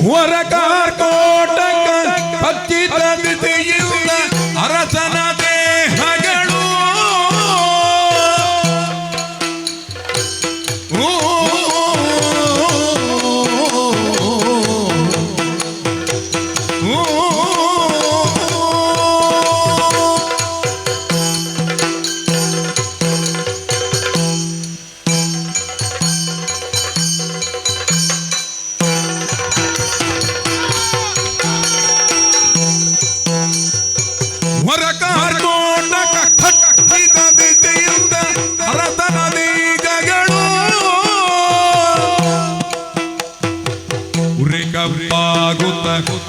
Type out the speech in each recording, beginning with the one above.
ಹೊರಕಾರ್ ಕೋಟಕ ಪಚ್ಚಿತ ದಿಸೆಯಿಂದ ಅರಸನ ದೇಹಗಳು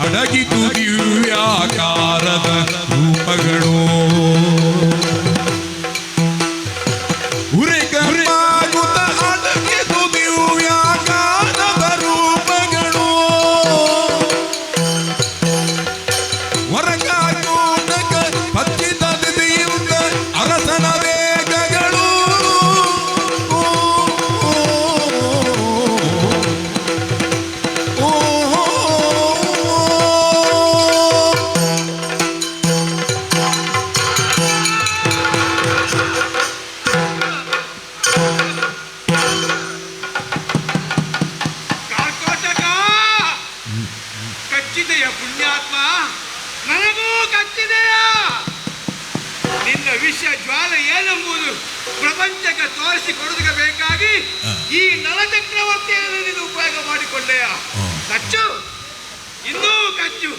ಅಡಗಿತು ದಿವ್ಯಾಕಾರದ ರೂಪಗಳು ಉರೆಗಂಬಾಗುತ್ತ ಅಡಗಿತು ದಿವ್ಯಾಕಾರದ ರೂಪಗಳು ಹೊರಗಾಕೋಟಕ ಪಚ್ಚಿತ ದಿಸೆಯಿಂದ ಅರಸನ ವೇಗಗಳು ಜ್ವಾಲೆ ಏನೆಂಬುದು ಪ್ರಪಂಚಕ್ಕೆ ತೋರಿಸಿಕೊಡುವುದಕ್ಕೆ ಬೇಕಾಗಿ ಈ ನಲಚಕ್ರವರ್ತಿಯನ್ನು ನೀನು ಉಪಯೋಗ ಮಾಡಿಕೊಂಡೆಯ ಕಚ್ಚು, ಇನ್ನೂ ಕಚ್ಚು,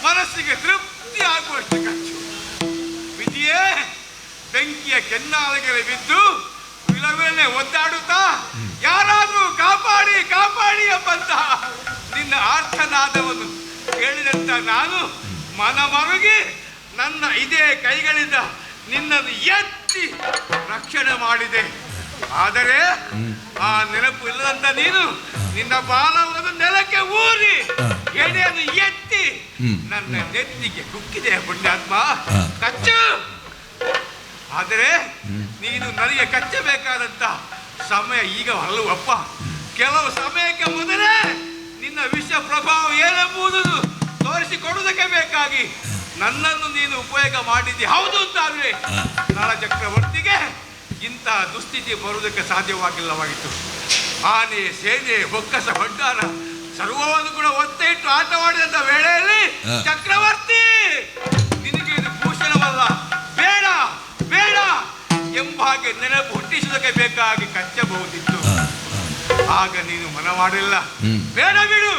ಮನಸ್ಸಿಗೆ ತೃಪ್ತಿ ಆಗುವಷ್ಟು ಕಚ್ಚು. ವಿಧಿಯೇ ಬೆಂಕಿಯ ಕೆನ್ನಾಲಿಗೆ ಬಿದ್ದು ವಿಲವಿಲನೆ ಒದ್ದಾಡುತ್ತಾ ಯಾರಾದ್ರೂ ಕಾಪಾಡಿ ಕಾಪಾಡಿ ಎಂಬಂತ ನಿನ್ನ ಆರ್ತನಾದವನ್ನು ಕೇಳಿದಂತ ನಾನು ಮನಮರುಗಿ ನನ್ನ ಇದೇ ಕೈಗಳಿಂದ ನಿನ್ನನ್ನು ಎತ್ತಿ ರಕ್ಷಣೆ ಮಾಡಿದೆ. ಆದರೆ ಆ ನೆನಪು ಇಲ್ಲದಂತ ನೀನು ನಿನ್ನ ಬಾಲವನ್ನು ನೆಲಕ್ಕೆ ಊರಿ ಎಡೆಯನ್ನು ಎತ್ತಿ ನನ್ನ ನೆತ್ತಿಗೆ ಕುಕ್ಕಿದೆ ಪುಣ್ಯಾತ್ಮ, ಕಚ್ಚು. ಆದರೆ ನೀನು ನನಗೆ ಕಚ್ಚಬೇಕಾದಂತ ಸಮಯ ಈಗ ಅಲ್ಲವಪ್ಪ. ಕೆಲವು ಸಮಯಕ್ಕೆ ಮೊದಲೇ ನಿನ್ನ ವಿಷ ಪ್ರಭಾವ ಏನೆಂಬುದನ್ನು ತೋರಿಸಿಕೊಡುವುದಕ್ಕೆ ಬೇಕಾಗಿ ನನ್ನನ್ನು ನೀನು ಉಪಯೋಗ ಮಾಡಿದ್ದಿ. ಹೌದು ಅಂತಾದ್ರೆ ನಳ ಚಕ್ರವರ್ತಿಗೆ ಇಂಥ ದುಸ್ಥಿತಿ ಬರುವುದಕ್ಕೆ ಸಾಧ್ಯವಾಗಿಲ್ಲವಾಗಿತ್ತು. ಆನೆ, ಸೇನೆ, ಬೊಕ್ಕಸ, ಭಂಡಾರ ಸರ್ವವನ್ನು ಕೂಡ ಒತ್ತೆ ಇಟ್ಟು ಆಟವಾಡಿದಂಥ ವೇಳೆಯಲ್ಲಿ ಚಕ್ರವರ್ತಿ ನಿನಗೆ ಇದು ಭೂಷಣವಲ್ಲ, ಬೇಡ ಬೇಡ ಎಂಬ ಹಾಗೆ ನೆನಪು ಹುಟ್ಟಿಸುವುದಕ್ಕೆ ಬೇಕಾಗಿ ಕಚ್ಚಬಹುದಿತ್ತು. ಆಗ ನೀನು ಮನ ಮಾಡಿಲ್ಲ. ಬೇಡ ಬಿಡು,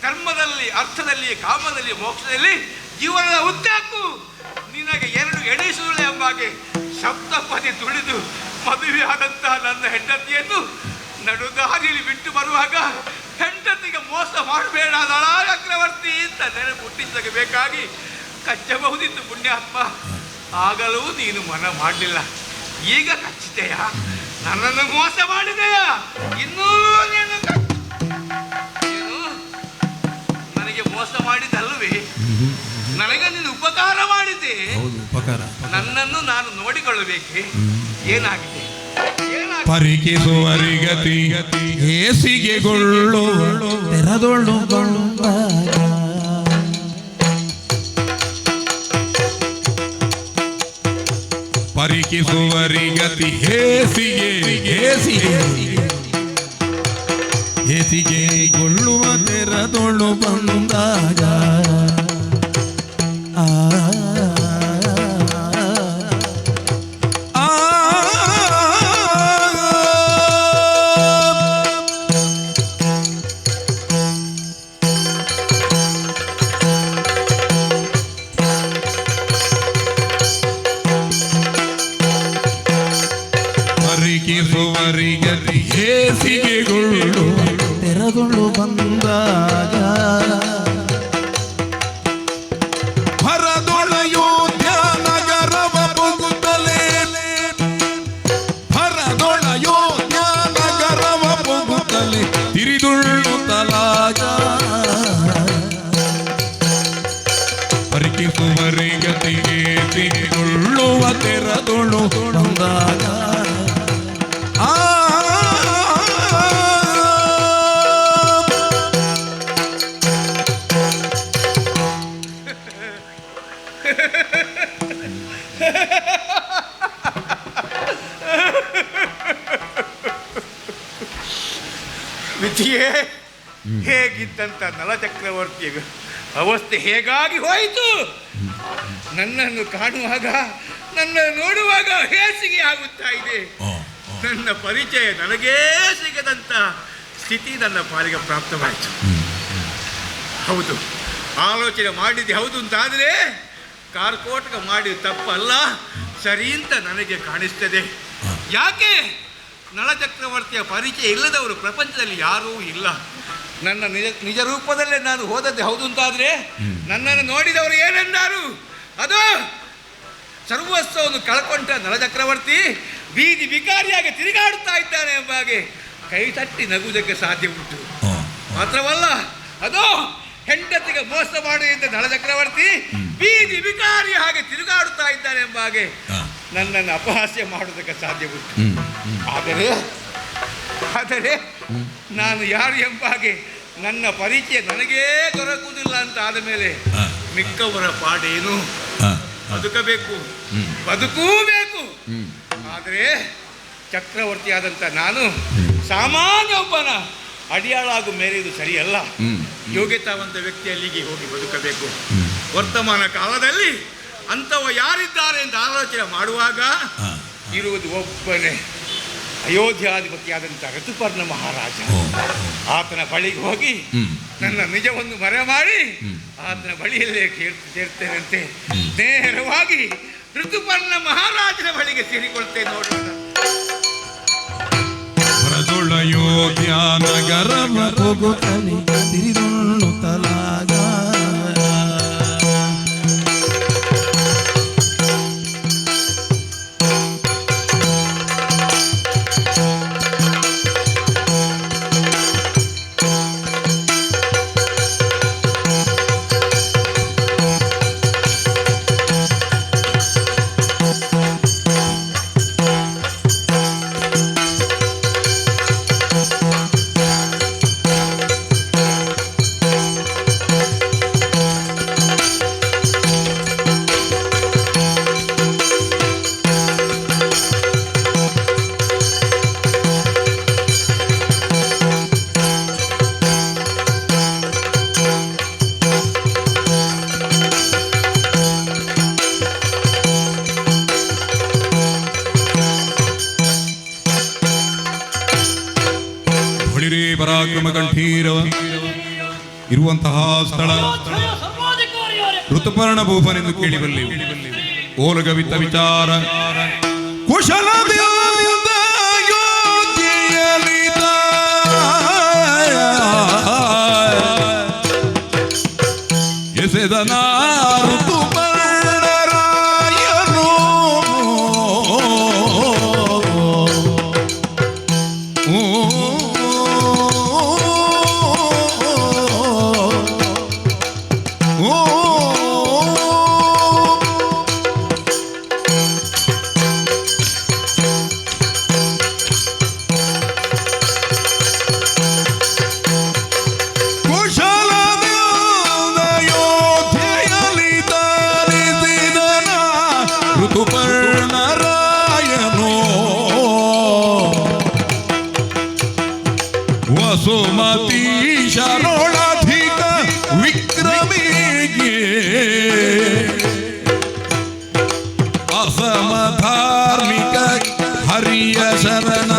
ಧರ್ಮದಲ್ಲಿ, ಅರ್ಥದಲ್ಲಿ, ಕಾಮದಲ್ಲಿ, ಮೋಕ್ಷದಲ್ಲಿ ಜೀವನದ ಉದ್ದಕ್ಕೂ ನಿನಗೆ ಎರಡು ಎಡೆಸುಳ್ಳೆ ಎಂಬಾಗೆ ಸಪ್ತಪದಿ ತುಳಿದು ಮದುವೆಯಾದಂತಹ ನನ್ನ ಹೆಂಡತಿಯನ್ನು ನಡುದಾರಿಯಲ್ಲಿ ಬಿಟ್ಟು ಬರುವಾಗ ಹೆಂಡತಿಗೆ ಮೋಸ ಮಾಡಬೇಡ ನಳ ಚಕ್ರವರ್ತಿ ಅಂತ ನೆನಪು ಹುಟ್ಟಿಸಕ್ಕೆ ಬೇಕಾಗಿ ಕಚ್ಚಬಹುದಿತ್ತು ಪುಣ್ಯಾತ್ಮ. ಆಗಲೂ ನೀನು ಮನ ಮಾಡಲಿಲ್ಲ. ಈಗ ಕಚ್ಚಿದೆಯಾ? ನನ್ನನ್ನು ಮೋಸ ಮಾಡಿದೆಯಾ? ಇನ್ನೂ ನೀನು ಏನು ನನಗೆ ಮೋಸ ಮಾಡಿದಲ್ವೇ? ನನಗೆ ನೀನು ಉಪಕಾರ ಮಾಡಿದೆ. ನನ್ನನ್ನು ನಾನು ನೋಡಿಕೊಳ್ಳಬೇಕೆ? ಏನಾಗಿದೆ? ಪರಿಕಿಸುವರಿಗತಿ ಹೇಸಿಗೆಗೊಳ್ಳು ತೆರದೊಳ್ಳು ಪರಿಕಿಸುವರಿಗತಿ ಹೇಸಿಗೆಗೊಳ್ಳುವ ತೆರದೊಳ್ಳು ಬಂದಾಗ ಪರಿಕಿಸುವರಿಗತಿ ಹೇಸಿಗೆಗೊಳ್ಳು ತೆರದೊಳ್ಳು ಬಂದಾಗ ಪರಿಕಿಸುವರಿಗತಿಗೆ ತಿರುಳುವ ತೆರದೊಳು ಬಂದಾಗ ಗತಿಯೇ ಹೇಗಿದ್ದಂತ ನಲಚಕ್ರವರ್ತಿಯ ಅವಸ್ಥೆ ಹೇಗಾಗಿ ಹೋಯಿತು. ನನ್ನನ್ನು ಕಾಣುವಾಗ, ನನ್ನ ನೋಡುವಾಗ ಹೇಸಿಗೆ ಆಗುತ್ತಾ ಇದೆ. ನನ್ನ ಪರಿಚಯ ನನಗೇ ಸಿಗದಂತ ಸ್ಥಿತಿ ನನ್ನ ಪಾಲಿಗೆ ಪ್ರಾಪ್ತವಾಯಿತು. ಹೌದು, ಆಲೋಚನೆ ಮಾಡಿದ್ದೆ ಹೌದು ಅಂತಾದರೆ ಕಾರ್ಕೋಟಕ ಮಾಡಿದ ತಪ್ಪಲ್ಲ, ಸರಿ ಅಂತ ನನಗೆ ಕಾಣಿಸ್ತದೆ. ಯಾಕೆ ನಳಚಕ್ರವರ್ತಿಯ ಪರಿಚಯ ಇಲ್ಲದವರು ಪ್ರಪಂಚದಲ್ಲಿ ಯಾರೂ ಇಲ್ಲ. ನನ್ನ ನಿಜ ರೂಪದಲ್ಲೇ ನಾನು ಹೋದದ್ದೇ ಹೌದು ಅಂತಾದರೆ ನನ್ನನ್ನು ನೋಡಿದವರು ಏನೆಂದಾರು, ಅದು ಸರ್ವಸ್ವವನ್ನು ಕಳ್ಕೊಂಡ ನಳಚಕ್ರವರ್ತಿ ಬೀದಿ ಬಿಕಾರಿಯಾಗಿ ತಿರುಗಾಡುತ್ತಾ ಇದ್ದಾನೆ ಎಂಬ ಹಾಗೆ ಕೈ ತಟ್ಟಿ ನಗುವುದಕ್ಕೆ ಸಾಧ್ಯ ಉಂಟು. ಮಾತ್ರವಲ್ಲ, ಅದು ಹೆಂಡತಿಗೆ ಮೋಸ ಮಾಡುವುದರಿಂದ ನಳಚಕ್ರವರ್ತಿ ಬೀದಿ ಬಿಕಾರಿ ಹಾಗೆ ತಿರುಗಾಡುತ್ತಾ ಇದ್ದಾನೆ ಎಂಬ ಹಾಗೆ ನನ್ನನ್ನು ಅಪಹಾಸ್ಯ ಮಾಡುವುದಕ್ಕೆ ಸಾಧ್ಯ ಉಂಟು. ಆದರೆ ನಾನು ಯಾರು ಎಂಬ ಹಾಗೆ ನನ್ನ ಪರಿಚಯ ನನಗೇ ದೊರಕುವುದಿಲ್ಲ ಅಂತ ಆದ ಮೇಲೆ ಮಿಕ್ಕವರ ಪಾಡೇನು? ಬದುಕಬೇಕು, ಬದುಕೂ ಬೇಕು. ಆದರೆ ಚಕ್ರವರ್ತಿಯಾದಂಥ ನಾನು ಸಾಮಾನ್ಯ ಒಬ್ಬನ ಅಡಿಯಾಳಾಗು ಮೇರೆಯುವುದು ಸರಿಯಲ್ಲ. ಯೋಗ್ಯತಾವಂತ ವ್ಯಕ್ತಿ ಅಲ್ಲಿಗೆ ಹೋಗಿ ಬದುಕಬೇಕು. ವರ್ತಮಾನ ಕಾಲದಲ್ಲಿ ಅಂಥವ ಯಾರಿದ್ದಾರೆ ಅಂತ ಆಲೋಚನೆ ಮಾಡುವಾಗ ಇರುವುದು ಒಬ್ಬನೇ ಅಯೋಧ್ಯಾಧಿಪತಿಯಾದಂಥ ಋತುಪರ್ಣ ಮಹಾರಾಜ. ಆತನ ಬಳಿಗೆ ಹೋಗಿ ನನ್ನ ನಿಜವನ್ನು ಮರೆ ಮಾಡಿ ಆತನ ಬಳಿಯಲ್ಲೇ ಸೇರ್ತೇನಂತೆ. ನೇರವಾಗಿ ಋತುಪರ್ಣ ಮಹಾರಾಜನ ಬಳಿಗೆ ಸೇರಿಕೊಳ್ತೇನೆ. ನೋಡೋಣ. ಅಯೋಧ್ಯ ನಗರ ಹೋಗುತ್ತಲೇ ತಿರಿದುಣ್ಣುತ್ತಲಾಗ ಪರಾಕ್ರಮ ಕಂಠೀರ ಇರುವಂತಹ ಸ್ಥಳ ಋತುಪರ್ಣ ಭೂಪನೆಂದು ಕೇಳಿಬಲ್ಲೆವು. ಓಲಗವಿತ್ತ ವಿಚಾರ ಕುಶಲ ಎಸೆದನ ಋತುಪರ್ಣರಾಯನು ವಸುಮತೀಶರೋಳಧಿಕ ವಿಕ್ರಮಿಗೆ ಅಸಮಧಾರ್ಮಿಕ ಹರಿಯ ಶರಣ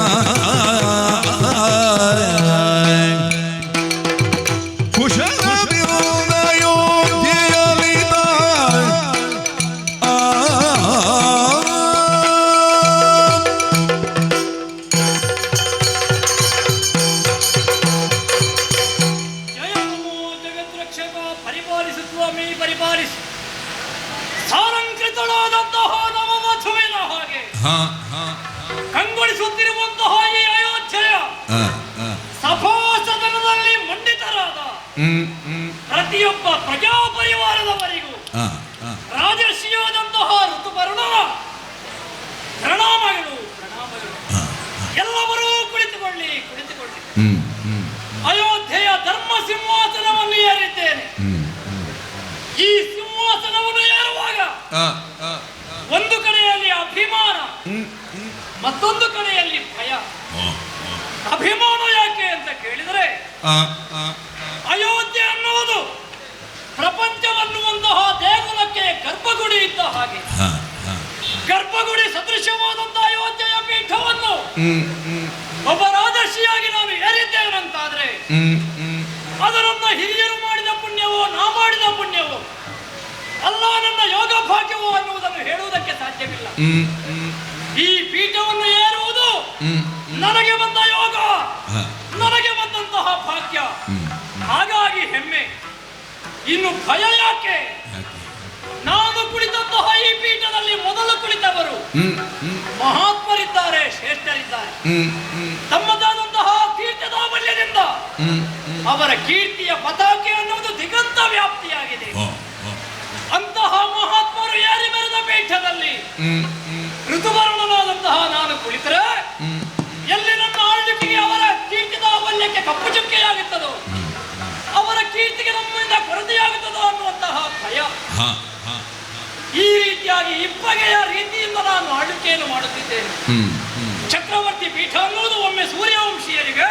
ಕಂಗೊಳಿಸುತ್ತಿರುವಂತಹ ಈ ಅಯೋಧ್ಯೆಯ ಸಭಾಸದನದಲ್ಲಿ ಮಂಡಿತರಾದ ಪ್ರತಿಯೊಬ್ಬ ಪ್ರಜಾಪರಿವಾರದವರಿಗೂ ರಾಜರ್ಷಿಯಾದಂತಹ ಋತುಪರ್ಣನ ಪ್ರಣಾಮಗಳು. ಎಲ್ಲವರೂ ಕುಳಿತುಕೊಳ್ಳಿ. ಅಯೋಧ್ಯೆಯ ಧರ್ಮ ಸಿಂಹಾಸನವನ್ನು ಏರಿದ್ದೇನೆ. ಈ ಸಿಂಹಾಸನವನ್ನು ಏರುವಾಗ ಒಂದು ಕಡೆಯಲ್ಲಿ ಅಭಿಮಾನ, ಮತ್ತೊಂದು ಕಡೆಯಲ್ಲಿ ಭಯ. ಅಭಿಮಾನ ಯಾಕೆ ಅಂತ ಕೇಳಿದರೆ ಹಾಗೆ ಹ, ಹ. ಗರ್ಭಗುಡಿ ಸದೃಶವಾದಂತಹ ಅಯೋಧ್ಯೆಯ ಪೀಠವನ್ನು ಒಬ್ಬ ರಾಜರ್ಷಿಯಾಗಿ ನಾನು ಏರಿದ್ದೇನಂತಾದ್ರೆ ಅದರನ್ನ ಹಿರಿಯರು ಮಾಡಿದ ಪುಣ್ಯವೋ ನಾ ಮಾಡಿದ ಪುಣ್ಯವೋ ಅಲ್ಲ ನನ್ನ ಯೋಗ ಭಾಗ್ಯವೋ ಅನ್ನುವುದನ್ನು ಹೇಳುವುದಕ್ಕೆ ಸಾಧ್ಯವಿಲ್ಲ. ಈ ಪೀಠವನ್ನು ಏರುವುದು ನನಗೆ ಬಂದ ಯೋಗ, ನನಗೆ ಬಂದಂತಹ ಭಾಗ್ಯ. ಹಾಗಾಗಿ ಹೆಮ್ಮೆ, ಇನ್ನು ಭಯ ಯಾಕೆ? ನಾನು ಕುಳಿತಂತಹ ಈ ಪೀಠದಲ್ಲಿ ಮೊದಲು ಕುಳಿತವರು ಮಹಾತ್ಮರಿದ್ದಾರೆ, ಶ್ರೇಷ್ಠರಿದ್ದಾರೆ. ತಮ್ಮದಾದಂತಹ ಕೀರ್ತಿದಾಮಲ್ಯದಿಂದ ಅವರ ಕೀರ್ತಿಯ ಪತಾಕೆ ಅನ್ನುವುದು ದಿಗಂತ ವ್ಯಾಪ್ತಿಯಾಗಿದೆ. ಅಂತಹ ಮಹಾತ್ಮರು ಏರಿ ಮೆರೆದ ಪೀಠದಲ್ಲಿ ಋತುವರ್ಣನಾದಂತಹ ನಾನು ಕುಳಿತರೆ ಎಲ್ಲಿ ನನ್ನ ಆಳ್ವಿಕೆಗೆ ಅವರ ಕೀರ್ತಿದಾಮಲ್ಯಕ್ಕೆ ಕಪ್ಪು ಚುಕ್ಕೆಯಾಗುತ್ತದೋ, ಅವರ ಕೀರ್ತಿಗೆ ನಮ್ಮಿಂದ ಕೊರತೆಯಾಗುತ್ತದೋ ಅನ್ನುವಂತಹ ಭಯ. ಈ ರೀತಿಯಾಗಿ ಇಬ್ಬಗೆಯ ರೀತಿಯಿಂದ ನಾನು ಆಳ್ವಿಕೆಯನ್ನು ಮಾಡುತ್ತಿದ್ದೇನೆ. ಚಕ್ರವರ್ತಿ ಪೀಠ ಅನ್ನುವುದು ಒಮ್ಮೆ ಸೂರ್ಯವಂಶೀಯರಿಗೆ,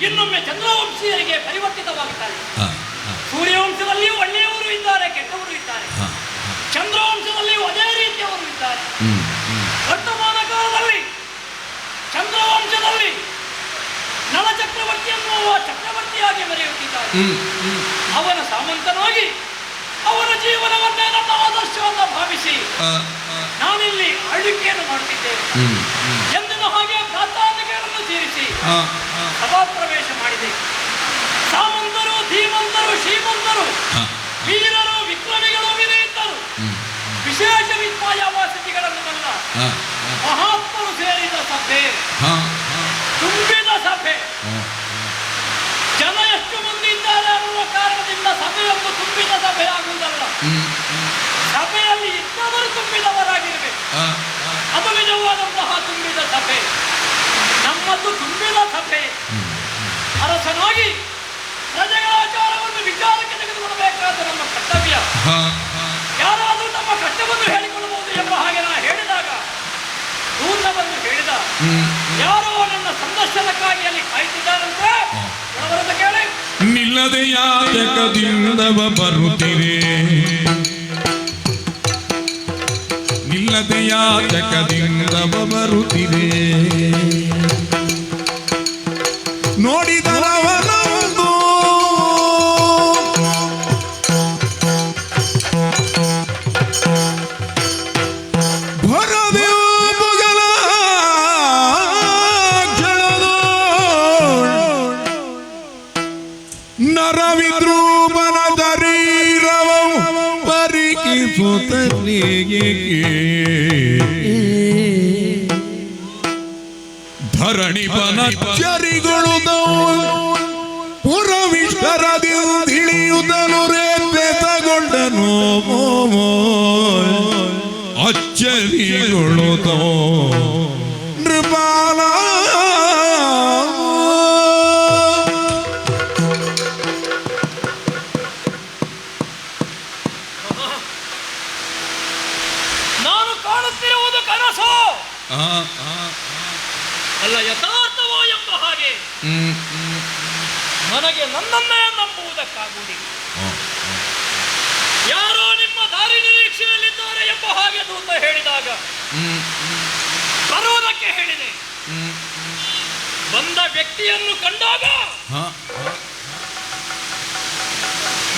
ಇನ್ನೊಮ್ಮೆ ಚಂದ್ರವಂಶೀಯರಿಗೆ ಪರಿವರ್ತಿತವಾಗುತ್ತಾರೆ. ಸೂರ್ಯವಂಶದಲ್ಲಿಯೂ ಒಳ್ಳೆಯವರು ಇದ್ದಾರೆ, ಕೆಟ್ಟವರು ಇದ್ದಾರೆ. ಚಂದ್ರವಂಶದಲ್ಲಿಯೂ ಅದೇ ರೀತಿಯವರು ಇದ್ದಾರೆ. ವರ್ತಮಾನ ಕಾಲದಲ್ಲಿ ಚಂದ್ರವಂಶದಲ್ಲಿ ನಳ ಚಕ್ರವರ್ತಿ ಎನ್ನುವ ಚಕ್ರವರ್ತಿಯಾಗಿ ಮೆರೆಯುತ್ತಿದ್ದಾರೆ. ಅವನ ಸಾಮಂತನಾಗಿ ಅವನ ಜೀವನವನ್ನೇ ನನ್ನ ಆದರ್ಶವನ್ನು ಭಾವಿಸಿ ನಾನಿಲ್ಲಿ ಆಳ್ವಿಕೆಯನ್ನು ಮಾಡುತ್ತಿದ್ದೇನೆ. ಎಂದಿನ ಹಾಗೆ ಪ್ರಾತಾಂತಿಕೆಗಳನ್ನು ಸೇರಿಸಿ ಸಭಾಪ್ರವೇಶ ಮಾಡಿದೆ. ಸಾಮಂತರು, ಧೀಮಂತರು, ಶ್ರೀಮಂತರು, ವೀರರು, ವಿಕ್ರಮಿಗಳು, ವಿನಯಿತರು, ವಿಶೇಷ ವಿದ್ಯಾವಾಸಿಗಳನ್ನು ಬಂದ ಮಹಾತ್ಮರು ಸೇರಿದ ಸಭೆ, ತುಂಬಿದ ಸಭೆ. ಜನ ಎಷ್ಟು ಮಂದಿ ಇದ್ದಾರೆ ಅನ್ನುವ ಕಾರಣದಿಂದ ಸಭೆಯೊಂದು ತುಂಬಿದ ಸಭೆ ಆಗುವುದಲ್ಲ, ಸಭೆಯಲ್ಲಿ ಇದ್ದವರು ತುಂಬಿದವರಾಗಿರಬೇಕು. ಅದು ನಿಜವಾದಂತಹ ತುಂಬಿದ ಸಭೆ. ನಮ್ಮದು ತುಂಬಿದ ಸಭೆ. ಅರಸನಾಗಿ ಪ್ರಜೆಗಳ ಆಚಾರವನ್ನು ವಿಚಾರಕ್ಕೆ ತೆಗೆದುಕೊಳ್ಳಬೇಕಾದ ನಮ್ಮ ಕರ್ತವ್ಯ. ಯಾರಾದರೂ ತಮ್ಮ ಕಷ್ಟವನ್ನು ಹೇಳಿಕೊಳ್ಳಬಹುದು ಎಂಬ ಹಾಗೆ ನಾನು ಹೇಳಿದಾಗ ದೂತವನ್ನು ಹೇಳಿದ. ಯಾರೋ ನನ್ನ ಸಂದರ್ಶನಕ್ಕಾಗಿ ಅಲ್ಲಿ ಕಾಯ್ತಿದ್ದಾರಂತೆ. ಕೇಳಿ, ನಿಲ್ಲದೆ ಯಾತಕದಿಂದವ ಬರುತ್ತಿರೆ, ನಿಲ್ಲದೆ ಯಾತಕದಿಂದವ ಬರುತ್ತಿರೆ, ನೋಡಿದರವನೊಂದು ಭರದೆ ಮುಗಲ ನರವಿದ್ರೂಪನ ಶರೀರವ ಪರಿಕಿಸುತ್ತಲಿಗೆ ಧರಣಿ ಬನಚರಿಗೊಳುದವು ಪುರವಿಷ್ಟರದಿಳಿಯುವುದನು ರೇಪೆತಗೊಂಡನು ಅಚ್ಚರಿಗೊಳುದವು ನೃಪಾಲ. ನಾನು ಕಾಣುತ್ತಿರುವುದು ಕನಸು ಅಲ್ಲ, ಯಥಾರ್ಥವೋ ಎಂಬ ಹಾಗೆ ನನಗೆ ನನ್ನನ್ನೇ ನಂಬುವುದಕ್ಕಾಗುವುದಿಲ್ಲ. ಯಾರೋ ನಿಮ್ಮ ದಾರಿ ನಿರೀಕ್ಷೆಯಲ್ಲಿದ್ದಾರೆ ಎಂಬ ಹಾಗೆ ದೂತ ಹೇಳಿದಾಗ ಬರುವುದಕ್ಕೆ ಹೇಳಿದೆ. ಬಂದ ವ್ಯಕ್ತಿಯನ್ನು ಕಂಡಾಗ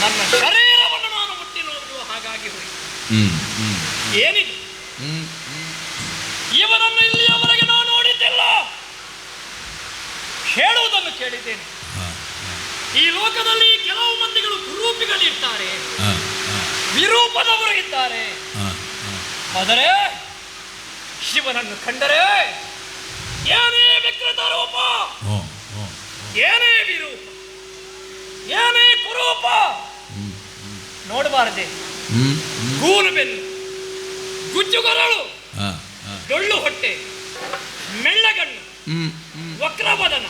ನನ್ನ ಶರೀರವನ್ನು ನಾನು ಮುಟ್ಟಿ ನೋಡುವ ಹಾಗಾಗಿ ಹೋಯಿತು. ಏನಿದೆ ಇವನನ್ನು ಇಲ್ಲಿಯವರೆಗೆ ನಾನು ನೋಡಿದ್ದಿಲ್ಲ. ಹೇಳುವುದನ್ನು ಕೇಳಿದ್ದೇನೆ. ಈ ಲೋಕದಲ್ಲಿ ಕೆಲವು ಮಂದಿಗಳು ಕುರೂಪಿಗಳಿರ್ತಾರೆ, ವಿರೂಪದವರು ಇದ್ದಾರೆ. ಆದರೆ ಶಿವನನ್ನು ಕಂಡರೆ ಏನೇ ವಿಕೃತ ರೂಪ, ಏನೇ ವಿರೂಪ, ಏನೇ ಕುರೂಪ ನೋಡಬಾರದೆ. ಗೂನು ಬೆನ್ನು, ಗುಜ್ಜುಗರಳು, ಡೊಳ್ಳು ಹೊಟ್ಟೆ, ಮೆಳ್ಳಗಣ್ಣು, ವಕ್ರಬದನ,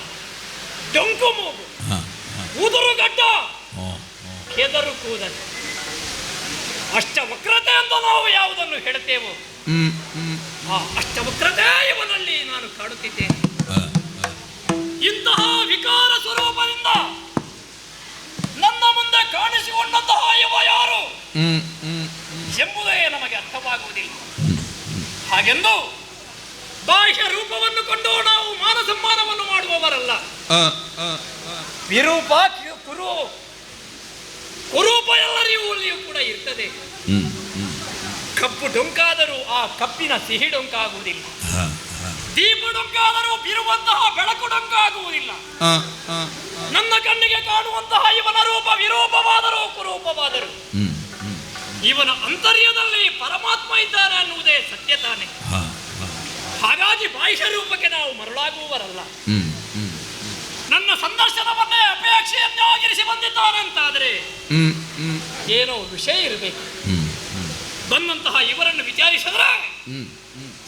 ಡೊಂಕು ಮೂಗು, ಉದುರುಗಡ್ಡ, ಕೆದರು ಕೂದಲು, ಅಷ್ಟವಕ್ರತೆ ಅಂತ ನಾವು ಯಾವುದನ್ನು ಹೇಳುತ್ತೇವೋ ಆ ಅಷ್ಟವಕ್ರತೆ ಇವನಲ್ಲಿ ನಾನು ಕಾಣುತ್ತಿದ್ದೇನೆ. ಇಂತಹ ವಿಕಾರ ಸ್ವರೂಪದಿಂದ ನನ್ನ ಮುಂದೆ ಕಾಣಿಸಿಕೊಂಡಂತಹ ಇವ ಯಾರು? ಎಂಬುದೇ ನಮಗೆ ಅರ್ಥವಾಗುವುದಿಲ್ಲ. ಹಾಗೆಂದು ಬಾಹ್ಯ ರೂಪವನ್ನು ಕೊಂಡು ನಾವು ಮಾನ ಸಮ್ಮಾನವನ್ನು ಮಾಡುವವರಲ್ಲ. ವಿರೂಪ ಕುರೂಪ ಎಲ್ಲರಿಗೂ ಕೂಡ ಇರ್ತದೆ. ಕಪ್ಪು ಡೊಂಕಾದರೂ ಆ ಕಪ್ಪಿನ ಸಿಹಿ ಡೊಂಕಾಗುವುದಿಲ್ಲ. ದೀಪ ಡೊಂಕಾದರೂ ಬಿರುವಂತಹ ಬೆಳಕು ಡೊಂಕಾಗುವುದಿಲ್ಲ. ನನ್ನ ಕಣ್ಣಿಗೆ ಕಾಣುವಂತಹ ಇವನ ರೂಪ ವಿರೂಪವಾದರೂ ಕುರೂಪವಾದರೂ ಇವನ ಅಂತರ್ಯದಲ್ಲಿ ಪರಮಾತ್ಮ ಇದ್ದಾನೆ ಅನ್ನುವುದೇ ಸತ್ಯ ತಾನೆ. ಹಾಗಾಗಿ ಬಾಹ್ಯ ರೂಪಕ್ಕೆ ನಾವು ಮರಳಾಗುವವರಲ್ಲ. ನನ್ನ ಸಂದರ್ಶನವನ್ನೇ ಅಪೇಕ್ಷೆಯನ್ನಾಗಿರಿಸಿ ಬಂದಿದ್ದಾನಂತಾದರೆ ಏನೋ ವಿಷಯ ಇರಬೇಕು. ಬಂದಂತಹ ಇವರನ್ನು ವಿಚಾರಿಸಿದ್ರೆ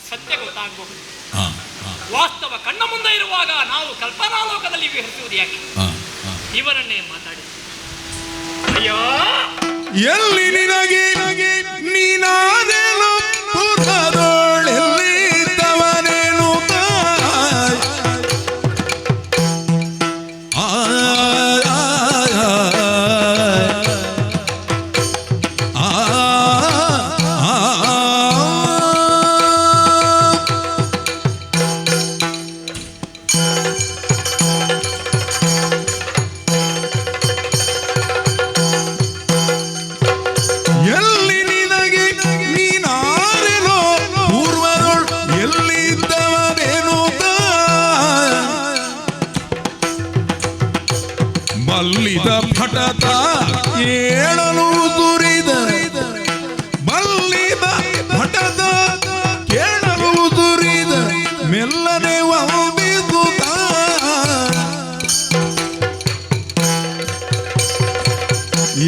ಸತ್ಯ ಗೊತ್ತಾಗಬಹುದು. ವಾಸ್ತವ ಕಣ್ಣ ಮುಂದೆ ಇರುವಾಗ ನಾವು ಕಲ್ಪನಾ ಲೋಕದಲ್ಲಿ ವಿಹರಿಸುವುದು ಯಾಕೆ? ಇವರನ್ನೇ ಮಾತಾಡಿ. ಅಯ್ಯೋ, ಎಲ್ಲಿ ನಿನಗೆ ನೀನಾದೇನು ಪೂರ್ವದೋಳೆಲ್ಲಿದ್ದವನೇನು ಬಲ್ಲಿದ ಭಟತ ಕೇಳಲು ದುರಿದ ಬಲ್ಲಿದ ಭಟತ ಕೇಳಲು ದುರಿದ ಮೆಲ್ಲನೆ ವಂದಿಸುತ್ತ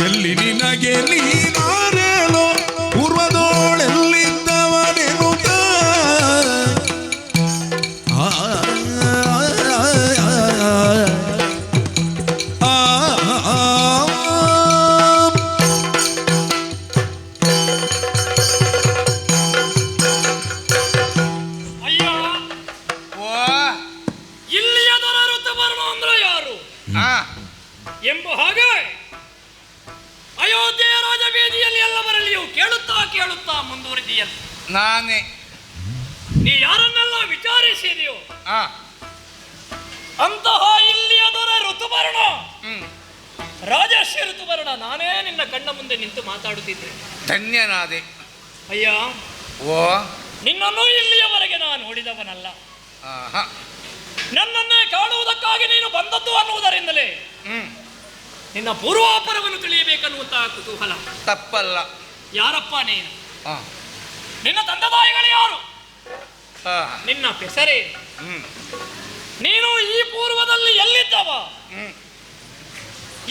ಎಲ್ಲಿ ನಿನಗೆ ನೀನಾರೇಳೋ ಪೂರ್ವದೋಳೆಲ್ಲಿದ್ದವನೇನು ಎಂಬ ಹಾಗೆ ಅಯೋಧ್ಯೆಯ ರಾಜಬೀದಿಯಲ್ಲಿ ಎಲ್ಲವರಲ್ಲಿಯೂ ಕೇಳುತ್ತಾ ಮುಂದುವರಿದೆಯಲ್ಲ. ನಾನೇ ನೀ ಯಾರನ್ನೆಲ್ಲ ವಿಚಾರಿಸಿದೆಯೋ ಅಂತಹ ಇಲ್ಲಿಯ ದೊರೆ ಋತುಪರ್ಣ, ರಾಜರ್ಷಿ ಋತುಪರ್ಣ, ನಾನೇ ನಿನ್ನ ಕಣ್ಣ ಮುಂದೆ ನಿಂತು ಮಾತಾಡುತ್ತಿದ್ದೆ. ಧನ್ಯನಾದೆ. ಅಯ್ಯ, ಓ, ನಿನ್ನನ್ನು ಇಲ್ಲಿಯವರೆಗೆ ನಾನು ನೋಡಿದವನಲ್ಲ. ನನ್ನನ್ನೇ ಕಾಣುವುದಕ್ಕಾಗಿ ನೀನು ಬಂದದ್ದು ಅನ್ನುವುದರಿಂದಲೇ ನಿನ್ನ ಪೂರ್ವಾಪರವನ್ನು ತಿಳಿಯಬೇಕನ್ನುವಂತಹ ಕುತೂಹಲ. ತಪ್ಪಲ್ಲ. ಯಾರಪ್ಪ ನೀನು? ನಿನ್ನ ತಂದೆ ತಾಯಿಗಳು ಯಾರು? ನಿನ್ನ ಹೆಸರೇ? ನೀನು ಈ ಪೂರ್ವದಲ್ಲಿ ಎಲ್ಲಿದ್ದವ?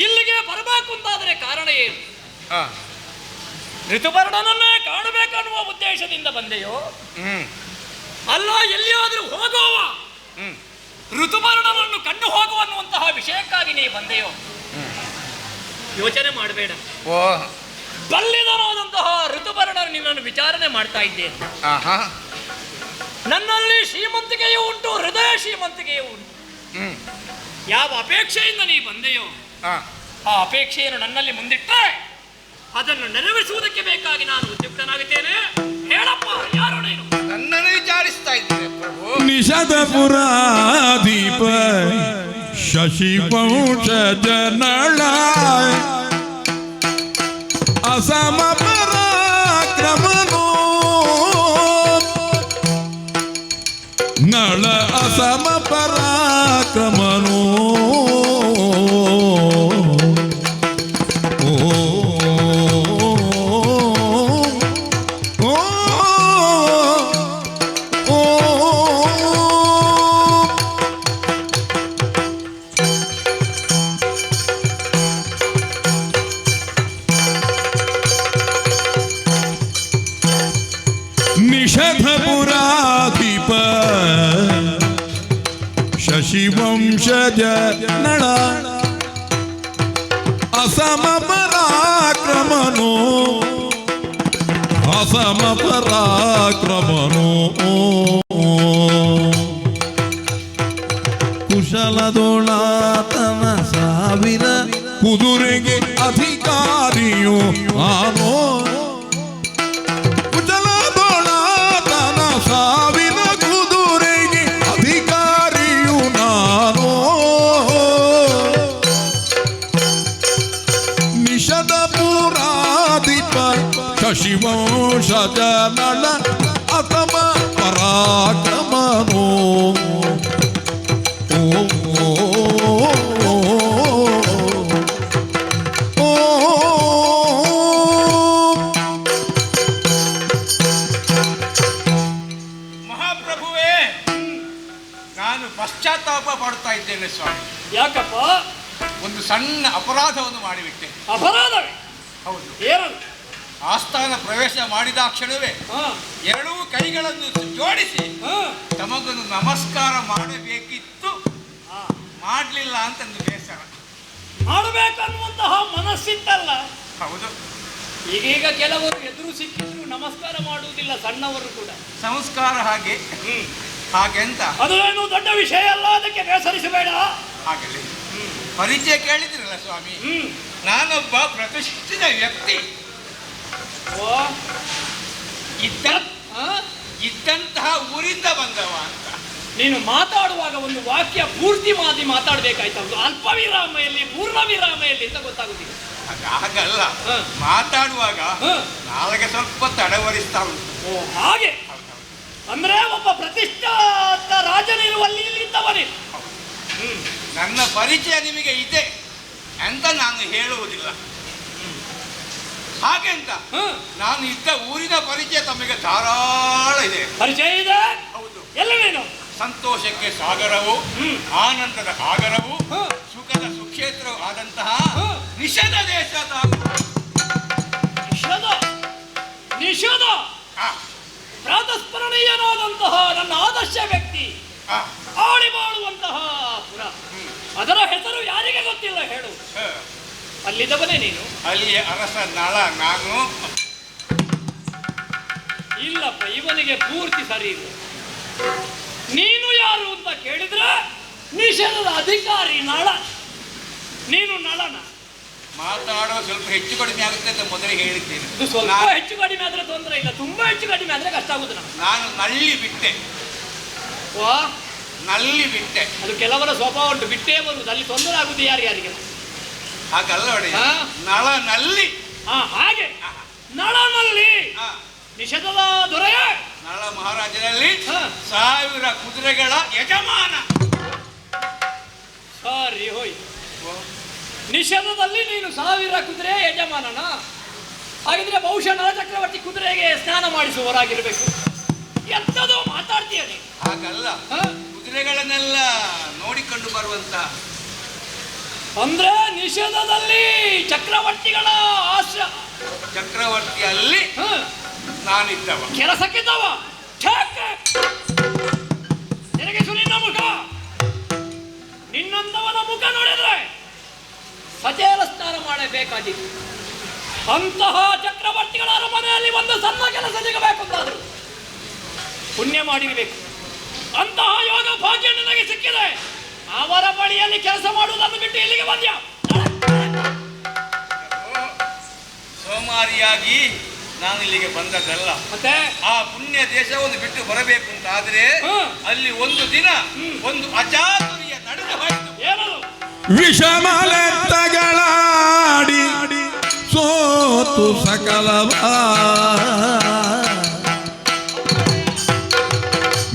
ಇಲ್ಲಿಗೆ ಬರಬೇಕು ಅಂತಾದರೆ ಕಾರಣ ಏನು? ಋತುಪರ್ಣನನ್ನೇ ಕಾಣಬೇಕನ್ನುವ ಉದ್ದೇಶದಿಂದ ಬಂದೆಯೋ ಅಲ್ಲ ಎಲ್ಲಿಯಾದರೂ ಹೋಗುವ ಋತುಪರ್ಣನನ್ನು ಕಂಡು ಹೋಗುವನ್ನುವಂತಹ ವಿಷಯಕ್ಕಾಗಿ ನೀ ಬಂದೆಯೋ? ಯೋಚನೆ ಮಾಡಬೇಡ. ಬಲ್ಲಿದನಾದಂತಹ ಋತುಪರ್ಣ ನಿನ್ನನ್ನು ವಿಚಾರಣೆ ಮಾಡ್ತಾ ಇದ್ದೇನೆ. ನನ್ನಲ್ಲಿ ಶ್ರೀಮಂತಿಕೆಯೂ ಉಂಟು, ಹೃದಯ ಶ್ರೀಮಂತಿಕೆಯೂ ಉಂಟು. ಯಾವ ಅಪೇಕ್ಷೆಯಿಂದ ನೀ ಬಂದೆಯೋ ಆ ಅಪೇಕ್ಷೆಯನ್ನು ನನ್ನಲ್ಲಿ ಮುಂದಿಟ್ಟರೆ ಅದನ್ನು ನೆರವೇರಿಸುವುದಕ್ಕೆ ಬೇಕಾಗಿ ನಾನು ಉದ್ಯುಕ್ತನಾಗುತ್ತೇನೆ. ಹೇಳಪ್ಪ, ಯಾರು ನೀನು? ನನ್ನನ್ನು ವಿಚಾರಿಸ್ತಾ ಇದ್ದೇನೆ ಪ್ರಭು. ನಿಷಧಪುರಾಧಿಪ ಶಶಿವಂಶ ಜನಳ ಅಸಮ ಪರಾಕ್ರಮನೋ ನಳ ಅಸಮ ಪರಾಕ್ರಮನೋ ನಿಷಧಪುರಾಧಿಪ ಶಶಿವಂಶಜ ನಳ ಅಸಮ ಪರಾಕ್ರಮನೋ ಅಸಮ ಪರಾಕ್ರಮನೋ ಕುಶಲದೋಳಾತನ ಸಾವಿರ ಕುದುರೆಗೆ ಅಧಿಕಾರಿಯೋ ಆನೋ ಶಶಿವಂಶಜ ನಳ ಅತಮ ಪರಾಕ್ರಮನೋ ಮಹಾಪ್ರಭುವೇ, ನಾನು ಪಶ್ಚಾತ್ತಾಪ ಪಡ್ತಾ ಇದ್ದೇನೆ ಸ್ವಾಮಿ. ಯಾಕಪ್ಪ? ಒಂದು ಸಣ್ಣ ಅಪರಾಧವನ್ನು ಮಾಡಿಬಿಟ್ಟೆ. ಅಪರಾಧವೇ? ಹೌದು. ಏನದು? ಆಸ್ಥಾನ ಪ್ರವೇಶ ಮಾಡಿದ ಕ್ಷಣವೇ ಎರಡೂ ಕೈಗಳನ್ನು ಜೋಡಿಸಿ ತಮಗೊಂದು ನಮಸ್ಕಾರ ಮಾಡಬೇಕಿತ್ತು, ಮಾಡಲಿಲ್ಲ ಅಂತಂದು ಬೇಸರ. ಮಾಡಬೇಕನ್ನುವಂತಹ ಮನಸ್ಸಿತ್ತಲ್ಲ. ಹೌದು. ಈಗೀಗ ಕೆಲವರು ಎದುರು ಸಿಕ್ಕಿದ್ರು ನಮಸ್ಕಾರ ಮಾಡುವುದಿಲ್ಲ, ಸಣ್ಣವರು ಕೂಡ. ಸಂಸ್ಕಾರ ಹಾಗೆ ಹಾಗೆಂತ ಅದೇನು ದೊಡ್ಡ ವಿಷಯ ಅಲ್ಲ, ಅದಕ್ಕೆ ಬೇಸರಿಸಬೇಡ. ಹಾಗಲ್ಲಿ ಪರಿಚಯ ಕೇಳಿದ್ರಲ್ಲ ಸ್ವಾಮಿ, ನಾನೊಬ್ಬ ಪ್ರತಿಷ್ಠಿತ ವ್ಯಕ್ತಿ. ಇದ್ದಂತಹ ಊರಿಂದ ಬಂದವ ಅಂತ. ನೀನು ಮಾತಾಡುವಾಗ ಒಂದು ವಾಕ್ಯ ಪೂರ್ತಿ ಮಾತಾಡ್ಬೇಕಾಯ್ತು. ಅಲ್ಪ ವಿರಾಮೆಯಲ್ಲಿ ಪೂರ್ಣ ವಿರಾಮೆಯಲ್ಲಿ ಅಂತ ಗೊತ್ತಾಗುದಿಲ್ಲ. ಹಾಗಲ್ಲ, ಮಾತಾಡುವಾಗ ನಾಲ್ಗೆ ಸ್ವಲ್ಪ ತಡವರಿಸ್ತಾ ಉಂಟು. ಹಾಗೆ ಅಂದ್ರೆ ಒಬ್ಬ ಪ್ರತಿಷ್ಠಾತ ರಾಜನಿರುವಲ್ಲಿ ಇಲ್ಲಿದ್ದವನೇ. ನನ್ನ ಪರಿಚಯ ನಿಮಗೆ ಇದೆ ಅಂತ ನಾನು ಹೇಳುವುದಿಲ್ಲ. ಹಾಗೆಂತ ನಾನು ಇದ್ದ ಊರಿನ ಪರಿಚಯ ತಮಗೆ ಧಾರಾಳ ಇದೆ. ಪರಿಚಯ ಇದೆ? ಹೌದು. ಎಲ್ಲವೇನು? ಸಂತೋಷಕ್ಕೆ ಸಾಗರವು, ಆನಂದದ ಆಗರವು, ಸುಖದ ಸುಕ್ಷೇತ್ರವು ಆದಂತಹ ನಿಷಧ ದೇಶದ ನಿಷಧ ಪ್ರಾತಸ್ಮರಣೀಯನಾದಂತಹ ನನ್ನ ಆದರ್ಶ ವ್ಯಕ್ತಿ, ಆಳಿ ಬಾಳುವಂತಹ ಪುರ. ಅದರ ಹೆಸರು ಯಾರಿಗೆ ಗೊತ್ತಿಲ್ಲ ಹೇಳು. ಅಲ್ಲಿದ್ದವನೇ ನೀನು? ಅಲ್ಲಿ ಅರಸ ನಳ ನಾನು. ಇಲ್ಲಪ್ಪ, ಇವನಿಗೆ ಪೂರ್ತಿ ಸರಿ ಇಲ್ಲ. ನೀನು ಯಾರು ಅಂತ ಕೇಳಿದ್ರೆ ನಿಷೇಧದ ಅಧಿಕಾರಿ ನಳ. ನೀನು ನಳನ? ಮಾತಾಡೋ ಸ್ವಲ್ಪ ಹೆಚ್ಚು ಕಡಿಮೆ ಆಗುತ್ತೆ ಅಂತ ಮೊದಲೇ ಹೇಳಿದ್ದೇನೆ. ಸ್ವಲ್ಪ ಹೆಚ್ಚು ಕಡಿಮೆ ಆದ್ರೆ ತೊಂದರೆ ಇಲ್ಲ, ತುಂಬಾ ಹೆಚ್ಚು ಕಡಿಮೆ ಆದ್ರೆ ಕಷ್ಟ ಆಗುತ್ತೆ ನಮಗೆ. ನಾನು ನಲ್ಲಿ ಬಿಟ್ಟೆ. ನಲ್ಲಿ ಬಿಟ್ಟೆ. ಅದು ಕೆಲವರ ಸ್ವಭಾವ ಉಂಟು, ಬಿಟ್ಟೇ ಬರುವುದು. ಅಲ್ಲಿ ತೊಂದರೆ ಆಗುದು ಯಾರಿಗೆ? ಹಾಗಲ್ಲ ನೋಡಿ, ನಳನಲ್ಲಿ. ಹಾಗೆ ನಳನಲ್ಲಿ ನಿಷೇಧದ ದೊರೆಯ ನಳ ಮಹಾರಾಜನಲ್ಲಿ 1000 ಕುದುರೆಗಳ ಯಜಮಾನ. ಸರಿ ಹೋಯ್ತು. ನಿಷೇಧದಲ್ಲಿ ನೀನು 1000 ಕುದುರೆ ಯಜಮಾನನ? ಹಾಗಿದ್ರೆ ಬಹುಶಃ ನಳ ಚಕ್ರವರ್ತಿ ಕುದುರೆಗೆ ಸ್ನಾನ ಮಾಡಿಸುವವರಾಗಿರ್ಬೇಕು. ಎಂತದೋ ಮಾತಾಡ್ತೀಯ ನೀನು. ಹಾಗಲ್ಲ, ಕುದುರೆಗಳನ್ನೆಲ್ಲ ನೋಡಿಕೊಂಡು ಬರುವಂತ. ಅಂದ್ರೆ ನಿಷೇಧದಲ್ಲಿ ಚಕ್ರವರ್ತಿಗಳ ಆಶ್ರ ಚಕ್ರವರ್ತಿಯಲ್ಲಿ ನಾನಿದ್ದವ, ಕೆಲಸಕ್ಕಿದ್ದವ. ನಿನಗೆ ಸುನಿನ ಮುಖ, ನಿನ್ನಂತವನ ಮುಖ ನೋಡಿದ್ರೆ ಸಚೇಲ ಸ್ನಾನ ಮಾಡಬೇಕಾದಿತ್ತು. ಅಂತಹ ಚಕ್ರವರ್ತಿಗಳ ಅರಮನೆಯಲ್ಲಿ ಒಂದು ಸಣ್ಣ ಕೆಲಸ ಸಿಗಬೇಕು ಅಂತಾದ್ರು ಪುಣ್ಯ ಮಾಡಿರಬೇಕು. ಅಂತಹ ಯೋಗ ಭಾಗ್ಯ ನಿನಗೆ ಸಿಕ್ಕಿದೆ. ಅವರ ಬಳಿಯಲ್ಲಿ ಕೆಲಸ ಮಾಡುವುದನ್ನು ಬಿಟ್ಟು ಇಲ್ಲಿಗೆ ಬಂದ್ಯಾ? ಸೋಮಾರಿಯಾಗಿ ನಾನು ಇಲ್ಲಿಗೆ ಬಂದದ್ದಲ್ಲ. ಮತ್ತೆ ಆ ಪುಣ್ಯ ದೇಶವನ್ನು ಬಿಟ್ಟು ಬರಬೇಕು ಅಂತ ಆದ್ರೆ ಅಲ್ಲಿ ಒಂದು ದಿನ ಒಂದು ಅಚಾತುರ್ಯ ನಡೆದು ಹೋಯಿತು. ಏನದು? ವಿಷಮಲೆತ್ತಗಳಾಡಿ ಸೋತು ಸಕಲವ,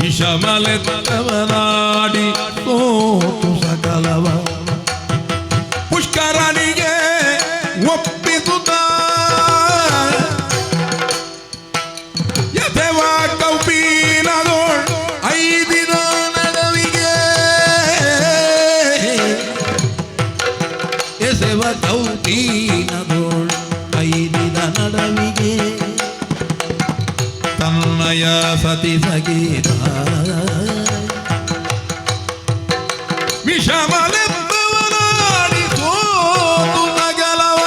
ವಿಷಮಲೆತ್ತವನಾಡಿ ಸೋತು ಸಕಲವ, ಪುಷ್ಕರನಿಗೆ ಒಪ್ಪಿಸುತ್ತ ಯಥೆವ ಕೌಪೀನದೋಳ್ 5 ನಡವಿಗೆ, ಎಸೆವ ಕೌಪೀನದೋಳ್ 5 ನಡವಿಗೆ, ತನ್ನಯ ಸತಿ ಸಗೀತ ವಿಷಮಲೆತ್ತವನಾಡಿ ಸೋತು ನಗಲವ,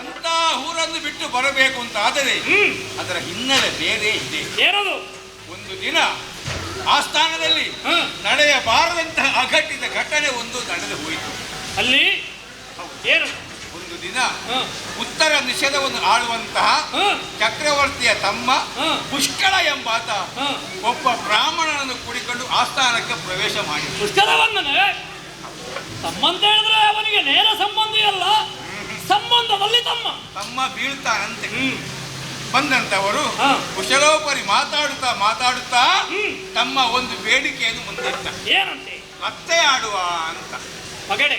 ಅಂತ ಊರನ್ನು ಬಿಟ್ಟು ಬರಬೇಕು ಅಂತ ಆದರೆ ಅದರ ಹಿನ್ನೆಲೆ ಬೇರೆ ಇದೆ. ಏನದು? ಒಂದು ದಿನ ಆಸ್ಥಾನದಲ್ಲಿ ನಡೆಯಬಾರದಂತಹ ಅಘಟಿತ ಘಟನೆ ಒಂದು ನಡೆದು ಹೋಯಿತು. ಅಲ್ಲಿ ಏನು? ಒಂದು ದಿನ ಹ, ಉತ್ತರ ನಿಷೇಧವನ್ನು ಆಳುವಂತಹ ಹ, ಚಕ್ರವರ್ತಿಯ ತಮ್ಮ ಹ, ಪುಷ್ಕಳ ಎಂಬಾತ ಹ. ಒಬ್ಬ ಬ್ರಾಹ್ಮಣನನ್ನು ಕೂಡಿಕೊಂಡು ಆಸ್ಥಾನಕ್ಕೆ ಪ್ರವೇಶ ಮಾಡಿದ. ಪುಷ್ಕರವನ್ನನೇ ತಮ್ಮಂತ ಹೇಳಿದ್ರೆ ಅವನಿಗೆ ನೇರ ಸಂಬಂಧಿ ಅಲ್ಲ, ಸಂಬಂಧದಲ್ಲಿ ತಮ್ಮ. ತಮ್ಮ ಬೀಳ್ತಾನಂತೆ. ಹ್ಮ್. ಬಂದಂತವರು ಹ. ಕುಶಲೋಪರಿ ಮಾತಾಡುತ್ತಾ ಹ್ಮ್. ತಮ್ಮ ಒಂದು ಬೇಡಿಕೆಯನ್ನು ಮುಂದಿಟ್ಟ. ಏನಂತೆ? ಮತ್ತೆ ಆಡುವ ಅಂತ. ಪಗಡೆ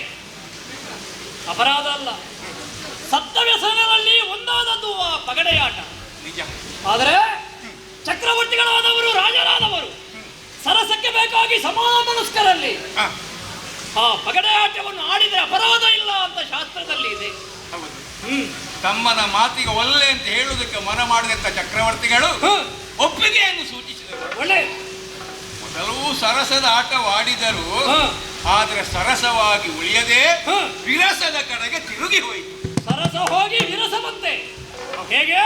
ಅಪರಾಧ ಅಲ್ಲ, ಸತ್ತ ವ್ಯಸನದಲ್ಲಿ ಒಂದಾದದ್ದು ಆ ಪಗಡೆಯಾಟ. ನಿಜ. ಆದರೆ ಚಕ್ರವರ್ತಿಗಳಾದವರು, ರಾಜರಾದವರು ಸರಸಕ್ಕೆ ಬೇಕಾಗಿ ಸಮಾನ ಮನಸ್ಕರಲ್ಲಿ ಹ, ಆ ಪಗಡೆ ಆಟವನ್ನು ಆಡಿದರೆ ಅಪರಾಧ ಇಲ್ಲ ಅಂತ ಶಾಸ್ತ್ರದಲ್ಲಿ ಇದೆ. ಹೌದು. ಹ್ಮ್. ತಮ್ಮನ ಮಾತಿಗೆ ಒಲ್ಲೆ ಅಂತ ಹೇಳುವುದಕ್ಕೆ ಮನ ಮಾಡಿದಂತ ಚಕ್ರವರ್ತಿಗಳು ಹ, ಒಪ್ಪಿಗೆಯನ್ನು ಸೂಚಿಸಿದರು. ಒಳ್ಳೆ. ಮೊದಲು ಸರಸದ ಆಟವಾಡಿದರು, ಹ, ಆದರೆ ಸರಸವಾಗಿ ಉಳಿಯದೆ ಹ. ವಿರಸದ ಕಡೆಗೆ ತಿರುಗಿ ಹೋಯಿತು. ಸರಸ ಹೋಗಿ ವಿರಸ ಬಂತೆ. ಹೇಗೆ?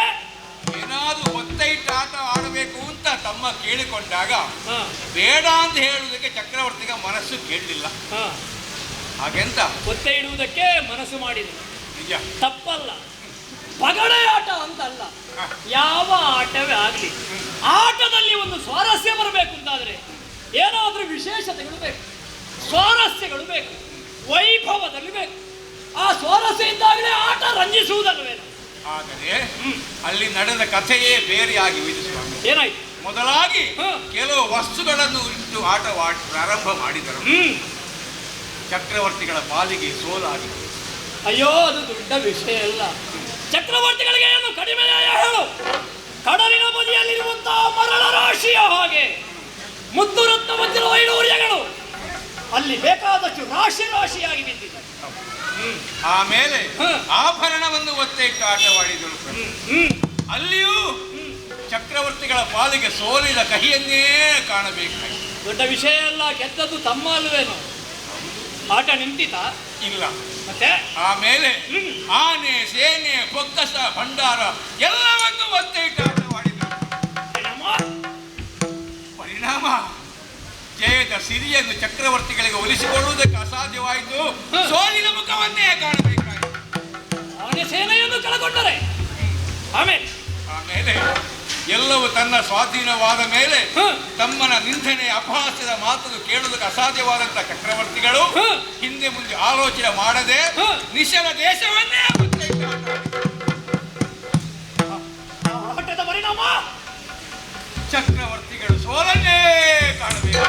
ಏನಾದ್ರೂ ಒತ್ತೈಟ ಆಟ ಆಡಬೇಕು ಅಂತ ತಮ್ಮ ಕೇಳಿಕೊಂಡಾಗ ಹ, ಬೇಡ ಅಂತ ಹೇಳುವುದಕ್ಕೆ ಚಕ್ರವರ್ತಿಗೆ ಮನಸ್ಸು ಕೇಳಲಿಲ್ಲ. ಹ. ಹಾಗೆಂತ ಒತ್ತೆ ಇಡುವುದಕ್ಕೆ ಮನಸ್ಸು ಮಾಡಿದೆ. ನಿಜ. ತಪ್ಪಲ್ಲ. ಪಗಡೆ ಆಟ ಅಂತಲ್ಲ, ಹ. ಯಾವ ಆಟವೇ ಆಗಲಿ, ಆಟದಲ್ಲಿ ಒಂದು ಸ್ವಾರಸ್ಯ ಬರಬೇಕು ಅಂತಾದ್ರೆ ಏನಾದ್ರೂ ವಿಶೇಷತೆಗಳು ಬೇಕು, ಸ್ವಾರಸ್ಯಗಳು ಬೇಕು, ವೈಭವದಲ್ಲಿ ಬೇಕು. ಆ ಸ್ವಾರಸ್ಯ ಇದ್ದಾಗಲೇ ಆಟ ರಂಜಿಸುವುದಲ್ವೇನು? ಆದರೆ ಅಲ್ಲಿ ನಡೆದ ಕಥೆಯೇ ಬೇರೆಯಾಗಿ ಹೋಯಿತು ಸ್ವಾಮಿ. ಏನಾಯ್ತು? ಮೊದಲಾಗಿ ಹ. ಕೆಲವು ವಸ್ತುಗಳನ್ನು ಇಟ್ಟು ಆಟವಾಡಿ ಪ್ರಾರಂಭ ಮಾಡಿದರು. ಹ್ಮ್. ಚಕ್ರವರ್ತಿಗಳ ಪಾಲಿಗೆ ಸೋಲಾಗಿದೆ. ಅಯ್ಯೋ, ಅದು ದೊಡ್ಡ ವಿಷಯ ಅಲ್ಲ. ಚಕ್ರವರ್ತಿಗಳಿಗೆ ಏನು ಕಡಿಮೆಯ ಹೇಳು? ಕಡಲಿನ ಬದಿಯಲ್ಲಿರುವಂತಹ ಮರಳ ರಾಶಿಯ ಹಾಗೆ ಮುತ್ತು ರತ್ನ ವಜ್ರ ವೈಡೂರ್ಯಗಳು ಅಲ್ಲಿ ಬೇಕಾದಷ್ಟು ರಾಶಿ ರಾಶಿಯಾಗಿ ಬಿದ್ದಿದೆ. ಆಮೇಲೆ ಹ. ಆಭರಣವನ್ನು ಒತ್ತೆ ಇಟ್ಟು ಆಟವಾಡಿದರು. ಅಲ್ಲಿಯೂ ಚಕ್ರವರ್ತಿಗಳ ಪಾಲಿಗೆ ಸೋಲಿನ ಕಹಿಯನ್ನೇ ಕಾಣಬೇಕಾಯಿತು. ದೊಡ್ಡ ವಿಷಯ ಅಲ್ಲ, ಗೆದ್ದದ್ದು ತಮ್ಮ ಅಲ್ವೇನು? ಆಟ ನಿಂತಿತ ಇಲ್ಲ. ಮತ್ತೆ ಆಮೇಲೆ ಆನೆ, ಸೇನೆ, ಬೊಕ್ಕಸ, ಭಂಡಾರ ಎಲ್ಲವನ್ನು ಒತ್ತೆ ಇಟ್ಟು ಆಟವಾಡಿದರು. ಪರಿಣಾಮ ಜಯದ ಸಿರಿಯನ್ನು ಚಕ್ರವರ್ತಿಗಳಿಗೆ ಒಲಿಸಿಕೊಳ್ಳುವುದಕ್ಕೆ ಅಸಾಧ್ಯವಾಯಿತು. ಸೋಲಿನ ಮುಖವನ್ನೇ ಕಾಣಬೇಕಾಯಿತು. ಆನೆ ಸೇನೆಯನ್ನು ಕೆಳಗೊಂಡರೆ ಆಮೇಲೆ ಎಲ್ಲವೂ ತನ್ನ ಸ್ವಾಧೀನವಾದ ಮೇಲೆ ತಮ್ಮನ ನಿಂದನೆ, ಅಪಹಾಸ್ಯದ ಮಾತನ್ನು ಕೇಳುವುದಕ್ಕೆ ಅಸಾಧ್ಯವಾದಂತ ಚಕ್ರವರ್ತಿಗಳು ಹಿಂದೆ ಮುಂದೆ ಆಲೋಚನೆ ಮಾಡದೆ ನಿಶಲ ದೇಶವನ್ನೇ ಒತ್ತೆ ಇಟ್ಟು ಆಟದ ಪರಿಣಾಮ ಚಕ್ರವರ್ತಿಗಳು ಸೋಲನ್ನೇ ಕಾಣಬೇಕು.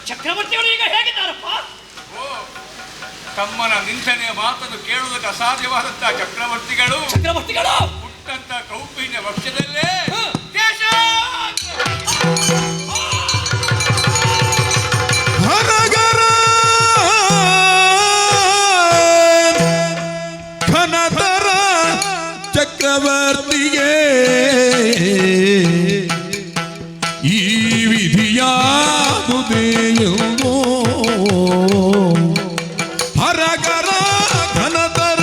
ಚಕ್ರವರ್ತಿಗಳು ಈಗ ಹೇಗಿದ್ದಾರಪ್ಪ? ತಮ್ಮನ ನಿಂದನೆಯ ಮಾತನ್ನು ಕೇಳುವುದಕ್ಕೆ ಅಸಾಧ್ಯವಾದಂತಹ ಚಕ್ರವರ್ತಿಗಳು ಹುಟ್ಟಂತ ಕೌಪಿನ ವರ್ಷದಲ್ಲೇ ದೇಶ ಹರಗರ ಘನತರ ಚಕ್ರವರ್ತಿಗೆ ಈ ವಿಧಿಯಾದುದೇಯೋ ಹರಗರ ಘನತರ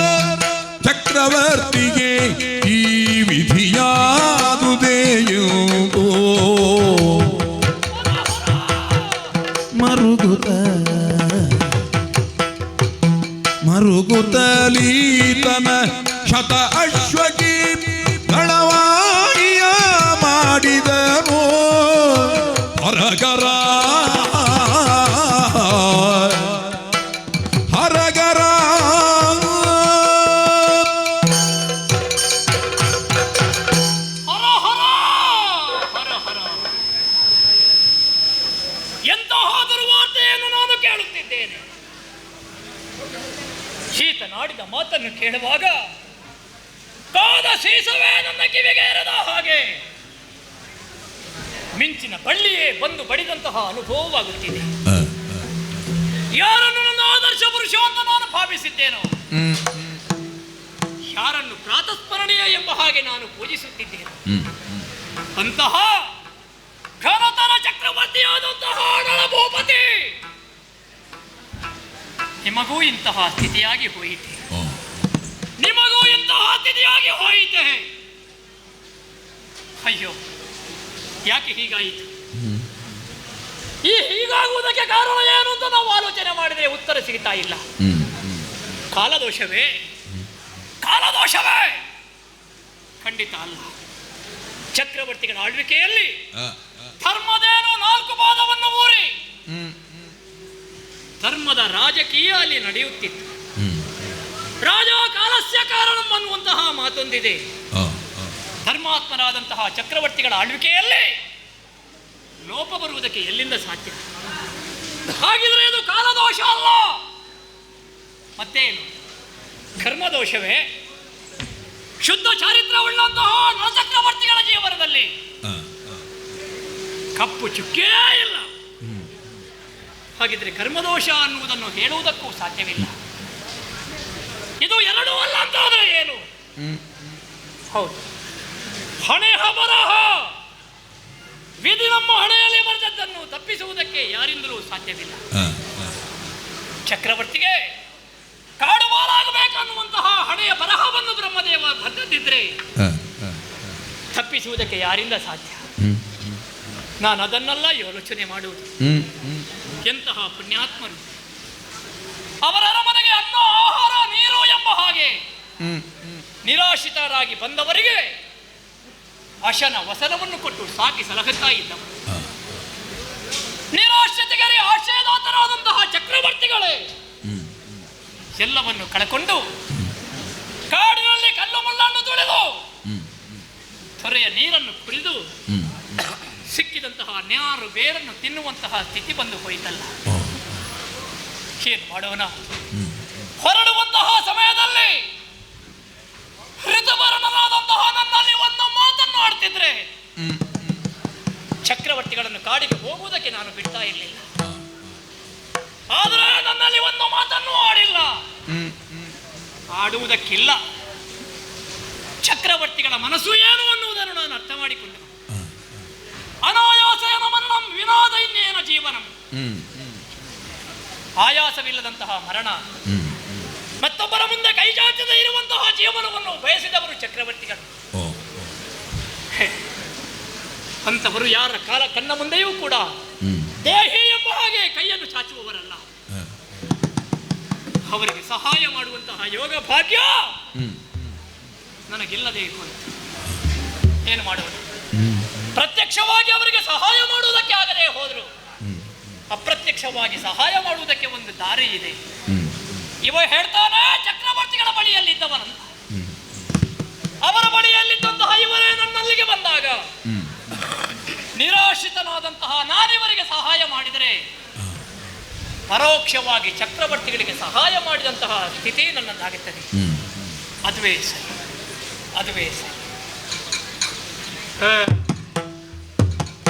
ಚಕ್ರವರ್ತಿಗೆ ಈ ವಿಧಿಯಾದುದೇಯೋ ಮರುಗುತ್ತಲೀತನ ಶತ ಅಶ್ವಕಿ ದಳವಾಯಿಯ ಮಾಡಿದನು ಹರಗರ ಹರಗರ ಎಂತಹ ದುರ್ವಾರ್ತೆಯನ್ನು ನಾನು ಕೇಳುತ್ತಿದ್ದೇನೆ. ಶೀತ ನಾಡಿದ ಮಾತನ್ನು ಕೇಳುವಾಗ ಕಾದ ಸೀಸವೇ ನನ್ನ ಕಿವಿಗೆ ಏರದ ಹಾಗೆ ಮಿಂಚಿನ ಬಳ್ಳಿಯೇ ಬಂದು ಬಡಿದಂತಹ ಅನುಭವವಾಗುತ್ತಿದೆ. ಯಾರನ್ನು ನನ್ನ ಆದರ್ಶ ಪುರುಷ ಅಂತ ನಾನು ಭಾವಿಸಿದ್ದೇನೋ, ಯಾರನ್ನು ಪ್ರಾತಸ್ಮರಣೀಯ ಎಂಬ ಹಾಗೆ ನಾನು ಪೂಜಿಸುತ್ತಿದ್ದೇನೆ, ಅಂತಹ ಘನತರ ಚಕ್ರವರ್ತಿಯಾದಂತಹ ನಳ ಭೂಪತಿ ನಿಮಗೂ ಇಂತಹ ಸ್ಥಿತಿಯಾಗಿ ಹೋಯಿತೆ. ನಿಮಗೂ ಇಂತಹ ಸ್ಥಿತಿಯಾಗಿ ಹೋಯಿತೆ. ಅಯ್ಯೋ, ಯಾಕೆ ಹೀಗಾಯಿತು? ಈ ಹೀಗಾಗುವುದಕ್ಕೆ ಕಾರಣ ಏನು ಅಂತ ನಾವು ಆಲೋಚನೆ ಮಾಡಿದರೆ ಉತ್ತರ ಸಿಗ್ತಾ ಇಲ್ಲ. ಕಾಲದೋಷವೇ? ಕಾಲದೋಷವೇ? ಖಂಡಿತ ಅಲ್ಲ. ಚಕ್ರವರ್ತಿಗಳ ಆಳ್ವಿಕೆಯಲ್ಲಿ ಧರ್ಮದೇನು 4 ಪಾದವನ್ನು ಊರಿ ಧರ್ಮದ ರಾಜಕೀಯ ಅಲ್ಲಿ ನಡೆಯುತ್ತಿತ್ತು. ರಾಜ ಕಾಲಸ್ಯ ಕಾರಣಂ ಅನ್ನುವಂತಹ ಮಾತೊಂದಿದೆ. ಧರ್ಮಾತ್ಮರಾದಂತಹ ಚಕ್ರವರ್ತಿಗಳ ಆಳ್ವಿಕೆಯಲ್ಲಿ ಲೋಪ ಬರುವುದಕ್ಕೆ ಎಲ್ಲಿಂದ ಸಾಧ್ಯ? ಹಾಗಿದ್ರೆ ಇದು ಕಾಲದೋಷ ಅಲ್ಲ, ಮತ್ತೇನು? ಕರ್ಮದೋಷವೇ? ಶುದ್ಧ ಚಾರಿತ್ರವುಳ್ಳಂತಹ ನರಚಕ್ರವರ್ತಿಗಳ ಜೀವನದಲ್ಲಿ ಕಪ್ಪು ಚುಕ್ಕೇ ಇಲ್ಲ. ಹಾಗಿದ್ರೆ ಕರ್ಮದೋಷ ಅನ್ನುವುದನ್ನು ಹೇಳುವುದಕ್ಕೂ ಸಾಧ್ಯವಿಲ್ಲ. ಇದು ಎರಡೂ ಅಲ್ಲ ಅಂತ ಆದರೆ ಏನು? ಹೌದು, ಹಣೆ ಬರಹ ವಿಧಿ ನಮ್ಮ ಹಣೆಯಲ್ಲಿ ಬರೆದದ್ದನ್ನು ತಪ್ಪಿಸುವುದಕ್ಕೆ ಯಾರಿಂದಲೂ ಸಾಧ್ಯವಿಲ್ಲ. ಚಕ್ರವರ್ತಿಗೆ ಕಾಡುವಾರಾಗಬೇಕನ್ನುವಂತಹ ಹಣೆಯ ಬರಹವನ್ನು ಬ್ರಹ್ಮದೇವ ಬರೆದಿದ್ರೆ ತಪ್ಪಿಸುವುದಕ್ಕೆ ಯಾರಿಂದ ಸಾಧ್ಯ? ನಾನು ಅದನ್ನೆಲ್ಲ ಯೋಚನೆ ಮಾಡುವುದು. ಎಂತಹ ಪುಣ್ಯಾತ್ಮರು! ಅವರ ಅರಮನೆಗೆ ಅನ್ನ, ಆಹಾರ, ನೀರು ಎಂಬ ಹಾಗೆ ನಿರಾಶ್ರಿತರಾಗಿ ಬಂದವರಿಗೆ ಅಶನ ವಸನವನ್ನು ಕೊಟ್ಟು ಸಾಕಿ ಸಲಹುತ್ತಾ ಇದ್ದವರು. ನಿರಾಶ್ರಿತರಿಗೆ ಆಶ್ರಯದಾತರಾದಂತಹ ಚಕ್ರವರ್ತಿಗಳೇ ಎಲ್ಲವನ್ನು ಕಳಕೊಂಡು ಕಾಡಿನಲ್ಲಿ ಕಲ್ಲು ಮುಳ್ಳನ್ನು ತುಳಿದು ತೊರೆಯ ನೀರನ್ನು ಕುಡಿದು ಸಿಕ್ಕಿದಂತಹ ನ್ಯಾರು ಬೇರನ್ನು ತಿನ್ನುವಂತಹ ಸ್ಥಿತಿ ಬಂದು ಹೋಯಿತಲ್ಲ. ಏನ್ ಮಾಡೋಣ? ಹೊರಡುವಂತಹ ಸಮಯದಲ್ಲಿ ಋತುವರ್ಣನಾದಂತಹ ನನ್ನಲ್ಲಿ ಒಂದು ಮಾತನ್ನು ಆಡ್ತಿದ್ರೆ ಚಕ್ರವರ್ತಿಗಳನ್ನು ಕಾಡಿಗೆ ಹೋಗುವುದಕ್ಕೆ ನಾನು ಬಿಡ್ತಾ ಇರಲಿಲ್ಲ. ಆದರೆ ನನ್ನಲ್ಲಿ ಒಂದು ಮಾತನ್ನು ಆಡಿಲ್ಲ, ಆಡುವುದಕ್ಕಿಲ್ಲ. ಚಕ್ರವರ್ತಿಗಳ ಮನಸ್ಸು ಏನು ಅನ್ನುವುದನ್ನು ನಾನು ಅರ್ಥ ಮಾಡಿಕೊಂಡೆ. ಅನಾಯಾಸೇನ ಮರಣಂ ವಿನಾದೈನ್ಯೇನ ಜೀವನಂ. ಆಯಾಸವಿಲ್ಲದಂತಹ ಮರಣ, ಮತ್ತೊಬ್ಬರ ಮುಂದೆ ಕೈಚಾಚದೆ ಇರುವಂತಹ ಜೀವನವನ್ನು ಬಯಸಿದವರು ಚಕ್ರವರ್ತಿಗಳು. ಅಂತವರು ಯಾರ ಕಣ್ಣ ಮುಂದೆಯೂ ಕೂಡ ದೇಹಿ ಎಂಬ ಹಾಗೆ ಕೈಯನ್ನು ಚಾಚುವವರಲ್ಲ. ಅವರಿಗೆ ಸಹಾಯ ಮಾಡುವಂತಹ ಯೋಗ ಭಾಗ್ಯ ನನಗಿಲ್ಲದೆ ಇರುವುದು. ಏನು ಮಾಡುವುದು? ಪ್ರತ್ಯಕ್ಷವಾಗಿ ಅವರಿಗೆ ಸಹಾಯ ಮಾಡುವುದಕ್ಕೆ ಆಗದೆ ಹೋದರು, ಅಪ್ರತ್ಯಕ್ಷವಾಗಿ ಸಹಾಯ ಮಾಡುವುದಕ್ಕೆ ಒಂದು ದಾರಿ ಇದೆ. ಇವ ಹೇಳ್ತಾನೆ ಚಕ್ರವರ್ತಿಗಳ ಬಳಿಯಲ್ಲಿದ್ದವನಂತ. ಅವರ ಬಳಿಯಲ್ಲಿದ್ದಂತಹ ಇವರೇ ನನ್ನಲ್ಲಿಗೆ ಬಂದಾಗ ನಿರಾಶ್ರಿತನಾದಂತಹ ನಾನಿವರಿಗೆ ಸಹಾಯ ಮಾಡಿದರೆ ಪರೋಕ್ಷವಾಗಿ ಚಕ್ರವರ್ತಿಗಳಿಗೆ ಸಹಾಯ ಮಾಡಿದಂತಹ ಸ್ಥಿತಿ ನನ್ನದಾಗುತ್ತದೆ. ಅದುವೇ ಸರಿ, ಅದುವೇ ಸರಿ.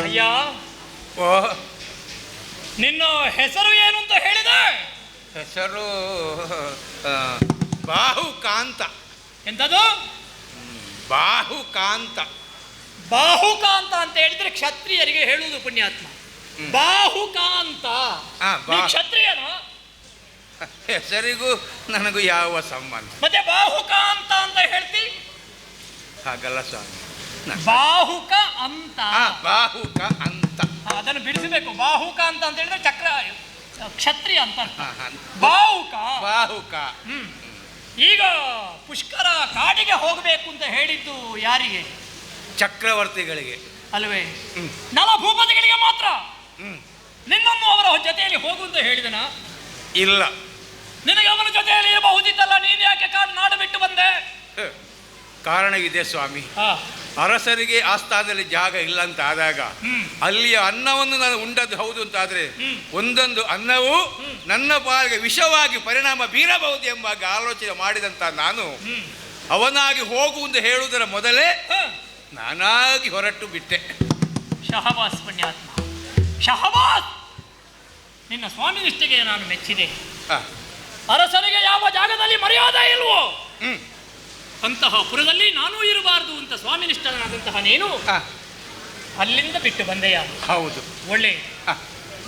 ಅಯ್ಯ, ನಿನ್ನ ಹೆಸರು ಏನು ಅಂತ ಹೇಳಿದೆ? ಹೆಸರು ಬಾಹುಕಾಂತ. ಎಂತದು? ಬಾಹುಕಾಂತ. ಬಾಹುಕಾಂತ ಅಂತ ಹೇಳಿದ್ರೆ ಕ್ಷತ್ರಿಯರಿಗೆ ಹೇಳುವುದು ಪುಣ್ಯಾತ್ಮ. ಬಾಹುಕಾಂತ. ಕ್ಷತ್ರಿಯನ ಹೆಸರಿಗೂ ನನಗೂ ಯಾವ ಸಂಬಂಧ? ಮತ್ತೆ ಬಾಹುಕಾಂತ ಅಂತ ಹೇಳ್ತಿ? ಹಾಗಲ್ಲ ಸ್ವಾಮಿ. ಬಾಹುಕ ಅಂತ. ಬಾಹುಕ ಅಂತ ಅದನ್ನು ಬಿಡಿಸಬೇಕು. ಬಾಹುಕ ಅಂತ ಹೇಳಿದ್ರೆ ಕ್ಷತ್ರಿಯ ಅಂತ. ಬಾಹುಕ. ಬಾಹುಕ. ಈಗ ಪುಷ್ಕರ ಕಾಡಿಗೆ ಹೋಗಬೇಕು ಅಂತ ಹೇಳಿದ್ದು ಯಾರಿಗೆ? ಚಕ್ರವರ್ತಿಗಳಿಗೆ ಅಲ್ವೇ? ನಲಭೂಪತಿಗಳಿಗೆ ಮಾತ್ರ. ನಿನ್ನನ್ನು ಅವರ ಜೊತೆಯಲ್ಲಿ ಹೋಗುವಂತ ಹೇಳಿದನ? ಇಲ್ಲ. ನಿನಗೆ ಅವನ ಜೊತೆಯಲ್ಲಿ ಇರಬಹುದಿತ್ತಲ್ಲ, ನೀನು ಯಾಕೆ ನಾಡು ಬಿಟ್ಟು ಬಂದೆ? ಕಾರಣ ಇದೆ ಸ್ವಾಮಿ. ಅರಸರಿಗೆ ಆ ಸ್ಥಾನದಲ್ಲಿ ಜಾಗ ಇಲ್ಲ ಅಂತ ಆದಾಗ ಅಲ್ಲಿಯ ಅನ್ನವನ್ನು ನಾನು ಉಂಡದ್ದು ಹೌದು ಅಂತ ಆದ್ರೆ ಒಂದೊಂದು ಅನ್ನವೂ ನನ್ನ ಪಾಲಿಗೆ ವಿಷವಾಗಿ ಪರಿಣಾಮ ಬೀರಬಹುದು ಎಂಬ ಆಲೋಚನೆ ಮಾಡಿದಂತ ನಾನು ಅವನಾಗಿ ಹೋಗು ಎಂದು ಹೇಳುವುದರ ಮೊದಲೇ ನಾನಾಗಿ ಹೊರಟು ಬಿಟ್ಟೆ. ಶಹಬಾಸ್ ಪುಣ್ಯಾತ್ಮ, ಶಹಬಾಸ್. ನಿನ್ನ ಸ್ವಾಮಿ ನಿಷ್ಠೆಗೆ ನಾನು ಮೆಚ್ಚಿದೆ. ಅರಸರಿಗೆ ಯಾವ ಜಾಗದಲ್ಲಿ ಮರ್ಯಾದೆ ಇಲ್ವೋ ಅಂತಹ ಪುರದಲ್ಲಿ ನಾನೂ ಇರಬಾರದು ಅಂತ ಸ್ವಾಮಿನಿಷ್ಠನಾದಂತಹ ನೀನು ಅಲ್ಲಿಂದ ಬಿಟ್ಟು ಬಂದೆಯ? ಹೌದು.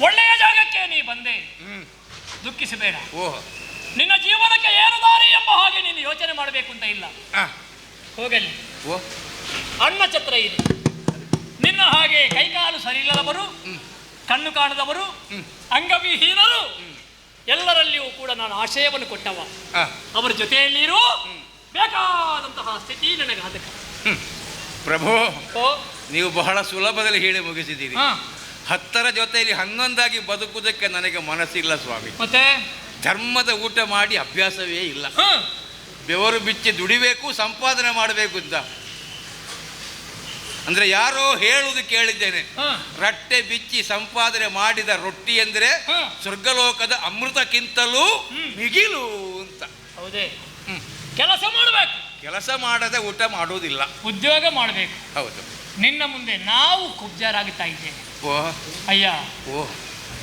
ಒಳ್ಳೆಯ ಜಾಗಕ್ಕೆ ನೀ ಬಂದೆ, ದುಃಖಿಸಬೇಡ. ನಿನ್ನ ಜೀವನಕ್ಕೆ ಏನು ದಾರಿ ಎಂಬ ಹಾಗೆ ನೀನು ಯೋಚನೆ ಮಾಡಬೇಕು ಅಂತ ಇಲ್ಲ. ಹೋಗಲಿ, ಅಣ್ಣ ಛತ್ರ ಇದೆ. ನಿನ್ನ ಹಾಗೆ ಕೈಕಾಲು ಸರಿಯಿಲ್ಲದವರು, ಕಣ್ಣು ಕಾಣದವರು, ಅಂಗವಿಹೀನರು ಎಲ್ಲರಲ್ಲಿಯೂ ಕೂಡ ನಾನು ಆಶಯವನ್ನು ಕೊಟ್ಟವ. ಆ, ಅವರ ಜೊತೆಯಲ್ಲಿರು, ಬೇಕಾದಂತಹ ಸ್ಥಿತಿ ನನಗೆ ಅದಕ್ಕೆ. ಪ್ರಭು, ಓ, ನೀವು ಬಹಳ ಸುಲಭದಲ್ಲಿ ಹೇಳಿ ಮುಗಿಸಿದ್ದೀರಿ. ಹಾ, 10ರ ಜೊತೆಯಲ್ಲಿ 11 ಬದುಕುವುದಕ್ಕೆ ನನಗೆ ಮನಸ್ಸಿಲ್ಲ ಸ್ವಾಮಿ. ಮತ್ತೆ ಧರ್ಮದ ಊಟ ಮಾಡಿ ಅಭ್ಯಾಸವೇ ಇಲ್ಲ. ಹಾ, ಬೆವರು ಬಿಚ್ಚಿ ದುಡಿಬೇಕು, ಸಂಪಾದನೆ ಮಾಡಬೇಕು ಅಂತ. ಅಂದ್ರೆ ಯಾರೋ ಹೇಳುವುದು ಕೇಳಿದ್ದೇನೆ, ಹಾ, ರಟ್ಟೆ ಬಿಚ್ಚಿ ಸಂಪಾದನೆ ಮಾಡಿದ ರೊಟ್ಟಿ ಎಂದರೆ ಹಾ. ಸ್ವರ್ಗಲೋಕದ ಅಮೃತಕ್ಕಿಂತಲೂ ಮಿಗಿಲು ಅಂತ. ಹೌದೇ? ಕೆಲಸ ಮಾಡಬೇಕು, ಕೆಲಸ ಮಾಡದೆ ಊಟ ಮಾಡುವುದಿಲ್ಲ. ಉದ್ಯೋಗ ಮಾಡಬೇಕು. ಹೌದು. ನಿನ್ನ ಮುಂದೆ ನಾವು ಕುಬ್ಜರಾಗುತ್ತಾ ಇದ್ದೇವೆ. ಓ ಅಯ್ಯ, ಓ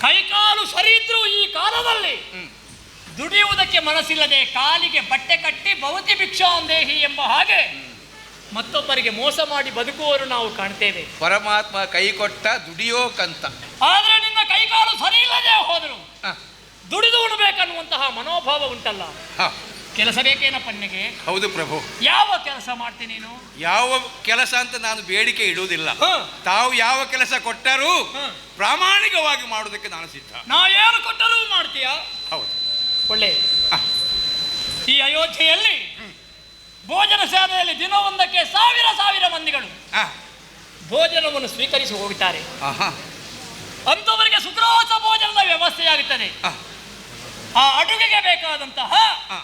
ಕೈಕಾಲು ಸರಿ ಇದ್ರು ಈ ಕಾಲದಲ್ಲಿ ದುಡಿಯುವುದಕ್ಕೆ ಮನಸ್ಸಿಲ್ಲದೆ ಕಾಲಿಗೆ ಬಟ್ಟೆ ಕಟ್ಟಿ ಭವತಿ ಭಿಕ್ಷಾಂದೇಹಿ ಎಂಬ ಹಾಗೆ ಮತ್ತೊಬ್ಬರಿಗೆ ಮೋಸ ಮಾಡಿ ಬದುಕುವವರು ನಾವು ಕಾಣ್ತೇವೆ. ಪರಮಾತ್ಮ ಕೈ ಕೊಟ್ಟ ದುಡಿಯೋಕಂತ. ಆದ್ರೆ ನಿನ್ನ ಕೈಕಾಲು ಸರಿ ಇಲ್ಲದೆ ಹೋದರು ಹ, ದುಡಿದು ಉಣಬೇಕನ್ನುವಂತಹ ಮನೋಭಾವ ಉಂಟಲ್ಲ. ಹ, ಕೆಲಸ ಬೇಕೇನಪ್ಪ ನಿನಗೆ? ಹೌದು ಪ್ರಭು. ಯಾವ ಕೆಲಸ ಮಾಡ್ತೀನಿ ನೀನು? ಯಾವ ಕೆಲಸ ಅಂತ ನಾನು ಬೇಡಿಕೆ ಇಡುವುದಿಲ್ಲ. ಹ, ತಾವು ಯಾವ ಕೆಲಸ ಕೊಟ್ಟರೂ ಹ. ಪ್ರಾಮಾಣಿಕವಾಗಿ ಮಾಡುವುದಕ್ಕೆ ನಾನು ಸಿದ್ಧ. ನಾ ಏನು ಕೊಟ್ಟರೂ ಮಾಡ್ತೀಯಾ? ಹೌದು. ಒಳ್ಳೆ. ಹ, ಈ ಅಯೋಧ್ಯೆಯಲ್ಲಿ ಭೋಜನ ಶಾಲೆಯಲ್ಲಿ ದಿನವೊಂದಕ್ಕೆ ಸಾವಿರ ಮಂದಿಗಳು ಹ, ಭೋಜನವನ್ನು ಸ್ವೀಕರಿಸಿ ಹೋಗುತ್ತಾರೆ. ಆಹಾ, ಅಂಥವರಿಗೆ ಸುಗ್ರಾಸ ಭೋಜನದ ವ್ಯವಸ್ಥೆಯಾಗುತ್ತದೆ. ಹ, ಆ ಅಡುಗೆಗೆ ಬೇಕಾದಂತಹ ಹ.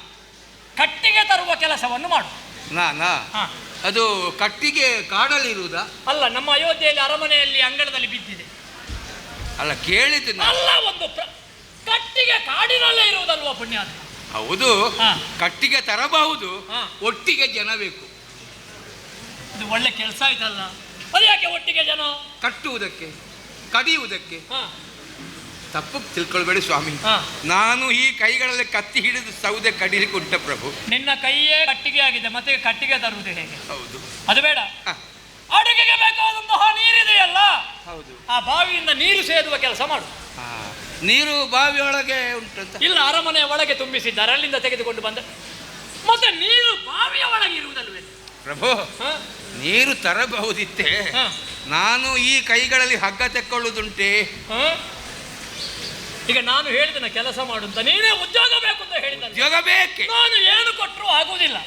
ಕಟ್ಟಿಗೆ ತರುವ ಕೆಲಸವನ್ನು ಮಾಡು. ನಾ ಹಾ. ಅದು ಕಟ್ಟಿಗೆ ಕಾಡಲ್ಲಿರುವುದಾ? ಅಲ್ಲ, ನಮ್ಮ ಅಯೋಧ್ಯೆಯಲ್ಲಿ ಅರಮನೆಯಲ್ಲಿ ಅಂಗಳದಲ್ಲಿ ಬಿದ್ದಿದೆ. ಅಲ್ಲ, ಕೇಳಿದ್ದು ನಾನು. ಅಲ್ಲ, ಒಂದು ಕಟ್ಟಿಗೆ ಕಾಡಿನಲ್ಲೇ ಇರುವುದಲ್ವ ಪುಣ್ಯಾತ್ಮ? ಹೌದು. ಹಾ. ಕಟ್ಟಿಗೆ ತರಬಹುದು, ಹಾ. ಒಟ್ಟಿಗೆ ಜನ ಬೇಕು. ಇದು ಒಳ್ಳೆ ಕೆಲಸ ಆಯ್ತಲ್ಲ. ಅದು ಯಾಕೆ ಒಟ್ಟಿಗೆ ಜನ? ಕಟ್ಟುವುದಕ್ಕೆ, ಕಡಿಯುವುದಕ್ಕೆ. ಹಾ, ತಪ್ಪು ತಿಳ್ಕೊಳ್ಬೇಡಿ ಸ್ವಾಮಿ. ಹಾ. ನಾನು ಈ ಕೈಗಳಲ್ಲಿ ಕತ್ತಿ ಹಿಡಿದು ಸೌದೆ ಕಡಿಲಿಕ್ಕೆ ಉಂಟ ಪ್ರಭು. ನಿನ್ನ ಕೈಯೇ ಕಟ್ಟಿಗೆ ಆಗಿದೆ, ಮತ್ತೆ ಕಟ್ಟಿಗೆ ತರುವುದು ಹೇಗೆ? ಹೌದು. ಅದು ಬೇಡ. ಹ, ಅಡುಗೆಗೆ ಬೇಕಾದಂತಹ ನೀರಿದೆಯಲ್ಲ, ಹೌದು. ಆ ಬಾವಿಯಿಂದ ನೀರು ಸೇದುವ ಕೆಲಸ ಮಾಡು. ಹಾ, ನೀರು ಬಾವಿಯೊಳಗೆ ಉಂಟಂತ. ಇಲ್ಲ, ಅರಮನೆಯ ಒಳಗೆ ತುಂಬಿಸಿದ್ದಾರೆ, ಅಲ್ಲಿಂದ ತೆಗೆದುಕೊಂಡು ಬಂದ. ಮತ್ತೆ ನೀರು ಬಾವಿಯ ಒಳಗೆ ಇರುವುದಲ್ವೇ ಪ್ರಭು? ಹ? ನೀರು ತರಬಹುದಿತ್ತೆ. ಹ. ನಾನು ಈ ಕೈಗಳಲ್ಲಿ ಹಗ್ಗ ತೆಕ್ಕೊಳ್ಳುವುದುಂಟೆ. ಹ? ಈಗ ನಾನು ಹೇಳಿದನ ಕೆಲಸ ಮಾಡು ಅಂತ, ನೀನೇ ಉದ್ಯೋಗ ಬೇಕು ಅಂತ ಹೇಳಿದ. ಉದ್ಯೋಗ ಬೇಕೆ? ನಾನು ಏನು ಕೊಟ್ಟರು ಆಗುವುದಿಲ್ಲ.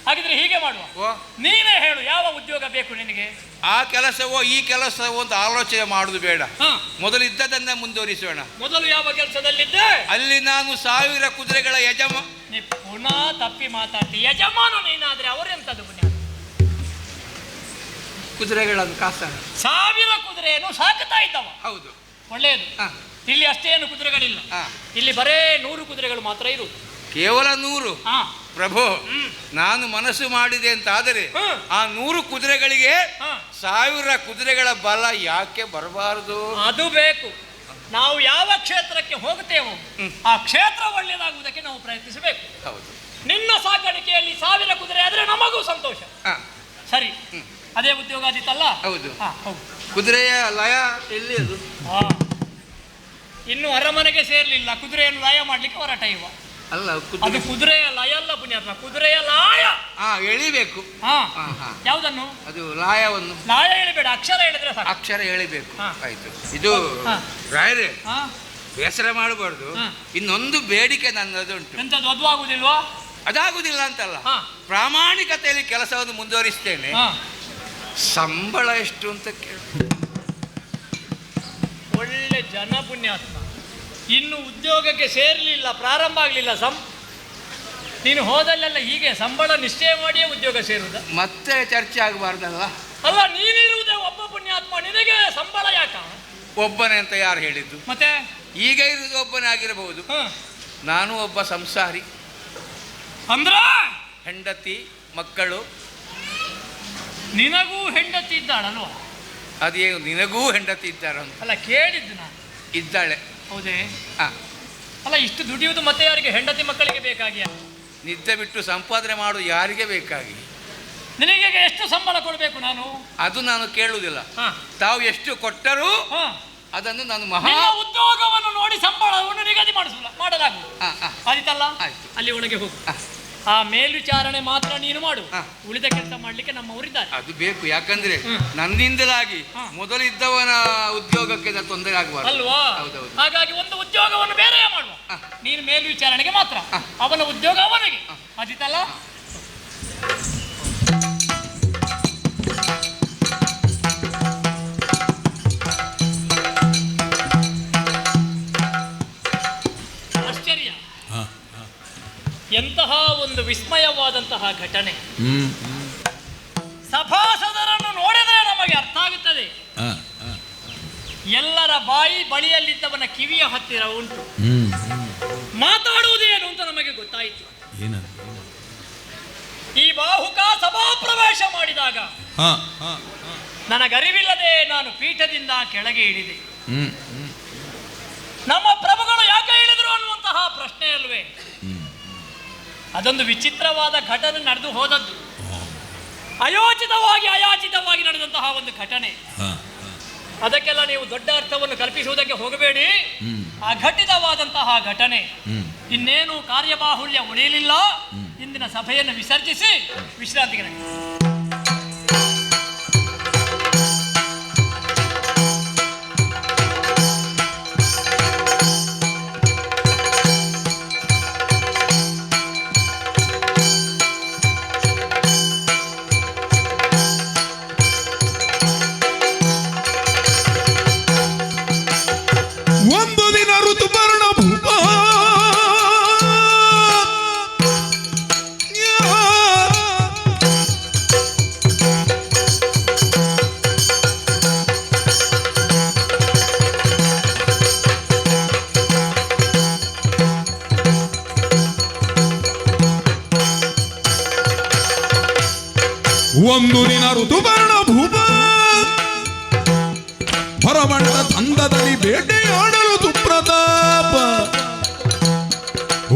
ಹಾಗಿದ್ರೆ ಹೀಗೆ ಮಾಡುವ, ಓ, ನೀನೇ ಹೇಳು ಯಾವ ಉದ್ಯೋಗ ಬೇಕು ನಿನಗೆ? ಆ ಕೆಲಸವೋ ಈ ಕೆಲಸವೋ ಅಂತ ಆಲೋಚನೆ ಮಾಡುದು ಬೇಡ. ಹ. ಮೊದಲು ಇದ್ದದನ್ನ ಮುಂದುವರಿಸೋಣ. ಮೊದಲು ಯಾವ ಕೆಲಸದಲ್ಲಿದ್ದೆ? ಅಲ್ಲಿ ನಾನು 1000 ಕುದುರೆಗಳ ಯಜಮ. ನೀ ಪುನಃ ತಪ್ಪಿ ಮಾತಾಡ್ತಿ. ಯಜಮಾನ ನೀನಾದ್ರೆ ಅವರೆಂತದ್ದು ಪುಣ್ಯ? ಕುದುರೆಗಳನ್ನು ಕಾಸ. 1000 ಕುದುರೆಯನ್ನು ಸಾಕುತ್ತಾ ಇದ್ದವ. ಹೌದು. ಒಳ್ಳೆಯದು. ಹ, ಇಲ್ಲಿ ಅಷ್ಟೇನು ಕುದುರೆಗಳಿಲ್ಲ. ಹ. ಇಲ್ಲಿ ಬರೇ 100 ಕುದುರೆಗಳು ಮಾತ್ರ ಇರುವುದು. ಕೇವಲ 100? ಹಾ. ಪ್ರಭು, ನಾನು ಮನಸ್ಸು ಮಾಡಿದೆ ಅಂತಾದರೆ ಹ್ಮ್. ಆ 100 ಕುದುರೆಗಳಿಗೆ ಹಾ. 1000 ಕುದುರೆಗಳ ಬಲ ಯಾಕೆ ಬರಬಾರದು? ಅದು ಬೇಕು. ನಾವು ಯಾವ ಕ್ಷೇತ್ರಕ್ಕೆ ಹೋಗುತ್ತೇವೋ ಆ ಕ್ಷೇತ್ರ ಒಳ್ಳೆಯದಾಗುವುದಕ್ಕೆ ನಾವು ಪ್ರಯತ್ನಿಸಬೇಕು. ಹೌದು. ನಿನ್ನ ಸಾಕಾಣಿಕೆಯಲ್ಲಿ 1000 ಕುದುರೆ ಆದ್ರೆ ನಮಗೂ ಸಂತೋಷ. ಹ, ಸರಿ, ಅದೇ ಉದ್ಯೋಗ ಆದಿತ್ತಲ್ಲ? ಹೌದು. ಹಾ, ಹೌದು. ಕುದುರೆಯ ಲಯ ಎಲ್ಲಿ ಅದು? ಹಾ. ಇನ್ನು ಅರಮನೆಗೆ ಸೇರ್ಲಿಲ್ಲ, ಕುದುರೆಯನ್ನು ಲಯ ಮಾಡ್ಲಿಕ್ಕೆ ಹೊರಟ ಇವ. ಅಲ್ಲ, ಅದು ಕುದುರೆಯ ಲಯ ಅಲ್ಲ ಪುಣ್ಯಾತ್ಮ, ಕುದುರೆಯ ಲಾಯ. ಹಾ, ಎಳಿಬೇಕು. ಹಾ. ಹಾ, ಹಾ. ಯಾವುದನ್ನು? ಅದು ಲಾಯವನ್ನು. ಲಾಯ ಹೇಳಿಬೇಡ, ಅಕ್ಷರ ಹೇಳಿದ್ರೆ ಸಾಕು. ಅಕ್ಷರ ಎಳಿಬೇಕು. ಹಾ. ಆಯ್ತು. ಇದು ಹಾ. ರಾಯರೇ, ಹಾ. ಬೇಸರ ಮಾಡಬಾರ್ದು. ಹಾ. ಇನ್ನೊಂದು ಬೇಡಿಕೆ ನನ್ನದುಂಟು. ಎಂತದ್ದು? ಅದು ಆಗುದಿಲ್ವಾ? ಅದಾಗುದಿಲ್ಲ ಅಂತಲ್ಲ, ಹಾ. ಪ್ರಾಮಾಣಿಕತೆಯಲ್ಲಿ ಕೆಲಸವನ್ನು ಮುಂದುವರಿಸ್ತೇನೆ. ಹಾ. ಸಂಬಳ ಎಷ್ಟು ಅಂತ ಕೇಳಿ. ಒಳ್ಳೆ ಜನ ಪುಣ್ಯಾತ್ಮ. ಇನ್ನು ಉದ್ಯೋಗಕ್ಕೆ ಸೇರಲಿಲ್ಲ, ಪ್ರಾರಂಭ ಆಗಲಿಲ್ಲ. ನೀನು ಹೋದಲ್ಲೆಲ್ಲ ಹೀಗೆ ಸಂಬಳ ನಿಶ್ಚಯ ಮಾಡಿಯೇ ಉದ್ಯೋಗ ಸೇರುವುದ? ಮತ್ತೆ ಚರ್ಚೆ ಆಗಬಾರ್ದಲ್ಲ. ಅಲ್ಲ, ನೀನಿರುವುದೇ ಒಬ್ಬ ಪುಣ್ಯಾತ್ಮ, ನಿನಗೆ ಸಂಬಳ ಯಾಕ? ಒಬ್ಬನೇ ಅಂತ ಯಾರು ಹೇಳಿದ್ದು? ಮತ್ತೆ ಈಗ ಇರುವುದು ಒಬ್ಬನೇ ಆಗಿರಬಹುದು. ಹ. ನಾನು ಒಬ್ಬ ಸಂಸಾರಿ. ಅಂದ್ರ ಹೆಂಡತಿ, ಮಕ್ಕಳು. ನಿನಗೂ ಹೆಂಡತಿ ಇದ್ದಾಳಲ್ವ? ಅದೇನು ನಿನಗೂ ಹೆಂಡತಿ ಇದ್ದಾರಂತ? ಅಲ್ಲ, ಕೇಳಿದ್ದು ನಾನು. ಇದ್ದಾಳೆ. ಹೌದೇ? ಹಾ. ಅಲ್ಲ, ಇಷ್ಟು ದುಡಿಯುವುದು ಮತ್ತೆ ಯಾರಿಗೆ? ಹೆಂಡತಿ ಮಕ್ಕಳಿಗೆ ಬೇಕಾಗಿಯಾ? ನಿದ್ದೆ ಬಿಟ್ಟು ಸಂಪಾದನೆ ಮಾಡು ಯಾರಿಗೆ ಬೇಕಾಗಿ? ನಿನಗೆ ಎಷ್ಟು ಸಂಬಳ ಕೊಡಬೇಕು ನಾನು? ಅದು ನಾನು ಕೇಳುವುದಿಲ್ಲ. ಹಾ. ತಾವು ಎಷ್ಟು ಕೊಟ್ಟರೂ ಹಾ. ಅದನ್ನು ನಾನು ನಿನ್ನ ಉದ್ಯೋಗವನ್ನು ನೋಡಿ ಸಂಬಳವನ್ನು ನಿಗದಿ ಮಾಡಲಾಗುವುದು. ಹಾ, ಹಾ. ಆದಿತ್ತಲ್ಲ? ಆಯ್ತು. ಅಲ್ಲಿ ಒಳಗೆ ಹೋಗು. ಆ ಮೇಲ್ವಿಚಾರಣೆ ಮಾತ್ರ ನೀನು ಮಾಡು, ಹಾ. ಉಳಿದ ಕೆಲಸ ಮಾಡ್ಲಿಕ್ಕೆ ನಮ್ಮವರಿದ್ದಾರೆ. ಅದು ಬೇಕು, ಯಾಕಂದ್ರೆ ನನ್ನಿಂದಲಾಗಿ ಮೊದಲಿದ್ದವನ ಉದ್ಯೋಗಕ್ಕೆ ತೊಂದರೆ ಆಗಬಾರ್ದು ಅಲ್ವಾ? ಹೌದೌದು. ಹಾಗಾಗಿ ಒಂದು ಉದ್ಯೋಗವನ್ನು ಬೇರೆ ಮಾಡುವ, ನೀನು ಮೇಲ್ವಿಚಾರಣೆಗೆ ಮಾತ್ರ, ಅವನ ಉದ್ಯೋಗ ಅವನಿಗೆ. ಅದಿತಲ್ಲ? ಆಶ್ಚರ್ಯ, ಎಂತಹ ಒಂದು ವಿಸ್ಮಯವಾದಂತಹ ಘಟನೆ. ಸಭಾಸದರನ್ನು ನೋಡಿದರೆ ನಮಗೆ ಅರ್ಥ ಆಗುತ್ತದೆ, ಎಲ್ಲರ ಬಾಯಿ ಬಳಿಯಲ್ಲಿದ್ದವನ ಕಿವಿಯ ಹತ್ತಿರ ಉಂಟು. ಮಾತಾಡುವುದೇನು ಅಂತ ನಮಗೆ ಗೊತ್ತಾಯಿತು. ಈ ಬಾಹುಕ ಸಭಾ ಪ್ರವೇಶ ಮಾಡಿದಾಗ ನನಗರಿವಿಲ್ಲದೆ ನಾನು ಪೀಠದಿಂದ ಕೆಳಗೆ ಇಳಿದೆ. ನಮ್ಮ ಪ್ರಭುಗಳು ಯಾಕೆ ಇಳಿದರು ಅನ್ನುವಂತಹ ಪ್ರಶ್ನೆ ಅಲ್ವೇ? ಅದೊಂದು ವಿಚಿತ್ರವಾದ ಘಟನೆ ನಡೆದು ಹೋದದ್ದು, ಅಯಾಚಿತವಾಗಿ ನಡೆದಂತಹ ಒಂದು ಘಟನೆ. ಅದಕ್ಕೆಲ್ಲ ನೀವು ದೊಡ್ಡ ಅರ್ಥವನ್ನು ಕಲ್ಪಿಸುವುದಕ್ಕೆ ಹೋಗಬೇಡಿ. ಅಘಟಿತವಾದಂತಹ ಘಟನೆ, ಇನ್ನೇನು ಕಾರ್ಯಬಾಹುಳ್ಯ ಉಳಿಯಲಿಲ್ಲ. ಇಂದಿನ ಸಭೆಯನ್ನು ವಿಸರ್ಜಿಸಿ ವಿಶ್ರಾಂತಿಗೆ ನಡೆ. ಒಂದು ದಿನ ಋತುಪರ್ಣ ಭೂಪ ಒಂದು ದಿನ ಋತುಪರ್ಣ ಭೂಪ ಹೊರಬಂಡ ಚಂದದಲ್ಲಿ ಬೇಟೆಯಾಡಲು ಸುಪ್ರತಾಪ.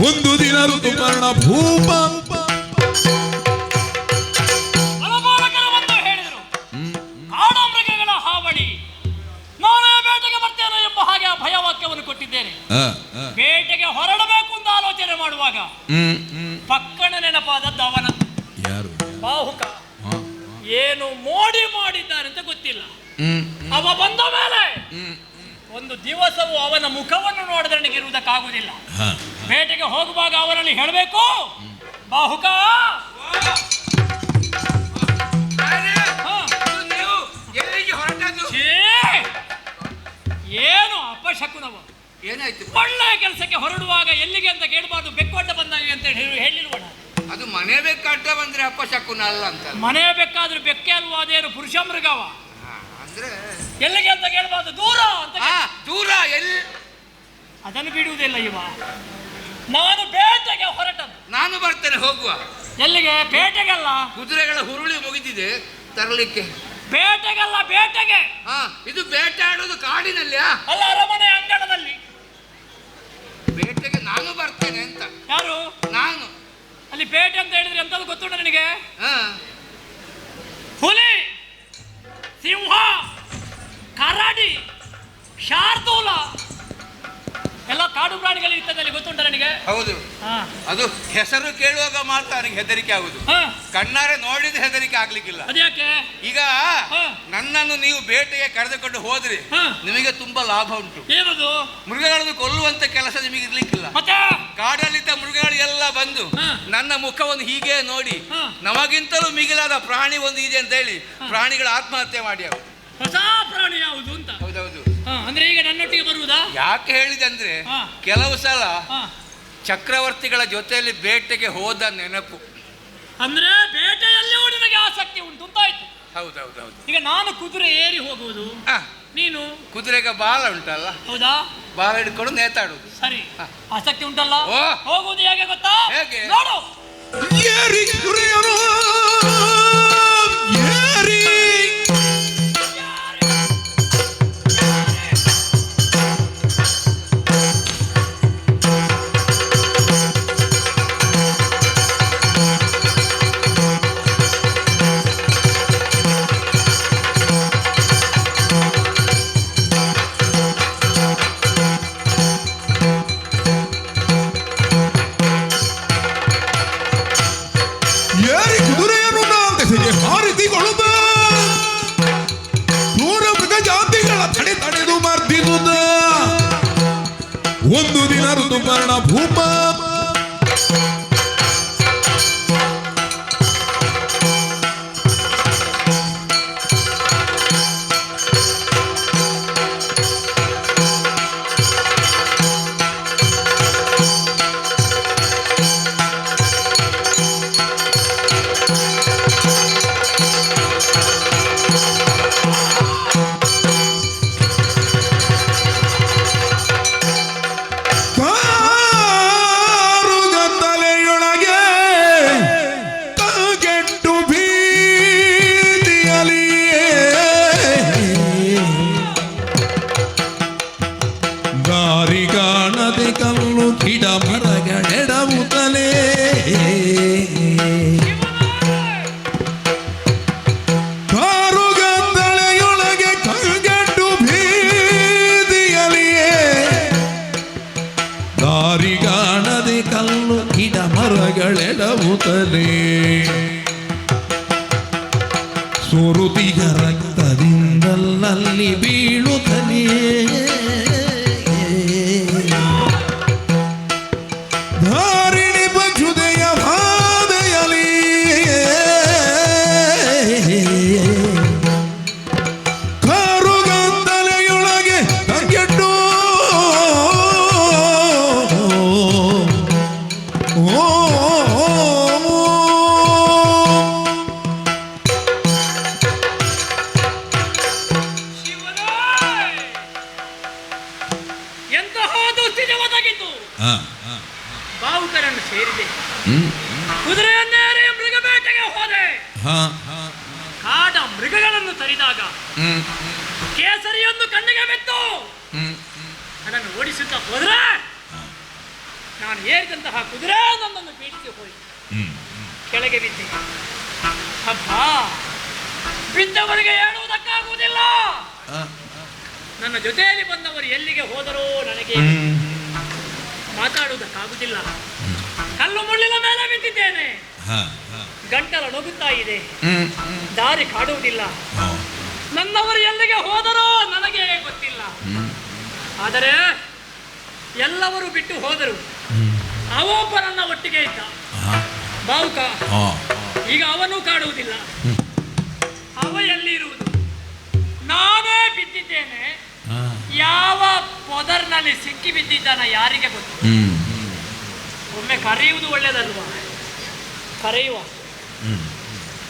ಒಂದು ದಿನ ಋತುಪರ್ಣ ಭೂಪ ಅಲಪಾಲಕರವನ್ನು ಹೇಳಿದರು, ಕಾಡು ಮೃಗಗಳ ಹಾವಳಿ, ನಾನೇ ಬೇಟೆಗೆ ಬರ್ತೇನೆ ಎಂಬ ಹಾಗೆ ಆ ಭಯವಾಕ್ಯವನ್ನು ಕೊಟ್ಟಿದ್ದೇನೆ. ಬೇಟೆಗೆ ಹೊರಡಬೇಕು ಅಂತ ಆಲೋಚನೆ ಮಾಡುವಾಗ ಪಕ್ಕನ ನೆನಪಾದದ್ದು ಅವನದ್ದು. ಯಾರು? ಬಾಹುಕ. ಏನು ಮೋಡಿ ಮಾಡಿದ್ದಾರೆ ಅಂತ ಗೊತ್ತಿಲ್ಲ. ಅವ ಬಂದ ಮೇಲೆ ಒಂದು ದಿವಸವೂ ಅವನ ಮುಖವನ್ನು ನೋಡಿದ್ರೆ ನನಗೆ ಇರುವುದಕ್ಕಾಗುವುದಿಲ್ಲ. ಬೇಟೆಗೆ ಹೋಗುವಾಗ ಅವನಲ್ಲಿ ಹೇಳಬೇಕು, ಬಾಹುಕ ಏನು ಅಪಶಕುನವ, ಏನಾಯ್ತು? ಒಳ್ಳೆಯ ಕೆಲಸಕ್ಕೆ ಹೊರಡುವಾಗ ಎಲ್ಲಿಗೆ ಅಂತ ಕೇಳಬಾರ್ದು, ಬೆಕ್ಕೊಡ್ಡ ಬಂದಾಗ ಅಂತ ಹೇಳಿಲ್ವಣ. ಅದು ಮನೆ ಬೆಕ್ಕಡ್ಡ ಬಂದ್ರೆ ಅಪಶಕುನ ಅಲ್ಲ ಅಂತ. ಮನೆ ಬೇಕಾದ್ರೂ ಬೆಕ್ಕೆ ಅಲ್ವಾ, ಅದೇನು ಪುರುಷ ಮೃಗವ? ಅಂದ್ರೆ ಎಲ್ಲಿಗೆ ಅಂತ ಕೇಳಬಾರ್ದು, ದೂರ ಅಂತ. ದೂರ ಎಲ್ಲಿ? ಅದನ್ನು ಬಿಡುವುದಿಲ್ಲ ಇವ. ನಾನು ಬೇಟೆಗೆ ಹೊರಟದ್ದು. ನಾನು ಬರ್ತೇನೆ, ಹೋಗುವ. ಎಲ್ಲಿಗೆ? ಬೇಟೆಗಲ್ಲ. ಕುದುರೆಗಳ ಹುರುಳಿ ಮುಗಿದಿದೆ ತರಲಿಕ್ಕೆ. ಬೇಟೆಗಲ್ಲ, ಬೇಟೆಗೆ. ಇದು ಬೇಟೆಯಾಡೋದು ಕಾಡಿನಲ್ಲಿ ಅಲ್ಲ, ಅರಮನೆ ಅಂಗಣದಲ್ಲಿ. ಬೇಟೆಗೆ ನಾನು ಬರ್ತೇನೆ ಅಂತ. ಯಾರು? ನಾನು. ಅಲ್ಲಿ ಬೇಟೆ ಅಂತ ಹೇಳಿದ್ರೆ ಎಂತದ್ದು ಗೊತ್ತುಂಟ ನನಗೆ? ಹುಲಿ, ಸಿಂಹ, ಕರಡಿ, ಶಾರ್ದೂಲ ಎಲ್ಲ ಕಾಡು ಪ್ರಾಣಿಗಳು ಇರ್ತದಲ್ಲಿ ಗೊತ್ತುಂಟ ನನಗೆ. ಹೌದು. ಅದು ಹೆಸರು ಕೇಳುವಾಗ ಮಾತ್ರ ನನಗೆ ಹೆದರಿಕೆ ಆಗುದು, ಕಣ್ಣಾರೆ ನೋಡಿದ ಹೆದರಿಕೆ ಆಗ್ಲಿಕ್ಕಿಲ್ಲ. ಅದ್ಯಾಕೆ? ಈಗ ನನ್ನನ್ನು ನೀವು ಬೇಟೆಗೆ ಕರೆದುಕೊಂಡು ಹೋದ್ರಿ, ನಿಮಗೆ ತುಂಬಾ ಲಾಭ ಉಂಟು. ಏನದು? ಮೃಗಗಳನ್ನು ಕೊಲ್ಲುವಂತ ಕೆಲಸ ನಿಮಗೆ ಇರ್ಲಿಕ್ಕಿಲ್ಲ. ಕಾಡಲ್ಲಿದ್ದ ಮೃಗಗಳು ಎಲ್ಲ ಬಂದು ನನ್ನ ಮುಖವನ್ನು ಹೀಗೆ ನೋಡಿ ನಮಗಿಂತಲೂ ಮಿಗಿಲಾದ ಪ್ರಾಣಿ ಒಂದು ಇದೆ ಅಂತ ಹೇಳಿ ಪ್ರಾಣಿಗಳ ಆತ್ಮಹತ್ಯೆ ಮಾಡಿ ಹೊಸ ಪ್ರಾಣಿ ಯಾವುದು ಅಂತ. ಹೌದೌದು. ಅಂದ್ರೆ ಈಗ ನನ್ನೊಟ್ಟಿಗೆ ಬರುವುದಾ? ಯಾಕೆ ಹೇಳಿದೆ ಅಂದ್ರೆ ಕೆಲವು ಸಲ ಚಕ್ರವರ್ತಿಗಳ ಜೊತೆಯಲ್ಲಿ ಬೇಟೆಗೆ ಹೋದ ನೆನಪು. ಅಂದ್ರೆ ಬೇಟೆಯಲ್ಲಿಯೂ ನಿನಗೆ ಆಸಕ್ತಿ ಉಂಟು ಅಂತಾಯ್ತು. ಹೌದೌದೌದು. ಈಗ ನಾನು ಕುದುರೆ ಏರಿ ಹೋಗುವುದು, ನೀನು ಕುದುರೆಗೆ ಬಾಲ ಉಂಟಲ್ಲ? ಹೌದಾ? ಬಾಲ ಹಿಡ್ಕೊಂಡು ನೇತಾಡುದು. ಸರಿ, ಆಸಕ್ತಿ ಉಂಟಲ್ಲ? ಹೋಗುವುದು ಹೇಗೆ ಗೊತ್ತಾ? ಹೇಗೆ? ನೋಡು. ಏರಿ ಕುರಿಯನು ಏರಿ ವರದಿಗೊಳ್ಳುದ ಕ್ರೂರ ಮೃಗ ಜಾತಿಗಳ ತಡೆದು ಮರ್ದಿದುದ ಒಂದು ದಿನ ಋತುಪರ್ಣ ಭೂಪ ಸೋರುತಿಯ ರಕ್ತದಿಂದಲಲ್ಲಿ ಬೀಳುತ್ತಲೇ ಧಾರಿಣಿ ಪಕ್ಷುದೆಯ ಬಾಧೆಯಲಿ ಕಾರುಗಂದಲೆಯೊಳಗೆ ಕಂಗೆಟ್ಟು ಬಾವುಕರನ್ನು ಸೇರಿದೆ. ಕುದುರೆಯನ್ನೇರಿ ಮೃಗಬೇಟೆಗೆ ಹೋದೆ. ಕಾಡ ಮೃಗಗಳನ್ನು ತರಿದಾಗ ಕೇಸರಿಯೊಂದು ಕಣ್ಣಿಗೆ ಬಿತ್ತು. ಅದನ್ನು ಓಡಿಸುತ್ತಾ ಹೋದ್ರೆ ನಾನು ಏರಿದಂತಹ ಕುದುರೆ ನನ್ನನ್ನು ಬೀಳಿಸಿ ಹೋಯಿತು. ಕೆಳಗೆ ಬಿದ್ದೆ. ಅಬ್ಬಾ, ಬಿದ್ದವರಿಗೆ ಹೇಳುವುದಕ್ಕಾಗುವುದಿಲ್ಲ. ನನ್ನ ಜೊತೆಯಲ್ಲಿ ಬಂದವರು ಎಲ್ಲಿಗೆ ಹೋದರೋ ನನಗೆ ಮಾತಾಡುವುದಕ್ಕಾಗುತ್ತಿಲ್ಲ. ಕಲ್ಲು ಮುಳ್ಳಿನ ಮೇಲೆ ಬಿದ್ದಿದ್ದೇನೆ. ಗಂಟಲು ನೊಗುತ್ತಾ ಇದೆ. ದಾರಿ ಕಾಡುವುದಿಲ್ಲ. ನನ್ನವರು ಎಲ್ಲಿಗೆ ಹೋದರೋ ನನಗೆ ಗೊತ್ತಿಲ್ಲ. ಆದರೆ ಎಲ್ಲವರು ಬಿಟ್ಟು ಹೋದರು. ಅವೊಬ್ಬ ನನ್ನ ಒಟ್ಟಿಗೆ ಇದ್ದ ಬಾವುಕ. ಈಗ ಅವನು ಕಾಡುವುದಿಲ್ಲ. ಅವ ಎಲ್ಲಿರುವುದು? ನಾನೇ ಬಿದ್ದಿದ್ದೇನೆ. ಯಾವ ಪೊದರ್ನಲ್ಲಿ ಸಿಕ್ಕಿ ಬಿದ್ದಿದ್ದಾನ ಯಾರಿಗೆ ಗೊತ್ತು? ಒಮ್ಮೆ ಕರೆಯುವುದು ಒಳ್ಳೆಯದಲ್ವಾ? ಕರೆಯುವ.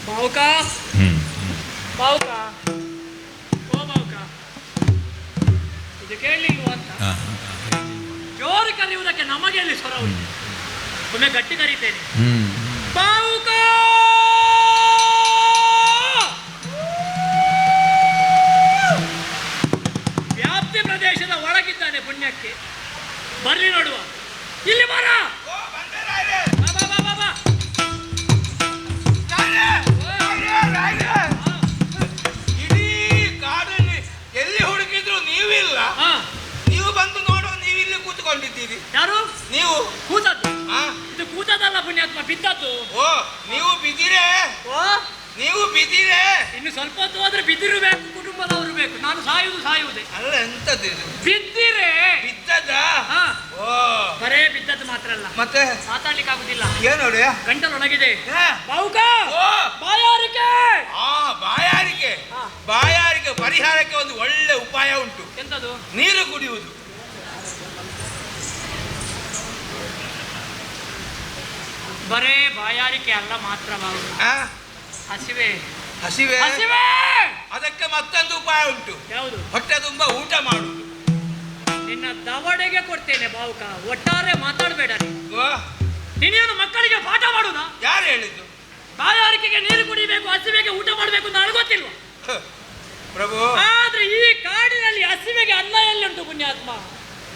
ಬಾವುಕ, ಬಾವುಕ, ಓ ಬಾವುಕ, ಇದು ಕೇಳಲಿಲ್ವ ಅಂತ ಜೋರು ಕರೆಯುವುದಕ್ಕೆ ನಮಗೆ ಅಲ್ಲಿ ಸ್ವರ ಉಂಟು. ಒಮ್ಮೆ ಗಟ್ಟಿ ಕರೀತೇನೆ, ಬಾವುಕ. ವ್ಯಾಪ್ತಿ ಪ್ರದೇಶದ ಒಳಗಿದ್ದಾನೆ ಪುಣ್ಯಕ್ಕೆ. ಬರ್ರಿ ನೋಡುವ. ಇಲ್ಲಿ ಬರ. ಇಡೀ ಕಾಡಲ್ಲಿ ಎಲ್ಲಿ ಹುಡುಕಿದ್ರು ನೀವಿಲ್ಲ. ನೀವು ಬಂದು ನೋಡುವ. ನೀವು ಇಲ್ಲಿ ಕೂತ್ಕೊಂಡಿದ್ದೀರಿ. ಯಾರು ನೀವು? ಕೂತದ್ದು. ಇದು ಕೂತದಲ್ಲ ಪುಣ್ಯಾತ್ಮ, ಬಿದ್ದದ್ದು. ಓ, ನೀವು ಬಿದ್ದಿರೆ. ಓ, ನೀವು ಬಿದ್ದಿರೆ. ಇನ್ನು ಸ್ವಲ್ಪ ಹೊತ್ತು ಹೋದ್ರೆ ಬಿದ್ದಿರು ಬೇಕು, ಕುಟುಂಬದವರು ಬೇಕು. ನಾನು ಸಾಯುವುದೇ ಅಲ್ಲ. ಎಂತದ್ದು ಬಿದ್ದಿರೆ? ಬಿದ್ದದ? ಓ, ಬರೇ ಬಿದ್ದದ್ದು ಮಾತ್ರ ಅಲ್ಲ, ಮತ್ತೆ ಮಾತಾಡ್ಲಿಕ್ಕೆ ಆಗುದಿಲ್ಲ. ಏನು ನೋಡಿ, ಗಂಟಲೊಣಗಿದೆ. ಬಾವುಕ, ಬಾಯಾರಿಕೆ. ಬಾಯಾರಿಕೆ. ಬಾಯಾರಿಕೆ ಪರಿಹಾರಕ್ಕೆ ಒಂದು ಒಳ್ಳೆ ಉಪಾಯ ಉಂಟು. ಎಂತದು? ನೀರು ಕುಡಿಯುವುದು. ಬರೇ ಬಾಯಾರಿಕೆ ಅಲ್ಲ ಮಾತ್ರ ಬಾವುಕ, ಹಸಿವೆ. ಹಸಿವೆ? ಹಸಿವೆ. ಅದಕ್ಕೆ ಮತ್ತೊಂದು ಉಪಾಯ ಉಂಟು. ಯಾವುದು? ಹೊಟ್ಟೆ ತುಂಬ ಊಟ ಮಾಡುವುದು. ನಿನ್ನ ದವಡೆಗೆ ಕೊಡ್ತೇನೆ ಬಾವುಕ. ಒಟ್ಟಾರೆ ಮಾತಾಡಬೇಡ. ನೀನೇನು ಮಕ್ಕಳಿಗೆ ಪಾಠ ಮಾಡುದಾ? ಯಾರು ಹೇಳಿದ್ದು? ಬಾಯಾರಿಕೆಗೆ ನೀರು ಕುಡಿಬೇಕು, ಹಸಿವೆಗೆ ಊಟ ಮಾಡಬೇಕು ಅಂತ ನನಗೆ ಗೊತ್ತಿಲ್ವಾ ಪ್ರಭು? ಆದ್ರೆ ಈ ಕಾಡಿನಲ್ಲಿ ಹಸಿವೆಗೆ ಅನ್ನ ಎಲ್ಲಿಂಟು ಪುಣ್ಯಾತ್ಮ?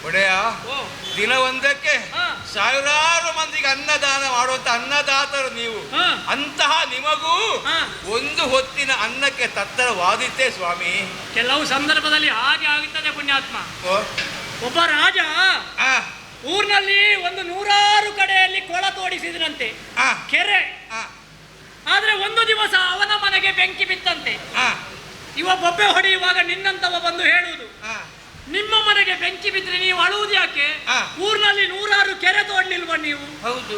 ಒಡೆಯ, ದಿನ ಒಂದಕ್ಕೆ ಸಾವಿರಾರು ಮಂದಿಗೆ ಅನ್ನದಾನ ಮಾಡುವಂತ ಅನ್ನದಾತರು ನೀವು. ಅಂತಹ ನಿಮಗೂ ಒಂದು ಹೊತ್ತಿನ ಅನ್ನಕ್ಕೆ ತತ್ತರವಾದಿತ್ತೆ ಸ್ವಾಮಿ. ಕೆಲವು ಸಂದರ್ಭದಲ್ಲಿ ಹಾಗೆ ಆಗುತ್ತದೆ ಪುಣ್ಯಾತ್ಮ. ಒಬ್ಬ ರಾಜ ಊರಿನಲ್ಲಿ 100 ಕಡೆಯಲ್ಲಿ ಕೊಳ ತೋಡಿಸಿದ್ರಂತೆ, ಕೆರೆ. ಆದ್ರೆ ಒಂದು ದಿವಸ ಅವನ ಮನೆಗೆ ಬೆಂಕಿ ಬಿತ್ತಂತೆ. ಹಾ ಇವ ಬೊಬ್ಬೆ ಹೊಡೆಯುವಾಗ ನಿನ್ನಂತವ ಬಂದು ಹೇಳುವುದು, ಹಾ ನಿಮ್ಮ ಮನೆಗೆ ಬೆಂಕಿ ಬಿದ್ದರೆ ನೀವು ಅಳುವುದು ಯಾಕೆ? ಹಾ. ಊರಿನಲ್ಲಿ 100 ಕೆರೆ ತೋಡ್ಲಿಲ್ವ ನೀವು? ಹೌದು.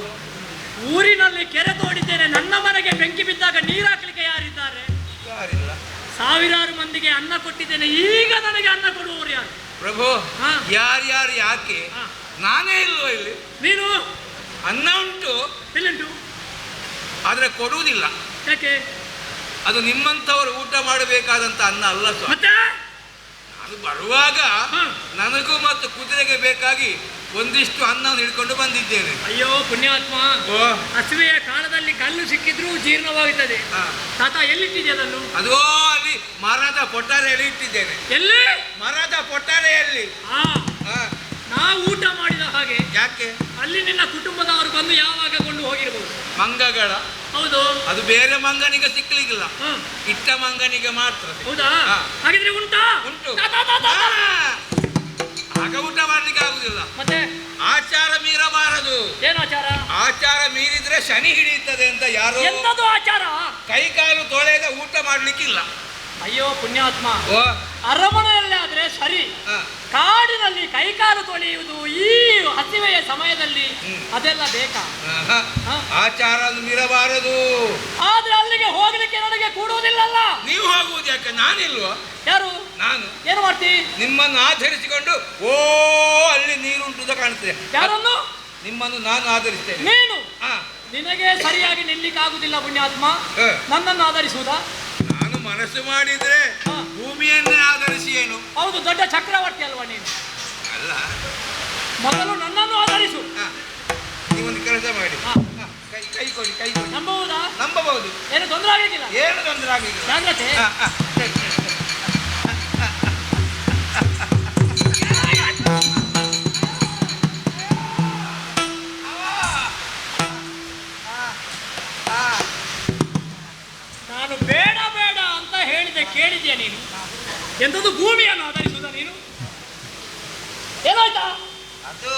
ಊರಿನಲ್ಲಿ ಕೆರೆ ತೋಡಿದ್ದೇನೆ, ನನ್ನ ಮನೆಗೆ ಬೆಂಕಿ ಬಿದ್ದಾಗ ನೀರು ಹಾಕ್ಲಿಕ್ಕೆ ಯಾರಿದ್ದಾರೆ? ಯಾರಿಲ್ಲ. ಸಾವಿರಾರು ಮಂದಿಗೆ ಅನ್ನ ಕೊಟ್ಟಿದ್ದೇನೆ, ಈಗ ನನಗೆ ಅನ್ನ ಕೊಡುವವರು ಯಾರು? ಪ್ರಭು, ಹಾ. ಯಾರ್ಯಾರು ಯಾಕೆ? ಹಾ. ನಾನೇ ಇಲ್ವೋ ಇಲ್ಲಿ? ನೀನು ಅನ್ನ ಉಂಟು, ಎಲ್ಲಿಂಟು? ಆದ್ರೆ ಕೊಡುವುದಿಲ್ಲ. ಯಾಕೆ? ಅದು ನಿಮ್ಮಂಥವರು ಊಟ ಮಾಡಬೇಕಾದಂತ ಅನ್ನ ಅಲ್ಲ ಸ್ವಾಮಿ. ಮತ್ತೆ ಅದು ಬರುವಾಗ ಹಾ. ನನಗೂ ಮತ್ತು ಕುದುರೆಗೆ ಬೇಕಾಗಿ ಒಂದಿಷ್ಟು ಅನ್ನವನ್ನು ಹಿಡ್ಕೊಂಡು ಬಂದಿದ್ದೇನೆ. ಅಯ್ಯೋ ಪುಣ್ಯಾತ್ಮ, ಓ ಹಸುವೆಯ ಕಾಲದಲ್ಲಿ ಕಲ್ಲು ಸಿಕ್ಕಿದ್ರೂ ಜೀರ್ಣವಾಗುತ್ತದೆ. ಹಾ. ತಾತ ಎಲ್ಲಿಟ್ಟಿದೆ ಅದನ್ನು? ಅದೋ ಅಲ್ಲಿ ಮರದ ಪೊಟಾರೆಯಲ್ಲಿ ಇಟ್ಟಿದ್ದೇನೆ. ಎಲ್ಲಿ? ಮರದ ಪೊಟಾರೆಯಲ್ಲಿ. ಹಾ, ಹಾ. ನಾವು ಊಟ ಮಾಡಿದ ಹಾಗೆ ಯಾಕೆ? ಅಲ್ಲಿ ನಿನ್ನ ಕುಟುಂಬದವರು ಬಂದು ಯಾವಾಗ ಕೊಂಡು ಹೋಗಿರ್ಬೋದು. ಮಂಗಗಳ ಹೌದು. ಅದು ಬೇರೆ ಮಂಗನಿಗೆ ಸಿಕ್ಲಿಕ್ಕಿಲ್ಲ, ಹಾ. ಇಟ್ಟ ಮಂಗನಿಗೆ ಮಾತ್ರ. ಹೌದಾ? ಹಾ. ಹಾಗಿದ್ರೆ ಉಂಟಾ? ಉಂಟು. ತಾ, ತಾ, ತಾ, ತಾ. ಆಗ ಊಟ ಮಾಡ್ಲಿಕ್ಕೆ ಆಗುದಿಲ್ಲ. ಮತ್ತೆ ಆಚಾರ ಮೀರಬಾರದು. ಏನು ಆಚಾರ? ಆಚಾರ ಮೀರಿದ್ರೆ ಶನಿ ಹಿಡಿಯುತ್ತದೆ ಅಂತ ಯಾರೋ ಎಂತದು ಆಚಾರ? ಕೈ ಕಾಲು ತೊಳೆಯದ ಊಟ ಮಾಡ್ಲಿಕ್ಕಿಲ್ಲ. ಅಯ್ಯೋ ಪುಣ್ಯಾತ್ಮ, ಓ ಅರಮನೆಯಲ್ಲಿ ಆದ್ರೆ ಸರಿ, ಹಾ. ಕಾಡಿನಲ್ಲಿ ಕೈಕಾಲು ತೊಳೆಯುವುದು ಈ ಹಸಿವೆಯ ಸಮಯದಲ್ಲಿ ಅದೆಲ್ಲ ಬೇಕಾ? ಆಹಾ. ಹಾ. ಆಚಾರ ಮೀರಬಾರದು. ಆದ್ರೆ ಅಲ್ಲಿಗೆ ಹೋಗ್ಲಿಕ್ಕೆ ನನಗೆ ಕೂಡುವುದಿಲ್ಲಲ್ಲ. ನೀವು ಹೋಗುವುದು ಯಾಕೆ? ನಾನಿಲ್ವಾ? ಯಾರು? ನಾನು. ಏನು ಮಾಡ್ತಿ? ನಿಮ್ಮನ್ನು ಆಧರಿಸಿಕೊಂಡು ಓ ಅಲ್ಲಿ ನೀರುಂಟು ಅಂತ ಕಾಣುತ್ತೆ. ಯಾರನ್ನು? ನಿಮ್ಮನ್ನು ನಾನು ಆಧರಿಸ್ತೇನೆ. ನೀನು? ಹಾ. ನಿನಗೆ ಸರಿಯಾಗಿ ನಿಲ್ಲಿಕ್ಕಾಗುದಿಲ್ಲ ಪುಣ್ಯಾತ್ಮ. ಹಾ. ನನ್ನನ್ನು ಆಧರಿಸುವುದಾ? ನಾನು ಮನಸ್ಸು ಮಾಡಿದ್ರೆ ಹಾ. ಭೂಮಿಯನ್ನೇ ಆಧರಿಸಿ ಏನು? ಹೌದು, ದೊಡ್ಡ ಚಕ್ರವರ್ತಿ ಅಲ್ವಾ ನೀನು? ಅಲ್ಲ. ಮೊದಲು ನನ್ನನ್ನು ಆಧರಿಸು. ಹಾ. ನೀವೊಂದು ಕೆಲಸ ಮಾಡಿ. ಹಾ. ಹಾ. ಕೈ ಕೈ ಕೊಡಿ, ಕೈ ಕೊಡಿ. ನಂಬುವುದಾ? ನಂಬಬಹುದು. ಏನು ತೊಂದರೆ ಆಗಿಲ್ಲ? ಏನು ತೊಂದರೆ ಆಗಿಲ್ಲ. ಜಾಗ್ರತೆ. ಹಾ, ಹಾ. ಸರಿ, ಸರಿ, ಸರಿ. ನಾನು ಬೇಡ ಬೇಡ ಅಂತ ಹೇಳಿದೆ, ಕೇಳಿದ್ಯಾ ನೀನು? ಎಂಥದ್ದು ಭೂಮಿಯನ್ನು ಆಧರಿಸುವುದ ನೀನು? ಏನಾಯ್ತಾ? ಅದು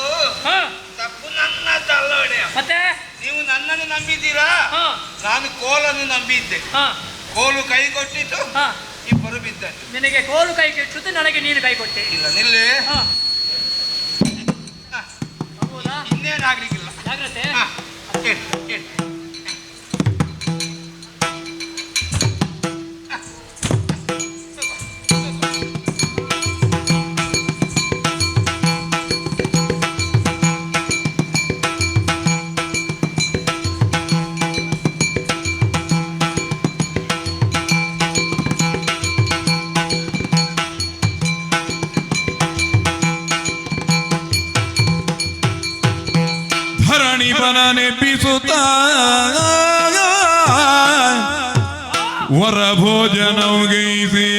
ಹಾ. ತಪ್ಪು ನನ್ನದಲ್ಲ ಒಡೆಯ. ಮತ್ತೆ ನೀವು ನನ್ನನ್ನು ನಂಬಿದ್ದೀರಾ, ಹಾ. ನಾನು ಕೋಲನ್ನು ನಂಬಿದ್ದೆ. ಹಾ. ಕೋಲು ಕೈ ಕೊಟ್ಟಿತು, ಹಾ. ಇಬ್ಬರು ಬಿದ್ದರು. ನಿನಗೆ ಕೋಲು ಕೈ ಕೆಟ್ಟುತ್ತೆ, ನನಗೆ ನೀನು ಕೈ ಕೊಟ್ಟೆ. ಇಲ್ಲ ನಿಲ್ಲಿ. ಹಾ. ಹಾ. ಹೌದಾ? ಇನ್ನೇನಾಗ್ಲಿಕ್ಕಿಲ್ಲ. ಜಾಗ್ರತೆ. ಹಾ. ಹೇಳಿ, ಹೇಳಿ. ಧರಣಿ ಬನ ನೆಪಿಸುತ್ತ ವರ ಭೋಜನವು ಗೈಸೇ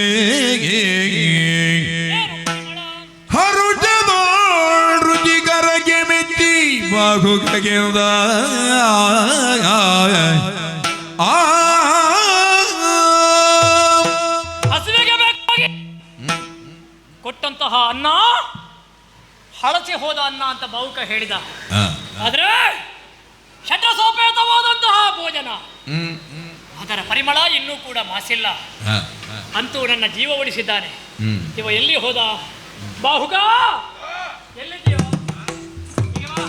ಹರುಜದ ರುಚಿಕರಗೆ ಮೆಚ್ಚಿ ಬಾಹುಗೆದ ಹಸಿವೆಗೆ ಬೇಕಾಗಿ ಕೊಟ್ಟಂತಹ ಅನ್ನ ಹಳಸಿ ಹೋದ ಅನ್ನ ಅಂತ ಬಹುಕ ಹೇಳಿದ. ಆದ್ರೆ ಷಡ್ರಸೋಪೇತವಾದಂತಹ ಭೋಜನ, ಅದರ ಪರಿಮಳ ಇನ್ನೂ ಕೂಡ ಮಾಸಿಲ್ಲ. ಅಂತೂ ನನ್ನ ಜೀವ ಉಳಿಸಿದ್ದಾನೆ. ಇವ ಎಲ್ಲಿ ಹೋದ? ಬಾಹುಕ, ಎಲ್ಲಿದ್ದೀಯೋ? ಹೀಗೆ ಬಾ.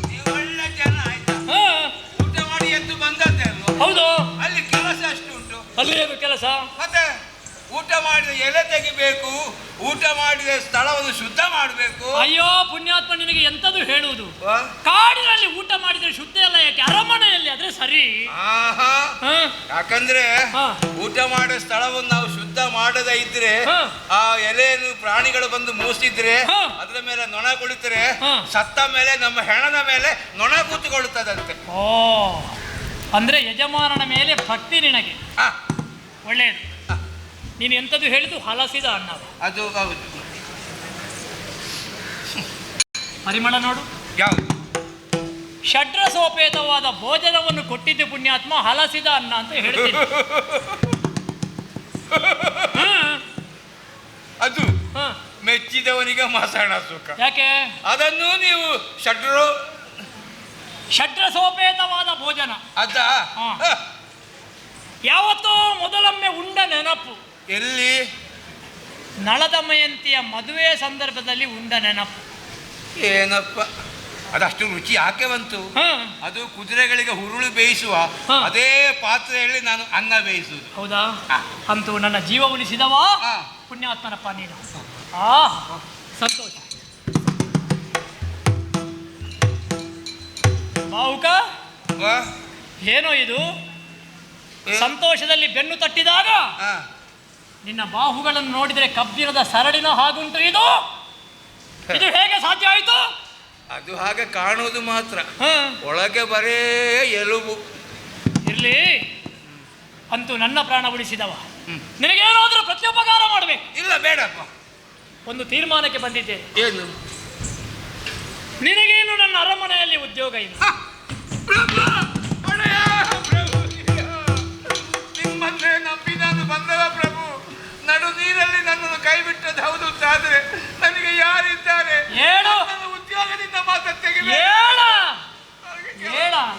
ನೀವು ಒಳ್ಳೆ ಜನ ಆಯ್ತಾ? ಹಾ. ಊಟ ಮಾಡಿ ಎದ್ದು ಬಂದದ್ದೆ ಅಲ್ವಾ? ಹೌದು. ಅಲ್ಲಿ ಕೆಲಸ ಅಷ್ಟು ಉಂಟು. ಅಲ್ಲಿ ಏನು ಕೆಲಸ? ಮತ್ತೆ ಊಟ ಮಾಡಿದ ಎಲೆ ತೆಗಿಬೇಕು, ಊಟ ಮಾಡಿದ ಸ್ಥಳವನ್ನು ಶುದ್ಧ ಮಾಡಬೇಕು. ಅಯ್ಯೋ ಪುಣ್ಯಾತ್ಮ, ನಿನಗೆ ಎಂತದು ಹೇಳುವುದು? ವಾ. ಕಾಡಿನಲ್ಲಿ ಊಟ ಮಾಡಿದ್ರೆ ಶುದ್ಧ ಎಲ್ಲ ಯಾಕೆ? ಅರಮನೆಯಲ್ಲಿ ಆದ್ರೆ ಸರಿ. ಆಹಾ. ಹಾ. ಯಾಕಂದ್ರೆ ಹಾ. ಊಟ ಮಾಡೋ ಸ್ಥಳವನ್ನು ನಾವು ಶುದ್ಧ ಮಾಡದೇ ಇದ್ರೆ ಹಾ. ಆ ಎಲೆಯನ್ನು ಪ್ರಾಣಿಗಳು ಬಂದು ಮೂಸಿದ್ರೆ ಹಾ. ಅದರ ಮೇಲೆ ನೊಣ ಕುಳಿತರೆ ಹಾ. ಸತ್ತ ಮೇಲೆ ನಮ್ಮ ಹೆಣದ ಮೇಲೆ ನೊಣ ಕೂತುಕೊಳ್ಳುತ್ತದಂತೆ. ಓ, ಅಂದ್ರೆ ಯಜಮಾನನ ಮೇಲೆ ಭಕ್ತಿ ನಿನಗೆ. ಹಾ. ಒಳ್ಳೆಯದು. ನೀನು ಎಂಥದ್ದು ಹೇಳಿದ್ದು? ಹಲಸಿದ ಅನ್ನ. ಅದು ಹೌದು. ಪರಿಮಳ ನೋಡು. ಯಾವುದು? ಷಡ್ರಸೋಪೇತವಾದ ಭೋಜನವನ್ನು ಕೊಟ್ಟಿದ್ದೆ ಪುಣ್ಯಾತ್ಮ, ಹಲಸಿದ ಅನ್ನ ಅಂತ ಹೇಳ್ತೀನಿ. ಅದು ಮೆಚ್ಚಿದವನಿಗೆ ಮಸಾಣ ಸುಖ. ಯಾಕೆ? ಅದನ್ನು ನೀವು ಷಡ್ರಸೋಪೇತವಾದ ಭೋಜನ ಅದ ಹಾ. ಯಾವತ್ತೋ ಮೊದಲೊಮ್ಮೆ ಉಂಡ ನೆನಪು. ಎಲ್ಲಿ? ನಳದಮಯಂತಿಯ ಮದುವೆ ಸಂದರ್ಭದಲ್ಲಿ ಉಂಡ ನೆನಪು. ಏನಪ್ಪ ಅದಷ್ಟು ರುಚಿ ಯಾಕೆ ಬಂತು? ಅದು ಕುದುರೆಗಳಿಗೆ ಹುರುಳು ಬೇಯಿಸುವ ಅದೇ ಪಾತ್ರೆಯಲ್ಲಿ ನಾನು ಅನ್ನ ಬೇಯಿಸುವುದು. ಹೌದಾ? ಅಂತೂ ನನ್ನ ಜೀವ ಉಳಿಸಿದವ ಪುಣ್ಯಾತ್ಮನಪ್ಪ ನೀನು. ಸಂತೋಷ. ಬಾವುಕ, ಏನೋ ಇದು? ಸಂತೋಷದಲ್ಲಿ ಬೆನ್ನು ತಟ್ಟಿದಾಗ ನಿನ್ನ ಬಾಹುಗಳನ್ನು ನೋಡಿದರೆ ಕಬ್ಬಿಣದ ಸರಳಿನ ಹಾಗುಂಟು. ಇದು ಇದು ಹೇಗೆ ಸಾಧ್ಯ ಆಯಿತು? ಅದು ಹಾಗೆ ಕಾಣುವುದು ಮಾತ್ರ, ಒಳಗೆ ಬರೇ ಎಲುಬು. ಇರ್ಲಿ, ಅಂತೂ ನನ್ನ ಪ್ರಾಣ ಉಳಿಸಿದವ. ನಿನಗೇನಾದ್ರೂ ಪ್ರತ್ಯುಪಕಾರ ಮಾಡಬೇಕು. ಇಲ್ಲ, ಬೇಡಪ್ಪ. ಒಂದು ತೀರ್ಮಾನಕ್ಕೆ ಬಂದಿದ್ದೇನೆ. ಏನು? ನಿನಗೇನು ನನ್ನ ಅರಮನೆಯಲ್ಲಿ ಉದ್ಯೋಗ ಇಲ್ಲ. ನಿಮ್ಮನ್ನೇ ನಂಬಿ ನಾನು ಬಂದವ ಪ್ರಭು. ನಡು ನೀರಲ್ಲಿ ನನ್ನನ್ನು ಕೈ ಬಿಟ್ಟದ್ದು ಹೌದು ಅಂತಾದ್ರೆ ನನಗೆ ಯಾರಿದ್ದಾರೆ? ಹೇಳು. ಉದ್ಯೋಗದಿಂದ ಮಾತ್ರ ತೆಗಿಬೇಡ.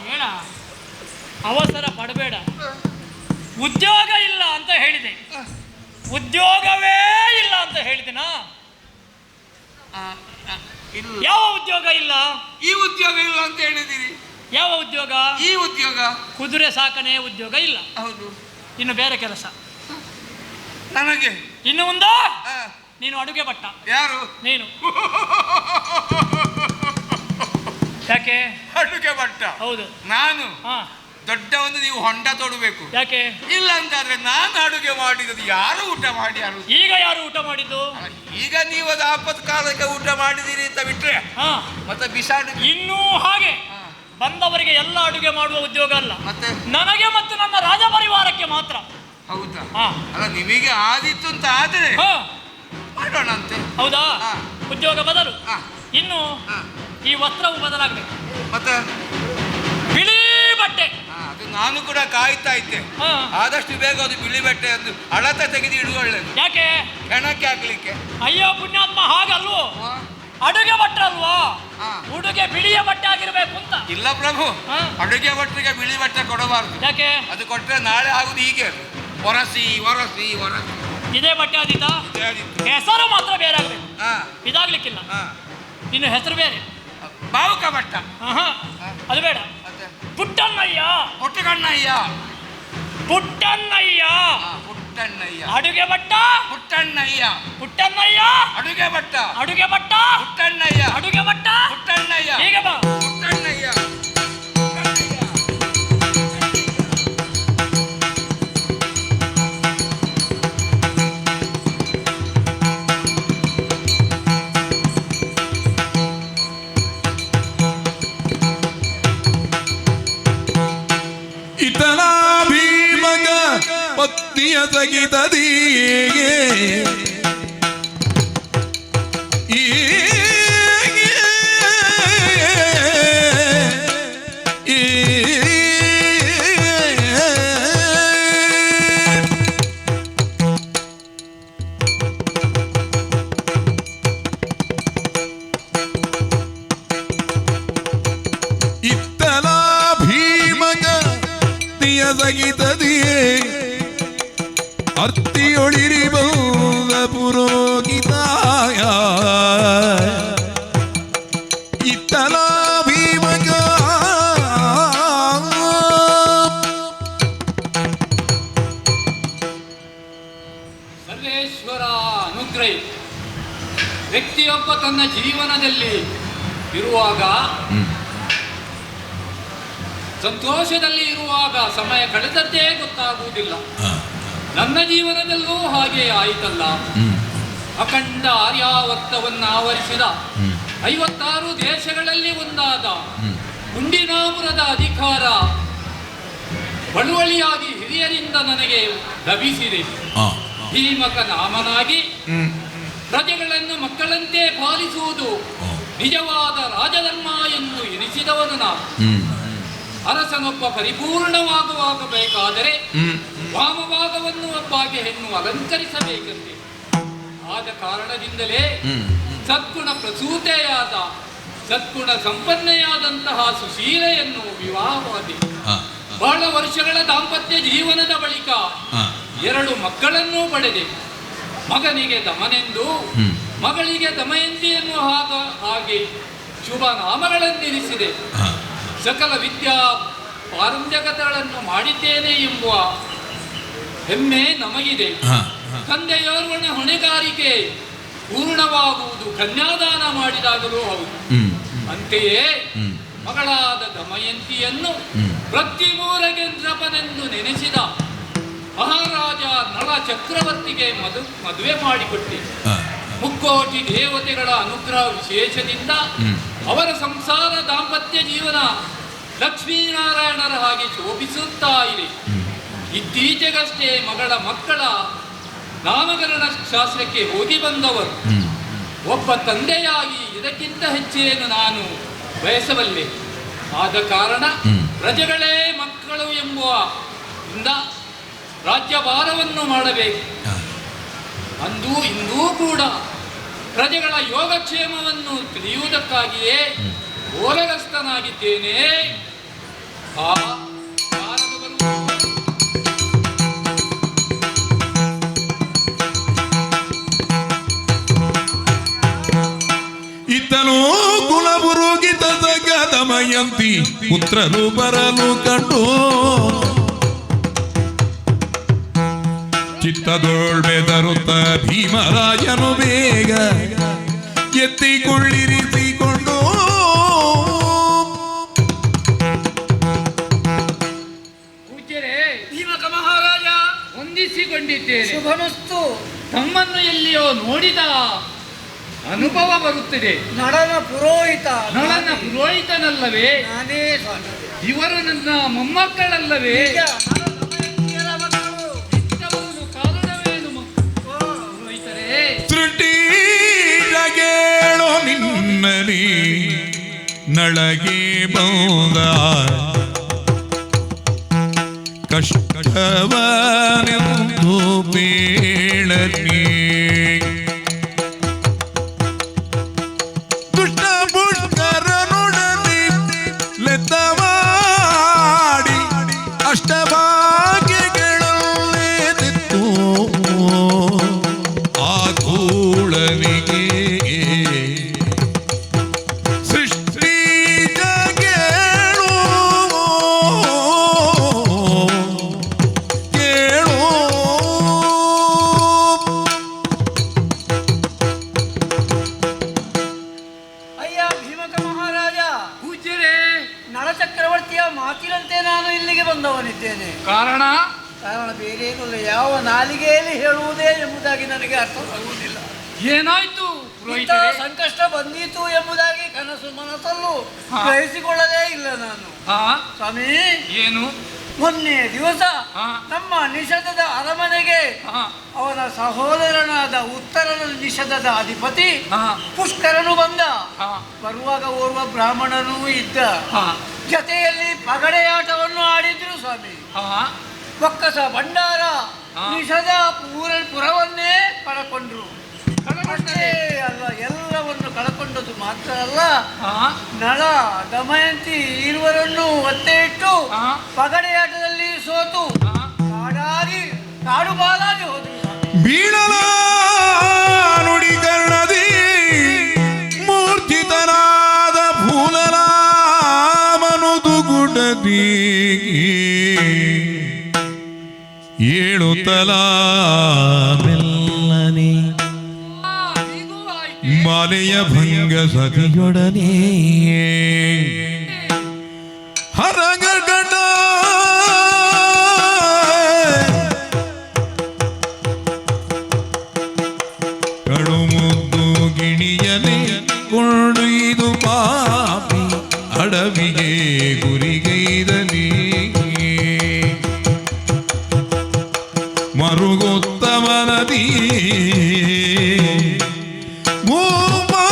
ಹೇಳ. ಅವಸರ ಪಡಬೇಡ. ಉದ್ಯೋಗ ಇಲ್ಲ ಅಂತ ಹೇಳಿದೆ. ಉದ್ಯೋಗವೇ ಇಲ್ಲ ಅಂತ ಹೇಳಿದೆನಾ? ಯಾವ ಉದ್ಯೋಗ ಇಲ್ಲ? ಈ ಉದ್ಯೋಗ ಇಲ್ಲ ಅಂತ ಹೇಳಿದಿರಿ. ಯಾವ ಉದ್ಯೋಗ? ಈ ಉದ್ಯೋಗ. ಕುದುರೆ ಸಾಕಣೆ ಉದ್ಯೋಗ ಇಲ್ಲ. ಹೌದು. ಇನ್ನು ಬೇರೆ ಕೆಲಸ ನನಗೆ ಇನ್ನು ಮುಂದೆ ನೀನು ಅಡುಗೆ ಭಟ್ಟ. ಯಾರು? ನೀನು. ಯಾಕೆ ಅಡುಗೆ ಭಟ್ಟ? ಹೌದು, ನಾನು. ದೊಡ್ಡ ಒಂದು ನೀವು ಹೊಂಡ ತೊಡಬೇಕು. ಯಾಕೆ? ಇಲ್ಲ ಅಂತಾದ್ರೆ ನಾನು ಅಡುಗೆ ಮಾಡಿದ್ದು ಯಾರು ಊಟ ಮಾಡಿ ಯಾರು? ಈಗ ಯಾರು ಊಟ ಮಾಡಿದ್ದು? ಈಗ ನೀವು ಅದು ಆಪತ್ ಕಾಲಕ್ಕೆ ಊಟ ಮಾಡಿದಿರಿ ಅಂತ ಬಿಟ್ರೆ ಮತ್ತೆ ಬಿಸಾಡಿ. ಇನ್ನೂ ಹಾಗೆ ಬಂದವರಿಗೆ ಎಲ್ಲ ಅಡುಗೆ ಮಾಡುವ ಉದ್ಯೋಗ ಅಲ್ಲ, ಮತ್ತೆ ನನಗೆ ಮತ್ತು ನನ್ನ ರಾಜ ಪರಿವಾರಕ್ಕೆ ಮಾತ್ರ. ಹೌದಾ? ಅಲ್ಲ, ನಿಮಗೆ ಆದಿತ್ತು ಅಂತ ಆದ್ರೆ ಮಾಡೋಣ ಅಂತೆ. ಹೌದಾ? ಉದ್ಯೋಗ ಬದಲು. ಇನ್ನು ಈ ವಸ್ತ್ರವು ಬದಲಾಗಬೇಕು. ಮತ್ತೆ ಬಿಳಿ ಬಟ್ಟೆ. ಅದು ನಾನು ಕೂಡ ಕಾಯ್ತಾ ಇದ್ದೆ. ಆದಷ್ಟು ಬೇಗ ಅದು ಬಿಳಿ ಬಟ್ಟೆ ಅದು ಅಳತೆ ತೆಗೆದು ಇಡುವ ಒಳ್ಳೆದು. ಯಾಕೆ? ಹೆಣಕ್ಕೆ ಹಾಕ್ಲಿಕ್ಕೆ. ಅಯ್ಯೋ ಪುಣ್ಯಾತ್ಮ, ಹಾಗಲ್ವೋ? ಅಡುಗೆ ಭಟ್ಟ ಅಲ್ವಾ? ಉಡುಗೆ ಬಿಳಿಯ ಬಟ್ಟೆ ಆಗಿರ್ಬೇಕು ಅಂತ. ಇಲ್ಲ ಪ್ರಭು, ಅಡುಗೆ ಭಟ್ರಿಗೆ ಬಿಳಿ ಬಟ್ಟೆ ಕೊಡಬಾರ್ದು. ಯಾಕೆ? ಅದು ಕೊಟ್ರೆ ನಾಳೆ ಆಗುದು ಹೀಗೆ, ಒರಸಿ ಒರಸಿ ಒರಸಿ. ಇದೇ ಬಟ್ಟೆ ಆದಿತ್ತ? ಹೆಸರು ಮಾತ್ರ ಬೇರೆ ಆಗ್ಬೇಕು. ಇದಾಗ್ಲಿಕ್ಕಿಲ್ಲ. ಇನ್ನು ಹೆಸರು ಬೇರೆ. ಬಾವುಕ ಭಟ್ಟ. ಅದು ಬೇಡ. ಪುಟ್ಟಣ್ಣಯ್ಯ. ಪುಟ್ಟಣ್ಣಯ್ಯ. ಪುಟ್ಟಣ್ಣಯ್ಯ. ಪುಟ್ಟಣ್ಣಯ್ಯ. ಅಡುಗೆ ಭಟ್ಟ. ಪುಟ್ಟಣ್ಣಯ್ಯ. ಪುಟ್ಟಣ್ಣಯ್ಯ. ಅಡುಗೆ ಭಟ್ಟ. ಅಡುಗೆ ಭಟ್ಟ. ಪುಟ್ಟಣ್ಣಯ್ಯ. ಅಡುಗೆ ಭಟ್ಟ. ಪುಟ್ಟಣ್ಣಯ್ಯ. ಹೀಗೆ ಬಾ. ಪುಟ್ಟಣ್ಣಯ್ಯ. ಇತನ ಭೀಮಗ ಪತ್ನಿಯ ಸಗಿತದೀಗೆ ಸಗಿತದಿಯೇ ಅರ್ತಿಯೊಳಿರಿ ಬೌದ ಪುರೋಹಿತಾಯ ಇತ್ತಲ ಭೀಮಗ ಸರ್ವೇಶ್ವರ ಅನುಗ್ರಹ. ವ್ಯಕ್ತಿಯೊಬ್ಬ ತನ್ನ ಜೀವನದಲ್ಲಿ ಇರುವಾಗ, ಸಂತೋಷದಲ್ಲಿ ಇರುವಾಗ ಸಮಯ ಕಳೆದದ್ದೇ ಗೊತ್ತಾಗುವುದಿಲ್ಲ. ನನ್ನ ಜೀವನದಲ್ಲೂ ಹಾಗೆ ಆಯಿತಲ್ಲ. ಅಖಂಡ ಆರ್ಯಾವರ್ತವನ್ನು ಆವರಿಸಿದ 56 ದೇಶಗಳಲ್ಲಿ ಒಂದಾದ ಗುಂಡಿನಾಪುರದ ಅಧಿಕಾರ ಬಳುವಳಿಯಾಗಿ ಹಿರಿಯರಿಂದ ನನಗೆ ಲಭಿಸಿದೆ. ಭೀಮಕ ನಾಮನಾಗಿ ಪ್ರಜೆಗಳನ್ನು ಮಕ್ಕಳಂತೆ ಪಾಲಿಸುವುದು ನಿಜವಾದ ರಾಜಧರ್ಮ ಎಂದು ಎನಿಸಿದವನು ನಾನು. ಅರಸನೊಬ್ಬ ಪರಿಪೂರ್ಣವಾಗಬೇಕಾದರೆ ವಾಮಭಾಗವನ್ನು ಒಬ್ಬಾಗೆ ಹೆಣ್ಣು ಅಲಂಕರಿಸಬೇಕಂತೆ. ಆದ ಕಾರಣದಿಂದಲೇ ಸದ್ಗುಣ ಪ್ರಸೂತೆಯಾದ ಸದ್ಗುಣ ಸಂಪನ್ನೆಯಾದಂತಹ ಸುಶೀಲೆಯನ್ನು ವಿವಾಹವಾದಿ. ಬಹಳ ವರ್ಷಗಳ ದಾಂಪತ್ಯ ಜೀವನದ ಬಳಿಕ ಆ, 2 ಮಕ್ಕಳನ್ನೂ ಪಡೆದೆ. ಮಗನಿಗೆ ದಮನೆಂದು, ಮಗಳಿಗೆ ದಮಯಂತಿ ಎನ್ನುವ ಹಾಗೆ ಶುಭ ನಾಮಗಳನ್ನಿರಿಸಿದೆ. ಆ, ಸಕಲ ವಿದ್ಯಾ ಪಾರಂಜಗತಗಳನ್ನು ಮಾಡಿದ್ದೇನೆ ಎಂಬುವ ಹೆಮ್ಮೆ ನಮಗಿದೆ. ಆ, ತಂದೆಯೋರ್ವನ ಹೊಣೆಗಾರಿಕೆ ಪೂರ್ಣವಾಗುವುದು ಕನ್ಯಾದಾನ ಮಾಡಿದಾಗಲೂ ಹೌದು. ಅಂತೆಯೇ ಮಗಳಾದ ದಮಯಂತಿಯನ್ನು ಪ್ರತಿಮೂರಗೆಂದ್ರಪನೆಂದು ನೆನೆಸಿದ ಮಹಾರಾಜ ನಳ ಚಕ್ರವರ್ತಿಗೆ ಮದುವೆ ಮಾಡಿಕೊಟ್ಟೆ. ಆ, ಮುಕ್ಕೋಟಿ ದೇವತೆಗಳ ಅನುಗ್ರಹ ವಿಶೇಷದಿಂದ ಅವರ ಸಂಸಾರ ದಾಂಪತ್ಯ ಜೀವನ ಲಕ್ಷ್ಮೀನಾರಾಯಣರ ಹಾಗೆ ಶೋಭಿಸುತ್ತಾ ಇದೆ. ಇತ್ತೀಚೆಗಷ್ಟೇ ಮಕ್ಕಳ ನಾಮಕರಣ ಶಾಸ್ತ್ರಕ್ಕೆ ಹೋಗಿ ಬಂದವರು. ಒಬ್ಬ ತಂದೆಯಾಗಿ ಇದಕ್ಕಿಂತ ಹೆಚ್ಚೇನು ನಾನು ಬಯಸಬಲ್ಲೆ. ಆದ ಕಾರಣ ಪ್ರಜೆಗಳೇ ಮಕ್ಕಳು ಎಂಬುವ ರಾಜ್ಯಭಾರವನ್ನು ಮಾಡಬೇಕು. ಅಂದು ಇಂದೂ ಕೂಡ ಪ್ರಜೆಗಳ ಯೋಗಕ್ಷೇಮವನ್ನು ತಿಳಿಯುವುದಕ್ಕಾಗಿಯೇ ಓಲಗಸ್ತನಾಗಿದ್ದೇನೆ. ಆ ಭಾರತವರು ಇತ್ತಲೂ ಕುಲಪುರೋಹಿತ ದಮಯಂತಿ ಪುತ್ರರು ಬರಲು ಕಂಡು ಚಿತ್ತದೊಳ್ಬೆದರುತ್ತ ಭೀಮರಾಯನು ಬೇಗ ಎತ್ತಿಕೊಳ್ಳಿರಿಸಿಕೊಂಡು ಪೂಜ್ಯರೇ, ಭೀಮಕ ಮಹಾರಾಜ ಹೊಂದಿಸಿಕೊಂಡಿದ್ದೇನೆ. ಶುಭಮಸ್ತು. ತಮ್ಮನ್ನು ಎಲ್ಲಿಯೋ ನೋಡಿದ ಅನುಭವ ಬರುತ್ತಿದೆ. ನಳನ ಪುರೋಹಿತ ನಳನ ಪುರೋಹಿತನಲ್ಲವೇ? ನಾನೇ ಸ್ವಾಮಿ. ಇವರು ನನ್ನ ಮೊಮ್ಮಕ್ಕಳಲ್ಲವೇ? ನಿಜ, ನಳ ದಮಯಂತಿಯರ ಮಕ್ಕಳು. ಇಷ್ಟವನ್ನು ಕಾರಣವೇನು ಪುರೋಹಿತರೇ? ಸೃಷ್ಟಿಗೇಳೋ ನಿನ್ನಲಿ ನಳಗೆ ಬಂದ ಕಷ್ಟವನೆಂದು ಬೇಳಲಿ ದುಷ್ಟ ಪುಷ್ಕರನೊಡನೆ ಲೆತ್ತ ಮಾಡಿ ಅಷ್ಟಭಾಗ್ಯಗಳಲ್ಲೇ ತೆತ್ತು ಆ ಕೂಳನಿಗೆ ಸೃಷ್ಟಿ ಜಗೇಳು ಕೇಳು ಅಯ್ಯ ಭೀಮಕ ಮಹಾರಾಜ, ಪೂಜ್ಯರೇ, ನಳ ಚಕ್ರವರ್ತಿಯ ಮಾತಿನಂತೆ ನಾನು ಇಲ್ಲಿಗೆ ಬಂದವನಿದ್ದೇನೆ. ಕಾರಣ ಕಾರಣ ಬೇರೇನೂ ಇಲ್ಲ. ಯಾವ ನಾಲಿಗೆಯಲ್ಲಿ ಹೇಳುವುದೇ ಎಂಬುದಾಗಿ ನನಗೆ ಅರ್ಥವಾಗುವುದಿಲ್ಲ. ಏನಾಯ್ತು ಇಂತಹ ಪುರೋಹಿತರೇ? ಸಂಕಷ್ಟ ಬಂದೀತು ಎಂಬುದಾಗಿ ಕನಸು ಮನಸ್ಸಲ್ಲೂ ಹಾ. ಗ್ರಹಿಸಿಕೊಳ್ಳಲೇ ಇಲ್ಲ ನಾನು. ಹಾ, ಸ್ವಾಮಿ, ಏನು? ಮೊನ್ನೆ ದಿವಸ ಹಾ. ನಮ್ಮ ನಿಷಧದ ಅರಮನೆಗೆ ಹಾ, ಅವನ ಸಹೋದರನಾದ ಉತ್ತರದ ನಿಷಧದ ಅಧಿಪತಿ ಹಾ, ಪುಷ್ಕರನು ಬಂದ. ಹಾ, ಬರುವಾಗ ಓರ್ವ ಬ್ರಾಹ್ಮಣನೂ ಇದ್ದ. ಹಾ, ಜೊತೆಯಲ್ಲಿ ಪಗಡೆಯಾಟವನ್ನು ಆಡಿದ್ರು ಸ್ವಾಮಿ. ಹಾ, ಒಕ್ಕಸ ಭಂಡಾರ ಹಾ. ನಿಷಧ ಪುರವನ್ನೇ ಕಳಕೊಂಡ್ರು. ಅಷ್ಟೇ ಅಲ್ಲ, ಎಲ್ಲವನ್ನು ಕಳಕೊಂಡದ್ದು ಮಾತ್ರ ಅಲ್ಲ, ಹಾ, ನಳ ದಮಯಂತಿ ಇರುವರನ್ನು ಒತ್ತೆ ಇಟ್ಟು ಹಾ. ಪಗಡೆಯಾಟದಲ್ಲಿ ಸೋತು ಹಾ. ಕಾಡು ಬಾಲಾಗಿ ಹೋದ್ರು. ಬೀಳಲ ನುಡಿಕರ್ಣದಿ ಮೂರ್ಛಿತನಾದ ಭೂಲರಾಮನುದು ಗುಡದಿ ಏಳುತ್ತಲ ಮೆಲ್ಲನೆ ಹೀಗೂ ಆಯ್ತು. ಮಾಲೆಯ ಭಂಗ ಸತಿಯೊಡನೆ ಹರಗಡ ಕಡುಮುದ್ದು ಗಿಣಿಯನೆ ಕೊಂಡೊಯ್ದು ಪಾಪಿ ಅಡವಿಗೆ ಗುರಿಗೈದಲಿ ಮರುಗೊತ್ತವನದಿ ಭೂಮಾ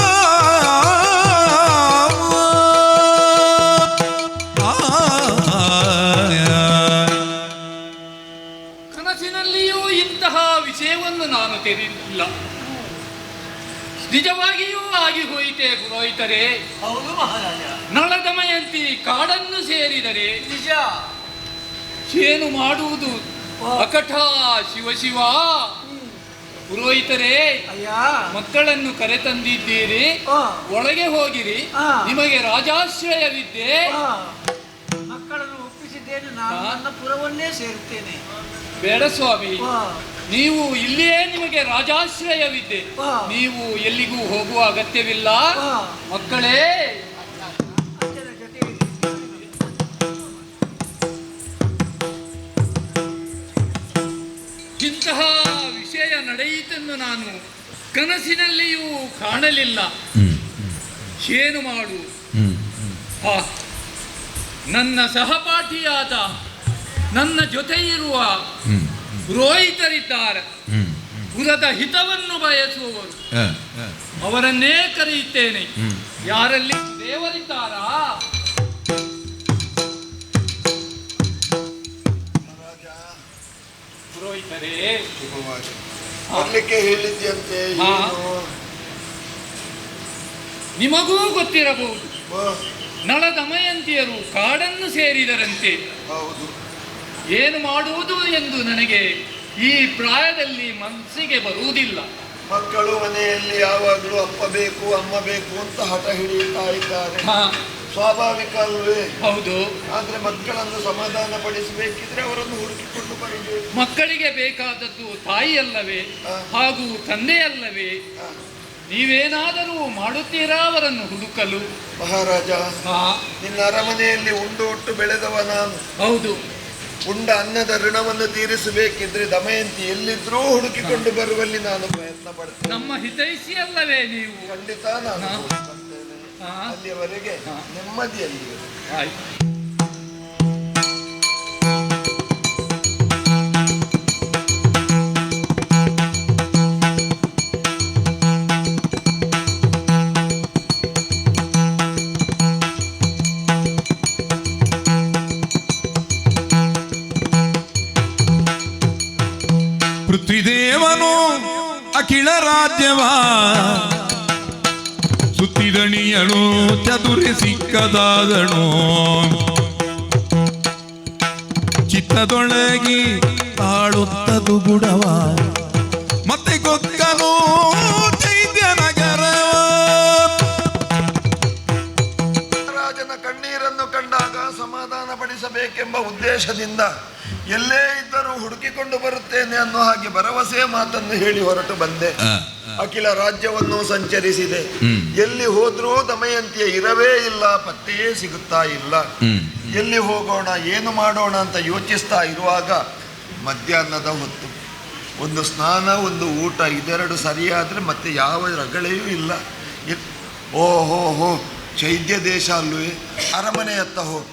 ಕನಸಿನಲ್ಲಿಯೂ ಇಂತಹ ವಿಷಯವನ್ನು ನಾನು ತಿಳಿದಿಲ್ಲ. ನಿಜವಾಗಿಯೂ ಆಗಿ ಹೋಯಿತೆ ಪುರೋಹಿತರೇ. ಹೌದು ಮಹಾರಾಜ, ನಳ ದಮಯಂತಿ ಕಾಡನ್ನು ಸೇರಿದರೆ ನಿಜ. ಏನು ಮಾಡುವುದು ಅಕಠ ಶಿವ ಶಿವ. ಪುರೋಹಿತರೇ, ಅಯ್ಯ ಮಕ್ಕಳನ್ನು ಕರೆತಂದಿದ್ದೀರಿ, ಆ, ಒಳಗೆ ಹೋಗಿರಿ, ಆ. ನಿಮಗೆ ರಾಜಾಶ್ರಯವಿದ್ದೆ. ಆ, ಮಕ್ಕಳನ್ನು ಒಪ್ಪಿಸಿದ್ದೇನೆ, ನಾನು ನನ್ನ ಪುರವನ್ನೇ ಸೇರುತ್ತೇನೆ. ಬೇಡ ಸ್ವಾಮಿ, ಆ, ನೀವು ಇಲ್ಲಿಯೇ ನಿಮಗೆ ರಾಜಾಶ್ರಯವಿದ್ದೆ. ಆ. ನೀವು ಎಲ್ಲಿಗೂ ಹೋಗುವ ಅಗತ್ಯವಿಲ್ಲ. ಆ. ಮಕ್ಕಳೇ, ಅಜ್ಜನ ಜೊತೆಗೆ ಇಂತಹ ವಿಷಯ ನಡೆಯಿತೆಂದು ನಾನು ಕನಸಿನಲ್ಲಿಯೂ ಕಾಣಲಿಲ್ಲ. ಏನು ಮಾಡು, ಆ, ನನ್ನ ಸಹಪಾಠಿಯಾದ ನನ್ನ ಜೊತೆ ಇರುವ ಪುರೋಹಿತರಿದ್ದಾರೆ, ಕುಲದ ಹಿತವನ್ನು ಬಯಸುವವರು, ಅವರನ್ನೇ ಕರೆಯುತ್ತೇನೆ. ಯಾರಲ್ಲಿ ದೇವರಿದ್ದಾರಾ? ಪುರೋಹಿತರೇ, ಬರ್ಲಿಕ್ಕೆ ಹೇಳಿದ್ಯಂತೆ. ಹಾ. ಏನು? ನಿಮಗೂ ಗೊತ್ತಿರಬಹುದು, ಓ, ನಳ ದಮಯಂತಿಯರು ಕಾಡನ್ನು ಸೇರಿದರಂತೆ. ಹೌದು. ಏನು ಮಾಡುವುದು ಎಂದು ನನಗೆ ಈ ಪ್ರಾಯದಲ್ಲಿ ಮನಸ್ಸಿಗೆ ಬರುವುದಿಲ್ಲ. ಮಕ್ಕಳು ಮನೆಯಲ್ಲಿ ಯಾವಾಗಲೂ ಅಪ್ಪ ಬೇಕು ಅಮ್ಮ ಬೇಕು ಅಂತ ಹಠ ಹಿಡಿಯುತ್ತಾ ಇದ್ದಾರೆ. ಹಾ, ಸ್ವಾಭಾವಿಕ ಅಲ್ವೇ? ಹೌದು. ಆದ್ರೆ ಮಕ್ಕಳನ್ನು ಸಮಾಧಾನ ಪಡಿಸಬೇಕಿದ್ರೆ ಅವರನ್ನು ಹುಡುಕಿಕೊಂಡು ಬರಬೇಕು. ಮಕ್ಕಳಿಗೆ ಬೇಕಾದದ್ದು ತಾಯಿಯಲ್ಲವೇ, ಹಾಗೂ ತಂದೆಯಲ್ಲವೇ? ನೀವೇನಾದರೂ ಮಾಡುತ್ತೀರಾ ಅವರನ್ನು ಹುಡುಕಲು? ಮಹಾರಾಜ, ಹಾ, ನಿನ್ನ ಅರಮನೆಯಲ್ಲಿ ಉಂಡು ಒಟ್ಟು ಬೆಳೆದವ ನಾನು. ಹೌದು. ಉಂಡ ಅನ್ನದ ಋಣವನ್ನು ತೀರಿಸಬೇಕಿದ್ರೆ ದಮಯಂತಿ ಎಲ್ಲಿದ್ರೂ ಹುಡುಕಿಕೊಂಡು ಬರುವಲ್ಲಿ ನಾನು ಪ್ರಯತ್ನ ಪಡ್ತೇನೆ. ನಮ್ಮ ಹಿತೈಷಿ ಅಲ್ಲವೇ ನೀವು? ಖಂಡಿತ ನಾನು ಹಾ. ಬರ್ತೇನೆ. ಹಾ. ಅಲ್ಲಿಯವರೆಗೆ ನೆಮ್ಮದಿಯಲ್ಲಿ ಇರು. ಆಯ್ತು. ಪೃಥ್ವಿದೇವನು ಅಖಿಲ ರಾಜ್ಯವ ಸುತ್ತಿದಣಿಯಳು ಚದುರಿ ಸಿಕ್ಕದಾದಳು ಚಿತ್ತದೊಳಗಿ ಆಳುತ್ತದು ಗುಡವ ಮತ್ತೆ ಗೊಕ್ಕನು ಚೈತ್ಯ ನಗರ ರಾಜನ ಕಣ್ಣೀರನ್ನು ಕಂಡಾಗ ಸಮಾಧಾನ ಪಡಿಸಬೇಕೆಂಬ ಉದ್ದೇಶದಿಂದ ಎಲ್ಲೇ ಇದ್ದರೂ ಹುಡುಕಿಕೊಂಡು ಬರುತ್ತೇನೆ ಅನ್ನೋ ಹಾಗೆ ಭರವಸೆ ಮಾತನ್ನು ಹೇಳಿ ಹೊರಟು ಬಂದೆ. ಅಖಿಲ ರಾಜ್ಯವನ್ನು ಸಂಚರಿಸಿದೆ. ಎಲ್ಲಿ ಹೋದ್ರೂ ದಮಯಂತಿಯ ಇರವೇ ಇಲ್ಲ, ಪತ್ತೆಯೇ ಸಿಗುತ್ತಾ ಇಲ್ಲ. ಎಲ್ಲಿ ಹೋಗೋಣ, ಏನು ಮಾಡೋಣ ಅಂತ ಯೋಚಿಸ್ತಾ ಇರುವಾಗ ಮಧ್ಯಾಹ್ನದ ಹೊತ್ತು ಒಂದು ಸ್ನಾನ ಒಂದು ಊಟ ಇದೆರಡು ಸರಿಯಾದ್ರೆ ಮತ್ತೆ ಯಾವ ರಗಳೆಯೂ ಇಲ್ಲ. ಓಹೋ ಹೋ, ಚೈದ್ಯ ದೇಶ ಅಲ್ವೇ? ಅರಮನೆಯತ್ತ ಹೋ.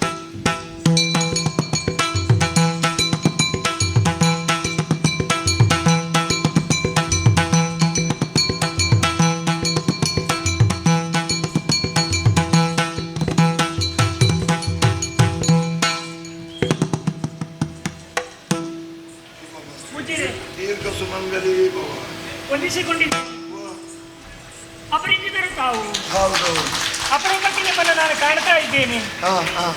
ದೀರ್ಘ ಸುಮಂಗಲಿ ಭವ. ವಂದಿಸಿಕೊಂಡಿದ್ದೇನೆ. ಅಪರಿಚಿತರು ತಾವು. ಹೌದೌದು. ಅಪರೂಪಕ್ಕೆ ನಿಮ್ಮನ್ನು ನಾನು ಕಾಣ್ತಾ ಇದ್ದೇನೆ. ಹಾ ಹಾ.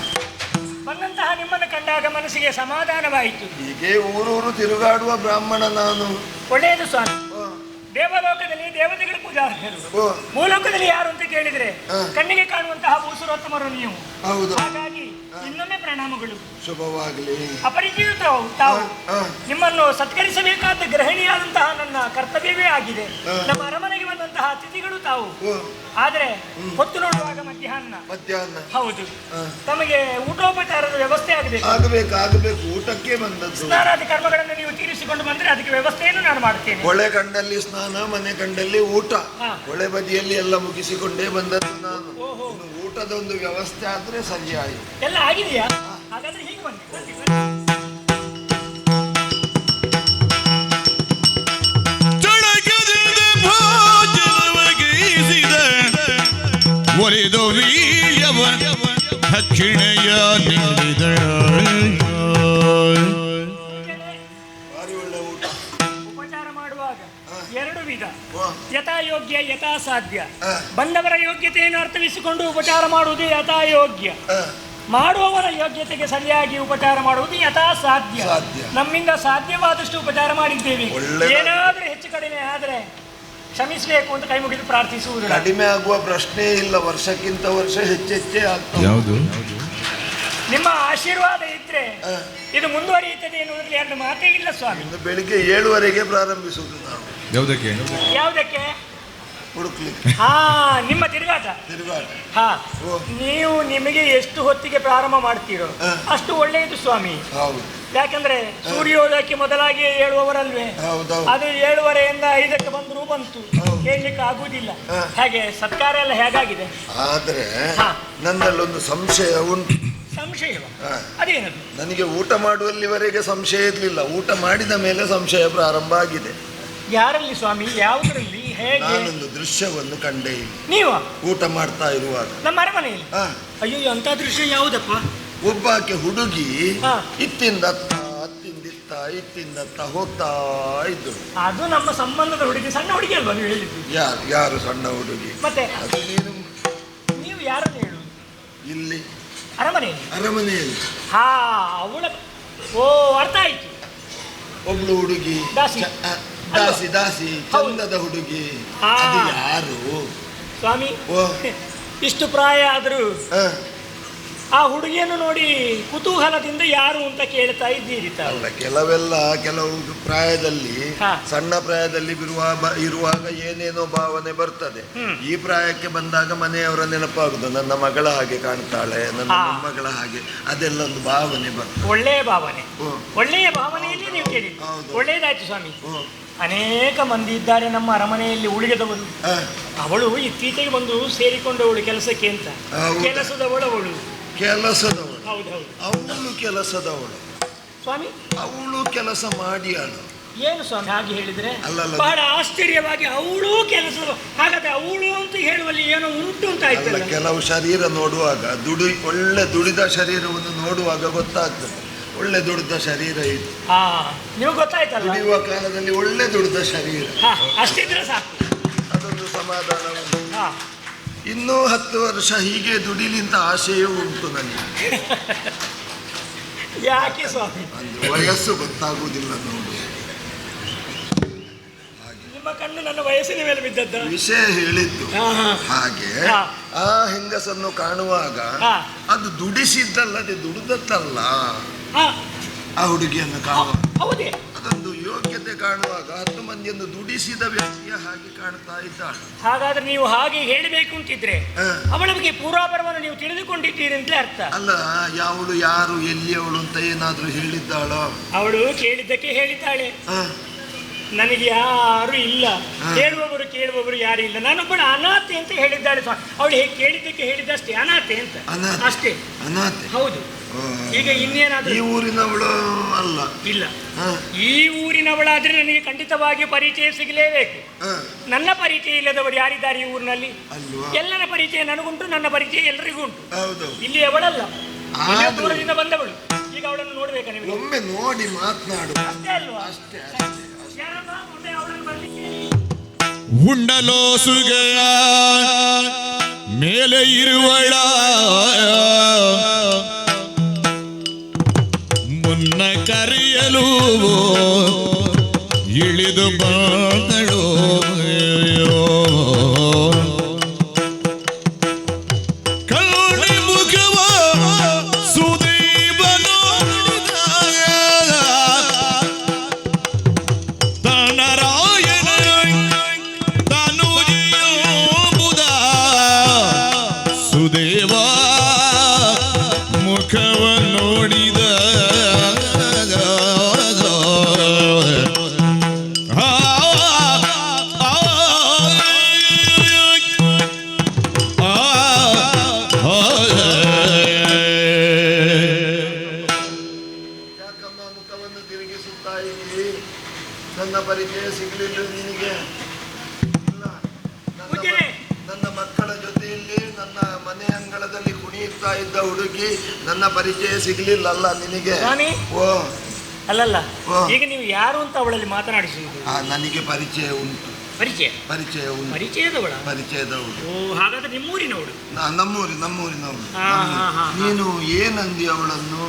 ಬಂದಂತಹ ನಿಮ್ಮನ್ನು ಕಂಡಾಗ ಮನಸ್ಸಿಗೆ ಸಮಾಧಾನವಾಯಿತು. ಹೀಗೆ ಊರೂರು ತಿರುಗಾಡುವ ಬ್ರಾಹ್ಮಣ ನಾನು. ಒಳ್ಳೆಯದು ಸ್ವಾಮಿ. ಓ, ದೇವಲೋಕದಲ್ಲಿ ದೇವತೆಗಳ ಪೂಜಾರ್ಹರು, ಓ, ಭೂಲೋಕದಲ್ಲಿ ಯಾರು ಅಂತ ಕೇಳಿದ್ರೆ ಹಾ. ಕಣ್ಣಿಗೆ ಕಾಣುವಂತಹ ಭೂಸುರೋತ್ತಮರು ನೀವು. ಹೌದು. ಹಾಗಾಗಿ ಇನ್ನೊಮ್ಮೆ ಪ್ರಣಾಮಗಳು. ಶುಭವಾಗಲಿ. ಅಪರಿಚಿತ ತಾವು. ಹಾ. ನಿಮ್ಮನ್ನು ಸತ್ಕರಿಸಬೇಕಾದ ಗೃಹಿಣಿಯಾದಂತಹ ನನ್ನ ಕರ್ತವ್ಯವೇ ಆಗಿದೆ. ಹಾ. ನಮ್ಮ ಅರಮನೆಗೆ ಬಂದಂತಹ ಅತಿಥಿಗಳು ತಾವು. ಓ, ಆದ್ರೆ ಹೊತ್ತು ನೋಡುವಾಗ ಮಧ್ಯಾಹ್ನ. ಮಧ್ಯಾಹ್ನ. ಹೌದು. ಹಾ. ತಮಗೆ ಊಟೋಪಚಾರದ ವ್ಯವಸ್ಥೆ ಆಗಬೇಕು. ಆಗಬೇಕು ಊಟಕ್ಕೆ ಬಂದದ್ದು. ಸ್ನಾನಾದಿ ಕರ್ಮಗಳನ್ನು ನೀವು ತೀರಿಸಿಕೊಂಡು ಬಂದ್ರೆ ಅದಕ್ಕೆ ವ್ಯವಸ್ಥೆಯನ್ನು ನಾನು ಮಾಡುತ್ತೇನೆ. ಹೊಳೆ ಕಂಡಲ್ಲಿ ಸ್ನಾನ, ಮನೆ ಕಂಡಲ್ಲಿ ಊಟ. ಹಾ. ಹೊಳೆ ಬದಿಯಲ್ಲಿ ಎಲ್ಲ ಮುಗಿಸಿಕೊಂಡೇ ಬಂದದ್ದು ನಾನು. ಓಹೋ. ಇನ್ನು ಊಟದ ಒಂದು ವ್ಯವಸ್ಥೆ ಆದ್ರೆ ಸರಿಯಾಯಿತು. ಎಲ್ಲ ಆಗಿದೆಯಾ? ಹಾಗಾದ್ರೆ ಹೀಗೆ ಬನ್ನಿ, ಬನ್ನಿ, ಬನ್ನಿ. ಚಳಕದಿಂದ ಭೋಜನವಗೈಸಿದ ಒಲಿದು ವೀರ್ಯವ ದಕ್ಷಿಣೆಯ ನೀಡಿದ ಭಾರಿ ಒಳ್ಳೆ ಊಟ. ಉಪಚಾರ ಮಾಡುವಾಗ ಎರಡು ವಿಧ, ವಾ. ಯಥಾಯೋಗ್ಯ ಯಥಾಸಾಧ್ಯ. ಹಾ. ಬಂದವರ ಯೋಗ್ಯತೆಯನ್ನು ಅರ್ಥವಿಸಿಕೊಂಡು ಉಪಚಾರ ಮಾಡುವುದು ಯಥಾಯೋಗ್ಯ. ಹಾ. ಮಾಡುವವರ ಯೋಗ್ಯತೆಗೆ ಸರಿಯಾಗಿ ಉಪಚಾರ ಮಾಡುವುದು ಯಥಾ ಸಾಧ್ಯ. ಸಾಧ್ಯ. ನಮ್ಮಿಂದ ಸಾಧ್ಯವಾದಷ್ಟು ಉಪಚಾರ ಮಾಡಿದ್ದೇವೆ. ಒಳ್ಳೆದಾಯ್ತು. ಏನಾದ್ರೂ ಹೆಚ್ಚು ಕಡಿಮೆ ಆದ್ರೆ ಕ್ಷಮಿಸಬೇಕು ಅಂತ ಕೈ ಮುಗಿದು ಪ್ರಾರ್ಥಿಸುವುದು. ಕಡಿಮೆ ಆಗುವ ಪ್ರಶ್ನೆ ಇಲ್ಲ, ವರ್ಷಕ್ಕಿಂತ ವರ್ಷ ಹೆಚ್ಚೆಚ್ಚೇ ಆಗ್ತದೆ. ಯಾವುದು? ನಿಮ್ಮ ಆಶೀರ್ವಾದ ಇದ್ರೆ ಇದು ಮುಂದುವರಿಯುತ್ತದೆ ಎನ್ನುವುದರಲ್ಲಿ ಎರಡು ಮಾತೇ ಇಲ್ಲ ಸ್ವಾಮಿ. ಇನ್ನು ಬೆಳಿಗ್ಗೆ 7 ಪ್ರಾರಂಭಿಸುವುದು ನಾವು. ಯಾವುದಕ್ಕೆ? ಯಾವುದಕ್ಕೆ? ಹುಡುಕ್ಲಿಕ್ಕೆ. ನಿಮ್ಮ ತಿರುಗಾಟ. ಹಾ, ನೀವು ನಿಮಗೆ ಎಷ್ಟು ಹೊತ್ತಿಗೆ ಪ್ರಾರಂಭ ಮಾಡ್ತೀರೋ ಅಷ್ಟು ಒಳ್ಳೆಯದು ಸ್ವಾಮಿ. ಹೌದು. ಯಾಕಂದ್ರೆ ಸೂರ್ಯೋದಯಕ್ಕೆ ಮೊದಲಾಗಿ ಹೇಳುವವರಲ್ವೇ, ಅದು 7:30ಯಿಂದ 5ಕ್ಕೆ ಬಂದರೂ ಬಂತು, ಹೇಳಲಿಕ್ಕೆ ಆಗುವುದಿಲ್ಲ. ಹಾಗೆ ಸತ್ಕಾರ ಎಲ್ಲ ಹೇಗಾಗಿದೆ? ಆದ್ರೆ ನನ್ನಲ್ಲೊಂದು ಸಂಶಯ ಉಂಟು. ಸಂಶಯವ? ಅದೇನದು? ನನಗೆ ಊಟ ಮಾಡುವಲ್ಲಿವರೆಗೆ ಸಂಶಯ ಇರಲಿಲ್ಲ, ಊಟ ಮಾಡಿದ ಮೇಲೆ ಸಂಶಯ ಪ್ರಾರಂಭ ಆಗಿದೆ. ಯಾರಲ್ಲಿ ಸ್ವಾಮಿ? ಯಾವುದರಲ್ಲಿ? ಹೇಗೆ? ನಾನೊಂದು ದೃಶ್ಯವನ್ನು ಕಂಡೇ ಇಲ್ಲ. ನೀವು ಊಟ ಮಾಡ್ತಾ ಇರುವಾಗ ನಮ್ಮ ಅರಮನೆಯಲ್ಲಿ? ಅಯ್ಯೋ, ಅಂತ ದೃಶ್ಯ ಯಾವುದಪ್ಪ? ಒಬ್ಬಾಕೆ ಹುಡುಗಿ ಇತ್ತಿಂದತ್ತ ಇತ್ತಿಂದತ್ತ ಹೋಗ್ತಾ ಇದ್ದಳು. ಅದು ನಮ್ಮ ಸಂಬಂಧದ ಹುಡುಗಿ, ಸಣ್ಣ ಹುಡುಗಿ ಅಲ್ವಾ ನೀವು ಹೇಳಿದ್ದು? ಯಾರು ಸಣ್ಣ ಹುಡುಗಿ? ಮತ್ತೆ ಅದು ನೀವು ಯಾರನ್ನು ಹೇಳುದು? ಇಲ್ಲಿ ಅರಮನೆಯಲ್ಲಿ. ಅವಳ ಅರ್ಥ ಆಯ್ತು. ಒಬ್ಳು ಹುಡುಗಿ, ದಾಸಿ ಚಂದದ ಹುಡುಗಿ. ಅದು ಯಾರು ಸ್ವಾಮಿ? ಇಷ್ಟು ಪ್ರಾಯ ಆದರೂ ಆ ಹುಡುಗಿಯನ್ನು ನೋಡಿ ಕುತೂಹಲದಿಂದ ಯಾರು ಅಂತ ಕೇಳ್ತಾ ಇದ್ದೀರಿ. ಅಲ್ಲ, ಕೆಲವು ಪ್ರಾಯದಲ್ಲಿ, ಸಣ್ಣ ಪ್ರಾಯದಲ್ಲಿ ಇರುವಾಗ ಏನೇನೋ ಭಾವನೆ ಬರ್ತದೆ. ಈ ಪ್ರಾಯಕ್ಕೆ ಬಂದಾಗ ಮನೆಯವರ ನೆನಪಾಗುದು, ನನ್ನ ಮಗಳ ಹಾಗೆ ಕಾಣ್ತಾಳೆ, ನನ್ನ ಮೊಮ್ಮಗಳ ಹಾಗೆ, ಅದೆಲ್ಲ ಒಂದು ಭಾವನೆ ಬರ್ತದೆ. ಒಳ್ಳೆಯ ಭಾವನೆಯಲ್ಲಿ ನೀವು ಕೇಳಿ ಒಳ್ಳೆಯದಾಯ್ತು ಸ್ವಾಮಿ. ಅನೇಕ ಮಂದಿ ಇದ್ದಾರೆ ನಮ್ಮ ಅರಮನೆಯಲ್ಲಿ ಉಳಿದವರು. ಅವಳು ಇತ್ತೀಚೆಗೆ ಬಂದು ಸೇರಿಕೊಂಡವಳು ಕೆಲಸಕ್ಕೆ ಅಂತ. ಕೆಲಸದವಳು. ಹೌದೌದು. ಅವಳು ಕೆಲಸದವಳು ಸ್ವಾಮಿ. ಅವಳು ಕೆಲಸ ಮಾಡಿ ಏನು ಸ್ವಾಮಿ ಹಾಗೆ ಹೇಳಿದ್ರೆ? ಅಲ್ಲಲ್ಲ, ಬಹಳ ಆಶ್ಚರ್ಯವಾಗಿ ಅವಳು ಕೆಲಸ. ಹಾಗಾದ್ರೆ ಅವಳು ಅಂತ ಹೇಳುವಲ್ಲಿ ಏನೋ ಉಂಟು ಅಂತ ಆಯ್ತಲ್ಲ. ಕೆಲವು ಶರೀರ ನೋಡುವಾಗ ಒಳ್ಳೆ ದುಡಿದ ಶರೀರವನ್ನು ನೋಡುವಾಗ ಗೊತ್ತಾಗ್ತದೆ, ಒಳ್ಳೆ ದುಡಿದ ಶರೀರ ಇದು. ನಿಮಗೆ ಗೊತ್ತಾಯ್ತಲ್ಲ, ದುಡಿಯುವ ಕಾಲದಲ್ಲಿ ಒಳ್ಳೆ ದುಡಿದ ಶರೀರ. ಅಷ್ಟಿದ್ರೆ ಸಾಕು, ಅದೊಂದು ಸಮಾಧಾನ ಉಂಟು. ಇನ್ನೂ 10 ವರ್ಷ ಹೀಗೆ ದುಡಿಲಿಂತ ಆಶೆಯೂ ಉಂಟು ನನಗೆ. ಯಾಕೆ ಸ್ವಾಮಿ? ವಯಸ್ಸು ಗೊತ್ತಾಗುವುದಿಲ್ಲ ನೋಡು. ನಿಮ್ಮ ಕಣ್ಣು ನನ್ನ ವಯಸ್ಸಿನ ಮೇಲೆ ಬಿದ್ದದ್ದ ವಿಷಯ ಹೇಳಿದ್ದು ಹಾಗೆ. ಆ ಹೆಂಗಸನ್ನು ಕಾಣುವಾಗ ಅದು ದುಡಿಸಿದ್ದಲ್ಲದೆ ದುಡಿದತ್ತಲ್ಲ. ಆ ಹುಡುಗಿಯನ್ನು ಕಾಣುವಾಗ ಹೌದೇ ಅದೊಂದು ಯೋಗ್ಯತೆ ಕಾಣುವಾಗ 10 ಮಂದಿಯನ್ನು ದುಡಿಸಿದ ವ್ಯಕ್ತಿಯ ಹಾಗೆ ಕಾಣ್ತಾ ಇದ್ದಾಳೆ. ಹಾಗಾದ್ರೆ ನೀವು ಹಾಗೆ ಹೇಳಬೇಕು ಅಂತಿದ್ರೆ ಅವಳ ಬಗ್ಗೆ ಪೂರ್ವಾಪರವನ್ನು ನೀವು ತಿಳಿದುಕೊಂಡಿದ್ದೀರಿ ಅಂತ ಅರ್ಥ. ಅಲ್ಲ, ಯಾವಳು ಯಾರು ಎಲ್ಲಿಯವಳು ಅಂತ ಏನಾದ್ರೂ ಹೇಳಿದ್ದಾಳೋ? ಅವಳು ಕೇಳಿದ್ದಕ್ಕೆ ಹೇಳಿದ್ದಾಳೆ, ನನಗೆ ಯಾರು ಇಲ್ಲ, ಕೇಳುವವರು ಯಾರು ಇಲ್ಲ, ನಾನೊಬ್ಬಳು ಅನಾಥೆ ಅಂತ ಹೇಳಿದ್ದಾಳೆ. ಅವಳು ಹೇಗೆ ಕೇಳಿದ್ದಕ್ಕೆ ಹೇಳಿದಷ್ಟೇ, ಅನಾಥೆ ಅಂತ ಅಷ್ಟೇ. ಅನಾಥೆ? ಹೌದು. ಈಗ ಇನ್ನೇನಾದ್ರೂ ಈ ಊರಿನವಳು ಅಲ್ಲ? ಇಲ್ಲ. ಈ ಊರಿನವಳಾದ್ರೆ ನನಗೆ ಖಂಡಿತವಾಗಿ ಪರಿಚಯ ಸಿಗಲೇಬೇಕು. ನನ್ನ ಪರಿಚಯ ಇಲ್ಲದವರು ಯಾರಿದ್ದಾರೆ ಈ ಊರಿನಲ್ಲಿ? ಎಲ್ಲರ ಪರಿಚಯ ನನಗುಂಟು, ನನ್ನ ಪರಿಚಯ ಎಲ್ಲರಿಗೂ ಉಂಟು. ಇಲ್ಲಿ ಅವಳಲ್ಲ, ದೂರದಿಂದ ಬಂದವಳು. ಈಗ ಅವಳನ್ನು ನೋಡ್ಬೇಕಾ ನಿಮಗೆ? ಒಮ್ಮೆ ನೋಡಿ ಮಾತನಾಡು ಅಷ್ಟೇ ಅಲ್ವಾ? ಅಷ್ಟೇ. ಉಂಡಲೋ ಸುಗ ಮೇಲೆ ಇರುವಳ ಮುನ್ನ ಕರೆಯಲು ಇಳಿದು ಬಂದಳು. ಕರುಣೆ ಮುಖವ ಸುದೀಪನು ತನರಾಯಣ ತನುಜಿಯುವುದ ಸುದೇವ ಮುಖವ ನೋಡಿದ. ನನ್ನ ಪರಿಚಯ ಸಿಗಲಿಲ್ಲ ನಿನಗೆ? ನನ್ನ ಮಕ್ಕಳ ಜೊತೆಯಲ್ಲಿ ನನ್ನ ಮನೆ ಅಂಗಳದಲ್ಲಿ ಕುಣಿಯುತ್ತಾ ಇದ್ದ ಹುಡುಗಿ ನನ್ನ ಪರಿಚಯ ಸಿಗಲಿಲ್ಲಲ್ಲ ನಿನಗೆ? ಅಲ್ಲಲ್ಲ, ಈಗ ನೀವು ಯಾರು ಅಂತ ಅವಳಲ್ಲಿ ಮಾತನಾಡಿಸುವುದು? ನನಗೆ ಪರಿಚಯ ಉಂಟು. ಪರಿಚಯ ಪರಿಚಯ ಉಂಟು. ಪರಿಚಯದವಳ? ಪರಿಚಯದವಳು. ಓ, ಹಾಗಾದ್ರೆ ನಿಮ್ಮೂರಿನವರು? ನಮ್ಮೂರಿನವಳು. ನೀನು ಏನಂದಿ ಅವಳನ್ನು?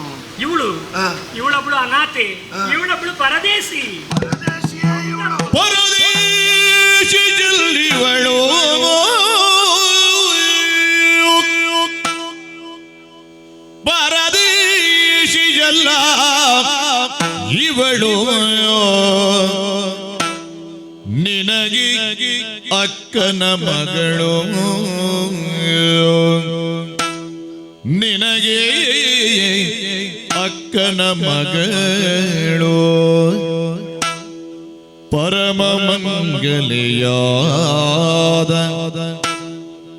ಇವಳೊಬ್ಳು ಅನಾಥೆ, ಇವಳೊಬ್ಳು ಪರದೇಶಿ. ಪರದೇಶಿ ಜಲ್ಲಿವಳು ಪರದೇಶಿ ಜಲ್ಲ ಇವಳು ನಿನಗೆ ಅಕ್ಕನ ಮಗಳು, ನಿನಗೆ ಅಕ್ಕನ ಮಗಳು, ಪರಮ ಮಂಗಲೆಯಾದ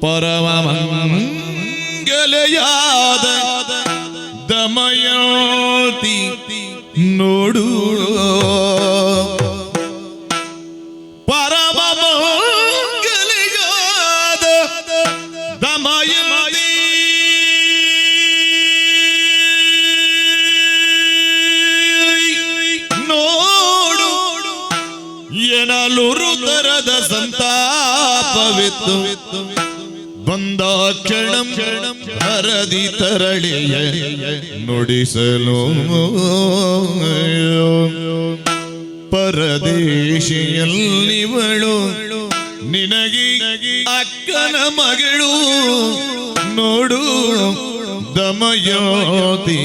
ಪರಮ ಮಂಗಲೆಯಾದ ದಮಯಂತಿ ನೋಡು, ಪರಮ ಮಂಗಲೆಯಾದ ದಮಯಂತಿ ನೋಡು ಎನ್ನಲು ಹೃದಯದ ಸಂತಾಪವಿತ್ತು ಬಂದ ಕ್ಷಣಂ ಹರದಿ ತರಳೆಯ ನುಡಿಸಲು ಪರದೇಶಿಯಲ್ಲಿವಳು ನಿನಗೆ ಅಕ್ಕನ ಮಗಳು ನೋಡು ದಮಯಂತಿ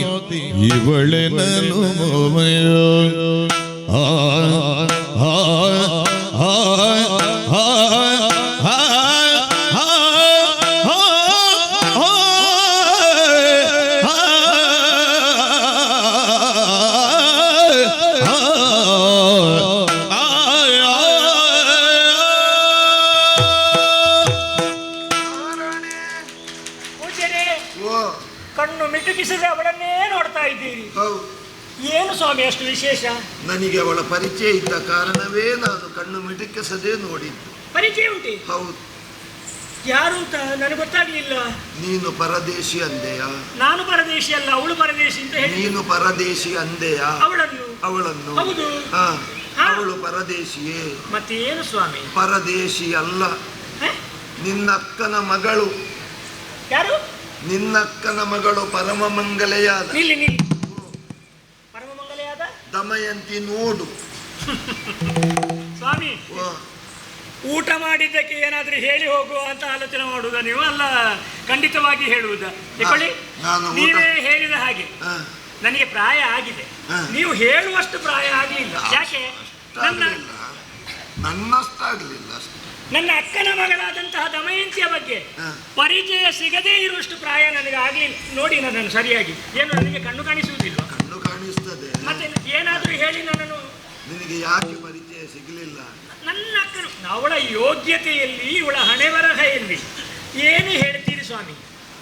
ಇವಳೆನಲು ಆ ಆ ಆ ಆ ಕಣ್ಣು ಮಿಟುಕಿಸದೆ ಅವಳನ್ನೇ ನೋಡ್ತಾ ಇದ್ದೀರಿ. ಏನು ಸ್ವಾಮಿ ಅಷ್ಟು ವಿಶೇಷ? ನನಗೆ ಅವಳ ಪರಿಚಯ ಇದ್ದ ಕಾರಣವೇ ನಾನು ಕಣ್ಣು ಮಿಟುಕಿಸದೆ ನೋಡಿದ್ದು. ಪರಿಚಯ ಉಂಟೆ? ಹೌದು. ಯಾರು ಅಂತ ನನಗೆ ಗೊತ್ತಾಗ್ಲಿಲ್ಲ. ನೀನು ಪರದೇಶಿ ಅಂದೆಯ? ನಾನು ಪರದೇಶಿ ಅಲ್ಲ, ಅವಳು ಪರದೇಶಿ ಅಂತ ಹೇಳಿ. ನೀನು ಪರದೇಶಿ ಅಂದೆಯ? ಅವಳನ್ನು ಹೌದು. ಅವಳು ಪರದೇಶಿಯೇ. ಮತ್ತೆ ಏನು ಸ್ವಾಮಿ? ಪರದೇಶಿ ಅಲ್ಲ, ನಿನ್ನಕ್ಕನ ಮಗಳು. ಯಾರು? ನಿನ್ನಕ್ಕನ ಮಗಳು ಪರಮ ಮಂಗಲೆಯಾದ ಪರಮ ಮಂಗಲೆಯಾದ ದಮಯಂತಿ ನೋಡು. ಸ್ವಾಮಿ, ಊಟ ಮಾಡಿದ್ದಕ್ಕೆ ಏನಾದ್ರೂ ಹೇಳಿ ಹೋಗುವ ಅಂತ ಆಲೋಚನೆ ಮಾಡುವುದ ನೀವು? ಅಲ್ಲ, ಖಂಡಿತವಾಗಿ ಹೇಳುವುದ? ನೀವೇ ಹೇಳಿದ ಹಾಗೆ ನನಗೆ ಪ್ರಾಯ ಆಗಿದೆ, ನೀವು ಹೇಳುವಷ್ಟು ಪ್ರಾಯ ಆಗಲಿಲ್ಲ. ಯಾಕೆ? ನನ್ನಷ್ಟಾಗಲಿಲ್ಲ. ನನ್ನ ಅಕ್ಕನ ಮಗಳಾದಂತಹ ದಮಯಂತಿಯ ಬಗ್ಗೆ ಪರಿಚಯ ಸಿಗದೇ ಇರುವಷ್ಟು ಪ್ರಾಯ ನನಗೆ ಆಗಲಿಲ್ಲ. ನೋಡಿ ನನ್ನನ್ನು ಸರಿಯಾಗಿ. ಏನು ನನಗೆ ಕಣ್ಣು ಕಾಣಿಸುವುದಿಲ್ಲ? ಕಣ್ಣು ಕಾಣಿಸ್ತದೆ. ಮತ್ತೆ ಏನಾದ್ರೂ ಹೇಳಿ ನನ್ನನ್ನು. ನಿನಗೆ ಯಾಕೆ ಪರಿಚಯ ಸಿಗಲಿಲ್ಲ? ನನ್ನ ಅಕ್ಕನು, ಅವಳ ಯೋಗ್ಯತೆಯಲ್ಲಿ, ಇವಳ ಹಣೆ ಬರಹ ಎಲ್ಲಿ, ಏನು ಹೇಳ್ತೀರಿ ಸ್ವಾಮಿ?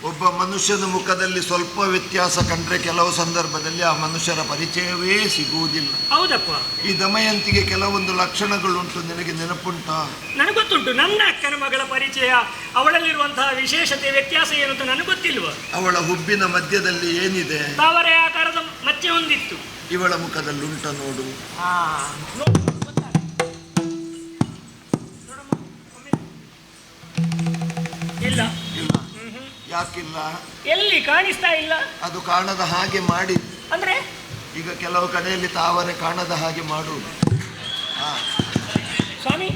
ಒಬ್ಬ ಮನುಷ್ಯನ ಮುಖದಲ್ಲಿ ಸ್ವಲ್ಪ ವ್ಯತ್ಯಾಸ ಕಂಡ್ರೆ ಕೆಲವು ಸಂದರ್ಭದಲ್ಲಿ ಆ ಮನುಷ್ಯರ ಪರಿಚಯವೇ ಸಿಗುವುದಿಲ್ಲ. ಹೌದಪ್ಪ. ಈ ದಮಯಂತಿಗೆ ಕೆಲವೊಂದು ಲಕ್ಷಣಗಳುಂಟು, ನಿನಗೆ ನೆನಪುಂಟಾ? ನನಗೆ ಗೊತ್ತುಂಟು. ನನ್ನ ಅಕ್ಕನ ಮಗಳ ಪರಿಚಯ, ಅವಳಲ್ಲಿರುವಂತಹ ವಿಶೇಷತೆ, ವ್ಯತ್ಯಾಸ ಏನು ಅಂತ ನನಗೆ ಗೊತ್ತಿಲ್ವ? ಅವಳ ಹುಬ್ಬಿನ ಮಧ್ಯದಲ್ಲಿ ಏನಿದೆ? ತಾವರೆ ಆಕಾರದ ಮಚ್ಚೆ ಹೊಂದಿತ್ತು. ಇವಳ ಮುಖದಲ್ಲಿ ಉಂಟ ನೋಡು. ಇಲ್ಲ. ಯಾಕಿಲ್ಲ? ಎಲ್ಲಿ ಕಾಣಿಸ್ತಾ ಇಲ್ಲ? ಅದು ಕಾಣದ ಹಾಗೆ ಮಾಡಿ. ಅಂದ್ರೆ ಈಗ ಕೆಲವು ಕಡೆಯಲ್ಲಿ ತಾವರೆ ಕಾಣದ ಹಾಗೆ ಮಾಡುವುದು. ಸ್ವಾಮಿ,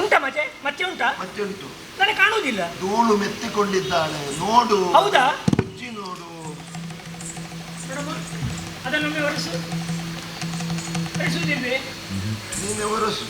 ಉಂಟಾ ಮಚ್ಚೆ? ಮಚ್ಚೆ ಉಂಟಾ? ಮಚ್ಚೆ ಉಂಟು. ನನಗೆ ಕಾಣುವುದಿಲ್ಲ. ಧೂಳು ಮೆತ್ತಿಕೊಂಡಿದ್ದಾಳೆ ನೋಡು. ಹೌದಾ? ಮುಚ್ಚಿ ನೋಡು. ಅದನ್ನೊಮ್ಮೆ ಒರೆಸುವುದಿಲ್ವೇ? ನೀನೆ ಒರೆಸು.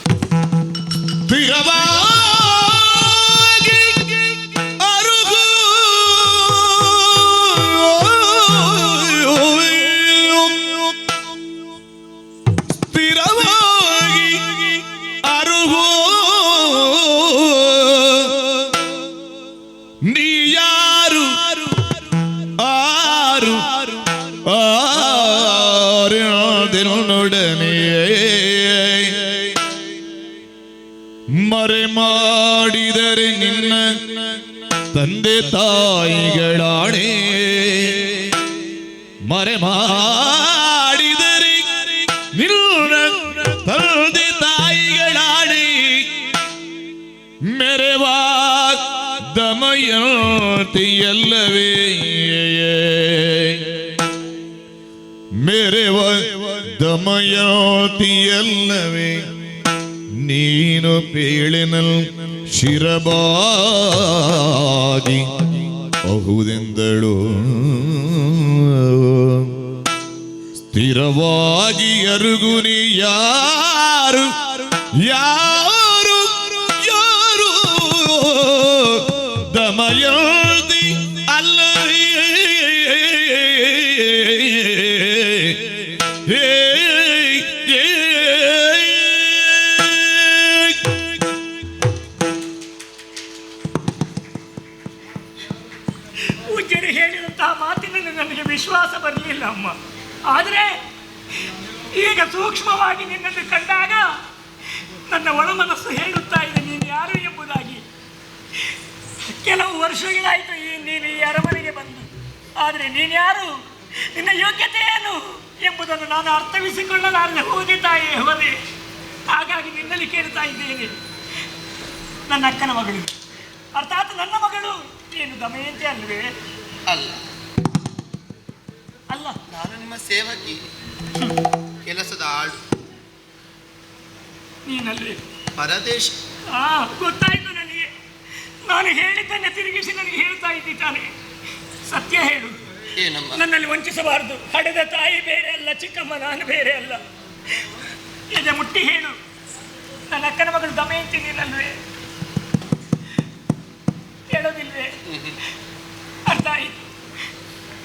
ಮರೆ ಮಾಡಿದರೆ ನಿನ್ನ ತಂದೆ ತಾಯಿಗಳಾಣೆ, ಮರೆ ಮಾಡಿದರೆ ನಿನ್ನ ತಂದೆ ತಾಯಿಗಳಾಣೆ, ದಮಯಂತಿಯಲ್ಲವೇ ಮೆರೆವ ದಮಯಂತಿಯಲ್ಲವೇ ನೀನು ಪೇಳಿನಲ್ ಶಿರಬಾಗಿ ಅಹುದೆಂದಳು ಸ್ಥಿರವಾಗಿ ಅರುಗುನಿ ಯಾರು ಯಾರು ಯಾರು ದಮಯಂತಿ ಅಲ್ಲವೇ ಪೂಜ್ಯರು ಹೇಳಿದಂತಹ ಮಾತಿನಲ್ಲಿ ನನಗೆ ವಿಶ್ವಾಸ ಬರಲಿಲ್ಲ ಅಮ್ಮ. ಆದರೆ ಈಗ ಸೂಕ್ಷ್ಮವಾಗಿ ನಿನ್ನನ್ನು ಕಂಡಾಗ ನನ್ನ ಒಳಮನಸ್ಸು ಹೇಳುತ್ತಾ ಇದೆ ನೀನು ಯಾರು ಎಂಬುದಾಗಿ. ಕೆಲವು ವರ್ಷಗಳಾಯಿತು ನೀನು ಈ ಅರಮನೆಗೆ ಬಂದು, ಆದರೆ ನೀನು ಯಾರು, ನಿನ್ನ ಯೋಗ್ಯತೆ ಏನು ಎಂಬುದನ್ನು ನಾನು ಅರ್ಥವಿಸಿಕೊಳ್ಳಲಾರದೆ ಹೋದೆ ತಾಯಿ ಹೋದೆ. ಹಾಗಾಗಿ ನಿನ್ನಲ್ಲಿ ಕೇಳ್ತಾ ಇದ್ದೇನೆ, ನನ್ನ ಅಕ್ಕನ ಮಗಳು ಅರ್ಥಾತ್ ನನ್ನ ಮಗಳು ನೀನು ದಮಯಂತಿ ಅಲ್ವೇ? ಅಲ್ಲ, ಅಲ್ಲ, ನಾನು ನಿಮ್ಮ ಸೇವಕಿ, ಕೆಲಸದ ಆಳು. ನೀನಲ್ವೇ? ಪರದೇಶ. ಗೊತ್ತಾಯ್ತು ನನಗೆ. ನಾನು ಹೇಳಿದ್ದನ್ನು ತಿರುಗಿಸಿ ನನಗೆ ಹೇಳ್ತಾ ಇದ್ದಾನೆ. ಸತ್ಯ ಹೇಳು, ಏನಮ್ಮ? ನನ್ನಲ್ಲಿ ವಂಚಿಸಬಾರದು. ಹಡೆದ ತಾಯಿ ಬೇರೆ ಅಲ್ಲ, ಚಿಕ್ಕಮ್ಮ ನಾನು ಬೇರೆ ಅಲ್ಲ. ಈಗ ಮುಟ್ಟಿ ಹೇಳು, ನನ್ನ ಅಕ್ಕನ ಮಗಳು ದಮಯಂತಿ ನೀನಲ್ವೇ? ಹೇಳೋದಿಲ್ವೇ? ಅರ್ಥ ಆಯಿತು.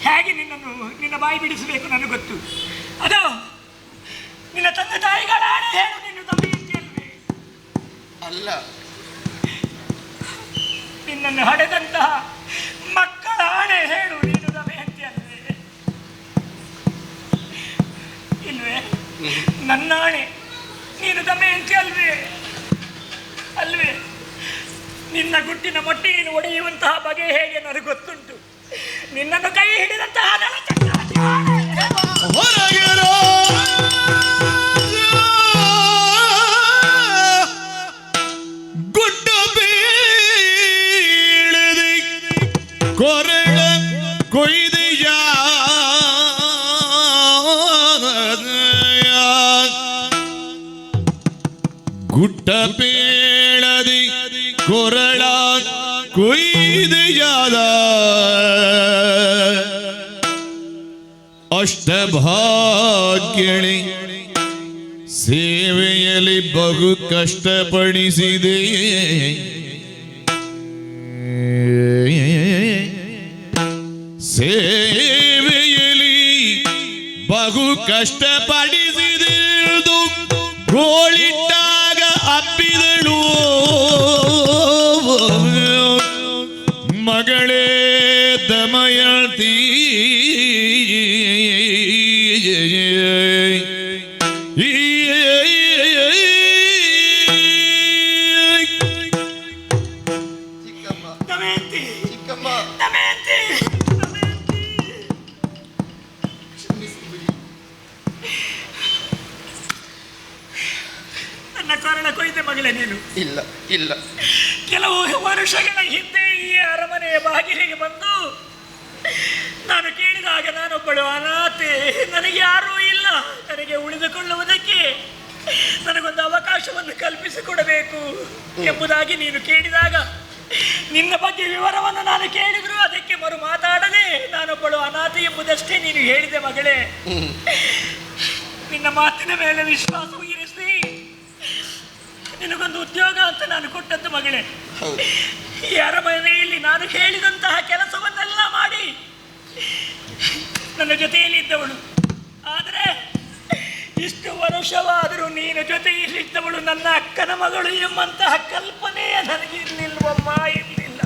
ಹೇಗೆ ನಿನ್ನನ್ನು ನಿನ್ನ ಬಾಯಿ ಬಿಡಿಸಬೇಕು ನನಗೆ ಗೊತ್ತು. ಅದು ನಿನ್ನ ತಂದೆ ತಾಯಿಗಳ ಆಣೆ ಹೇಳು, ನಿನ್ನ ದಮಯಂತಿ ಅಲ್ವೇ? ಅಲ್ಲ. ನಿನ್ನನ್ನು ಹಡೆದಂತಹ ಮಕ್ಕಳ ಆಣೆ ಹೇಳು, ನೀನು ದಮಯಂತಿ ಅಲ್ವೇ? ಇಲ್ವೇ? ನನ್ನ ಆಣೆ ನೀನು ದಮಯಂತಿ ಅಲ್ವೇ? ಅಲ್ವೇ? ನಿನ್ನ ಗುಟ್ಟಿನ ಮೊಟ್ಟೆಯನ್ನು ಒಡೆಯುವಂತಹ ಬಗೆ ಹೇಗೆ ನನಗೆ ಗೊತ್ತುಂಟು. ನಿನ್ನನ್ನು ಕೈ ಹಿಡಿದಂತಹ ಹೊರಗೆರೋ ಗುಡ್ಡ ಬೀಳದಿ ಕೊರಳ ಕೊಯ್ದೆಯ ಗುಡ್ಡ ಬೀಳದಿ ಕೊರಳ ಕೊಯ್ದೆಯಾದ ಅಷ್ಟಭಾಗ್ಯಣಿ ಸೇವೆಯಲ್ಲಿ ಬಹು ಕಷ್ಟಪಡಿಸಿದೆ. ಸೇವೆಯಲ್ಲಿ ಬಹು ಕಷ್ಟಪಡಿಸಿದು ಗೋಳಿಟ್ಟಾಗ ಅಪ್ಪಿದಳು ಮಗಳೇ ದಮಯಂತಿ. ದಮಯಂತಿ, ಚಿಕ್ಕಮ್ಮ, ದಮಯಂತಿ, ದಮಯಂತಿ. ನನ್ನ ಕಾರಣ ಕೊಯ್ದೆ ಮಗಳೇ ನೀನು. ಇಲ್ಲ ಇಲ್ಲ. ಕೆಲವು ವರ್ಷಗಳ ಹಿಂದೆ ಈ ಅರಮನೆಯ ಬಾಗಿಲಿಗೆ ಬಂದು ನಾನು ಕೇಳಿದಾಗ ನಾನೊಬ್ಬಳು ಅನಾಥೆ, ನನಗೆ ಯಾರೂ ಇಲ್ಲ, ನನಗೆ ಉಳಿದುಕೊಳ್ಳುವುದಕ್ಕೆ ನನಗೊಂದು ಅವಕಾಶವನ್ನು ಕಲ್ಪಿಸಿಕೊಡಬೇಕು ಎಂಬುದಾಗಿ ನೀನು ಕೇಳಿದಾಗ ನಿನ್ನ ಬಗ್ಗೆ ವಿವರವನ್ನು ನಾನು ಕೇಳಿದ್ರು ಅದಕ್ಕೆ ಮರು ಮಾತಾಡದೆ ನಾನೊಬ್ಬಳು ಅನಾಥೆ ಎಂಬುದಷ್ಟೇ ನೀನು ಹೇಳಿದೆ ಮಗಳೇ. ನಿನ್ನ ಮಾತಿನ ಮೇಲೆ ವಿಶ್ವಾಸವು ಇರಿಸಿ ನಿನಗೊಂದು ಉದ್ಯೋಗ ಅಂತ ನಾನು ಕೊಟ್ಟದ್ದು ಮಗಳೇ. ಈ ಅರಮನೆಯಲ್ಲಿ ನಾನು ಹೇಳಿದಂತಹ ಕೆಲಸವನ್ನೆಲ್ಲ ಮಾಡಿ ನನ್ನ ಜೊತೆಯಲ್ಲಿ ಇದ್ದವಳು. ಆದರೆ ಇಷ್ಟು ವರ್ಷವಾದರೂ ನೀನು ಜೊತೆಯಲ್ಲಿದ್ದವಳು ನನ್ನ ಅಕ್ಕನ ಮಗಳು ಎಂಬಂತಹ ಕಲ್ಪನೆಯ ನನಗೆ ಇರಲಿಲ್ವಮ್ಮ, ಇರಲಿಲ್ಲ.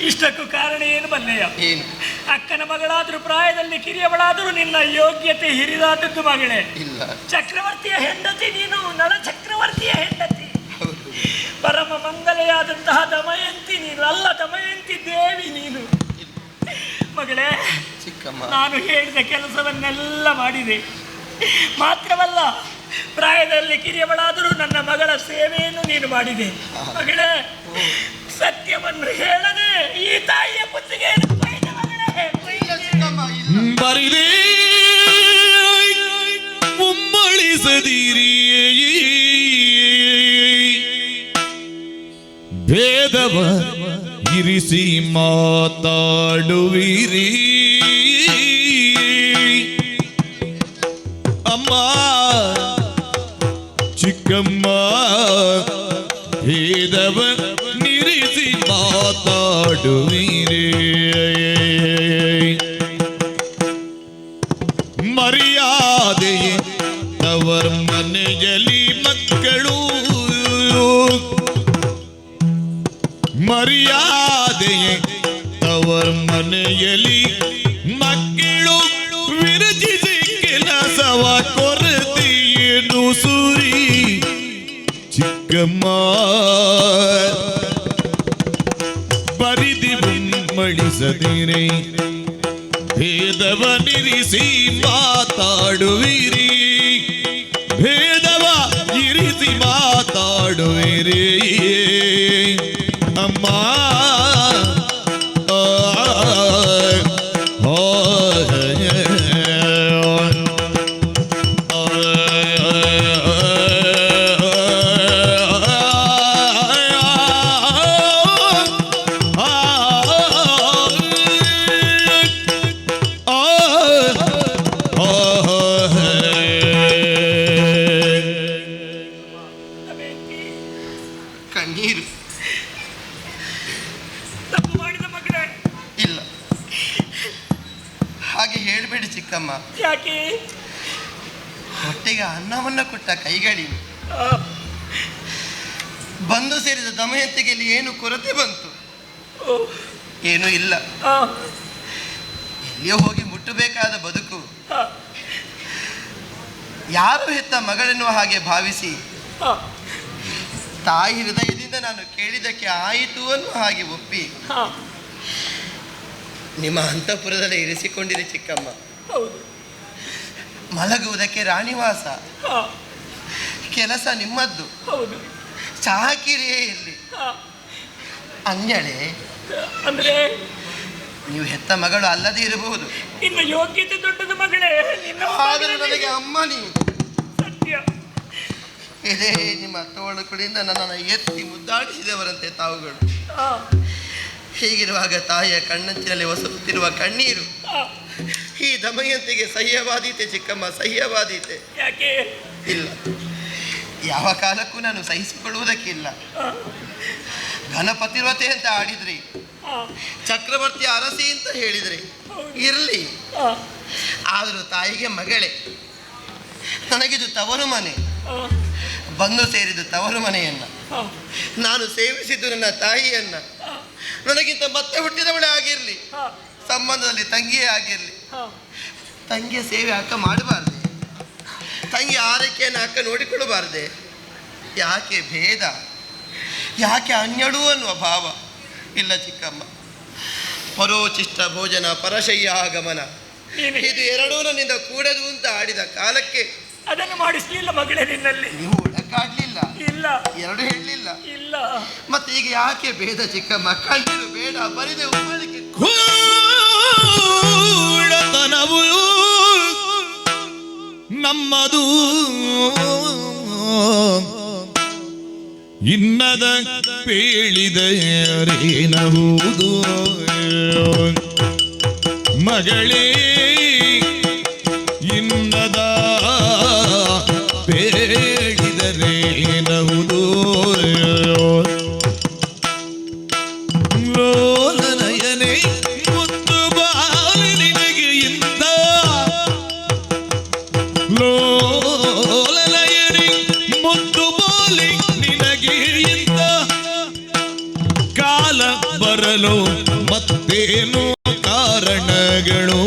ಇಷ್ಟಕ್ಕೂ ಕಾರಣ ಏನು ಬಲ್ಲೆಯ? ಏನು? ಅಕ್ಕನ ಮಗಳಾದರೂ ಪ್ರಾಯದಲ್ಲಿ ಕಿರಿಯವಳಾದರೂ ನಿನ್ನ ಯೋಗ್ಯತೆ ಹಿರಿದಾದದ್ದು ಮಗಳೇ. ಇಲ್ಲ. ಚಕ್ರವರ್ತಿಯ ಹೆಂಡತಿ ನೀನು, ನಳ ಚಕ್ರವರ್ತಿಯ ಹೆಂಡತಿ, ಪರಮ ಮಂಗಲೆಯಾದಂತಹ ದಮಯಂತಿ ನೀನು, ಅಲ್ಲ ದಮಯಂತಿ ದೇವಿ ನೀನು ಮಗಳೇ. ಚಿಕ್ಕಮ್ಮ, ನಾನು ಹೇಳಿದ ಕೆಲಸವನ್ನೆಲ್ಲ ಮಾಡಿದೆ. ಮಾತ್ರವಲ್ಲ, ಪ್ರಾಯದಲ್ಲಿ ಕಿರಿಯವಳಾದರೂ ನನ್ನ ಮಗಳ ಸೇವೆಯನ್ನು ನೀನು ಮಾಡಿದೆ ಮಗಳೇ. ಸತ್ಯವನ್ನು ಹೇಳದೆ ಈ ತಾಯಿಯ ಪುತ್ತಿಗೆ ಬರಿದೇ ಮುಮ್ಮಳಿಸದಿರಿ ಭೇದವ ಇರಿಸಿ ಮಾತಾಡುವಿರಿ ಅಮ್ಮ ಚಿಕ್ಕಮ್ಮ ಭೇದವ ನಿರಿಸಿ ಮಾತಾಡುವಿರಿ ಮರ್ಯಾದೆಯೇ ತವರ ಮನೆಯಲ್ಲಿ ಮಕ್ಕಳು ಮರ್ಯಾದೆಯೇ ತವರ ಮನೆಯಲ್ಲಿ ಮಕ್ಕಳು ವಿರಚಿಸಿ ಕೆಲಸವ ಕೊರತೆಯನ್ನು ಸುರಿ ಚಿಕ್ಕಮ್ಮ ಬರಿದಿ ಮುಮ್ಮಳಿಸದಿರೆ ಭೇದವ ನಿರಿಸಿ ಮಾತಾಡುವಿರಿ ಭೇದವ ಇರಿಸಿ ಮಾತಾಡುವಿರಿ ಅಮ್ಮ ಕಣ್ಣೀರು ತಪ್ಪು ಮಾಡಿದ ಮಗಳೇ. ಇಲ್ಲ, ಹಾಗೆ ಹೇಳಬೇಡಿ ಚಿಕ್ಕಮ್ಮ. ಯಾಕೆ? ಹೊಟ್ಟೆಗೆ ಅನ್ನವನ್ನ ಕೊಟ್ಟ ಕೈಗಳಿವೆ. ಆ, ಬಂದು ಸೇರಿದ ದಮಯಂತಿಗೆ ಇಲ್ಲಿ ಏನು ಕೊರತೆ ಬಂತು? ಓ, ಏನೂ ಇಲ್ಲ. ಆ, ಎಲ್ಲಿಯೋ ಹೋಗಿ ಮುಟ್ಟಬೇಕಾದ ಬದುಕು. ಆ, ಯಾರು ಹೆತ್ತ ಮಗಳೆನ್ನುವ ಹಾಗೆ ಭಾವಿಸಿ ಆ, ತಾಯಿ ಹೃದಯದಿಂದ ನಾನು ಕೇಳಿದ್ದಕ್ಕೆ ಆಯಿತು ಅನ್ನುವ ಹಾಗೆ ಒಪ್ಪಿ ಆ, ನಿಮ್ಮ ಅಂತಃಪುರದಲ್ಲೇ ಇರಿಸಿಕೊಂಡಿರಿ ಚಿಕ್ಕಮ್ಮ. ಹೌದು. ಮಲಗುವುದಕ್ಕೆ ರಾಣಿವಾಸ, ಆ, ಕೆಲಸ ನಿಮ್ಮದ್ದು. ಹೌದು. ಚಾಕಿರಿಯೇ ಇಲ್ಲಿ. ಆ, ಅಂಜಳೆ, ಅಂದ್ರೆ ನೀವು ಹೆತ್ತ ಮಗಳು ಅಲ್ಲದೇ ಇರಬಹುದು, ನಿನ್ನ ಯೋಗ್ಯತೆ ದೊಡ್ಡದು ಮಗಳೇ. ನಿನ್ನ ಆದರೂ ನನಗೆ ಅಮ್ಮ ನೀವು. ಸತ್ಯ. ಇದೇ ನಿಮ್ಮ ತೋಳುಗಳಿಂದ ನನ್ನನ್ನು ಎತ್ತಿ ಮುದ್ದಾಡಿಸಿದವರಂತೆ ತಾವುಗಳು. ಆ, ಹೀಗಿರುವಾಗ ತಾಯಿಯ ಕಣ್ಣಂಚಿನಲ್ಲಿ ಒಸರುತ್ತಿರುವ ಕಣ್ಣೀರು ಆ, ಈ ದಮಯಂತಿಗೆ ಸಹ್ಯವಾದೀತೆ ಚಿಕ್ಕಮ್ಮ, ಸಹ್ಯವಾದೀತೆ. ಯಾಕೆ? ಇಲ್ಲ, ಯಾವ ಕಾಲಕ್ಕೂ ನಾನು ಸಹಿಸಿಕೊಳ್ಳುವುದಕ್ಕಿಲ್ಲ. ಆ, ಘನಪತಿವ್ರತೆ ಅಂತ ಆಡಿದ್ರಿ, ಆ, ಚಕ್ರವರ್ತಿ ಅರಸಿ ಅಂತ ಹೇಳಿದ್ರಿ. ಇರಲಿ, ಆ, ಆದರೂ ತಾಯಿಗೆ ಮಗಳೇ. ನನಗಿದು ತವರು ಮನೆ, ಆ, ಬಂದು ಸೇರಿದು ತವರು ಮನೆಯನ್ನ. ಆ, ನಾನು ಸೇವಿಸಿದ್ದು ನನ್ನ ತಾಯಿಯನ್ನ. ನನಗಿಂತ ಮತ್ತೆ ಹುಟ್ಟಿದವಳೇ ಆಗಿರಲಿ, ಆ, ಸಂಬಂಧದಲ್ಲಿ ತಂಗಿಯೇ ಆಗಿರಲಿ. ಆ, ತಂಗಿಯ ಸೇವೆ ಅಕ್ಕ ಮಾಡಬಾರ್ದೆ? ತಂಗಿ ಆರೈಕೆಯನ್ನು ಅಕ್ಕ ನೋಡಿಕೊಳ್ಳಬಾರ್ದೆ? ಯಾಕೆ ಭೇದ? ಯಾಕೆ ಅನ್ಯಡು ಅನ್ನುವ ಭಾವ? ಇಲ್ಲ ಚಿಕ್ಕಮ್ಮ, ಪರೋಚಿಷ್ಟ ಭೋಜನ ಪರಶಯ್ಯ ಆಗಮನ, ನೀನು ಇದು ಎರಡೂ ನನ್ನಿಂದ ಕೂಡದು ಅಂತ ಆಡಿದ ಕಾಲಕ್ಕೆ ಅದನ್ನು ಮಾಡಿಸ್ಲಿಲ್ಲ ಮಗಳೇ ನಿನ್ನಲ್ಲಿ. ನೀವು ಒಡಕಾಡ್ಲಿಲ್ಲ, ಇಲ್ಲ, ಎರಡು ಹೇಳಲಿಲ್ಲ. ಇಲ್ಲ. ಮತ್ತೆ ಈಗ ಯಾಕೆ ಭೇದ ಚಿಕ್ಕಮ್ಮ? ಕಣ್ಣೀರು ಬೇಡ, ಬರಿದೆ ಉಮ್ಮಳಿಕೆ. ಕೂಡತನವು ನಮ್ಮದು ಇನ್ನದ ಪೇಳಿದರೇನಹುದು ಮಗಳೇ, ಇನ್ನದ ಪೇಳಿದರೇನಹುದು ಲೋಲನಯನೆ ಮುತ್ತು ಬಾಲಿ ನಿನಗೆ ಇಂದ ಲೋಲನಯನೆ ಮುತ್ತು ಬಾಲಿ ನಿನಗೆ ಇಂದ ಕಾಲ ಬರಲು ಮತ್ತೇನು ಕಾರಣಗಳು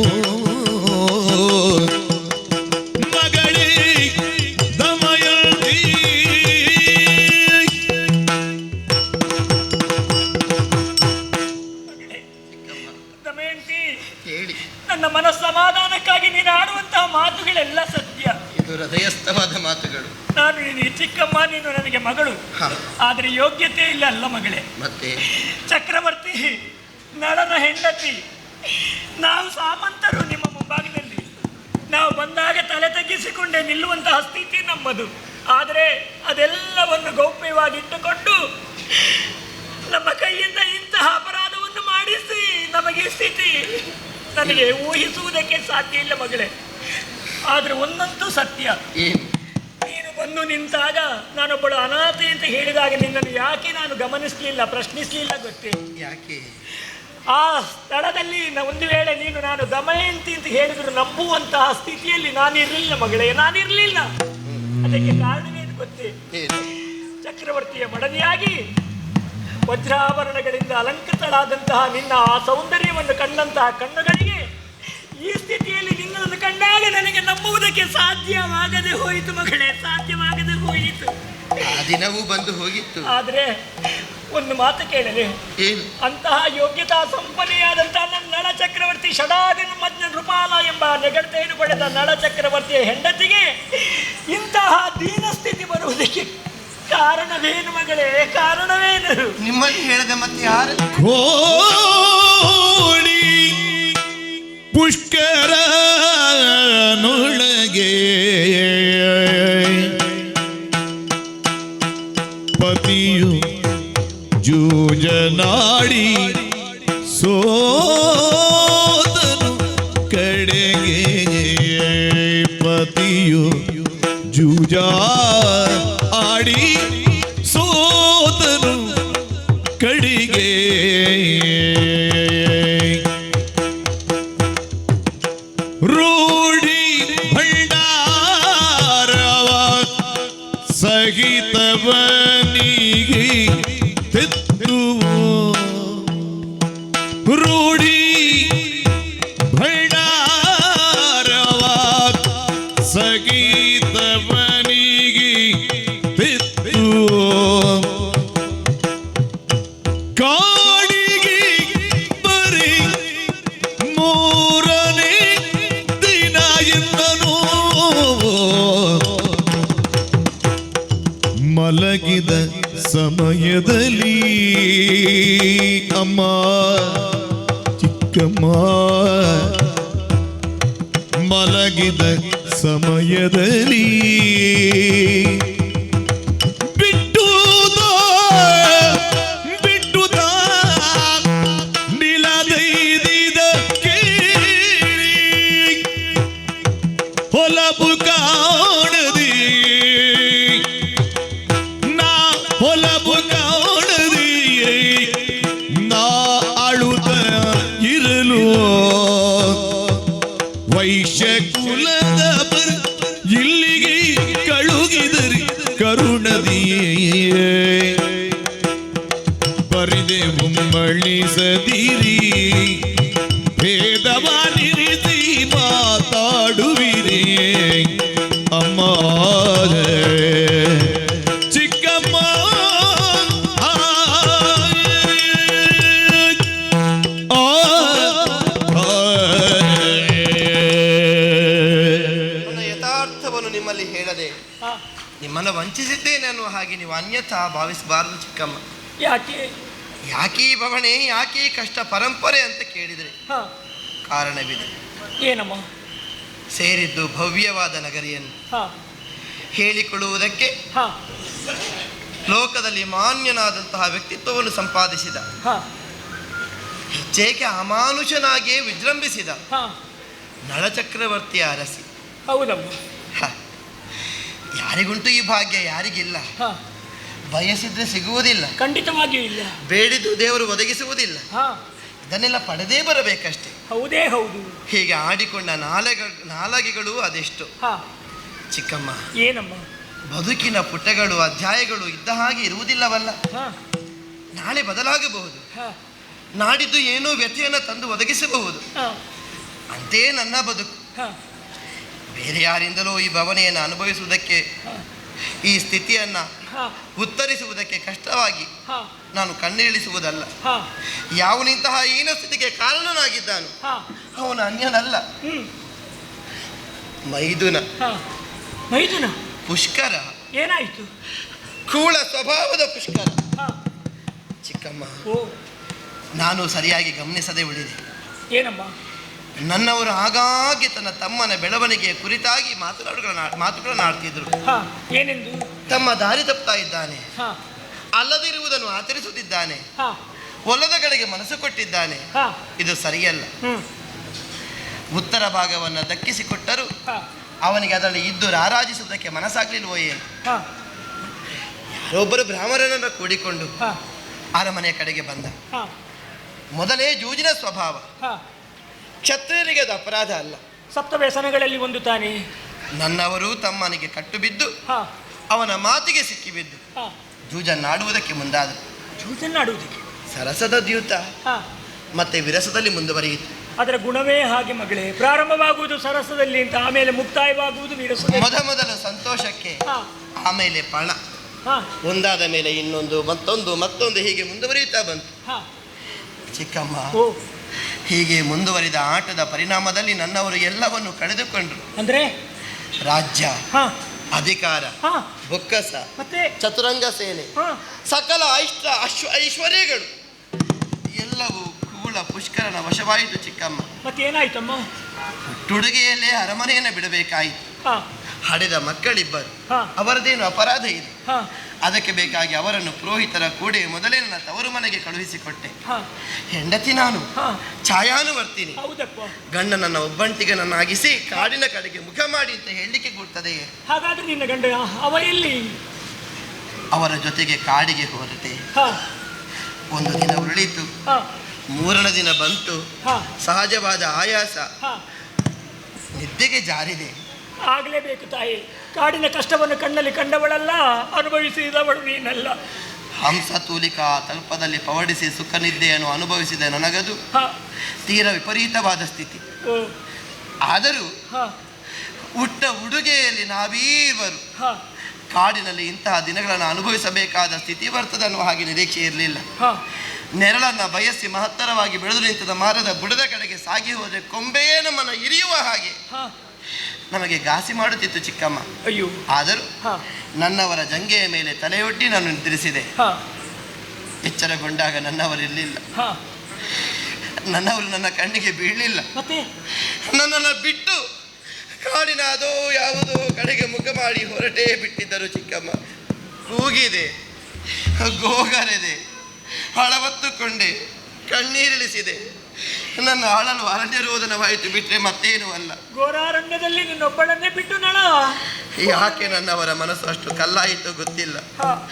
ಮಗಳೇ ದಮಯಂತಿ. ದಮಯಂತಿ, ಹೇಳಿ. ನನ್ನ ಮನಸ್ಸಮಾಧಾನಕ್ಕಾಗಿ ನೀನು ಆಡುವಂತಹ ಮಾತುಗಳೆಲ್ಲ ಸತ್ಯ. ಇದು ಹೃದಯಸ್ಥವಾದ ಮಾತುಗಳು. ನಾನು ಈ ಚಿಕ್ಕಮ್ಮ, ನೀನು ನನಗೆ ಮಗಳು, ಆದರೆ ಯೋಗ್ಯತೆ ಇಲ್ಲ ಅಲ್ಲ ಮಗಳೇ. ಮತ್ತೆ ಚಕ್ರವರ್ತಿ ನಳನ ಹೆಂಡತಿ, ನಾವು ಸಾಮಂತರು ನಿಮ್ಮ ಮುಂಭಾಗದಲ್ಲಿ. ನಾವು ಬಂದಾಗ ತಲೆ ತಗ್ಗಿಸಿಕೊಂಡೇ ನಿಲ್ಲುವಂತಹ ಸ್ಥಿತಿ ನಮ್ಮದು. ಆದರೆ ಅದೆಲ್ಲವನ್ನು ಗೌಪ್ಯವಾಗಿಟ್ಟುಕೊಂಡು ನಮ್ಮ ಕೈಯಿಂದ ಇಂತಹ ಅಪರಾಧವನ್ನು ಮಾಡಿಸಿ ನಮಗೆ ಸ್ಥಿತಿ ನನಗೆ ಊಹಿಸುವುದಕ್ಕೆ ಸಾಧ್ಯ ಇಲ್ಲ ಮಗಳೇ. ಆದರೆ ಒಂದಂತೂ ಸತ್ಯ, ನೀನು ಬಂದು ನಿಂತಾಗ ನಾನೊಬ್ಬಳು ಅನಾಥೆ ಅಂತ ಹೇಳಿದಾಗ ನಿನ್ನನ್ನು ಯಾಕೆ ನಾನು ಗಮನಿಸಲಿಲ್ಲ, ಪ್ರಶ್ನಿಸಲಿಲ್ಲ ಗೊತ್ತೇ? ಯಾಕೆ? ಆ ಸ್ಥಳದಲ್ಲಿ ಒಂದು ವೇಳೆ ನೀನು ನಾನು ದಮಯಂತಿ ಅಂತ ಹೇಳಿದ್ರು ನಂಬುವಂತಹ ಸ್ಥಿತಿಯಲ್ಲಿ ನಾನಿರಲಿಲ್ಲ ಮಗಳೇ, ನಾನಿರಲಿಲ್ಲ. ಅದಕ್ಕೆ ಕಾರಣವೇನು ಗೊತ್ತೇ? ಚಕ್ರವರ್ತಿಯ ಮಡದಿಯಾಗಿ ವಜ್ರಾಭರಣಗಳಿಂದ ಅಲಂಕೃತಳಾದಂತಹ ನಿನ್ನ ಆ ಸೌಂದರ್ಯವನ್ನು ಕಂಡಂತಹ ಕಣ್ಣುಗಳಿಗೆ ಈ ಸ್ಥಿತಿಯಲ್ಲಿ ನಿನ್ನನ್ನು ಕಂಡಾಗ ನನಗೆ ನಂಬುವುದಕ್ಕೆ ಸಾಧ್ಯವಾಗದೆ ಹೋಯಿತು ಮಗಳೇ, ಸಾಧ್ಯವಾಗದೆ ಹೋಯಿತು. ಆ ದಿನವೂ ಬಂದು ಹೋಗಿತ್ತು. ಆದರೆ ಒಂದು ಮಾತು ಕೇಳಲಿ, ಅಂತಹ ಯೋಗ್ಯತಾ ಸಂಪನ್ನೆಯಾದಂತಹ ನನ್ನ ನಳ ಚಕ್ರವರ್ತಿ ಷಡಾಗನ ಮಧ್ಯ ನೃಪಾಲ ಎಂಬ ನೆಗಡ್ತೆಯನ್ನು ಪಡೆದ ನಳ ಚಕ್ರವರ್ತಿಯ ಹೆಂಡತಿಗೆ ಇಂತಹ ದೀನಸ್ಥಿತಿ ಬರುವುದಕ್ಕೆ ಕಾರಣವೇನು ಮಗಳೇ, ಕಾರಣವೇನು? ನಿಮ್ಮನ್ನು ಹೇಳದೆ ಮತ್ತೆ ಯಾರು? ಕೋಡಿ ಪುಷ್ಕರನೊಳಗೆ ಪತಿಯು ಜೂಜನಾಡಿ ಸೋದನು ಕಡೆಗೆ, ಪತಿಯು ಜೂಜ ಆಡಿ ಸೋದನು ಕಡೆಗೆ. ರೂಢಿ ಭಂಡಾರವ ಸಹಿತವನಿಗೆ ರೂಢಿ ಭಂಡಾರವ ಸಹಿತವನಿಗೆ ಕಾಡಿಗೆ ಬರೀ ಮೂರನೇ ದಿನ ಎಂದನು. ಮಲಗಿದ ಸಮಯದಲ್ಲಿ ಅಮ್ಮ ಚಿಕ್ಕಮ್ಮ, ಮಲಗಿದ ಸಮಯದಲ್ಲಿ ಬಿಟ್ಟುದ ನಿಲದೈದಿದ ಕೇಳಿ ಹೊಲಬು ಕಾಣದಿ, ನಾ ಹೊಲಬು ಕಾಣದಿ, ನಾ ಅಳುತ್ತ ಇರಲು ವೈಶ್ಯ ಕುಲದ ಇಲ್ಲಿಗೆ ಕಳುಗಿದರಿ ಕರುಣದಿಯೇ. ಬರಿದೆ ಉಮ್ಮಳಿಸದಿರಿ, ಭೇದವಾನಿರಿಸಿ ಮಾತಾಡುವಿರಿ ಅಮ್ಮ ಚಿಕ್ಕಮ್ಮ. ಯಥಾರ್ಥವನ್ನು ನಿಮ್ಮಲ್ಲಿ ಹೇಳದೆ ನಿಮ್ಮನ್ನು ವಂಚಿಸಿದ್ದೇನೆ ಅನ್ನುವ ಹಾಗೆ ನೀವು ಅನ್ಯಥಾ ಭಾವಿಸಬಾರದು ಚಿಕ್ಕಮ್ಮ. ಯಾಕೆ? ಯಾಕೆ ಈ ಭವಣೆ, ಯಾಕೆ ಈ ಕಷ್ಟ ಪರಂಪರೆ ಅಂತ ಕೇಳಿದರೆ ಕಾರಣವಿದೆ. ಏನಮ್ಮ? ಸೇರಿದ್ದು ಭವ್ಯವಾದ ನಗರಿಯನ್ನು ಹೇಳಿಕೊಳ್ಳುವುದಕ್ಕೆ ಲೋಕದಲ್ಲಿ ಮಾನ್ಯನಾದಂತಹ ವ್ಯಕ್ತಿತ್ವವನ್ನು ಸಂಪಾದಿಸಿದ, ಹೆಚ್ಚೇಕೆ ಅಮಾನುಷನಾಗಿಯೇ ವಿಜೃಂಭಿಸಿದ ನಳಚಕ್ರವರ್ತಿಯ ಅರಸಿ. ಹೌದಮ್ಮ. ಯಾರಿಗುಂಟು ಈ ಭಾಗ್ಯ? ಯಾರಿಗಿಲ್ಲ. ಬಯಸಿದ್ರೆ ಸಿಗುವುದಿಲ್ಲ, ಖಂಡಿತವಾಗಿಯೂ ಇಲ್ಲ. ಬೇಡಿದ್ದು ದೇವರು ಒದಗಿಸುವುದಿಲ್ಲ. ಇದನ್ನೆಲ್ಲ ಪಡೆದೇ ಬರಬೇಕಷ್ಟೇ. ಹೌದೇ ಹೌದು. ಹೀಗೆ ಆಡಿಕೊಂಡ ನಾಲಗೆಗಳು ಅದೆಷ್ಟು ಚಿಕ್ಕಮ್ಮ. ಏನಮ್ಮ? ಬದುಕಿನ ಪುಟಗಳು, ಅಧ್ಯಾಯಗಳು ಇದ್ದ ಹಾಗೆ ಇರುವುದಿಲ್ಲವಲ್ಲ. ನಾಳೆ ಬದಲಾಗಬಹುದು, ನಾಡಿದ್ದು ಏನೋ ವ್ಯಥೆಯನ್ನು ತಂದು ಒದಗಿಸಬಹುದು. ಅಂತೆಯೇ ನನ್ನ ಬದುಕು. ಬೇರೆ ಯಾರಿಂದಲೂ ಈ ಭಾವನೆಯನ್ನು ಅನುಭವಿಸುವುದಕ್ಕೆ, ಈ ಸ್ಥಿತಿಯನ್ನು ಉತ್ತರಿಸುವುದಕ್ಕೆ ಕಷ್ಟವಾಗಿ ನಾನು ಕಣ್ಣಿಳಿಸುವುದಲ್ಲ. ಯಾವನಿಂತಹ ಹೀನ ಸ್ಥಿತಿಗೆ ಕಾರಣನಾಗಿದ್ದಾನು ಅವನು ಅನ್ಯನಲ್ಲ, ಮೈದುನ. ಮೈದುನ ಪುಷ್ಕರ ಏನಾಯ್ತು? ಕೂಳ ಸ್ವಭಾವದ ಪುಷ್ಕರ. ಹಾ. ಚಿಕ್ಕಮ್ಮ, ಓ, ನಾನು ಸರಿಯಾಗಿ ಗಮನಿಸದೆ ಉಳಿದೆ. ಏನಮ್ಮ? ನನ್ನವರು ಆಗಾಗ್ಗೆ ತನ್ನ ತಮ್ಮನ ಬೆಳವಣಿಗೆಯ ಕುರಿತಾಗಿ ಮಾತುಗಳನ್ನು ಆಡ್ತಿದ್ರು. ಹಾ, ಏನೆಂದು? ತಮ್ಮ ದಾರಿ ತಪ್ತಾ ಇದ್ದಾನೆ, ಹಾ, ಅಲ್ಲದಿರುವುದನ್ನು ಆಚರಿಸುತ್ತಿದ್ದಾನೆ, ಹಾ, ಒಲ್ಲದ ಕಡೆಗೆ ಮನಸ್ಸು ಕೊಟ್ಟಿದ್ದಾನೆ, ಹಾ, ಇದು ಸರಿಯಲ್ಲ. ಹ್ಮ್, ಉತ್ತರ ಭಾಗವನ್ನು ದಕ್ಕಿಸಿಕೊಟ್ಟರು ಹಾ, ಅವನಿಗೆ ಅದರಲ್ಲಿ ಇದ್ದು ರಾರಾಜಿಸುವುದಕ್ಕೆ ಮನಸ್ಸಾಗ್ಲಿಲ್ವೋಯೇ? ಹಾ, ಯಾರೊಬ್ಬರು ಬ್ರಾಹ್ಮಣರನ್ನು ಕೂಡಿಕೊಂಡು ಹಾ, ಅರಮನೆಯ ಕಡೆಗೆ ಬಂದ. ಹಾ, ಮೊದಲೇ ಜೂಜಿನ ಸ್ವಭಾವ. ಹಾ. ಕ್ಷತ್ರಿಯನಿಗೆ ಅದು ಅಪರಾಧ ಅಲ್ಲ. ಸಪ್ತ ವ್ಯಸನಗಳಲ್ಲಿ ಒಂದು ತಾನೇ. ನನ್ನವರು ತಮ್ಮನಿಗೆ ಕಟ್ಟು ಬಿದ್ದು ಹಾ, ಅವನ ಮಾತಿಗೆ ಸಿಕ್ಕಿಬಿದ್ದು ಹಾ. ಜೂಜನ್ನಾಡುವುದಕ್ಕೆ ಮುಂದಾದರು. ಜೂಜನ್ನಾಡುವುದಕ್ಕೆ? ಸರಸದ ದ್ಯೂತ ಹಾ. ಮತ್ತೆ ವಿರಸದಲ್ಲಿ ಮುಂದುವರಿಯಿತು. ಅದರ ಗುಣವೇ ಹಾಗೆ ಮಗಳೇ. ಪ್ರಾರಂಭವಾಗುವುದು ಸರಸದಲ್ಲಿ ಅಂತ, ಆಮೇಲೆ ಮುಕ್ತಾಯವಾಗುವುದು ವಿರಸದಲ್ಲಿ. ಮೊದಲು ಸಂತೋಷಕ್ಕೆ, ಹಾ, ಆಮೇಲೆ ಪಣ, ಹಾ, ಒಂದಾದ ಮೇಲೆ ಇನ್ನೊಂದು, ಮತ್ತೊಂದು ಹೀಗೆ ಮುಂದುವರಿಯುತ್ತಾ ಬಂತು. ಹಾ. ಚಿಕ್ಕಮ್ಮ, ಓ, ಹೀಗೆ ಮುಂದುವರಿದ ಆಟದ ಪರಿಣಾಮದಲ್ಲಿ ನನ್ನವರು ಎಲ್ಲವನ್ನು ಕಳೆದುಕೊಂಡ್ರು. ಅಂದ್ರೆ? ರಾಜ್ಯ, ಹಾ, ಅಧಿಕಾರ, ಹಾ, ಬೊಕ್ಕಸ, ಮತ್ತೆ ಚತುರಂಗ ಸೇನೆ, ಹಾ, ಸಕಲ ಐಶ್ವರ್ಯಗಳು ಎಲ್ಲವೂ ಕೂಳ ಪುಷ್ಕರನ ವಶವಾಯಿತು. ಚಿಕ್ಕಮ್ಮ, ಮತ್ತೇನಾಯ್ತಮ್ಮ? ಹುಟ್ಟುಡುಗೆಯಲ್ಲೇ ಅರಮನೆಯನ್ನು ಬಿಡಬೇಕಾಯಿತು. ಹಾ, ಹಡೆದ ಮಕ್ಕಳಿಬ್ಬರು, ಹಾ, ಅವರದೇನು ಅಪರಾಧ ಇದೆ? ಹಾ, ಅದಕ್ಕೆ ಬೇಕಾಗಿ ಅವರನ್ನು ಪುರೋಹಿತರ ಕೂಡೆ ಮೊದಲೇ ನನ್ನ ತವರು ಮನೆಗೆ ಕಳುಹಿಸಿಕೊಟ್ಟೆ. ಹಾ, ಹೆಂಡತಿ ನಾನು ಹಾ. ಛಾಯಾನುವರ್ತಿನಿ. ಹೌದಪ್ಪ. ಗಂಡನನ್ನ ಒಬ್ಬಂಟಿಗನನ್ನಾಗಿಸಿ ಕಾಡಿನ ಕಡೆಗೆ ಮುಖ ಮಾಡಿ ಅಂತ ಹೇಳಲಿಕ್ಕೆ ಕೊಡ್ತದೆಯೇ? ಹಾಗಾದ್ರೆ ನಿನ್ನ ಗಂಡ ಅವ ಎಲ್ಲಿ? ಅವರ ಜೊತೆಗೆ ಕಾಡಿಗೆ ಹೊರಟೆ. ಹಾ, ಒಂದು ದಿನ ಉರುಳಿತು, ಹಾ, ಮೂರನೇ ದಿನ ಬಂತು. ಹಾ, ಸಹಜವಾದ ಆಯಾಸ, ಹಾ. ನಿದ್ದೆಗೆ ಜಾರಿದೆ. ಆಗ್ಲೇಬೇಕು ತಾಯಿ. ಕಾಡಿನ ಕಷ್ಟವನ್ನು ಕಣ್ಣಲ್ಲಿ ಕಂಡವಳಲ್ಲ, ಅನುಭವಿಸಿದವಳು ನೀನಲ್ಲ. ಹಂಸ ತೂಲಿಕಾ ತಲ್ಪದಲ್ಲಿ ಪವಡಿಸಿ ಸುಖ ನಿದ್ದೆಯನ್ನು ಅನುಭವಿಸಿದ ನನಗದು ಹಾ, ತೀರ ವಿಪರೀತವಾದ ಸ್ಥಿತಿ. ಓ, ಆದರೂ ಹಾ, ಹುಟ್ಟ ಉಡುಗೆಯಲ್ಲಿ ನಾವೀರ್ವರು ಹಾ, ಕಾಡಿನಲ್ಲಿ ಇಂತಹ ದಿನಗಳನ್ನು ಅನುಭವಿಸಬೇಕಾದ ಸ್ಥಿತಿ ಬರ್ತದೆ ಅನ್ನುವ ಹಾಗೆ ನಿರೀಕ್ಷೆ ಇರಲಿಲ್ಲ. ಹಾ. ನೆರಳನ್ನು ಬಯಸಿ ಮಹತ್ತರವಾಗಿ ಬೆಳೆದು ನಿಂತದ ಮರದ ಬುಡದ ಕಡೆಗೆ ಸಾಗಿ ಹೋದರೆ ಕೊಂಬೆಯೇ ನಮ್ಮನ್ನು ಇರಿಯುವ ಹಾಗೆ ಹಾ. ನಮಗೆ ಘಾಸಿ ಮಾಡುತ್ತಿತ್ತು ಚಿಕ್ಕಮ್ಮ. ಅಯ್ಯೋ. ಆದರೂ ಹಾ, ನನ್ನವರ ಜಂಗೆಯ ಮೇಲೆ ತಲೆಯೊಡ್ಡಿ ನಾನು ನಿದ್ರಿಸಿದೆ. ಹಾ, ಎಚ್ಚರಗೊಂಡಾಗ ನನ್ನವರಿರಲಿಲ್ಲ. ಹಾ. ನನ್ನವರು ನನ್ನ ಕಣ್ಣಿಗೆ ಬೀಳಲಿಲ್ಲ. ಮತ್ತೆ? ನನ್ನನ್ನು ಬಿಟ್ಟು ಕಾಡಿನ ಅದೋ ಯಾವುದೋ ಕಡೆಗೆ ಮುಖ ಮಾಡಿ ಹೊರಟೇ ಬಿಟ್ಟಿದ್ದರು ಚಿಕ್ಕಮ್ಮ. ಕೂಗಿದೆ, ಗೋಗರೆದೆ, ಹಳವತ್ತುಕೊಂಡೆ, ಕಣ್ಣೀರಿಳಿಸಿದೆ. ನನ್ನ ಆಳಲು ಅರಣ್ಯ ರೋದನವಾಯಿತು ಬಿಟ್ಟರೆ ಮತ್ತೇನೂ ಅಲ್ಲ. ಘೋರಾರಣ್ಯದಲ್ಲಿ ನಿನ್ನೊಬ್ಬಳನ್ನೇ ಬಿಟ್ಟು ನಳ. ಯಾಕೆ ನನ್ನವರ ಮನಸ್ಸು ಅಷ್ಟು ಕಲ್ಲಾಯಿತು ಗೊತ್ತಿಲ್ಲ. ಹಾ.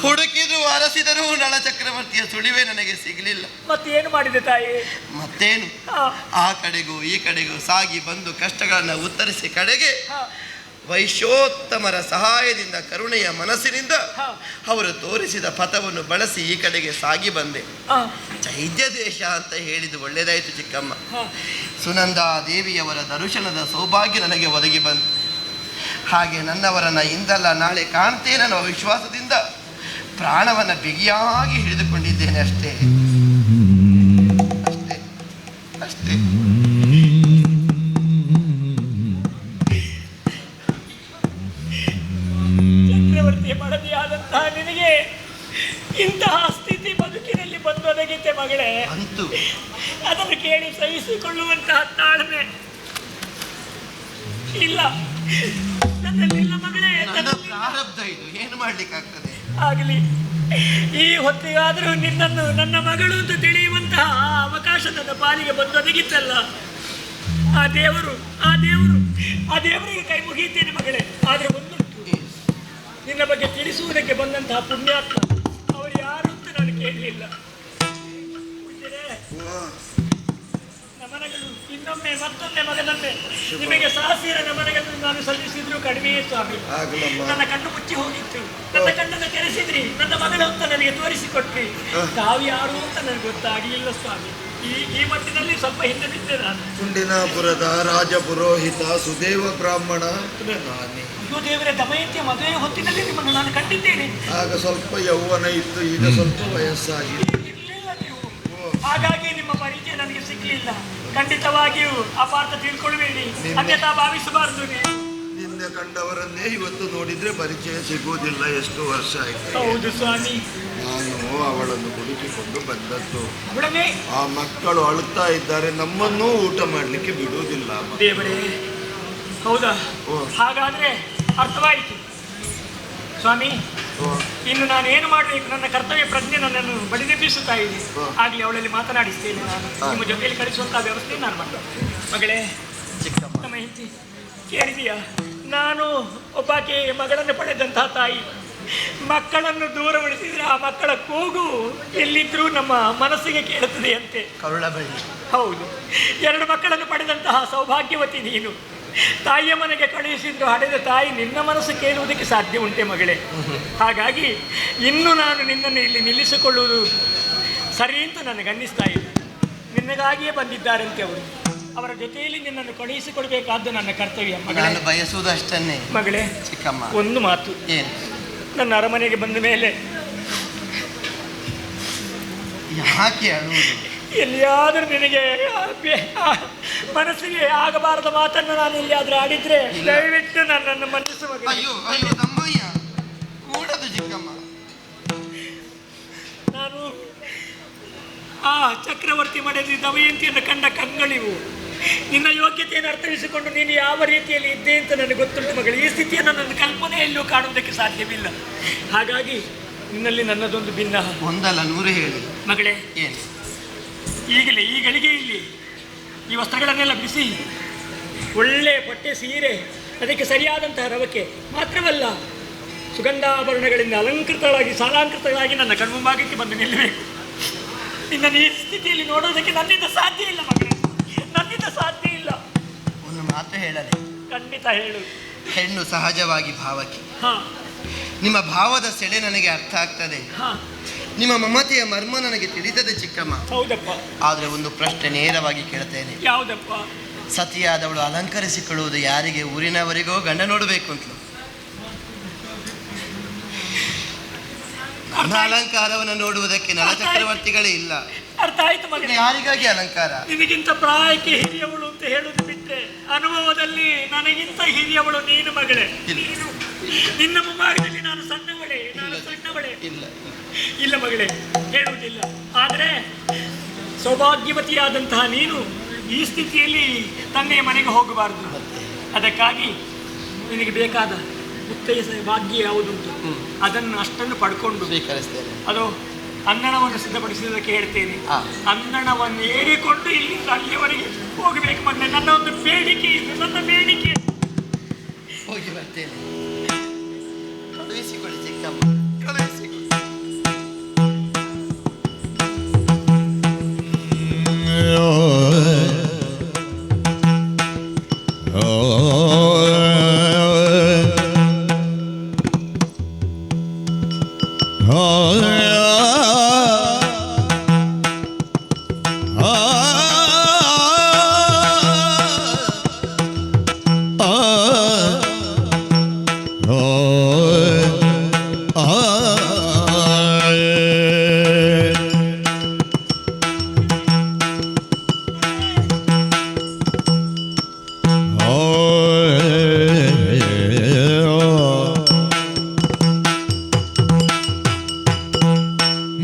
ಹುಡುಕಿದ್ರು ಅರಸಿದರೂ ನಳ ಚಕ್ರವರ್ತಿಯ ಸುಳಿವೇ ನನಗೆ ಸಿಗಲಿಲ್ಲ. ಮತ್ತೇನು ಮಾಡಿದೆ ತಾಯಿ? ಮತ್ತೇನು, ಹಾ, ಆ ಕಡೆಗೂ ಈ ಕಡೆಗೂ ಸಾಗಿ ಬಂದು ಕಷ್ಟಗಳನ್ನು ಉತ್ತರಿಸಿ ಕಡೆಗೆ ಹಾ, ವೈಶ್ಯೋತ್ತಮರ ಸಹಾಯದಿಂದ ಕರುಣೆಯ ಮನಸ್ಸಿನಿಂದ ಹಾ. ಅವರು ತೋರಿಸಿದ ಪಥವನ್ನು ಬಳಸಿ ಈ ಕಡೆಗೆ ಸಾಗಿ ಬಂದೆ. ಹಾ, ಚೈತ್ಯ ದೇಶ ಅಂತ ಹೇಳಿದ್ದು ಒಳ್ಳೆಯದಾಯಿತು ಚಿಕ್ಕಮ್ಮ. ಹಾ. ಸುನಂದಾ ದೇವಿಯವರ ದರ್ಶನದ ಸೌಭಾಗ್ಯ ನನಗೆ ಒದಗಿ ಬಂತು. ಹಾಗೆ ನನ್ನವರನ್ನು ಇಂದಲ್ಲ ನಾಳೆ ಕಾಣ್ತೇನೆ ಅನ್ನೋ ವಿಶ್ವಾಸದಿಂದ ಪ್ರಾಣವನ್ನು ಬಿಗಿಯಾಗಿ ಹಿಡಿದುಕೊಂಡಿದ್ದೇನೆ. ಅಷ್ಟೇ ಅಷ್ಟೇ ಅಷ್ಟೇ. ಚಕ್ರವರ್ತಿ ಮಡದಿಯಾದಂತಹ ನಿನಗೆ ಇಂತಹ ಸ್ಥಿತಿ ಬದುಕಿನಲ್ಲಿ ಬಂದೊದಗಿತೆ ಮಗಳೇ. ಅಂತೂ ಅದನ್ನು ಕೇಳಿ ಸಹಿಸಿಕೊಳ್ಳುವಂತಹ ತಾಳ್ಮೆ ಇಲ್ಲ ನನ್ನಲ್ಲಿಲ್ಲ ಮಗಳೇ. ನನ್ನ ಪ್ರಾರಬ್ಧ ಇದು, ಏನು ಮಾಡ್ಲಿಕ್ಕಾಗ್ತದೆ? ಆಗಲಿ, ಈ ಹೊತ್ತಿಗಾದರೂ ನಿನ್ನನ್ನು ನನ್ನ ಮಗಳು ಅಂತ ತಿಳಿಯುವಂತಹ ಅವಕಾಶ ನನ್ನ ಪಾಲಿಗೆ ಬಂದೊದಗಿತ್ತಲ್ಲ. ಆ ದೇವರಿಗೆ ಕೈ ಮುಗಿಯುತ್ತೇನೆ ಮಗಳೇ. ಆದರೆ ಒಂದುಂಟು, ನಿನ್ನ ಬಗ್ಗೆ ತಿಳಿಸುವುದಕ್ಕೆ ಬಂದಂತಹ ಪುಣ್ಯಾತ್ಮ ಅವರು ಯಾರು ಅಂತ ನಾನು ಕೇಳಲಿಲ್ಲ. ನಮನಗಳು ಇನ್ನೊಮ್ಮೆ ಮತ್ತೊಮ್ಮೆ ಮಗನನ್ನೇ ನಿಮಗೆ ಸಾಸಿರ ನಮನಗಳನ್ನು ನಾನು ಸಲ್ಲಿಸಿದ್ರು ಕಡಿಮೆಯೇ ಸ್ವಾಮಿ. ನನ್ನ ಕಣ್ಣು ಮುಚ್ಚಿ ಹೋಗಿತ್ತು, ನನ್ನ ಕಣ್ಣನ್ನು ತೆರೆಸಿದ್ರಿ, ನನ್ನ ಮಗಳು ಅಂತ ನನಗೆ ತೋರಿಸಿಕೊಟ್ರಿ. ತಾವು ಯಾರು ಅಂತ ನನಗೆ ಗೊತ್ತಾಗಲಿಲ್ಲ ಸ್ವಾಮಿ. ಈ ಮಟ್ಟಿನಲ್ಲಿ ಸ್ವಲ್ಪ ಹಿಂದೆ ಬಿದ್ದೆ ನಾನು. ಕುಂಡಿನಾಪುರದ ರಾಜಪುರೋಹಿತ ಸುದೇವ ಬ್ರಾಹ್ಮಣ ನಾನೇ. ಅಯ್ಯೋ ದೇವರೇ, ದಮಯಂತಿಯ ಮದುವೆ ಹೊತ್ತಿನಲ್ಲಿ ನಿಮ್ಮನ್ನು ನಾನು ಕಂಡಿದ್ದೇನೆ. ಆಗ ಸ್ವಲ್ಪ ಯೌವನ ಇತ್ತು, ಈಗ ಸ್ವಲ್ಪ ವಯಸ್ಸಾಗಿದೆ. ಇರ್ಲಿಲ್ಲ ನೀವು, ಹಾಗಾಗಿ ನಿಮ್ಮ ಪರಿಚಯ ನನಗೆ ಸಿಗ್ಲಿಲ್ಲ. ಖಂಡಿತವಾಗಿಯೂ ಅಪಾರ್ಥ ತಿಳ್ಕೊಳ್ಬೇಡಿ, ಅನ್ಯತಾ ಭಾವಿಸಬಾರದು. ನಿನ್ನೆ ಮೊನ್ನೆ ಕಂಡವರನ್ನೇ ಇವತ್ತು ನೋಡಿದ್ರೆ ಪರಿಚಯ ಸಿಗುವುದಿಲ್ಲ. ಎಷ್ಟು ವರ್ಷ ಆಯ್ತು. ಹೌದು ಸ್ವಾಮಿ. ನಾನು ಅವಳನ್ನು ಹುಡುಕಿಕೊಂಡು ಬಂದದ್ದು. ಅವಳನ್ನೇ ಆ ಮಕ್ಕಳು ಅಳುತ್ತಾ ಇದ್ದಾರೆ, ನಮ್ಮನ್ನೂ ಊಟ ಮಾಡ್ಲಿಕ್ಕೆ ಬಿಡುವುದಿಲ್ಲ. ದೇವರೇ, ಹೌದಾ? ಓ. ಹಾಗಾದ್ರೆ ಅರ್ಥವಾಯಿತು ಸ್ವಾಮಿ. ಓ, ಇನ್ನು ನಾನು ಏನು ಮಾಡಬೇಕು? ನನ್ನ ಕರ್ತವ್ಯ ಪ್ರಜ್ಞೆ ನನ್ನನ್ನು ಬಡಿದೆಬ್ಬಿಸುತ್ತಾ ಇದೆ. ಓ. ಆಗ್ಲಿ ಅವಳಲ್ಲಿ ಮಾತನಾಡಿಸ್ತೇನೆ ನಾನು. ನಿಮ್ಮ ಜೊತೆಯಲ್ಲಿ ಕಳಿಸುವಂತಹ ವ್ಯವಸ್ಥೆ ನಾನು ಮಾಡ್ತೇನೆ. ಮಗಳೇ, ನಮ್ಮ ಹೆಂಡತಿ ಕೇಳಿದೀಯಾ? ನಾನು ಒಬ್ಬಾಕೆ ಮಗಳನ್ನು ಪಡೆದಂತಹ ತಾಯಿ. ಮಕ್ಕಳನ್ನು ದೂರಗೊಳಿಸಿದ್ರೆ ಆ ಮಕ್ಕಳ ಕೂಗು ಎಲ್ಲಿದ್ರೂ ನಮ್ಮ ಮನಸ್ಸಿಗೆ ಕೇಳುತ್ತದೆ ಅಂತೆ. ಕರುಳ ಬಳ್ಳಿ. ಹೌದು, 2 ಮಕ್ಕಳನ್ನು ಪಡೆದಂತಹ ಸೌಭಾಗ್ಯವತಿ ನೀನು. ತಾಯಿಯ ಮನೆಗೆ ಕಳುಹಿಸಿದ್ರು ಹಡೆದ ತಾಯಿ ನಿನ್ನ ಮನಸ್ಸು ಕೇಳುವುದಕ್ಕೆ ಸಾಧ್ಯ ಉಂಟೆ ಮಗಳೇ? ಹಾಗಾಗಿ ಇನ್ನು ನಾನು ನಿನ್ನನ್ನು ಇಲ್ಲಿ ನಿಲ್ಲಿಸಿಕೊಳ್ಳುವುದು ಸರಿ ಅಂತ ನನಗೆ ಅನ್ನಿಸ್ತಾ ಇಲ್ಲ. ನಿನ್ನಗಾಗಿಯೇ ಬಂದಿದ್ದಾರಂತೆ ಅವರು. ಅವರ ಜೊತೆಯಲ್ಲಿ ನಿನ್ನನ್ನು ಕಳುಹಿಸಿಕೊಡ್ಬೇಕಾದ್ದು ನನ್ನ ಕರ್ತವ್ಯ ಮಗಳೇ. ನಾನು ಬಯಸುವುದಷ್ಟನ್ನೇ ಮಗಳೇ, ಚಿಕ್ಕಮ್ಮ. ಒಂದು ಮಾತು. ಏನು? ನನ್ನ ಅರಮನೆಗೆ ಬಂದ ಮೇಲೆ ಯಾಕೆ ಅಳುವುದು? ಎಲ್ಲಿಯಾದರೂ ನಿನಗೆ ಮನಸ್ಸಿಗೆ ಆಗಬಾರದ ಮಾತನ್ನು ನಾನು ಎಲ್ಲಿಯಾದರೂ ಆಡಿದ್ರೆ ದಯವಿಟ್ಟು ನನ್ನನ್ನು ಮನ್ನಿಸು ಮಗಳೇ. ಅಯ್ಯೋ ಅಯ್ಯೋ ತಮ್ಮಯ್ಯ, ಕೂಡದು ಚಿಕ್ಕಮ್ಮ. ನಾನು ಆ ಚಕ್ರವರ್ತಿ ಮನೆಯಲ್ಲಿ ದಮಯಂತಿಯನ್ನು ಕಂಡ ಕಂಗಳಿವು. ನಿನ್ನ ಯೋಗ್ಯತೆಯನ್ನು ಅರ್ಥವಿಸಿಕೊಂಡು ನೀನು ಯಾವ ರೀತಿಯಲ್ಲಿ ಇದ್ದೆ ಅಂತ ನನಗೆ ಗೊತ್ತುಂಟು ಮಗಳು. ಈ ಸ್ಥಿತಿಯನ್ನು ನನ್ನ ಕಲ್ಪನೆಯಲ್ಲೂ ಕಾಣುವುದಕ್ಕೆ ಸಾಧ್ಯವಿಲ್ಲ. ಹಾಗಾಗಿ ನಿನ್ನಲ್ಲಿ ನನ್ನದೊಂದು ಭಿನ್ನ. ಒಂದಲ್ಲ 100 ಹೇಳಿ ಮಗಳೇ, ಏನು? ಈಗಲೇ ಈ ಗಳಿಗೆಯಲ್ಲಿ ಈ ವಸ್ತ್ರಗಳನ್ನೆಲ್ಲ ಬಿಸಿ, ಒಳ್ಳೆಯ ಪಟ್ಟೆ ಸೀರೆ, ಅದಕ್ಕೆ ಸರಿಯಾದಂತಹ ರವಕೆ ಮಾತ್ರವಲ್ಲ, ಸುಗಂಧಾಭರಣಗಳಿಂದ ಅಲಂಕೃತಳಾಗಿ ಸಾಲಾಂಕೃತಳಾಗಿ ನನ್ನ ಕಣ್ಮುಂಭಾಗಕ್ಕೆ ಬಂದು ನಿಲ್ಲಬೇಕು. ನಿನ್ನನ್ನು ಈ ಸ್ಥಿತಿಯಲ್ಲಿ ನೋಡೋದಕ್ಕೆ ನನ್ನಿಂದ ಸಾಧ್ಯ ಇಲ್ಲ ಮಗಳೇ, ನನ್ನಿಂದ ಸಾಧ್ಯ ಇಲ್ಲ. ಒಂದು ಮಾತು ಹೇಳಲಿ. ಖಂಡಿತ ಹೇಳು. ಹೆಣ್ಣು ಸಹಜವಾಗಿ ಭಾವಕ್ಕೆ. ಹಾ ನಿಮ್ಮ ಭಾವದ ಸೆಳೆ ನನಗೆ ಅರ್ಥ ಆಗ್ತದೆ. ಹಾ ನಿಮ್ಮ ಮಮತೆಯ ಮರ್ಮ ನನಗೆ ತಿಳಿತದೆ ಚಿಕ್ಕಮ್ಮ. ಹೌದಪ್ಪ. ಆದರೆ ಒಂದು ಪ್ರಶ್ನೆ ನೇರವಾಗಿ ಕೇಳ್ತೇನೆ. ಯಾವುದಪ್ಪ? ಸತಿಯಾದವಳು ಅಲಂಕರಿಸಿಕೊಳ್ಳುವುದು ಯಾರಿಗೆ? ಊರಿನವರಿಗೋ ಗಂಡ ನೋಡಬೇಕು ಅಂತಲೂ? ನನ್ನ ಅಲಂಕಾರವನ್ನು ನೋಡುವುದಕ್ಕೆ ನಳಚಕ್ರವರ್ತಿಗಳೇ ಇಲ್ಲ. ಅರ್ಥ ಆಯ್ತು ಮಗನೇ. ಯಾರಿಗಾಗಿ ಅಲಂಕಾರ? ನಿನಗಿಂತ ಪ್ರಾಯಕ್ಕೆ ಹಿರಿಯವಳು ಅಂತ ಹೇಳುದು ಬಿಟ್ಟರೆ ಅನುಭವದಲ್ಲಿ ನನಗಿಂತ ಹಿರಿಯವಳು ನೀನು ಮಗಳೇ. ನೀನು ನಿನ್ನ ಮುಂಭಾಗದಲ್ಲಿ ನಾನು ಸಣ್ಣವಳೆ, ನಾನು ಸಣ್ಣವಳೆ. ಇಲ್ಲ ಇಲ್ಲ ಮಗಳೇ, ಹೇಳುವುದಿಲ್ಲ. ಆದರೆ ಸೌಭಾಗ್ಯವತಿಯಾದಂತಹ ನೀನು ಈ ಸ್ಥಿತಿಯಲ್ಲಿ ತಂದೆಯ ಮನೆಗೆ ಹೋಗಬಾರದು. ಅದಕ್ಕಾಗಿ ನಿನಗೆ ಬೇಕಾದ ಮುತ್ತೈಯ ಭಾಗ್ಯ ಯಾವುದುಂಟು ಅದನ್ನು ಅಷ್ಟನ್ನು ಪಡ್ಕೊಂಡು ಸ್ವೀಕರಿಸ್ತೇನೆ. ಅದು ಅನ್ನಣವನ್ನು ಸಿದ್ಧಪಡಿಸುವುದಕ್ಕೆ ಹೇಳ್ತೇನೆ. ಅನ್ನಣವನ್ನು ಏರಿಕೊಂಡು ಇಲ್ಲಿಂದ ಅಲ್ಲಿಯವರೆಗೆ ಹೋಗಬೇಕು ಮಗನೇ. ನನ್ನ ಒಂದು ಬೇಡಿಕೆ ಇದು, ನನ್ನ ಬೇಡಿಕೆ. ಹೋಗಿ ಬರ್ತೇನೆ. ಕಳುಹಿಸಿಕೊಳ್ಳಿ ಚಿಕ್ಕಮ್ಮ, ಕಳುಹಿಸಿಕೊಳ್ಳಿ.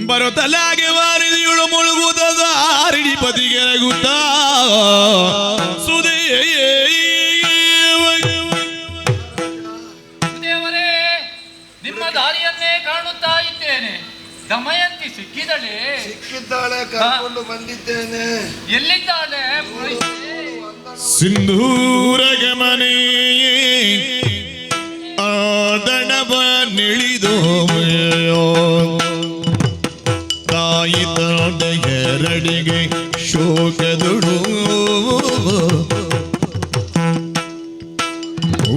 ಬರುತ್ತಲಾಗೆ ವಾರಿದಿಯುಳು ಮುಳುಗುವುದದ ಆರಿಡಿಪತಿಗೆರಗುತ್ತಾ ದೇವರೇ, ನಿಮ್ಮ ದಾರಿಯನ್ನೇ ಕಾಣುತ್ತಾ ಇದ್ದೇನೆ. ದಮಯಂತಿ ಸಿಕ್ಕಿದಳೆ? ಸಿಕ್ಕಿದ್ದಾಳೆ, ಕರ್ಕೊಂಡು ಬಂದಿದ್ದೇನೆ. ಎಲ್ಲಿದ್ದಾಳೆ? ಸಿಂಧೂರ ಗಮನೆ ಆದಣವ ನಿಳಿದು ತಾಯಿ ತಾಡ ಎರಡಿಗೆ ಶೋಕದುಡು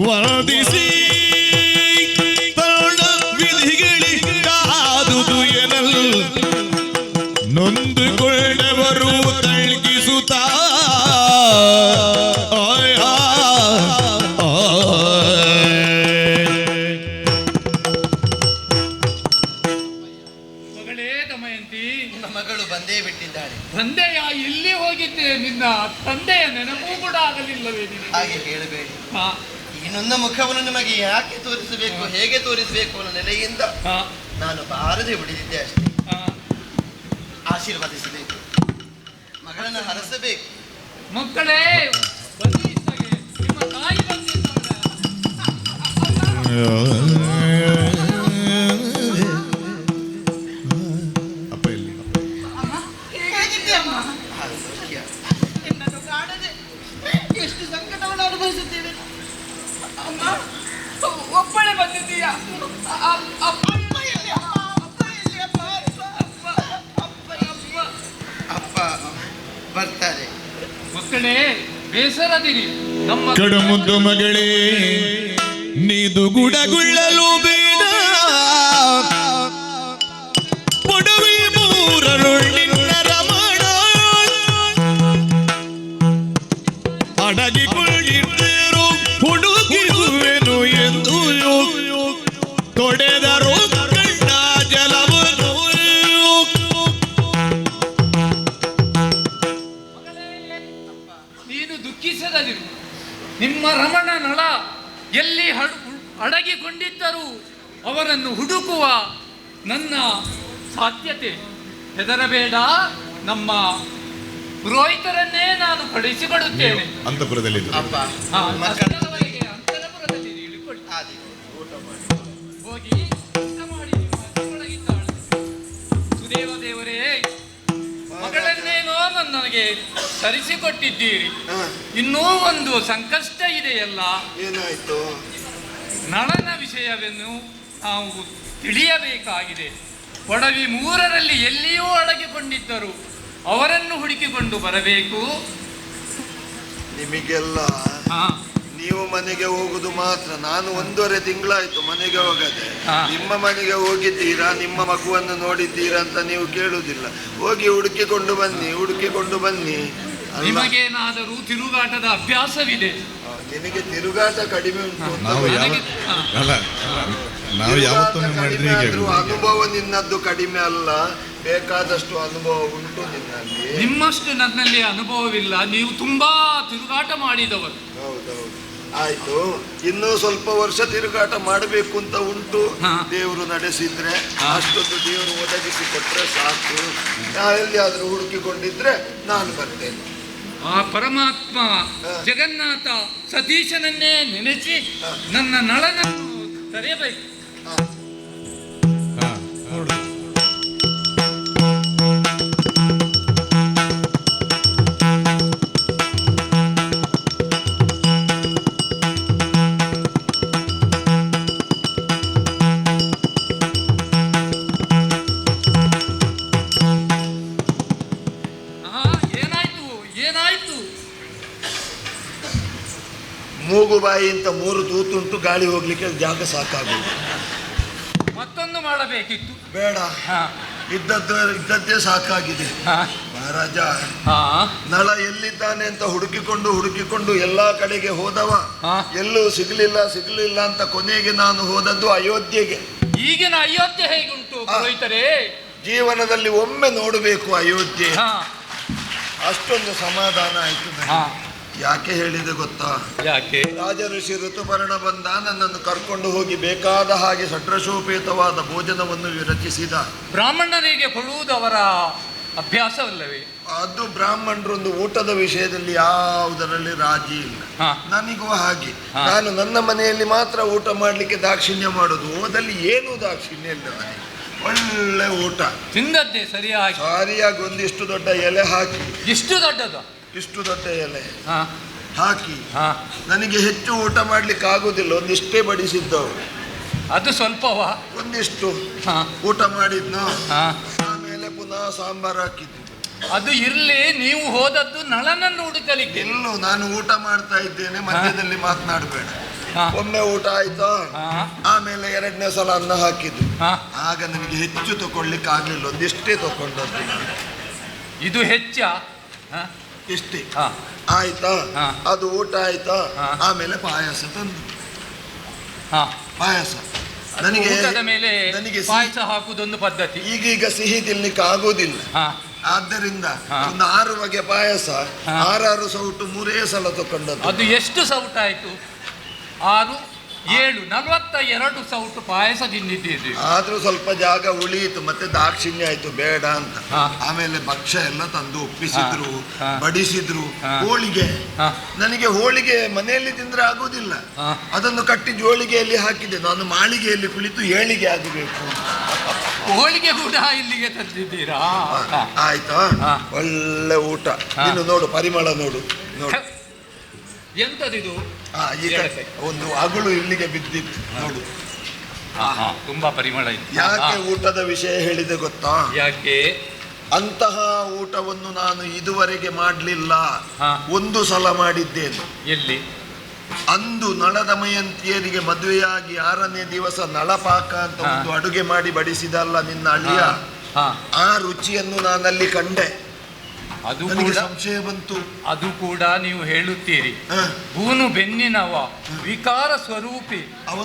ವಾದಿಸಿ ತಾಳ ವಿಧಿಗಳಿಗಾದುದು ಎನಲ್ ನೊಂದುಕೊಂಡವರು ತಳ್ಗಿಸುತ್ತಾ ತಂದೆಯ ಎಲ್ಲಿ ಹೋಗಿದ್ದೆ? ನಿನ್ನ ತಂದೆಯ ನೆನಪು ಕೂಡ ಆಗಲಿಲ್ಲವೇ ನಿನಗೆ? ಹಾಗೆ ಹೇಳಬೇಡಿ. ಈಗ ಇನ್ನೊಂದು ಮುಖವನ್ನು ನಿಮಗೆ ಯಾಕೆ ತೋರಿಸಬೇಕು, ಹೇಗೆ ತೋರಿಸಬೇಕು ಅನ್ನೋ ನೆಲೆಯಿಂದ ನಾನು ಬಾರದೆ ಬಿಡಿದಿದ್ದೆ ಅಷ್ಟೇ. ಆಶೀರ್ವದಿಸಬೇಕು, ಮಗಳನ್ನು ಹರಸಬೇಕು. ಮಕ್ಕಳೇ ಬನ್ನಿ ಇತ್ತಾಗೆ. ನಿಮ್ಮ ತಾಯಿ ಬಂದಿದ್ದಾಳೆ. ಅಪ್ಪ ಇಲ್ಲಿ ನಿನ್ನನ್ನು ಕಾಣದೆ ಎಷ್ಟು ಸಂಕಟವನ್ನು ಅನುಭವಿಸುತ್ತೇವೆ. ಅಮ್ಮ, ಒಬ್ಬಳೆ ಬಂದಿದ್ದೀಯಾ? ಅಪ್ಪ ಎಲ್ಲಿ? ಅಪ್ಪ ಎಲ್ಲಿ? ಅಪ್ಪ ಬರ್ತಾರೆ. ಮಕ್ಕಳೇ ಬೇಸರದಿರಿ. ನಮ್ಮ ಕಡುಮುದ್ದು ಮಗಳೇ ನೀದು ಗುಡಗುಳ್ಳಲು ಬೇಡ, ಪೊಡವಿ ಮೂರರು ನಿನ್ನ ರಮಣ ಅಡಗಿಕೊಂಡಿದ್ದೇರು ಹುಡುಗಿರುವೆನು ಎಂದು ತೊಡೆದರು ಕಣ್ಣ ಜಲವನ್ನು. ನೀನು ದುಃಖಿಸದಿರು. ನಿಮ್ಮ ರಮಣ ನಳ ಎಲ್ಲಿ ಅಡಗಿಕೊಂಡಿದ್ದರೂ ಅವರನ್ನು ಹುಡುಕುವ ನನ್ನ ಸಾಧ್ಯತೆ. ಹೆದರಬೇಡ, ನಮ್ಮ ಪುರೋಹಿತರನ್ನೇ ನಾನು ಕಳಿಸಿಕೊಡುತ್ತೇನೆ. ಅಂತಃಪುರದಲ್ಲಿ ಅಪ್ಪ ಹಾ, ಮಕ್ಕಳ ಅಷ್ಟರವರೆಗೆ ಅಂತರಪುರದಲ್ಲಿ ಇಳಿಕೊಳ್ಳಿ. ಹೋಗಿ ಊಟ ಮಾಡಿ ನಿಮ್ಮ ಅತ್ತಿಯೊಳಗಿದ್ದಾಳೆ. ಸುದೇವ ದೇವರೇ, ಮಗಳನ್ನೇನೋ ನನಗೆ ತರಿಸಿಕೊಟ್ಟಿದ್ದೀರಿ. ಇನ್ನೂ ಒಂದು ಸಂಕಷ್ಟ ಇದೆಯಲ್ಲ, ಏನಾಯ್ತು? ನಳನ ವಿಷಯವನ್ನು ನಾವು ತಿಳಿಯಬೇಕಾಗಿದೆ. ಒಡವಿ ಮೂರರಲ್ಲಿ ಎಲ್ಲಿಯೂ ಅಡಗಿಕೊಂಡಿದ್ದರು, ಅವರನ್ನು ಹುಡುಕಿಕೊಂಡು ಬರಬೇಕು. ನಿಮಗೆಲ್ಲ ಹಾ, ನೀವು ಮನೆಗೆ ಹೋಗುದು ಮಾತ್ರ. ನಾನು 1.5 ತಿಂಗಳಾಯ್ತು ಮನೆಗೆ ಹೋಗದೆ. ಹಾ. ನಿಮ್ಮ ಮನೆಗೆ ಹೋಗಿದ್ದೀರಾ, ನಿಮ್ಮ ಮಗುವನ್ನು ನೋಡಿದ್ದೀರಾ ಅಂತ ನೀವು ಕೇಳುವುದಿಲ್ಲ. ಹೋಗಿ ಹುಡುಕಿಕೊಂಡು ಬನ್ನಿ ಅಲ್ಲ, ನಿಮಗೇನಾದರೂ ತಿರುಗಾಟದ ಅಭ್ಯಾಸವಿದೆ? ನಿನಗೆ ತಿರುಗಾಟ ಕಡಿಮೆ ಉಂಟು ಅಂತ ನಾವು ಯಾವ ನನಗೆ- ಹಾ. ಅಲ್ಲ ನಾವು ಯಾವತ್ತೊಮ್ಮೆ ತಿರುಗಾಟ ಮಾಡಿದ್ರೆ ಕಡಿಮೆ ಹೀಗೆ ಆದ್ರೂ ಆಗುದು. ಅನುಭವ ನಿನ್ನದ್ದು ಕಡಿಮೆ ಅಲ್ಲ, ಬೇಕಾದಷ್ಟು ಅನುಭವ ಉಂಟು ನಿನ್ನಲ್ಲಿ. ನಿಮ್ಮಷ್ಟು ನನ್ನಲ್ಲಿ ಅನುಭವವಿಲ್ಲ. ನೀವು ತುಂಬಾ ತಿರುಗಾಟ ಮಾಡಿದವರು. ಹೌದೌದು, ಆಯ್ತು. ಇನ್ನೂ ಸ್ವಲ್ಪ ವರ್ಷ ತಿರುಗಾಟ ಮಾಡಬೇಕು ಅಂತ ಉಂಟು. ಹಾ. ದೇವರು ನಡೆಸಿದ್ರೆ ಹಾ. ಅಷ್ಟೊಂದು ದೇವರು ಒದಗಿಸಿ ಕೊಟ್ರೆ ಸಾಕು. ಎಲ್ಲಿಯಾದ್ರೂ ಹುಡುಕಿಕೊಂಡಿದ್ರೆ ನಾನು ಬರ್ತೇನೆ. ಆ ಪರಮಾತ್ಮ ಜಗನ್ನಾಥ ಸತೀಶನನ್ನೇ ನೆನೆಸಿ ನನ್ನ ನಳನನ್ನು ತರೆಯಬೇಕು. ಹಾ, ನೋಡು. ಏನಾಯ್ತು? ಮೂಗುಬಾಯಿ ಅಂತ 3 ತೂತುಂಟು, ಗಾಳಿ ಹೋಗ್ಲಿಕ್ಕೆ ಜಾಗ ಸಾಕಾಗುವುದು. ಮತ್ತೊಂದು ಮಾಡಬೇಕಿತ್ತು. ಬೇಡ, ಹಾ, ಇದ್ದದ್ದೇ ಸಾಕಾಗಿದೆ. ಹಾ, ಮಹಾರಾಜ, ಹಾ, ನಳ ಎಲ್ಲಿದ್ದಾನೆ ಅಂತ ಹುಡುಕಿಕೊಂಡು ಎಲ್ಲಾ ಕಡೆಗೆ ಹೋದವ. ಹಾ. ಎಲ್ಲೂ ಸಿಗ್ಲಿಲ್ಲ ಅಂತ ಕೊನೆಗೆ ನಾನು ಹೋದದ್ದು ಅಯೋಧ್ಯೆಗೆ. ಈಗಿನ ಅಯೋಧ್ಯೆ ಹೇಗುಂಟು ಪುರೋಹಿತರೇ? ಜೀವನದಲ್ಲಿ ಒಮ್ಮೆ ನೋಡಬೇಕು ಅಯೋಧ್ಯೆ. ಹಾ, ಅಷ್ಟೊಂದು ಸಮಾಧಾನ ಆಯ್ತು ನನಗೆ. ಹಾ. ಯಾಕೆ ಹೇಳಿದೆ ಗೊತ್ತಾ? ಯಾಕೆ? ರಾಜ ಋಷಿ ಋತುಪರ್ಣ ಬಂದ, ನನ್ನನ್ನು ಕರ್ಕೊಂಡು ಹೋಗಿ ಬೇಕಾದ ಹಾಗೆ ಷಡ್ರಶೋಪೇತವಾದ ಭೋಜನವನ್ನು ರಚಿಸಿದ. ಬ್ರಾಹ್ಮಣರಿಗೆ ಕೊಡುವುದು ಅವರ ಅಭ್ಯಾಸವಲ್ಲವೇ? ಅದು ಬ್ರಾಹ್ಮಣರೊಂದು ಊಟದ ವಿಷಯದಲ್ಲಿ ಯಾವುದರಲ್ಲಿ ರಾಜಿ ಇಲ್ಲ. ಹಾ. ನನಗೂ ಹಾಗೆ. ಹಾ. ನಾನು ನನ್ನ ಮನೆಯಲ್ಲಿ ಮಾತ್ರ ಊಟ ಮಾಡಲಿಕ್ಕೆ ದಾಕ್ಷಿಣ್ಯ ಮಾಡೋದು. ಓದಲ್ಲಿ ಏನೂ ದಾಕ್ಷಿಣ್ಯ ಇಲ್ಲ ನನಗೆ. ಒಳ್ಳೆ ಊಟ ತಿಂದದ್ದೇ ಸರಿಯಾಗಿ. ಸಾರಿಯಾಗಿ ಒಂದಿಷ್ಟು ದೊಡ್ಡ ಎಲೆ ಹಾಕಿ, ಇಷ್ಟು ದೊಡ್ಡದು? ಇಷ್ಟು ದೊಡ್ಡ ಎಲೆ ಹಾ, ಹಾಕಿ. ಹಾ. ನನಗೆ ಹೆಚ್ಚು ಊಟ ಮಾಡ್ಲಿಕ್ಕೆ ಆಗುದಿಲ್ಲ, ಒಂದಿಷ್ಟೇ ಬಡಿಸಿದ್ದವು. ಅದು ಸ್ವಲ್ಪವಾ? ಒಂದಿಷ್ಟು ಹಾ, ಊಟ ಮಾಡಿದ್ನು. ಹಾ. ಆಮೇಲೆ ಪುನಃ ಸಾಂಬಾರು ಹಾಕಿದ್ದು. ಅದು ಇರ್ಲಿ, ನೀವು ಹೋದದ್ದು ನಳನನ್ನು ಹುಡುಕಲಿಕ್ಕೆ. ಎಲ್ಲೂ ನಾನು ಊಟ ಮಾಡ್ತಾ ಇದ್ದೇನೆ, ಮಧ್ಯದಲ್ಲಿ ಮಾತನಾಡಬೇಡ. ಹಾ. ಒಮ್ಮೆ ಊಟ ಆಯ್ತಾ, ಹಾ. ಆಮೇಲೆ 2ನೇ ಸಲ ಅನ್ನ ಹಾಕಿದ್ದು. ಹಾ. ಆಗ ನನಗೆ ಹೆಚ್ಚು ತಗೊಳ್ಲಿಕ್ಕೆ ಆಗ್ಲಿಲ್ಲ, ಒಂದಿಷ್ಟೇ ತಗೊಂಡದ್ದು ನಾನು. ಇದು ಹೆಚ್ಚ? ಹಾ. ಇಷ್ಟೇ ಹಾ. ಆಯ್ತಾ? ಹಾ. ಅದು ಊಟ ಆಯ್ತಾ? ಹಾ. ಆಮೇಲೆ ಪಾಯಸ ತಂದು. ಹಾ. ಪಾಯಸ ನನಗೆ ಊಟದ ಮೇಲೆ ನನಗೆ ಪಾಯಸ ಹಾಕುದೊಂದು ಪದ್ಧತಿ. ಈಗೀಗ ಸಿಹಿ ತಿನ್ಲಿಕ್ಕೆ ಆಗೋದಿಲ್ಲ. ಹಾ. ಆದ್ದರಿಂದ ಹಾ. ಒಂದು 6 ಬಗೆ ಪಾಯಸ, ಹಾ. 6 ಸೌಟು 3 ಸಲ ತಕೊಂಡದ್ದು. ಅದು ಎಷ್ಟು ಸೌಟಾಯ್ತು? 6, 7, 42 ಸೌಟು ಪಾಯಸ ತಿಂದಿದ್ದೀರಿ. ಆದ್ರೂ ಸ್ವಲ್ಪ ಜಾಗ ಉಳಿಯಿತು, ಮತ್ತೆ ದಾಕ್ಷಿಣ್ಯ ಆಯ್ತು ಬೇಡ ಅಂತ. ಹಾ. ಆಮೇಲೆ ಭಕ್ಷ್ಯ ಎಲ್ಲ ತಂದು ಒಪ್ಪಿಸಿದ್ರು, ಹಾ. ಬಡಿಸಿದ್ರು. ಹಾ. ಹೋಳಿಗೆ, ಹಾ. ನನಗೆ ಹೋಳಿಗೆ ಮನೆಯಲ್ಲಿ ತಿಂದ್ರೆ ಆಗುದಿಲ್ಲ. ಹಾ. ಅದನ್ನು ಕಟ್ಟಿ ಜೋಳಿಗೆಯಲ್ಲಿ ಹಾಕಿದೆ. ನಾನು ಮಾಳಿಗೆಯಲ್ಲಿ ಕುಳಿತು ಏಳಿಗೆ ಆಗಬೇಕು. ಹೋಳಿಗೆ ಕೂಡ ಇಲ್ಲಿಗೆ ತಂದಿದ್ದೀರಾ? ಆಯ್ತಾ? ಹಾ. ಒಳ್ಳೆ ಊಟ. ಹಾ. ಇನ್ನು ನೋಡು, ಪರಿಮಳ ನೋಡು. ಎಂತದಿದು? ಈಗ ಒಂದು ಅಗಳು ಇಲ್ಲಿಗೆ ಬಿದ್ದಿತ್ತು ನೋಡು. ತುಂಬಾ ಪರಿಮಳ ಇದೆ. ಯಾಕೆ ಊಟದ ವಿಷಯ ಹೇಳಿದೆ ಗೊತ್ತಾ? ಯಾಕೆ? ಅಂತಹ ಊಟವನ್ನು ನಾನು ಇದುವರೆಗೆ ಮಾಡಲಿಲ್ಲ. ಹಾ. ಒಂದು ಸಲ ಮಾಡಿದ್ದೇನೆ. ಎಲ್ಲಿ? ಅಂದು ನಳದಮಯಂತಿಯರಿಗೆ ಮದುವೆಯಾಗಿ 6ನೇ ದಿವಸ ನಳಪಾಕ ಅಂತ ಹಾ. ಒಂದು ಅಡುಗೆ ಮಾಡಿ ಬಡಿಸಿದಲ್ಲ ನಿನ್ನ ಅಳಿಯ. ಹಾ. ಆ ರುಚಿಯನ್ನು ನಾನಲ್ಲಿ ಕಂಡೆ. ಅದು ನನಗೆ ಕೂಡ ಸಂಶಯ ಬಂತು. ಅದು ಕೂಡ ನೀವು ಹೇಳುತ್ತೀರಿ. ಹ. ಬೂನು ಬೆನ್ನಿನವ ವಿಕಾರ ಸ್ವರೂಪಿ,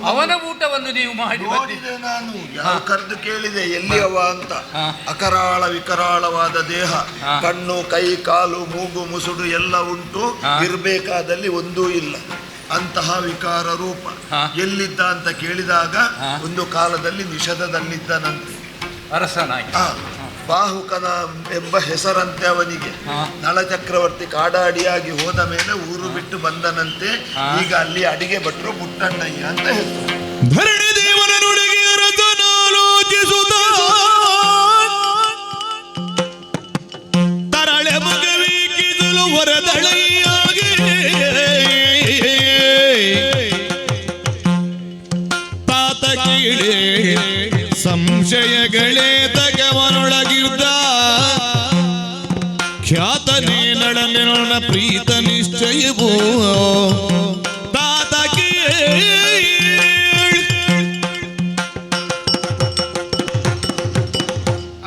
ಅವನ ಊಟವನ್ನು ನೀವು ಮಾಡಿ ನೋಡಿದೆ ನಾನು. ಯಾವ ಕರೆದು ಕೇಳಿದೆ ಎಲ್ಲಿ ಅವ ಅಂತ. ಹಾ. ಅಕರಾಳ ವಿಕರಾಳವಾದ ದೇಹ, ಹಾ. ಕಣ್ಣು, ಕೈ, ಕಾಲು, ಮೂಗು, ಮುಸುಡು ಎಲ್ಲ ಉಂಟು. ಹಾ. ಇರಬೇಕಾದಲ್ಲಿ ಒಂದೂ ಇಲ್ಲ. ಅಂತಹ ವಿಕಾರ ರೂಪ. ಹಾ. ಎಲ್ಲಿದ್ದ ಅಂತ ಕೇಳಿದಾಗ ಹಾ. ಒಂದು ಕಾಲದಲ್ಲಿ ನಿಷಧದಲ್ಲಿದ್ದನಂತೆ. ಅರಸನಾಗಿ. ಆ, ಬಾಹುಕನ ಎಂಬ ಹೆಸರಂತೆ ಅವನಿಗೆ. ಹಾ. ನಳ ಚಕ್ರವರ್ತಿ ಕಾಡಾಡಿಯಾಗಿ ಹೋದ ಮೇಲೆ ಊರು ಬಿಟ್ಟು ಬಂದನಂತೆ. ಹಾ. ಈಗ ಅಲ್ಲಿ ಅಡಿಗೆ ಭಟ್ರು ಪುಟ್ಟಣ್ಣಯ್ಯ ಅಂತ ಹೆಸರು. ಧರಣಿ ದೇವನ ನುಡಿಗೆ ರತನಾಲೋಚಿಸುತ್ತ ತರಳೆ ಮಗವೀಕಿದಲು ವರದಳೆಯಾಗಿ ತಾತ ಕೀಳೆ ಸಂಶಯಗಳೇ ತಗವನೊಳಗಿದ್ದ ಖ್ಯಾತನೇ ನಳನೆನೊಳ ಪ್ರೀತ ನಿಶ್ಚಯವೋ ತಾತ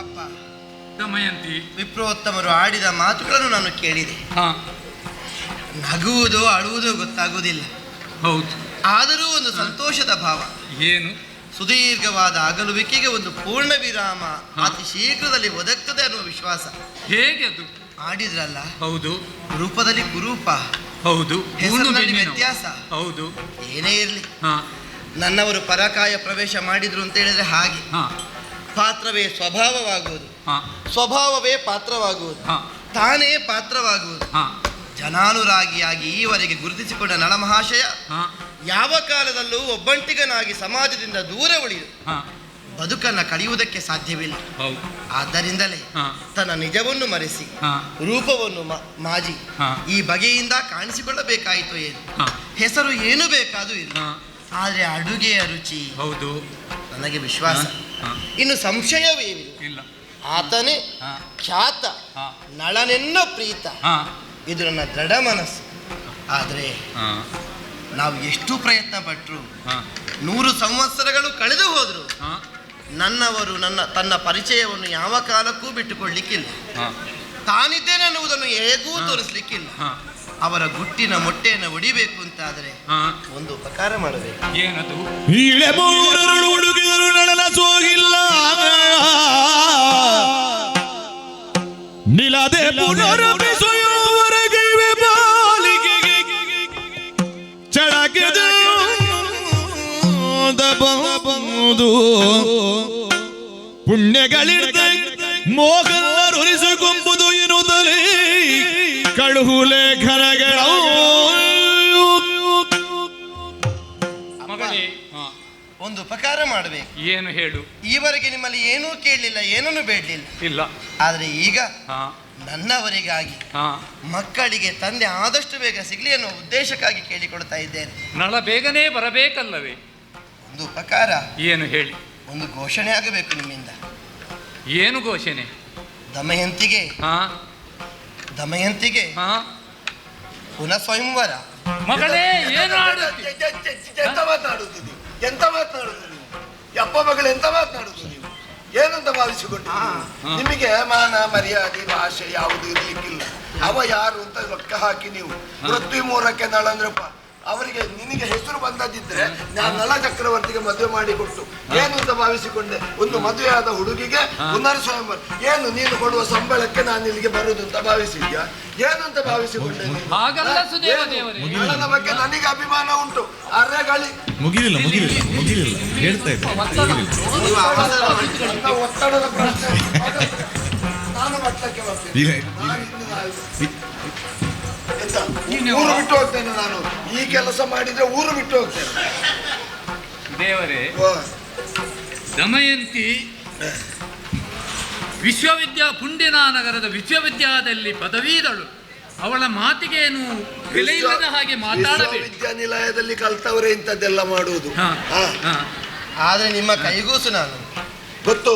ಅಪ್ಪ, ದಮಯಂತಿ. ವಿಪ್ರೋತ್ತಮರು ಆಡಿದ ಮಾತುಗಳನ್ನು ನಾನು ಕೇಳಿದೆ. ಹಾ, ನಗುವುದು ಅಳುವುದು ಗೊತ್ತಾಗುವುದಿಲ್ಲ. ಹೌದು. ಆದರೂ ಒಂದು ಸಂತೋಷದ ಭಾವ. ಏನು? ಸುದೀರ್ಘವಾದ ಅಗಲುವಿಕೆಗೆ ಒಂದು ಪೂರ್ಣ ವಿರಾಮ ಅತಿ ಶೀಘ್ರದಲ್ಲಿ ಒದಗ್ತದೆ ಅನ್ನುವ ವಿಶ್ವಾಸ. ಹೇಗೆ ಅದು? ಆಡಿದ್ರಲ್ಲ, ಹೌದು ರೂಪದಲ್ಲಿ ಕುರೂಪ, ಹೌದು. ಹೆಸರಿನಲ್ಲಿ ಬೆನ್ನಿನವ. ವ್ಯತ್ಯಾಸ. ಹೌದು. ಏನೇ ಇರಲಿ, ಹಾ. ನನ್ನವರು ಪರಕಾಯ ಪ್ರವೇಶ ಮಾಡಿದ್ರು ಅಂತ ಹೇಳಿದ್ರೆ ಹಾಗೆ. ಹಾ. ಪಾತ್ರವೇ ಸ್ವಭಾವವಾಗುವುದು, ಹಾ. ಸ್ವಭಾವವೇ ಪಾತ್ರವಾಗುವುದು, ಹಾ. ತಾನೇ ಪಾತ್ರವಾಗುವುದು. ಹಾ. ಜನಾನುರಾಗಿಯಾಗಿ ಈವರೆಗೆ ಗುರುತಿಸಿಕೊಂಡ ನಳಮಹಾಶಯ ಹಾ. ಯಾವ ಕಾಲದಲ್ಲೂ ಒಬ್ಬಂಟಿಗನಾಗಿ ಸಮಾಜದಿಂದ ದೂರ ಉಳಿದು ಹಾ. ಬದುಕನ್ನು ಕಳೆಯುವುದಕ್ಕೆ ಸಾಧ್ಯವಿಲ್ಲ. ಹೌದು. ಆದ್ದರಿಂದಲೇ ಹಾ. ತನ್ನ ನಿಜವನ್ನು ಮರೆಸಿ ಹಾ. ರೂಪವನ್ನು ಮಾಜಿ ಹಾ. ಈ ಬಗೆಯಿಂದ ಕಾಣಿಸಿಕೊಳ್ಳಬೇಕಾಯಿತು. ಏನು ಹಾ. ಹೆಸರು ಏನು ಬೇಕಾದೂ ಇಲ್ಲ, ಹಾ. ಆದರೆ ಅಡುಗೆಯ ರುಚಿ ಹೌದು. ನನಗೆ ವಿಶ್ವಾಸ. ಹಾ. ಇನ್ನು ಸಂಶಯವೇನಿಲ್ಲ, ಇಲ್ಲ. ಆತನೇ ಹಾ. ಖ್ಯಾತ ಹಾ. ನಳನೆನ್ನೋ ಪ್ರೀತ. ಹಾ. ಇದು ನನ್ನ ದೃಢ ಮನಸ್ಸು. ಆದರೆ ಹಾ. ನಾವು ಎಷ್ಟು ಪ್ರಯತ್ನ ಪಟ್ಟರು, ಹಾ. 100 ಸಂವತ್ಸರಗಳು ಕಳೆದು ಹೋದ್ರು, ಹಾ. ನನ್ನವರು ತನ್ನ ಪರಿಚಯವನ್ನು ಯಾವ ಕಾಲಕ್ಕೂ ಬಿಟ್ಟುಕೊಳ್ಳಿಕ್ಕಿಲ್ಲ. ಹಾ. ತಾನಿದ್ದೇನೆ ಅನ್ನುವುದನ್ನು ಹೇಗೂ ತೋರಿಸ್ಲಿಕ್ಕಿಲ್ಲ. ಹಾ. ಅವರ ಗುಟ್ಟಿನ ಮೊಟ್ಟೆಯನ್ನು ಒಡಿಬೇಕು ಅಂತಾದರೆ ಹಾ. ಒಂದು ಉಪಕಾರ ಮಾಡಬೇಕು. ಏನದು? ಇಳೆ ಮೂರರು ಹುಡುಗಿದರು ನಳನ ಸೋಗಿಲ್ಲ ನಿಲದೆ ಪುನರಪಿಸುವವರೆಗಿವೆ ಬಾಲಿಗೆಗೆ ಚಳಕೆದ ಬಂದು ಪುಣ್ಯಗಳಿರ್ದ ಮೋಹನರುರಿಸಿಕೊಂಬುದು ಎನ್ನುವುದರಲ್ಲಿ ಕಳುಹು ಲೇಖನಗಳ ಮಗಳೇ. ಹಾ. ಒಂದು ಉಪಕಾರ ಮಾಡಬೇಕು. ಏನು ಹೇಳು? ಈವರೆಗೆ ನಿಮ್ಮಲ್ಲಿ ಏನೂ ಕೇಳಲಿಲ್ಲ, ಏನನ್ನೂ ಬೇಡಲಿಲ್ಲ. ಇಲ್ಲ. ಆದರೆ ಈಗ ಹಾ. ನನ್ನವರಿಗಾಗಿ ಹಾ. ಮಕ್ಕಳಿಗೆ ತಂದೆ ಆದಷ್ಟು ಬೇಗ ಸಿಗಲಿ ಅನ್ನೋ ಉದ್ದೇಶಕ್ಕಾಗಿ ಕೇಳಿಕೊಡ್ತಾ ಇದ್ದೇನೆ. ನಳ ಬೇಗನೆ ಬರಬೇಕಲ್ಲವೇ? ಒಂದು ಉಪಕಾರ, ಏನು ಹೇಳಿ? ಒಂದು ಘೋಷಣೆ ಆಗಬೇಕು ನಿಮ್ಮಿಂದ. ಏನು ಘೋಷಣೆ? ದಮಯಂತಿಗೆ ಹಾ. ದಮಯಂತಿಗೆ ಹಾ. ಪುನಃ ಸ್ವಯಂವರ. ಮಗಳೇ, ಏನು ಆಡುತ್ತಿ? ಎಂತ ಮಾತನಾಡುವುದು ನೀವು? ಎಂತ ಮಾತನಾಡುವುದು ನೀವು? ಅಪ್ಪ ಮಗಳು ಎಂತ ಮಾತನಾಡುವುದು ನೀವು? ಏನಂತ ಭಾವಿಸಿಕೊಂಡು ನಿಮಗೆ ಮಾನ ಮರ್ಯಾದೆ ಭಾಷೆ ಯಾವುದು ಇರ್ಲಿಕ್ಕಿಲ್ಲ. ಅವ ಯಾರು ಅಂತ ಲೆಕ್ಕ ಹಾಕಿ ನೀವು ಪೃಥ್ವಿ ಮೂರಕ್ಕೆ ನಳಂದ್ರಪ್ಪ ಅವರಿಗೆ ನಿನಗೆ ಹೆಸರು ಬಂದದಿದ್ರೆ ನಾನು ನಳ ಚಕ್ರವರ್ತಿಗೆ ಮದುವೆ ಮಾಡಿಕೊಟ್ಟು ಏನು ಅಂತ ಭಾವಿಸಿಕೊಂಡೆ. ಒಂದು ಮದುವೆಯಾದ ಹುಡುಗಿಗೆ ಪುನರ್ ಸ್ವಯಂವರ ಏನು ನೀನು ಕೊಡುವ ಸಂಬಳಕ್ಕೆ ನಾನು ಇಲ್ಲಿಗೆ ಬರುದು ಅಂತ ಭಾವಿಸಿದ್ಯಾ? ಏನು ಅಂತ ಭಾವಿಸಿಕೊಂಡೆ? ಹಾಗಲ್ಲ ಸುದೇವ ದೇವರೇ. ನಳನ ಬಗ್ಗೆ ನನಗೆ ಅಭಿಮಾನ ಉಂಟು. ಅರೆಗಳಿ ಮುಗಿಲಿಲ್ಲ ಹೇಳ್ತಾ ಇದ್ದೆ. ಒತ್ತಡದ ಪ್ರಶ್ನೆ. ನಾನು ಮಟ್ಟಕ್ಕೆ ಬರ್ತೇನೆ. ಊರು ಬಿಟ್ಟು ಹೋಗ್ತೇನೆ. ನಾನು ಈ ಕೆಲಸ ಮಾಡಿದ್ರೆ ಊರು ಬಿಟ್ಟು ಹೋಗ್ತೇನೆ. ದೇವರೇ, ದಮಯಂತಿ ಪುಂಡಿನ ನಗರದ ವಿಶ್ವವಿದ್ಯಾಲಯದಲ್ಲಿ ಪದವೀದಳು. ಅವಳ ಮಾತಿಗೇನು ಬೆಲೆ ಇಲ್ಲದ ಹಾಗೆ ಮಾತಾಡಬೇಕು. ವಿದ್ಯಾನಿಲಯದಲ್ಲಿ ಕಲ್ತವರೇ ಇಂಥದ್ದೆಲ್ಲ ಮಾಡುವುದು. ಆದ್ರೆ ನಿಮ್ಮ ಕೈಗೂಸು ನಾನು ಗೊತ್ತು.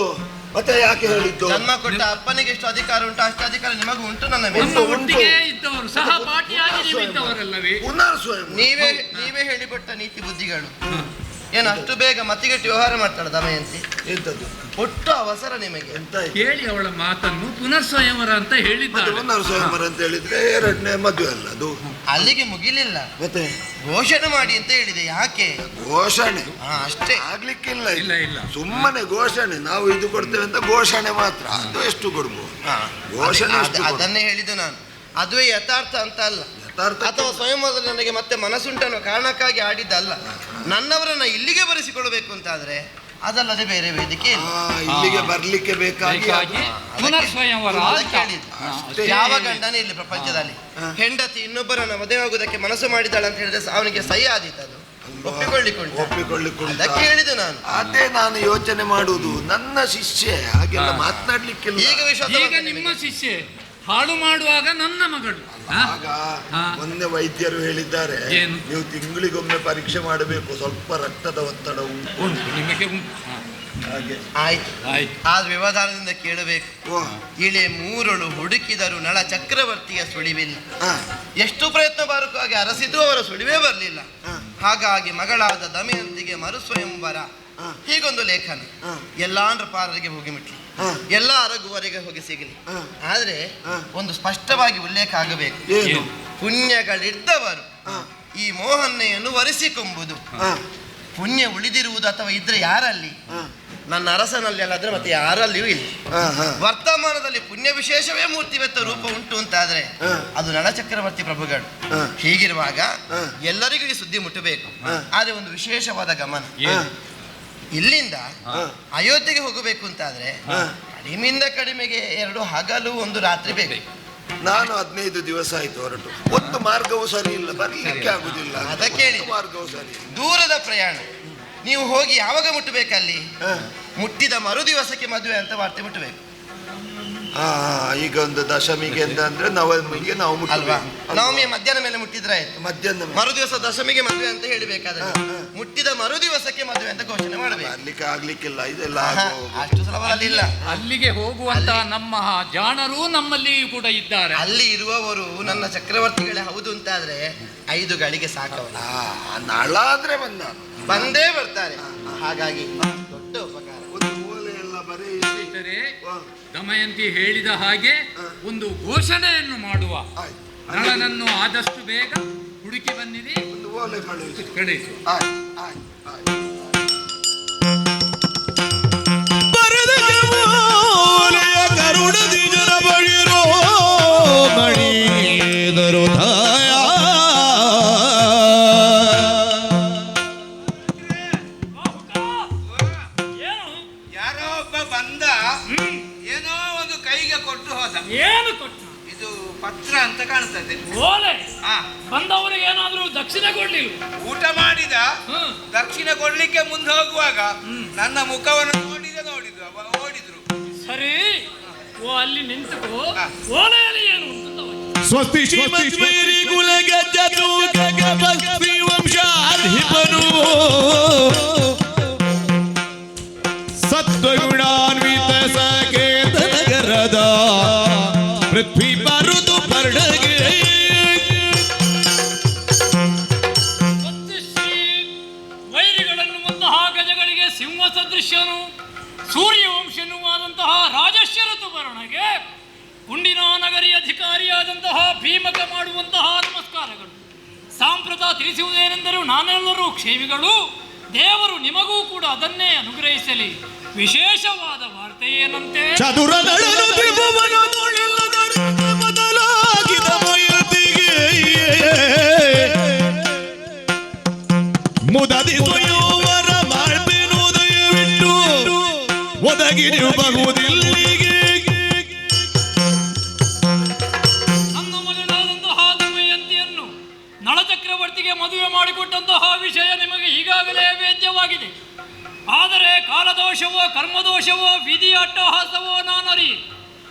ಮತ್ತೆ ಯಾಕೆ ಹೇಳಿದ್ದು? ಜನ್ಮ ಕೊಟ್ಟ ಅಪ್ಪನಿಗೆ ಎಷ್ಟು ಅಧಿಕಾರ ಉಂಟು ಅಷ್ಟು ಅಧಿಕಾರ ನಿಮಗೂ ಉಂಟು. ನನ್ನ ಮೇಲೆ ಒಟ್ಟಿಗೆ ಇದ್ದವರು ಸಹಪಾಠಿಯಾಗಿ ನೀವು ಇದ್ದವರಲ್ಲವೇ? ನೀವೇ ಹೇಳಿಕೊಟ್ಟ ನೀತಿ ಬುದ್ಧಿಗಳು ಏನು ಅಷ್ಟು ಬೇಗ ಮತಿಗಟ್ಟಿ ವ್ಯವಹಾರ ಮಾಡ್ತಾಳೆ ದಮಯಂತಿ? ಎಂತದ್ದು ಒಟ್ಟು ಅವಸರ ನಿಮಗೆ ಎಂತ? ಕೇಳಿ ಅವಳ ಮಾತನ್ನು. ಪುನರ್ ಸ್ವಯಂವರ ಅಂತ ಹೇಳಿದ್ದಾರೆ. ಪುನರ್ ಸ್ವಯಂವರ ಅಂತ ಹೇಳಿದ್ರೆ ಎರಡನೇ ಮದುವೆ ಅಲ್ಲ ಅದು. ಅಲ್ಲಿಗೆ ಮುಗಿಲಿಲ್ಲ, ಮತ್ತೆ ಘೋಷಣೆ ಮಾಡಿ ಅಂತ ಹೇಳಿದೆ. ಯಾಕೆ ಘೋಷಣೆ? ಅಷ್ಟೇ, ಆಗ್ಲಿಕ್ಕಿಲ್ಲ. ಇಲ್ಲ ಸುಮ್ಮನೆ ಘೋಷಣೆ. ನಾವು ಇದು ಕೊಡ್ತೇವೆ ಅಂತ ಘೋಷಣೆ ಮಾತ್ರ. ಅದು ಎಷ್ಟು ಕೊಡ್ಬೋದು? ಘೋಷಣೆ ಅದನ್ನೇ ಹೇಳಿದ್ದು ನಾನು. ಅದುವೇ ಯಥಾರ್ಥ ಅಂತ ಅಲ್ಲ, ಅಥವಾ ಸ್ವಯಂವರದಲ್ಲಿ ನನಗೆ ಮತ್ತೆ ಮನಸ್ಸುಂಟನ್ನೋ ಕಾರಣಕ್ಕಾಗಿ ಆಡಿದ್ದಲ್ಲ. ನನ್ನವರನ್ನ ಇಲ್ಲಿಗೆ ಬರೆಸಿಕೊಳ್ಬೇಕು ಅಂತಾದ್ರೆ ಅದಲ್ಲದೆ ಬೇರೆ ವೇದಿಕೆ ಇಲ್ಲಿಗೆ ಬರ್ಲಿಕ್ಕೆ ಬೇಕಾಗಿ ಪುನರ್ ಸ್ವಯಂವರ ಯಾವ ಗಂಡನೇ ಇಲ್ಲಿ ಪ್ರಪಂಚದಲ್ಲಿ ಹೆಂಡತಿ ಇನ್ನೊಬ್ಬರನ್ನ ಮದುವೆ ಆಗುವುದಕ್ಕೆ ಮನಸ್ಸು ಮಾಡಿದ್ದಾಳೆ ಅಂತ ಹೇಳಿದ್ರೆ ಅವನಿಗೆ ಸಹಿ ಆದೀತು. ಅದು ಒಪ್ಪಿಕೊಳ್ಳಿಕೊಂಡು ಅದಕ್ಕೆ ಹೇಳಿದೆ ನಾನು. ಅದೇ ನಾನು ಯೋಚನೆ ಮಾಡುವುದು. ನನ್ನ ಶಿಷ್ಯೆ ಹಾಗೆಲ್ಲ ಮಾತನಾಡ್ಲಿಕ್ಕಿಲ್ಲ. ಈಗ ನಿಮ್ಮ ಶಿಷ್ಯೆ ಹಾಳು ಮಾಡುವಾಗ ನನ್ನ ಮಗಳು. ಆಗ ಮೊನ್ನೆ ವೈದ್ಯರು ಹೇಳಿದ್ದಾರೆ, ನೀವು ತಿಂಗಳಿಗೊಮ್ಮೆ ಪರೀಕ್ಷೆ ಮಾಡಬೇಕು, ಸ್ವಲ್ಪ ರಕ್ತದ ಒತ್ತಡ ಉಂಟು ನಿಮಗೆ. ಹಾಗೆ ಆಯ್ತು. ಆದ್ರೆ ವ್ಯವಧಾನದಿಂದ ಕೇಳಬೇಕು. ಇಳೆ ಮೂರಳು ಹುಡುಕಿದರು ನಳ ಚಕ್ರವರ್ತಿಯ ಸುಳಿವಿಲ್ಲ. ಎಷ್ಟು ಪ್ರಯತ್ನ ಬರಕಾಗಿ ಅರಸಿದ್ದು ಅವರ ಸುಳಿವೇ ಬರಲಿಲ್ಲ. ಹಾಗಾಗಿ ಮಗಳಾದ ದಮಯಂತಿಗೆ ಮರುಸ್ವಯಂವರ ಹೀಗೊಂದು ಲೇಖನ ಎಲ್ಲಾ ನೃಪಾರರಿಗೆ ಹೋಗಿ ಮುಟ್ಲಿ, ಎಲ್ಲ ಅರಗುವರೆಗೆ ಹೋಗಿ ಸಿಗಲಿ. ಆದ್ರೆ ಒಂದು ಸ್ಪಷ್ಟವಾಗಿ ಉಲ್ಲೇಖ ಆಗಬೇಕು. ಪುಣ್ಯಗಳಿದ್ದವರು ಈ ಮೋಹನ್ನೆಯನ್ನು ವರಿಸಿಕೊಂಬುದು. ಪುಣ್ಯ ಉಳಿದಿರುವುದು ಅಥವಾ ಇದ್ರೆ ಯಾರಲ್ಲಿ? ನನ್ನ ಅರಸನಲ್ಲಿ ಅಲ್ಲಾದ್ರೆ ಮತ್ತೆ ಯಾರಲ್ಲಿಯೂ ಇಲ್ಲ. ವರ್ತಮಾನದಲ್ಲಿ ಪುಣ್ಯ ವಿಶೇಷವೇ ಮೂರ್ತಿವೆತ್ತ ರೂಪ ಉಂಟು ಅಂತಾದ್ರೆ ಅದು ನಳಚಕ್ರವರ್ತಿ ಪ್ರಭುಗಳು. ಹೀಗಿರುವಾಗ ಎಲ್ಲರಿಗೂ ಈ ಸುದ್ದಿ ಮುಟ್ಟಬೇಕು. ಆದ್ರೆ ಒಂದು ವಿಶೇಷವಾದ ಗಮನ. ಇಲ್ಲಿಂದ ಅಯೋಧ್ಯೆಗೆ ಹೋಗಬೇಕು ಅಂತಾದ್ರೆ ಕಡಿಮೆಯಿಂದ ಕಡಿಮೆಗೆ 2 ಹಗಲು 1 ರಾತ್ರಿ ಬೇಕು. ನಾನು 15 ದಿವಸ ಆಯ್ತು ಹೊರಟು. ಒಂದು ಮಾರ್ಗವು ಸರಿ ಇಲ್ಲ, ಬರ್ಲಿಕ್ಕೆ ಆಗುದಿಲ್ಲ. ಅದಕ್ಕೆ ಹೇಳಿ ಮಾರ್ಗವು ಸರಿ. ದೂರದ ಪ್ರಯಾಣ. ನೀವು ಹೋಗಿ ಯಾವಾಗ ಮುಟ್ಟಬೇಕಲ್ಲಿ? ಮುಟ್ಟಿದ ಮರು ದಿವಸಕ್ಕೆ ಮದುವೆ ಅಂತ ವಾರ್ತೆ ಮುಟ್ಟಬೇಕು. ಈಗ ಒಂದು ದಶಮಿಗೆ ಅಂದ್ರೆ ನವಮಿಗೆ ನಾವು ಅಲ್ವಾ? ನವಮಿಯ ಮಧ್ಯಾಹ್ನ ಮೇಲೆ ಮುಟ್ಟಿದ್ರೆ ಆಯ್ತು. ಮಧ್ಯಾಹ್ನ ಮರು ದಿವಸ ದಶಮಿಗೆ ಮದುವೆ ಅಂತ ಹೇಳಿಬೇಕಾದ್ರೆ ಮುಟ್ಟಿದ ಮರು ದಿವಸಕ್ಕೆ ಮದುವೆ ಅಂತ ಘೋಷಣೆ ಮಾಡಬೇಕು. ಅಲ್ಲಿಗೆ ಆಗ್ಲಿಕ್ಕಿಲ್ಲ. ಇದೆಲ್ಲ ಅಷ್ಟು ಸುಲಭವಲ್ಲ. ಅಲ್ಲಿಗೆ ಹೋಗುವಂತ ನಮ್ಮ ಜಾಣರು ನಮ್ಮಲ್ಲಿಯೂ ಕೂಡ ಇದ್ದಾರೆ. ಅಲ್ಲಿ ಇರುವವರು ನನ್ನ ಚಕ್ರವರ್ತಿಗಳೇ ಹೌದು ಅಂತಾದ್ರೆ 5 ಗಳಿಗೆ ಸಾಕವಲ್ಲ. ನಾಳಾದ್ರೆ ಬಂದೇ ಬರ್ತಾರೆ. ಹಾಗಾಗಿ ದೊಡ್ಡ ಉಪಕಾರ. ಒಂದು ಮೂಲೆ ಎಲ್ಲ ಬರೀ ದಮಯಂತಿ ಹೇಳಿದ ಹಾಗೆ ಒಂದು ಘೋಷಣೆಯನ್ನು ಮಾಡುವ. ನಳನನ್ನು ಆದಷ್ಟು ಬೇಗ ಹುಡುಕಿ ಬಂದಿರಿ. ಒಂದು ಓಲೆ ಕಳಿಸು. ಕರುಣದಿ ಜನ ಬಳಿರೋ ಮಣಿದರು ಧಾಯ. ಯಾರೋ ಒಬ್ಬ ಬಂದ, ಏನೋ ಒಂದು ಕೈಗೆ ಕೊಟ್ಟು ಹೋದ. ಏನು ಕೊಟ್ಟು? ಇದು ಪತ್ರ ಅಂತ ಕಾಣ್ತದೆ. ಓಲೆ ಬಂದವರಿಗೆ ಏನಾದ್ರೂ ದಕ್ಷಿಣ ಕೊಡ್ಲಿಲ್ಲ? ಊಟ ಮಾಡಿದ, ದಕ್ಷಿಣ ಕೊಡ್ಲಿಕ್ಕೆ ಮುಂದೆ ಹೋಗುವಾಗ ನನ್ನ ಮುಖವನ್ನು ನೋಡಿದ್ರು ಓಡಿದ್ರು. ಸರಿ, ಅಲ್ಲಿ ನಿಂತುಕೋ. ಓಲೆಯಲ್ಲಿ ಏನು ಸ್ವಸ್ತಿ ಶ್ರೀಮಂತೇರಿ ಕುಲ ಗಜ್ಜತು ಗಗಭಕ್ತಿ ವಂಶಾಧಿಪನು ಸತ್ವಗುಣಾನ್ವಿತ ಸಕೇತ ನಗರದ ಪೃಥ್ವಿ ಬರುದು ಪರ್ಣಗೆ. ವೈರಿಗಳನ್ನುವಂತಹ ಗಜಗಳಿಗೆ ಸಿಂಹ ಸದೃಶ್ಯನು ಸೂರ್ಯವಂಶನುವಾದಂತಹ ರಾಜಶರತುಪರ್ಣಗೆ ಪುಂಡಿನ ನಗರಿ ಅಧಿಕಾರಿಯಾದಂತಹ ಭೀಮಕ ಮಾಡುವಂತಹ ನಮಸ್ಕಾರಗಳು. ಸಾಂಪ್ರತ ತಿಳಿಸುವುದೇನೆಂದರೂ ನಾನೆಲ್ಲರೂ ಕ್ಷೇಮಿಗಳು, ದೇವರು ನಿಮಗೂ ಕೂಡ ಅದನ್ನೇ ಅನುಗ್ರಹಿಸಲಿ. ವಿಶೇಷವಾದ ವಾರ್ತೆ ಏನಂತೆ? ಚದುರ ನಡೆದ ತ್ರಿಭುವನದೊಳಿಲ್ಲದ ಬದಲಾಗಿದ ಮಯತಿಗೆ ಮುದದಿ ಸ್ವಯಂವರ ಮಾಡ್ಬೇನುದಯವಿಟ್ಟು ಒದಗಿರಬಹುದಿಲ್ಲಿಗೆ. ನನ್ನ ಮಗಳಾದಂತಹ ದಮಯಂತಿಯನ್ನು ನಳಚಕ್ರವರ್ತಿಗೆ ಮದುವೆ ಮಾಡಿಕೊಟ್ಟಂತಹ ವಿಷಯ ನಿಮಗೆ ಈಗಾಗಲೇ ವೇದ್ಯವಾಗಿದೆ. ಆದರೆ ಕಾಲದೋಷವೋ ಕರ್ಮದೋಷವೋ ವಿಧಿಯ ಅಟ್ಟಹಾಸವೋ ನಾನರಿ.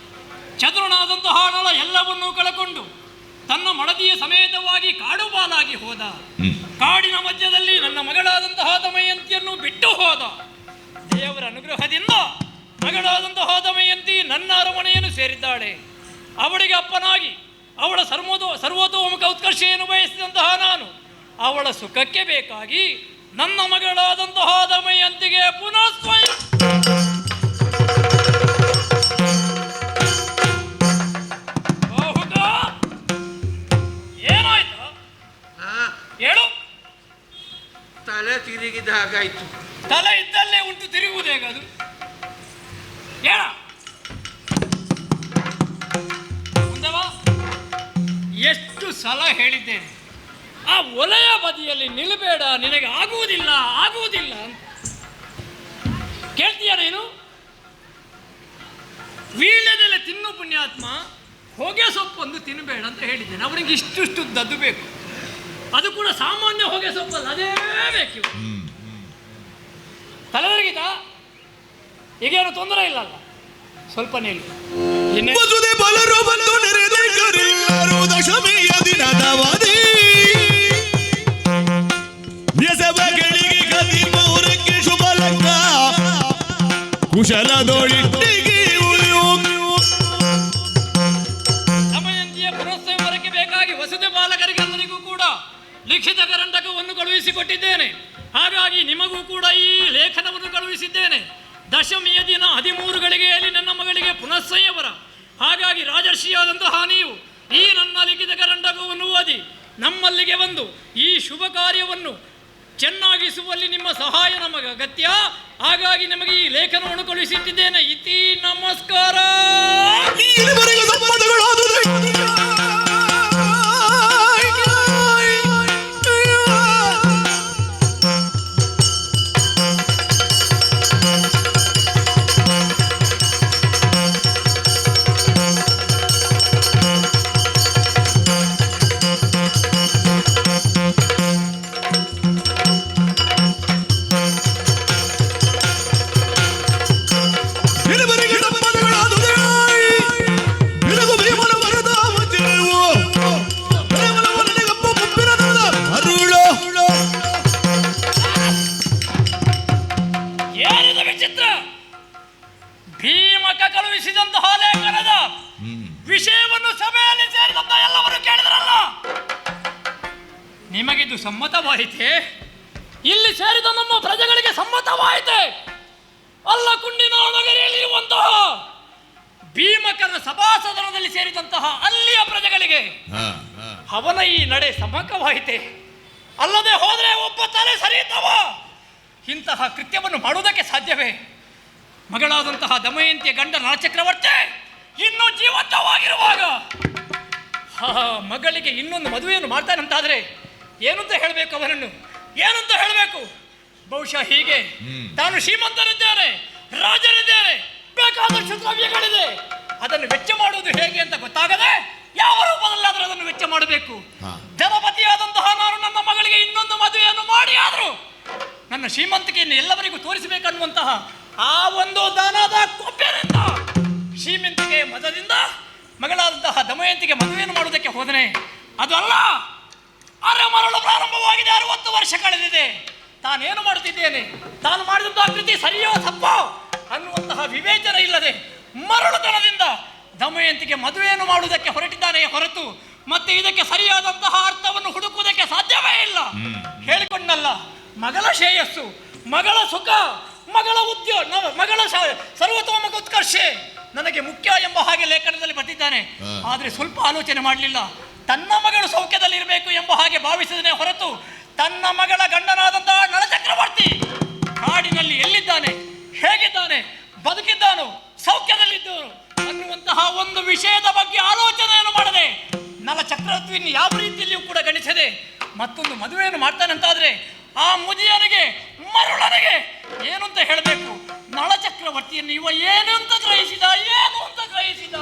ಚತುರನಾದಂತಹ ನಳ ಎಲ್ಲವನ್ನೂ ಕಳಕೊಂಡು ತನ್ನ ಮಡದಿಯ ಸಮೇತವಾಗಿ ಕಾಡು ಬಾಲಾಗಿ ಹೋದ. ಕಾಡಿನ ಮಧ್ಯದಲ್ಲಿ ನನ್ನ ಮಗಳಾದಂತಹ ದಮಯಂತಿಯನ್ನು ಬಿಟ್ಟು ಹೋದ. ದೇವರ ಅನುಗ್ರಹದಿಂದ ಮಗಳಾದಂತಹ ದಮಯಂತಿ ನನ್ನ ಅರಮನೆಯನ್ನು ಸೇರಿದ್ದಾಳೆ. ಅವಳಿಗೆ ಅಪ್ಪನಾಗಿ ಅವಳ ಸರ್ವತೋಮುಖ ಉತ್ಕರ್ಷೆಯನ್ನು ಬಯಸಿದಂತಹ ನಾನು ಅವಳ ಸುಖಕ್ಕೆ ಬೇಕಾಗಿ ನನ್ನ ಮಗಳಾದಂತಹ ದಮಯಂತಿಗೆ ಪುನಃ ಸ್ವಯಂ ಏನಾಯ್ತು ಹೇಳು. ತಲೆ ತಿರುಗಿದ ಹಾಗಾಯ್ತು. ತಲೆ ಇದ್ದಲ್ಲೇ ಉಂಟು, ತಿರುಗುವುದು ಹೇಗದು? ಹೇಳ ಮುಂದವಾ. ಎಷ್ಟು ಸಲ ಹೇಳಿದ್ದೇನೆ, ಆ ಒಲೆಯ ಬದಿಯಲ್ಲಿ ನಿಲ್ಲಬೇಡ, ನಿನಗೆ ಆಗುವುದಿಲ್ಲ ಆಗುವುದಿಲ್ಲ ಅಂತ. ಕೇಳ್ತೀಯ ನೀನು? ವೀಳ್ಯದೆಲೆ ತಿನ್ನು ಪುಣ್ಯಾತ್ಮ, ಹೊಗೆ ಸೊಪ್ಪೊಂದು ತಿನ್ನಬೇಡ ಅಂತ ಹೇಳಿದ್ದೇನೆ. ಅವನಿಗೆ ಇಷ್ಟು ದದ್ದು ಬೇಕು, ಅದು ಕೂಡ ಸಾಮಾನ್ಯ ಹೊಗೆ ಸೊಪ್ಪಲ್ಲ, ಅದೇ ಬೇಕು. ತಲೆದರಿಗಿದ ಈಗೇನು ತೊಂದರೆ ಇಲ್ಲಲ್ಲ, ಸ್ವಲ್ಪ ನಿಲ್ಲು. ಮದುವೆ ಬಲರು ಬಂದು ನೆರೆದೆಲ್ಲರೂ ದಶಮಿಯ ದಿನದವಧಿ ವ್ಯಸವಗಳಿಗೆ ಗತಿ ಮೂರಕ್ಕೆ ಶುಭ ಲಗ್ನ ಕುಶಲದೊಳಿಟ್ಟಿಗೆ ದಮಯಂತಿಯ ಪುನಃಸಂಹಾರಕ್ಕೆ ಬೇಕಾಗಿ ವಸುದೆ ಬಾಲಕರಿಗೆಲ್ಲರಿಗೂ ಕೂಡ ಲಿಖಿತ ಕರಂಟಕವನ್ನು ಕಳುಹಿಸಿಕೊಟ್ಟಿದ್ದೇನೆ. ಹಾಗಾಗಿ ನಿಮಗೂ ಕೂಡ ಈ ಲೇಖನವನ್ನು ಕಳುಹಿಸಿದ್ದೇನೆ. ದಶಮಿಯ ದಿನ 13 ಗಳಿಗೆಯಲ್ಲಿ ನನ್ನ ಮಗಳಿಗೆ ಪುನಃಸಂಹಾರ. ಹಾಗಾಗಿ ರಾಜರ್ಷಿಯಾದಂತಹ ನೀವು ಈ ನನ್ನ ಲಿಖಿತ ಕರಂಟಕವನ್ನು ಓದಿ ನಮ್ಮಲ್ಲಿಗೆ ಬಂದು ಈ ಶುಭ ಕಾರ್ಯವನ್ನು ಚೆನ್ನಾಗಿಸುವಲ್ಲಿ ನಿಮ್ಮ ಸಹಾಯ ನಮಗೆ ಅಗತ್ಯ. ಹಾಗಾಗಿ ನಿಮಗೆ ಈ ಲೇಖನವನ್ನು ಕಳುಹಿಸಿಟ್ಟಿದ್ದೇನೆ. ಇತಿ ನಮಸ್ಕಾರ. ಏನಿದು ವಿಚಿತ್ರ? ಭೀಮಕ ಕಳುಹಿಸಿದಂತಹ ಲೇಖನದ ವಿಷಯವನ್ನು ಸಭೆಯಲ್ಲಿ ಸೇರಿದಂತ ಎಲ್ಲವರು ಕೇಳಿದ್ರಲ್ಲ, ನಿಮಗಿದು ಸಮ್ಮತವಾಯಿತೆ? ಇಲ್ಲಿ ಸೇರಿದ ನಮ್ಮ ಪ್ರಜೆಗಳಿಗೆ ಸಮ್ಮತವಾಯಿತೆ? ಅಲ್ಲ, ಕುಂಡಿನ ನಗರಿಯಲ್ಲಿರುವಂತಹ ಭೀಮಕರ ಸಭಾಸದನದಲ್ಲಿ ಸೇರಿದಂತಹ ಅಲ್ಲಿಯ ಪ್ರಜೆಗಳಿಗೆ ಅವನ ಈ ನಡೆ ಸಮ್ಮತವಾಯಿತೆ? ಅಲ್ಲದೆ ಹೋದರೆ ಒಬ್ಬ ತಲೆ ಸರಿಯುತ್ತವ? ಇಂತಹ ಕೃತ್ಯವನ್ನು ಮಾಡುವುದಕ್ಕೆ ಸಾಧ್ಯವೇ? ಮಗಳಾದಂತಹ ದಮಯಂತಿಯ ಗಂಡ ನಳಚಕ್ರವರ್ತಿ ಇನ್ನೂ ಜೀವಂತವಾಗಿರುವಾಗ ಮಗಳಿಗೆ ಇನ್ನೊಂದು ಮದುವೆಯನ್ನು ಮಾಡ್ತಾನಂತಾದ್ರೆ ಏನಂತ ಹೇಳಬೇಕು? ಅವನನ್ನು ಏನಂತ ಹೇಳಬೇಕು? ಬಹುಶಃ ಹೀಗೆ, ತಾನು ಶ್ರೀಮಂತನಿದ್ದೇನೆ, ರಾಜನಿದ್ದೇನೆ, ಬೇಕಾದಷ್ಟು ದ್ರವ್ಯಗಳಿದೆ, ಅದನ್ನು ವೆಚ್ಚ ಮಾಡುವುದು ಹೇಗೆ ಅಂತ ಗೊತ್ತಾಗದೆ ಯಾವ ರೂಪದಲ್ಲಾದರೂ ಅದನ್ನು ವೆಚ್ಚ ಮಾಡಬೇಕು. ಧನಪತಿಯಾದಂತಹ ನಾನು ನನ್ನ ಮಗಳಿಗೆ ಇನ್ನೊಂದು ಮದುವೆಯನ್ನು ಮಾಡಿ ಆದರೂ ನನ್ನ ಶ್ರೀಮಂತಿಕೆಯನ್ನು ಎಲ್ಲವರಿಗೂ ತೋರಿಸಬೇಕನ್ನುವಂತಹ ಆ ಒಂದು ದಾನದ ಕೊಪ್ಪೆಯಿಂದ, ಶ್ರೀಮಂತಿಕೆಯ ಮದದಿಂದ ಮಗಳಾದಂತಹ ದಮಯಂತಿಗೆ ಮದುವೆಯನ್ನು ಮಾಡುವುದಕ್ಕೆ ಹೋದನೆ. ಅದು ಅಲ್ಲ, ಅರೆಮರಳು ಪ್ರಾರಂಭವಾಗಿದೆ. 60 ವರ್ಷ ಕಳೆದಿದೆ. ತಾನೇನು ಮಾಡುತ್ತಿದ್ದೇನೆ, ತಾನು ಮಾಡಿದಂತಹ ಕೃತಿ ಸರಿಯೋ ತಪ್ಪೋ ಅನ್ನುವಂತಹ ವಿವೇಚನೆ ಇಲ್ಲದೆ ಮರಳುತನದಿಂದ ದಮಯಂತಿಗೆ ಮದುವೆಯನ್ನು ಮಾಡುವುದಕ್ಕೆ ಹೊರಟಿದ್ದಾನೆ ಹೊರತು ಮತ್ತೆ ಇದಕ್ಕೆ ಸರಿಯಾದಂತಹ ಅರ್ಥವನ್ನು ಹುಡುಕುವುದಕ್ಕೆ ಸಾಧ್ಯವೇ ಇಲ್ಲ. ಹೇಳಿಕೊಂಡಲ್ಲ, ಮಗಳ ಶ್ರೇಯಸ್ಸು, ಮಗಳ ಸುಖ, ಮಗಳ ಉದ್ಯೋಗ, ಮಗಳ ಸರ್ವತೋಮುಖ ಉತ್ಕರ್ಷೆ ನನಗೆ ಮುಖ್ಯ ಎಂಬ ಹಾಗೆ ಲೇಖನದಲ್ಲಿ ಬರೆದಿದ್ದಾನೆ. ಆದರೆ ಸ್ವಲ್ಪ ಆಲೋಚನೆ ಮಾಡಲಿಲ್ಲ. ತನ್ನ ಮಗಳು ಸೌಖ್ಯದಲ್ಲಿರಬೇಕು ಎಂಬ ಹಾಗೆ ಭಾವಿಸಿದನೇ ಹೊರತು ತನ್ನ ಮಗಳ ಗಂಡನಾದಂತಹ ನಳಚಕ್ರವರ್ತಿ ಕಾಡಿನಲ್ಲಿ ಎಲ್ಲಿದ್ದಾನೆ, ಹೇಗಿದ್ದಾನೆ, ಬದುಕಿದ್ದಾನು, ಸೌಖ್ಯದಲ್ಲಿದ್ದನು ಅನ್ನುವಂತಹ ಒಂದು ವಿಷಯದ ಬಗ್ಗೆ ಆಲೋಚನೆಯನ್ನು ಮಾಡದೆ ನಳಚಕ್ರವರ್ತಿಯನ್ನು ಯಾವ ರೀತಿಯಲ್ಲಿಯೂ ಕೂಡ ಗಣಿಸದೆ ಮತ್ತೊಂದು ಮದುವೆಯನ್ನು ಮಾಡ್ತಾನಂತಾದ್ರೆ ಆ ಮುದಿಯನಿಗೆ ಮರುಳನಿಗೆ ಏನು ಅಂತ ಹೇಳಬೇಕು? ನಳಚಕ್ರವರ್ತಿಯನ್ನು ಇವ ಏನು ಅಂತ ಗ್ರಹಿಸಿದ, ಏನು ಅಂತ ಗ್ರಹಿಸಿದ?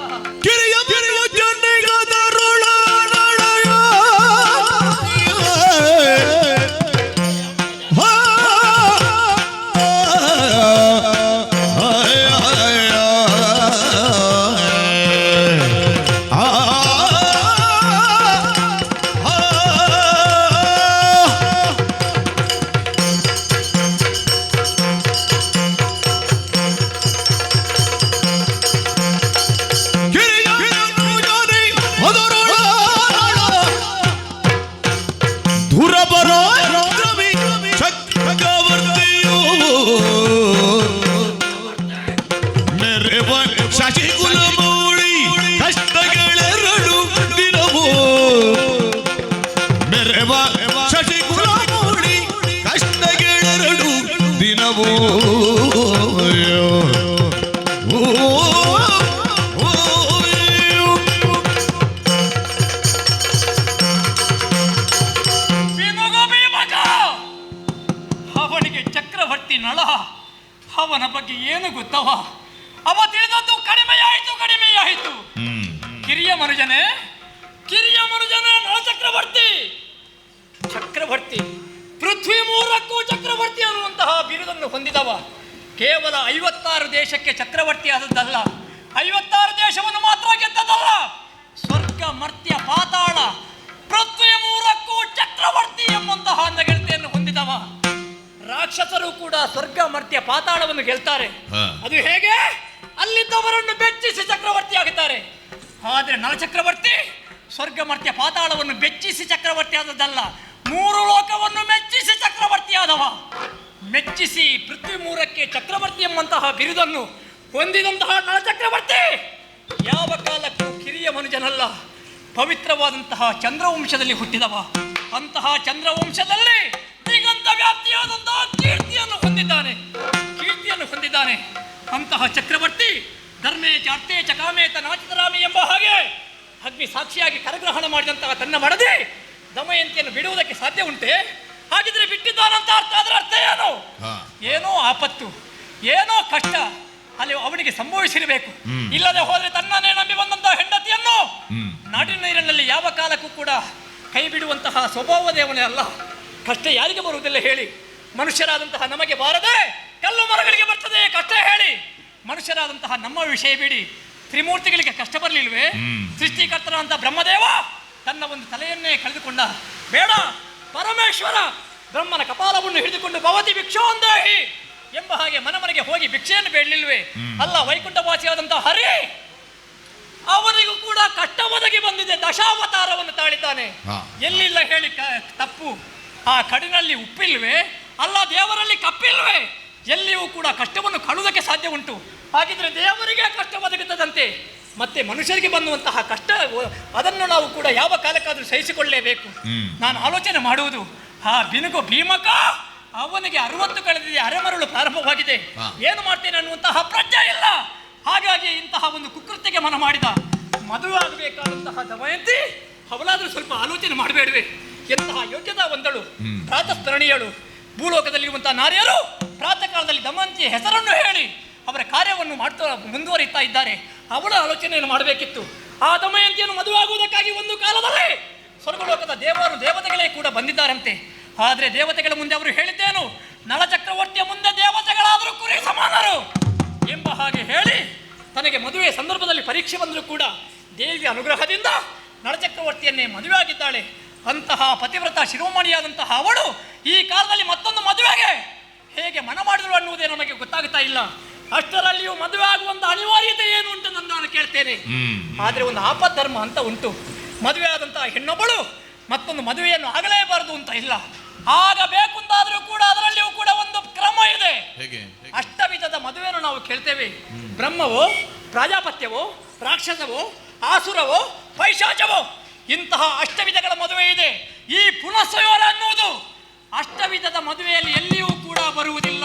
ಶಶಿಕುಲ ಮೂಳಿ ಕಷ್ಟಗಳೆರಡು ದಿನವೋ ಮೆರೆವ ಶಶಿಕುಲ ಮೂಳಿ ಕಷ್ಟಗಳೆರಡು ದಿನವೋ ಅವನಿಗೆ ಚಕ್ರವರ್ತಿ ನಳ ಅವನ ಬಗ್ಗೆ ಏನು ಗೊತ್ತವ? ಅವ ತಿಳಿದದ್ದು ಕಡಿಮೆಯಾಯಿತು. ಕಿರಿಯ ಮನುಜನೇ ಚಕ್ರವರ್ತಿ ಪೃಥ್ವಿ ಮೂರಕ್ಕೂ ಚಕ್ರವರ್ತಿ ಅನ್ನುವಂತಹ ಬಿರುದನ್ನು ಹೊಂದಿದವ. ಕೇವಲ 56 ದೇಶಕ್ಕೆ ಚಕ್ರವರ್ತಿ ಆದದ್ದಲ್ಲ, 56 ದೇಶವನ್ನು ಮಾತ್ರ ಗೆದ್ದದಲ್ಲ, ಸ್ವರ್ಗ ಮರ್ತ್ಯ ಪಾತಾಳ ಪೃಥ್ವಿ ಮೂರಕ್ಕೂ ಚಕ್ರವರ್ತಿ ಎಂಬಂತಹ ನಗರತೆಯನ್ನು ಹೊಂದಿದವ. ರಾಕ್ಷಸರು ಕೂಡ ಸ್ವರ್ಗ ಮರ್ತ್ಯ ಪಾತಾಳವನ್ನು ಗೆಲ್ತಾರೆ. ಅದು ಹೇಗೆ? ಅಲ್ಲಿದ್ದವರನ್ನು ಬೆಚ್ಚಿಸಿ ಚಕ್ರವರ್ತಿ ಆಗುತ್ತಾರೆ. ಆದರೆ ನಳಚಕ್ರವರ್ತಿ ಸ್ವರ್ಗ ಮರ್ತ್ಯ ಪಾತಾಳವನ್ನು ಬೆಚ್ಚಿಸಿ ಚಕ್ರವರ್ತಿ ಆದದ್ದಲ್ಲ, 3 ಲೋಕವನ್ನು ಮೆಚ್ಚಿಸಿ ಚಕ್ರವರ್ತಿ ಆದವ. ಮೆಚ್ಚಿಸಿ ಪೃಥ್ವಿ ಮೂರಕ್ಕೆ ಚಕ್ರವರ್ತಿ ಎಂಬಂತಹ ಬಿರುದನ್ನು ಹೊಂದಿದಂತಹ ನಳಚಕ್ರವರ್ತಿ ಯಾವ ಕಾಲಕ್ಕೂ ಕಿರಿಯ ಮನುಜನಲ್ಲ, ಪವಿತ್ರವಾದಂತಹ ಚಂದ್ರವಂಶದಲ್ಲಿ ಹುಟ್ಟಿದವ. ಅಂತಹ ಚಂದ್ರವಂಶದಲ್ಲಿ ದಿಗಂತ ವ್ಯಾಪ್ತಿಯಾದಂತಹ ಕೀರ್ತಿಯನ್ನು ಹೊಂದಿದ್ದಾನೆ. ಅಂತಹ ಚಕ್ರವರ್ತಿ ಧರ್ಮೇ ಚಾರ್ತೆ ಚಕಾಮೇತ ನಾಚಿತರಾಮಿ ಎಂಬ ಹಾಗೆ ಅಗ್ನಿ ಸಾಕ್ಷಿಯಾಗಿ ಕರಗ್ರಹಣ ಮಾಡಿದಂತಹ ತನ್ನ ಮಡದಿ ದಮಯಂತಿಯನ್ನು ಬಿಡುವುದಕ್ಕೆ ಸಾಧ್ಯ ಉಂಟೆ? ಹಾಗಿದ್ರೆ ಬಿಟ್ಟಿದ್ದಾನಂತ ಅರ್ಥ. ಅದರ ಅರ್ಥ ಏನು? ಏನೋ ಆಪತ್ತು, ಏನೋ ಕಷ್ಟ ಅಲ್ಲಿ ಅವನಿಗೆ ಸಂಭವಿಸಿರಬೇಕು. ಇಲ್ಲದೆ ಹೋದ್ರೆ ತನ್ನನ್ನೇ ನಂಬಿ ಬಂದಂತಹ ಹೆಂಡತಿಯನ್ನು ನಾಡಿನ ನೀರಿನಲ್ಲಿ ಯಾವ ಕಾಲಕ್ಕೂ ಕೂಡ ಕೈ ಬಿಡುವಂತಹ ಸ್ವಭಾವದೇವನೇ ಅಲ್ಲ. ಕಷ್ಟ ಯಾರಿಗೆ ಬರುವುದಿಲ್ಲ ಹೇಳಿ? ಮನುಷ್ಯರಾದಂತಹ ನಮಗೆ ಬಾರದೆ ಕಲ್ಲು ಮರಗಳಿಗೆ ಬರ್ತದೆ ಕಷ್ಟ ಹೇಳಿ. ಮನುಷ್ಯರಾದಂತಹ ನಮ್ಮ ವಿಷಯ ಬಿಡಿ, ತ್ರಿಮೂರ್ತಿಗಳಿಗೆ ಕಷ್ಟ ಬರಲಿಲ್ವೇ? ಸೃಷ್ಟಿಕರ್ತನಾದಂತಹ ಬ್ರಹ್ಮದೇವ ತನ್ನ ಒಂದು ತಲೆಯನ್ನೇ ಕಳೆದುಕೊಂಡ. ಬೇಡ, ಪರಮೇಶ್ವರ ಬ್ರಹ್ಮನ ಕಪಾಲವನ್ನು ಹಿಡಿದುಕೊಂಡು ಭವತಿ ಭಿಕ್ಷೋಂದೇಹಿ ಎಂಬ ಹಾಗೆ ಮನೆಗೆ ಹೋಗಿ ಭಿಕ್ಷೆಯನ್ನು ಬೇಡಲಿಲ್ವೇ? ಅಲ್ಲ, ವೈಕುಂಠವಾಸಿಯಾದಂತಹ ಹರಿ ಅವನಿಗೂ ಕೂಡ ಕಷ್ಟ ಒದಗಿ ಬಂದಿದೆ. ದಶಾವತಾರವನ್ನು ತಾಳಿದ್ದಾನೆ. ಎಲ್ಲಿಲ್ಲ ಹೇಳಿ ತಪ್ಪು? ಆ ಕಡಿನಲ್ಲಿ ಉಪ್ಪಿಲ್ವೇ? ಅಲ್ಲ, ದೇವರಲ್ಲಿ ಕಪ್ಪಿಲ್ವೇ? ಎಲ್ಲಿಯೂ ಕೂಡ ಕಷ್ಟವನ್ನು ಕಳುವುದಕ್ಕೆ ಸಾಧ್ಯ ಉಂಟು. ಹಾಗಿದ್ರೆ ದೇವರಿಗೆ ಕಷ್ಟ ಒದಗುತ್ತದಂತೆ ಮತ್ತೆ ಮನುಷ್ಯರಿಗೆ ಬಂದುವಂತಹ ಕಷ್ಟ ಅದನ್ನು ನಾವು ಕೂಡ ಯಾವ ಕಾಲಕ್ಕಾದ್ರೂ ಸಹಿಸಿಕೊಳ್ಳಲೇಬೇಕು. ನಾನು ಆಲೋಚನೆ ಮಾಡುವುದು, ಆ ಬಿನುಗು ಭೀಮಕ ಅವನಿಗೆ 60 ಕಳೆದಿದೆ, ಅರೆಮರಳು ಪ್ರಾರಂಭವಾಗಿದೆ, ಏನು ಮಾಡ್ತೇನೆ ಅನ್ನುವಂತಹ ಪ್ರಜ್ಞೆ ಇಲ್ಲ. ಹಾಗಾಗಿ ಇಂತಹ ಒಂದು ಕುಕೃತ್ಯಕ್ಕೆ ಮನ ಮಾಡಿದ. ಮದುವೆ ಆಗಬೇಕಾದಂತಹ ದಮಯಂತಿ ಅವಳಾದ್ರೂ ಸ್ವಲ್ಪ ಆಲೋಚನೆ ಮಾಡಬೇಡವೆ? ಎಂತಹ ಯೋಗ್ಯತಾ ಒಂದಳು, ಪ್ರಾತಃಸ್ತರಣೀಯಳು. ಭೂಲೋಕದಲ್ಲಿರುವಂತಹ ನಾರಿಯರು ಪ್ರಾತಃ ಕಾಲದಲ್ಲಿ ದಮಯಂತಿಯ ಹೆಸರನ್ನು ಹೇಳಿ ಅವರ ಕಾರ್ಯವನ್ನು ಮುಂದುವರಿತಾ ಇದ್ದಾರೆ. ಅವಳ ಆಲೋಚನೆಯನ್ನು ಮಾಡಬೇಕಿತ್ತು. ಆ ದಮಯಂತಿಯನ್ನು ಮದುವೆ ಆಗುವುದಕ್ಕಾಗಿ ಒಂದು ಕಾಲದಲ್ಲಿ ಸ್ವರ್ಗಲೋಕದ ದೇವತೆಗಳೇ ಕೂಡ ಬಂದಿದ್ದಾರಂತೆ. ಆದರೆ ದೇವತೆಗಳ ಮುಂದೆ ಅವರು ಹೇಳಿದ್ದೇನು? ನಳಚಕ್ರವರ್ತಿಯ ಮುಂದೆ ದೇವತೆಗಳಾದರೂ ಕುರಿ ಸಮಾನರು ಎಂಬ ಹಾಗೆ ಹೇಳಿ ತನಗೆ ಮದುವೆ ಸಂದರ್ಭದಲ್ಲಿ ಪರೀಕ್ಷೆ ಬಂದರೂ ಕೂಡ ದೇವಿಯ ಅನುಗ್ರಹದಿಂದ ನಳಚಕ್ರವರ್ತಿಯನ್ನೇ ಮದುವೆ ಆಗಿದ್ದಾಳೆ. ಅಂತಹ ಪತಿವ್ರತ ಶಿರೋಮಣಿಯಾದಂತಹ ಅವಳು ಈ ಕಾಲದಲ್ಲಿ ಮತ್ತೊಂದು ಮದುವೆಗೆ ಹೇಗೆ ಮನ ಮಾಡಿದಳು ಅನ್ನುವುದೇ ನಮಗೆ ಗೊತ್ತಾಗುತ್ತಾ ಇಲ್ಲ. ಅಷ್ಟರಲ್ಲಿಯೂ ಮದುವೆ ಆಗುವಂತ ಅನಿವಾರ್ಯತೆ ಏನು ಅಂತ ನಾನು ಕೇಳ್ತೇನೆ. ಆದರೆ ಒಂದು ಆಪದ್ಧರ್ಮ ಅಂತ ಉಂಟು. ಮದುವೆ ಆದಂತಹ ಹೆಣ್ಣೊಬ್ಬಳು ಮತ್ತೊಂದು ಮದುವೆಯನ್ನು ಆಗಲೇಬಾರದು ಅಂತ ಇಲ್ಲ. ಆಗಬೇಕು ಅಂತಾದರೂ ಕೂಡ ಅದರಲ್ಲಿಯೂ ಕೂಡ ಒಂದು ಕ್ರಮ ಇದೆ. ಅಷ್ಟವಿಧದ ಮದುವೆಯನ್ನು ನಾವು ಕೇಳ್ತೇವೆ. ಬ್ರಹ್ಮವೋ, ಪ್ರಾಜಾಪತ್ಯವೋ, ರಾಕ್ಷಸವೋ, ಆಸುರವೋ, ಪೈಶಾಚವೋ ಇಂತಹ ಅಷ್ಟವಿಧಗಳ ಮದುವೆ ಇದೆ. ಈ ಪುನಃಸಂಯೋಗ ಅನ್ನುವುದು ಅಷ್ಟವಿಧದ ಮದುವೆಯಲ್ಲಿ ಎಲ್ಲಿಯೂ ಕೂಡ ಬರುವುದಿಲ್ಲ.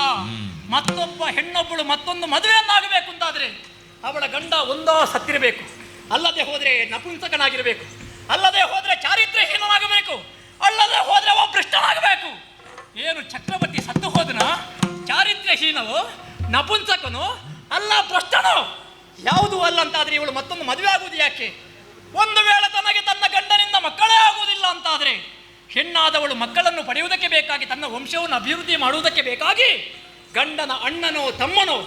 ಮತ್ತೊಬ್ಬ ಹೆಣ್ಣೊಬ್ಬಳು ಮತ್ತೊಂದು ಮದುವೆಯನ್ನಾಗಬೇಕು ಅಂತಾದ್ರೆ ಅವಳ ಗಂಡ ಒಂದೋ ಸತ್ತಿರಬೇಕು, ಅಲ್ಲದೆ ಹೋದ್ರೆ ನಪುಂಸಕನಾಗಿರಬೇಕು, ಅಲ್ಲದೆ ಹೋದ್ರೆ ಚಾರಿತ್ರ್ಯಹೀನನಾಗಬೇಕು, ಅಲ್ಲದೆ ಹೋದ್ರೆ ಅವ ಭ್ರಷ್ಟನಾಗಬೇಕು. ಏನು ಚಕ್ರವರ್ತಿ ಸತ್ತು ಹೋದನ? ಚಾರಿತ್ರ್ಯಹೀನವೋ, ನಪುಂಸಕನೋ, ಅಲ್ಲ ಭ್ರಷ್ಟನೋ? ಯಾವುದು ಅಲ್ಲ ಅಂತಾದ್ರೆ ಇವಳು ಮತ್ತೊಂದು ಮದುವೆ ಆಗುವುದು ಯಾಕೆ? ಒಂದು ವೇಳೆ ತನಗೆ ತನ್ನ ಗಂಡನಿಂದ ಮಕ್ಕಳೇ ಆಗುವುದಿಲ್ಲ ಅಂತಾದ್ರೆ ಹೆಣ್ಣಾದವಳು ಮಕ್ಕಳನ್ನು ಪಡೆಯುವುದಕ್ಕೆ ಬೇಕಾಗಿ, ತನ್ನ ವಂಶವನ್ನು ಅಭಿವೃದ್ಧಿ ಮಾಡುವುದಕ್ಕೆ ಬೇಕಾಗಿ ಗಂಡನ ಅಣ್ಣನೋ ತಮ್ಮನೋ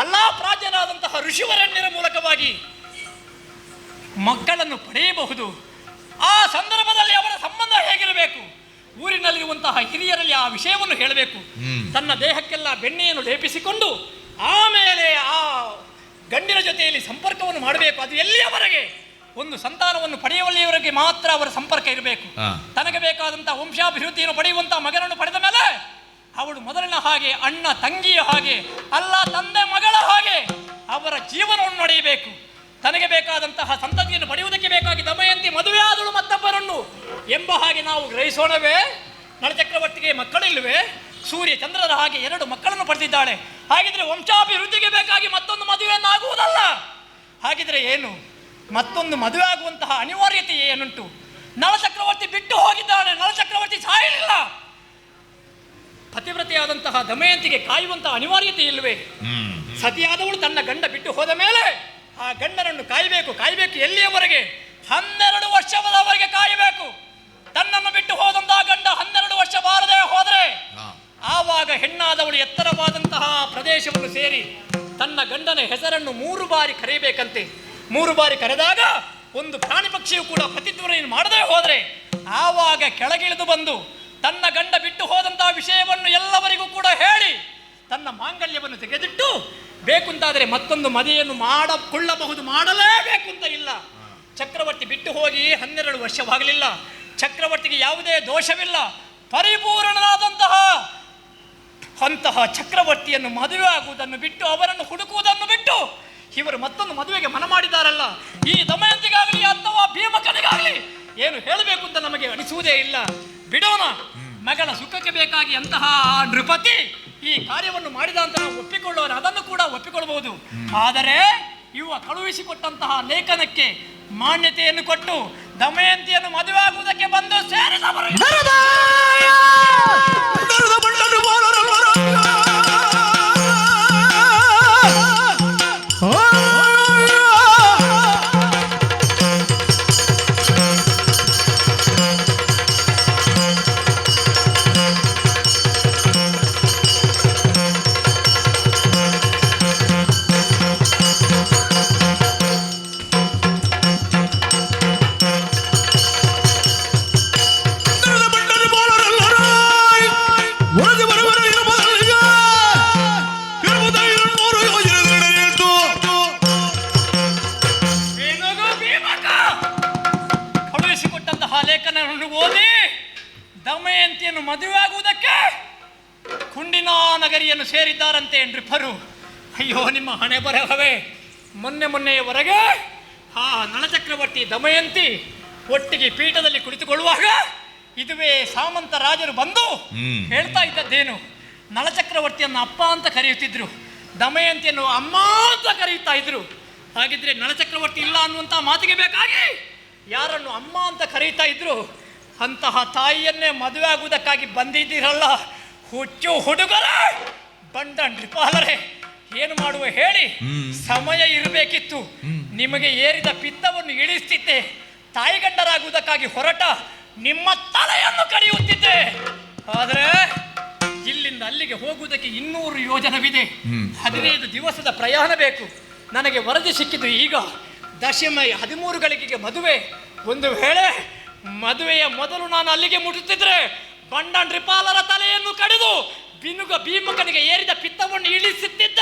ಅಲ್ಲ ಪ್ರಾಜ್ಞರಾದಂತಹ ಋಷಿವರಣ್ಯರ ಮೂಲಕವಾಗಿ ಮಕ್ಕಳನ್ನು ಪಡೆಯಬಹುದು. ಆ ಸಂದರ್ಭದಲ್ಲಿ ಅವರ ಸಂಬಂಧ ಹೇಗಿರಬೇಕು? ಊರಿನಲ್ಲಿರುವಂತಹ ಹಿರಿಯರಲ್ಲಿ ಆ ವಿಷಯವನ್ನು ಹೇಳಬೇಕು. ತನ್ನ ದೇಹಕ್ಕೆಲ್ಲ ಬೆಣ್ಣೆಯನ್ನು ಲೇಪಿಸಿಕೊಂಡು ಆಮೇಲೆ ಆ ಗಂಡಿನ ಜೊತೆಯಲ್ಲಿ ಸಂಪರ್ಕವನ್ನು ಮಾಡಬೇಕು. ಅದು ಎಲ್ಲಿಯವರೆಗೆ? ಒಂದು ಸಂತಾನವನ್ನು ಪಡೆಯುವಲ್ಲಿಯವರೆಗೆ ಮಾತ್ರ ಅವರ ಸಂಪರ್ಕ ಇರಬೇಕು. ತನಗೆ ಬೇಕಾದಂತಹ ವಂಶಾಭಿವೃದ್ಧಿಯನ್ನು ಪಡೆಯುವಂತಹ ಮಗನನ್ನು ಪಡೆದ ಮೇಲೆ ಅವಳು ಮೊದಲಿನ ಹಾಗೆ ಅಣ್ಣ ತಂಗಿಯ ಹಾಗೆ ಅಲ್ಲ, ತಂದೆ ಮಗಳ ಹಾಗೆ ಅವರ ಜೀವನವನ್ನು ನಡೆಯಬೇಕು. ತನಗೆ ಬೇಕಾದಂತಹ ಸಂತತಿಯನ್ನು ಪಡೆಯುವುದಕ್ಕೆ ಬೇಕಾಗಿ ದಮಯಂತಿ ಮದುವೆ ಆದಳು ಮತ್ತೊಬ್ಬರನ್ನು ಎಂಬ ಹಾಗೆ ನಾವು ಗ್ರಹಿಸೋಣವೇ? ನಳಚಕ್ರವರ್ತಿಗೆ ಮಕ್ಕಳಿಲ್ಲವೇ? ಸೂರ್ಯ ಚಂದ್ರರ ಹಾಗೆ 2 ಮಕ್ಕಳನ್ನು ಪಡೆದಿದ್ದಾಳೆ. ಹಾಗಿದ್ರೆ ವಂಶಾಭಿವೃದ್ಧಿಗೆ ಬೇಕಾಗಿ ಮತ್ತೊಂದು ಮದುವೆಯನ್ನಾಗುವುದಲ್ಲ. ಹಾಗಿದ್ರೆ ಏನು? ಮತ್ತೊಂದು ಮದುವೆ ಆಗುವಂತಹ ಅನಿವಾರ್ಯತೆ ಏನುಂಟು? ನಳಚಕ್ರವರ್ತಿ ಬಿಟ್ಟು ಹೋಗಿದ್ದಾಳೆ, ನಳಚಕ್ರವರ್ತಿ ಸಾಯಲಿಲ್ಲ. ಪತಿವ್ರತೆಯಾದಂತಹ ದಮಯಂತಿಗೆ ಕಾಯುವಂತಹ ಅನಿವಾರ್ಯತೆ ಇಲ್ಲವೇ? ಸತಿಯಾದವಳು ತನ್ನ ಗಂಡ ಬಿಟ್ಟು ಹೋದ ಮೇಲೆ ಆ ಗಂಡನನ್ನು ಕಾಯಬೇಕು. ಎಲ್ಲಿಯವರೆಗೆ? 12 ವರ್ಷದವರೆಗೆ ಕಾಯಬೇಕು. ತನ್ನನ್ನು ಬಿಟ್ಟು ಹೋದಂತಹ ಗಂಡ 12 ವರ್ಷ ಬಾರದೆ ಹೋದರೆ ಆವಾಗ ಹೆಣ್ಣಾದವಳು ಎತ್ತರವಾದಂತಹ ಪ್ರದೇಶವನ್ನು ಸೇರಿ ತನ್ನ ಗಂಡನ ಹೆಸರನ್ನು 3 ಬಾರಿ ಕರೆಯಬೇಕಂತೆ. 3 ಬಾರಿ ಕರೆದಾಗ ಒಂದು ಪ್ರಾಣಿ ಪಕ್ಷಿಯು ಕೂಡ ಪ್ರತಿಧ್ವನಿಯನ್ನು ಮಾಡದೆ ಹೋದರೆ ಆವಾಗ ಕೆಳಗಿಳಿದು ಬಂದು ತನ್ನ ಗಂಡ ಬಿಟ್ಟು ಹೋದಂತಹ ವಿಷಯವನ್ನು ಎಲ್ಲವರಿಗೂ ಕೂಡ ಹೇಳಿ ತನ್ನ ಮಾಂಗಲ್ಯವನ್ನು ತೆಗೆದಿಟ್ಟು ಬೇಕುಂತಾದರೆ ಮತ್ತೊಂದು ಮದುವೆಯನ್ನು ಮಾಡಿಕೊಳ್ಳಬಹುದು, ಮಾಡಲೇಬೇಕು ಅಂತ ಇಲ್ಲ. ಚಕ್ರವರ್ತಿ ಬಿಟ್ಟು ಹೋಗಿ 12 ವರ್ಷವಾಗಲಿಲ್ಲ. ಚಕ್ರವರ್ತಿಗೆ ಯಾವುದೇ ದೋಷವಿಲ್ಲ. ಪರಿಪೂರ್ಣನಾದಂತಹ ಚಕ್ರವರ್ತಿಯನ್ನು ಮದುವೆ ಆಗುವುದನ್ನು ಬಿಟ್ಟು, ಅವರನ್ನು ಹುಡುಕುವುದನ್ನು ಬಿಟ್ಟು ಇವರು ಮತ್ತೊಂದು ಮದುವೆಗೆ ಮನ ಮಾಡಿದಾರಲ್ಲ. ಈ ದಮಯಂತಿಗಾಗಲಿ ಅಥವಾ ಭೀಮಕನಿಗಾಗಲಿ ಏನು ಹೇಳಬೇಕು ಅಂತ ನಮಗೆ ಅನಿಸುವುದೇ ಇಲ್ಲ. ಬಿಡೋಣ. ಮಗಳ ಸುಖಕ್ಕೆ ಬೇಕಾಗಿ ಅಂತಹ ನೃಪತಿ ಈ ಕಾರ್ಯವನ್ನು ಮಾಡಿದ ಅಂತ ನಾವು ಒಪ್ಪಿಕೊಳ್ಳೋಣ, ಅದನ್ನು ಕೂಡ ಒಪ್ಪಿಕೊಳ್ಳಬಹುದು. ಆದರೆ ಇವ ಕಳುಹಿಸಿಕೊಟ್ಟಂತಹ ಲೇಖನಕ್ಕೆ ಮಾನ್ಯತೆಯನ್ನು ಕೊಟ್ಟು ದಮಯಂತಿಯನ್ನು ಮದುವೆ ಆಗುವುದಕ್ಕೆ ಬಂದು ಸೇರಿದವರು ದಮಯಂತಿಯನ್ನು ಮದುವೆ ಆಗುವುದಕ್ಕೆ ಕುಂಡಿನಾ ನಗರಿಯನ್ನು ಸೇರಿದ್ದಾರಂತೆ ನೃಪರು. ಅಯ್ಯೋ ನಿಮ್ಮ ಹಣೆ ಬರಹವೇ. ಮೊನ್ನೆಯವರೆಗೆ ಆ ನಳಚಕ್ರವರ್ತಿ ದಮಯಂತಿ ಒಟ್ಟಿಗೆ ಪೀಠದಲ್ಲಿ ಕುಳಿತುಕೊಳ್ಳುವಾಗ ಇದುವೇ ಸಾಮಂತ ರಾಜರು ಬಂದು ಹೇಳ್ತಾ ಇದ್ದದ್ದೇನು? ನಳಚಕ್ರವರ್ತಿಯನ್ನು ಅಪ್ಪ ಅಂತ ಕರೆಯುತ್ತಿದ್ರು, ದಮಯಂತಿಯನ್ನು ಅಮ್ಮ ಅಂತ ಕರೆಯುತ್ತಾ ಇದ್ರು. ಹಾಗಿದ್ರೆ ನಳಚಕ್ರವರ್ತಿ ಇಲ್ಲ ಅನ್ನುವಂಥ ಮಾತಿಗೆ ಬೇಕಾಗಿ ಯಾರನ್ನು ಅಮ್ಮ ಅಂತ ಕರೆಯುತ್ತಾ ಇದ್ರು? ಅಂತಹ ತಾಯಿಯನ್ನೇ ಮದುವೆ ಆಗುವುದಕ್ಕಾಗಿ ಬಂದಿದ್ದೀರಲ್ಲ ಹುಚ್ಚು ಹುಡುಗರೇ, ಬಂಡ ನೃಪಾಲರೇ, ಏನು ಮಾಡುವ ಹೇಳಿ? ಸಮಯ ಇರಬೇಕಿತ್ತು. ನಿಮಗೆ ಏರಿದ ಪಿತ್ತವನ್ನು ಇಳಿಸ್ತಿದ್ದೆ. ತಾಯಿಗಂಡರಾಗುವುದಕ್ಕಾಗಿ ಹೊರಟ ನಿಮ್ಮ ತಲೆಯನ್ನು ಕಡಿಯುತ್ತಿದ್ದೆ. ಆದರೆ ಇಲ್ಲಿಂದ ಅಲ್ಲಿಗೆ ಹೋಗುವುದಕ್ಕೆ 200 ಯೋಜನವಿದೆ. 15 ದಿವಸದ ಪ್ರಯಾಣ ಬೇಕು. ನನಗೆ ವರದಿ ಸಿಕ್ಕಿದ್ದು ಈಗ ದಶಮ 13 ಗಳಿಗೆಗೆ ಮದುವೆ. ಒಂದು ವೇಳೆ ಮದುವೆಯ ಮೊದಲು ನಾನು ಅಲ್ಲಿಗೆ ಮುಟ್ಟುತ್ತಿದ್ರೆ ಬಂಡ ನೃಪಾಲರ ತಲೆಯನ್ನು ಕಡಿದು ಬಿನುಗ ಭೀಮಕನಿಗೆ ಏರಿದ ಪಿತ್ತವನ್ನು ಇಳಿಸುತ್ತಿದ್ದ.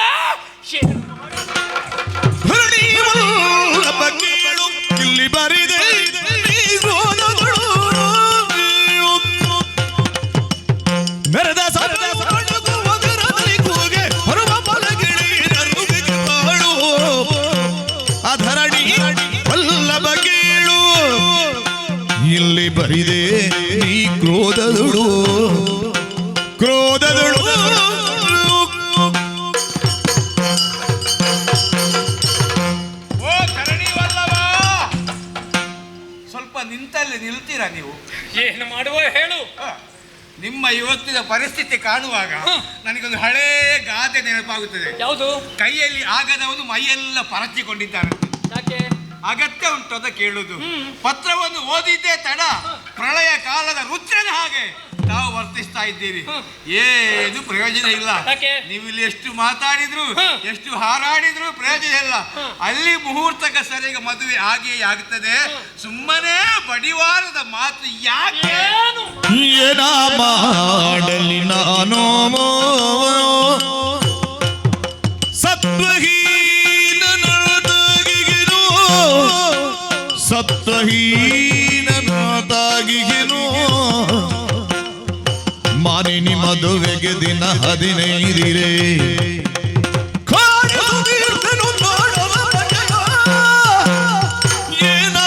ಇಲ್ಲಿ ಬರಿದೆ ಮೆರೆದ ಅಧರಣಿ ವಲ್ಲಭ ಕೇಳು ಇವತ್ತಿನ ಪರಿಸ್ಥಿತಿ ಕಾಣುವಾಗ ನನಗೊಂದು ಹಳೇ ಗಾದೆ ನೆನಪಾಗುತ್ತದೆ. ಯಾವುದು? ಕೈಯಲ್ಲಿ ಆಗದವನು ಮೈಯೆಲ್ಲ ಪರಚಿಕೊಂಡಿದ್ದಾನೆ. ಯಾಕೆ? ಅಗತ್ಯ ಉಂಟು ಅಂತ ಕೇಳುದು. ಪತ್ರವನ್ನು ಓದಿದ್ದೇ ತಡ ಪ್ರಳಯ ಕಾಲದ ರುದ್ರನ ಹಾಗೆ ತಾವು ವರ್ತಿಸ್ತಾ ಇದ್ದೀರಿ. ಏನು ಪ್ರಯೋಜನ ಇಲ್ಲ. ನೀವು ಇಲ್ಲಿ ಎಷ್ಟು ಮಾತಾಡಿದ್ರು ಎಷ್ಟು ಹಾರಾಡಿದ್ರು ಪ್ರಯೋಜನ ಇಲ್ಲ. ಅಲ್ಲಿ ಮುಹೂರ್ತಕ್ಕೆ ಸರಿಯಾಗಿ ಮದುವೆ ಹಾಗೆಯೇ ಆಗ್ತದೆ. ಸುಮ್ಮನೆ ಬಡಿವಾರದ ಮಾತು ಯಾಕೆ? ಏನ ಮಾಡಲಿ ನಾನು ಸತ್ವಹೀನನಾಗಿಗೆನು ಮಾನಿನಿ ಮದುವೆಗೆ ದಿನ 15 ಏನ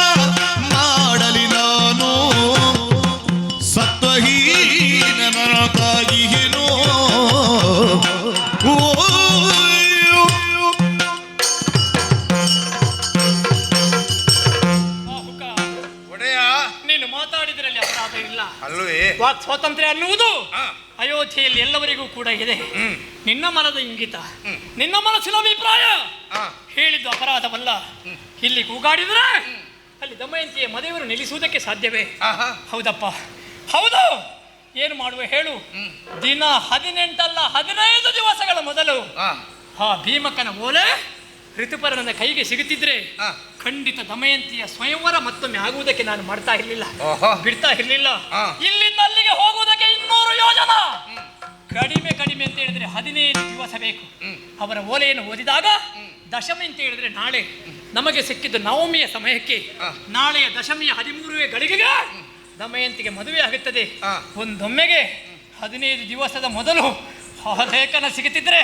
ಮಾಡಲಿ ನಾನು ಸತ್ವಹೀನನಾಗಿಗೆನು. ವಾಕ್ ಸ್ವಾತಂತ್ರ್ಯ ಅನ್ನುವುದು ಅಯೋಧ್ಯೆಯಲ್ಲಿ ಎಲ್ಲವರಿಗೂ ಕೂಡ ಇದೆ. ನಿನ್ನ ಮನದ ಇಂಗಿತ, ನಿನ್ನ ಮನಸ್ಸಿನ ಅಭಿಪ್ರಾಯ ಹೇಳಿದ್ದು ಅಪರಾಧವಲ್ಲ. ಇಲ್ಲಿ ಕೂಗಾಡಿದ್ರೆ ಅಲ್ಲಿ ದಮಯಂತಿಯ ಮದುವೆಯನ್ನು ನಿಲ್ಲಿಸುವುದಕ್ಕೆ ಸಾಧ್ಯವೇ? ಹೌದಪ್ಪ, ಹೌದು. ಏನು ಮಾಡುವ ಹೇಳು? ದಿನ 18 ಅಲ್ಲ 15 ದಿವಸಗಳ ಮೊದಲು ಆ ಭೀಮಕನ ಓಲೆ ಋತುಪರ್ಣನ ಕೈಗೆ ಸಿಗುತ್ತಿದ್ರೆ ಖಂಡಿತ ದಮಯಂತಿಯ ಸ್ವಯಂವರ ಮತ್ತೊಮ್ಮೆ ಆಗುವುದಕ್ಕೆ ನಾನು ಮಾಡ್ತಾ ಇರಲಿಲ್ಲ, ಬಿಡ್ತಾ ಇರಲಿಲ್ಲ. ಇಲ್ಲಿಂದ ಅಲ್ಲಿಗೆ ಹೋಗುವುದಕ್ಕೆ 200 ಯೋಜನ. ಕಡಿಮೆ ಅಂತ ಹೇಳಿದ್ರೆ 15 ದಿವಸ ಬೇಕು. ಅವರ ಓಲೆಯನ್ನು ಓದಿದಾಗ ದಶಮಿ ಅಂತ ಹೇಳಿದ್ರೆ ನಾಳೆ ನಮಗೆ ಸಿಕ್ಕಿದ್ದು ನವಮಿಯ ಸಮಯಕ್ಕೆ ನಾಳೆಯ ದಶಮಿಯ 13ನೇ ಗಳಿಗೆಗೆ ದಮಯಂತಿಗೆ ಮದುವೆ ಆಗುತ್ತದೆ. ಒಂದೊಮ್ಮೆಗೆ 15 ದಿವಸದ ಮೊದಲು ಲೇಖನ ಸಿಗುತ್ತಿದ್ರೆ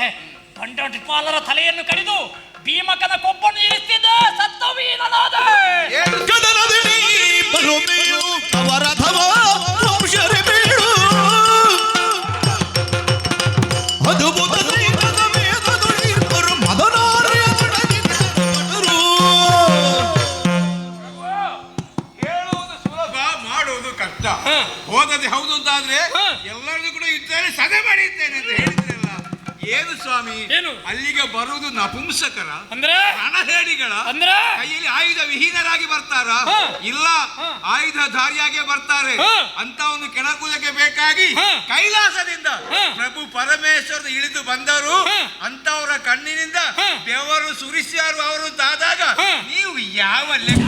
ಗಂಡಪಾಲರ ತಲೆಯನ್ನು ಕಡಿದು ಭೀಮಕನ ಕೊಬ್ಬನ್ನು ಇರಿಸಿದ ಸತ್ತವೀನನಾದ ಹೇಳುವುದು ಸುಲಭ, ಮಾಡುವುದು ಕಷ್ಟ. ಹೋದದೆ ಹೌದು ಅಂತಾದ್ರೆ ಎಲ್ಲರಿಗೂ ಕೂಡ ಇದ್ದಾರೆ ಸದೆ ಮಾಡಿದ್ದೇನೆ ಅಂತ ಹೇಳಿದ್ರಲ್ಲ. ಏನು ಸ್ವಾಮಿ, ಏನು ಅಲ್ಲಿಗೆ ಬರುವುದು ನಪುಂಸಕರ ಅಂದ್ರೆ ರಣಹೇಡಿಗಳ ಅಂದ್ರೆ ಕೈಯಲ್ಲಿ ಆಯುಧ ವಿಹೀನರಾಗಿ ಬರ್ತಾರ? ಇಲ್ಲ, ಆಯುಧಧಾರಿಯಾಗಿ ಬರ್ತಾರೆ. ಅಂತವನ್ನು ಕೆಣಕುವುದಕ್ಕೆ ಬೇಕಾಗಿ ಕೈಲಾಸದಿಂದ ಪ್ರಭು ಪರಮೇಶ್ವರ ಇಳಿದು ಬಂದರು. ಅಂತವರ ಕಣ್ಣಿನಿಂದ ಬೆವರು ಸುರಿಸ್ಯಾರು ಅವರು ಆದಾಗ ನೀವು ಯಾವ ಲೆಕ್ಕ?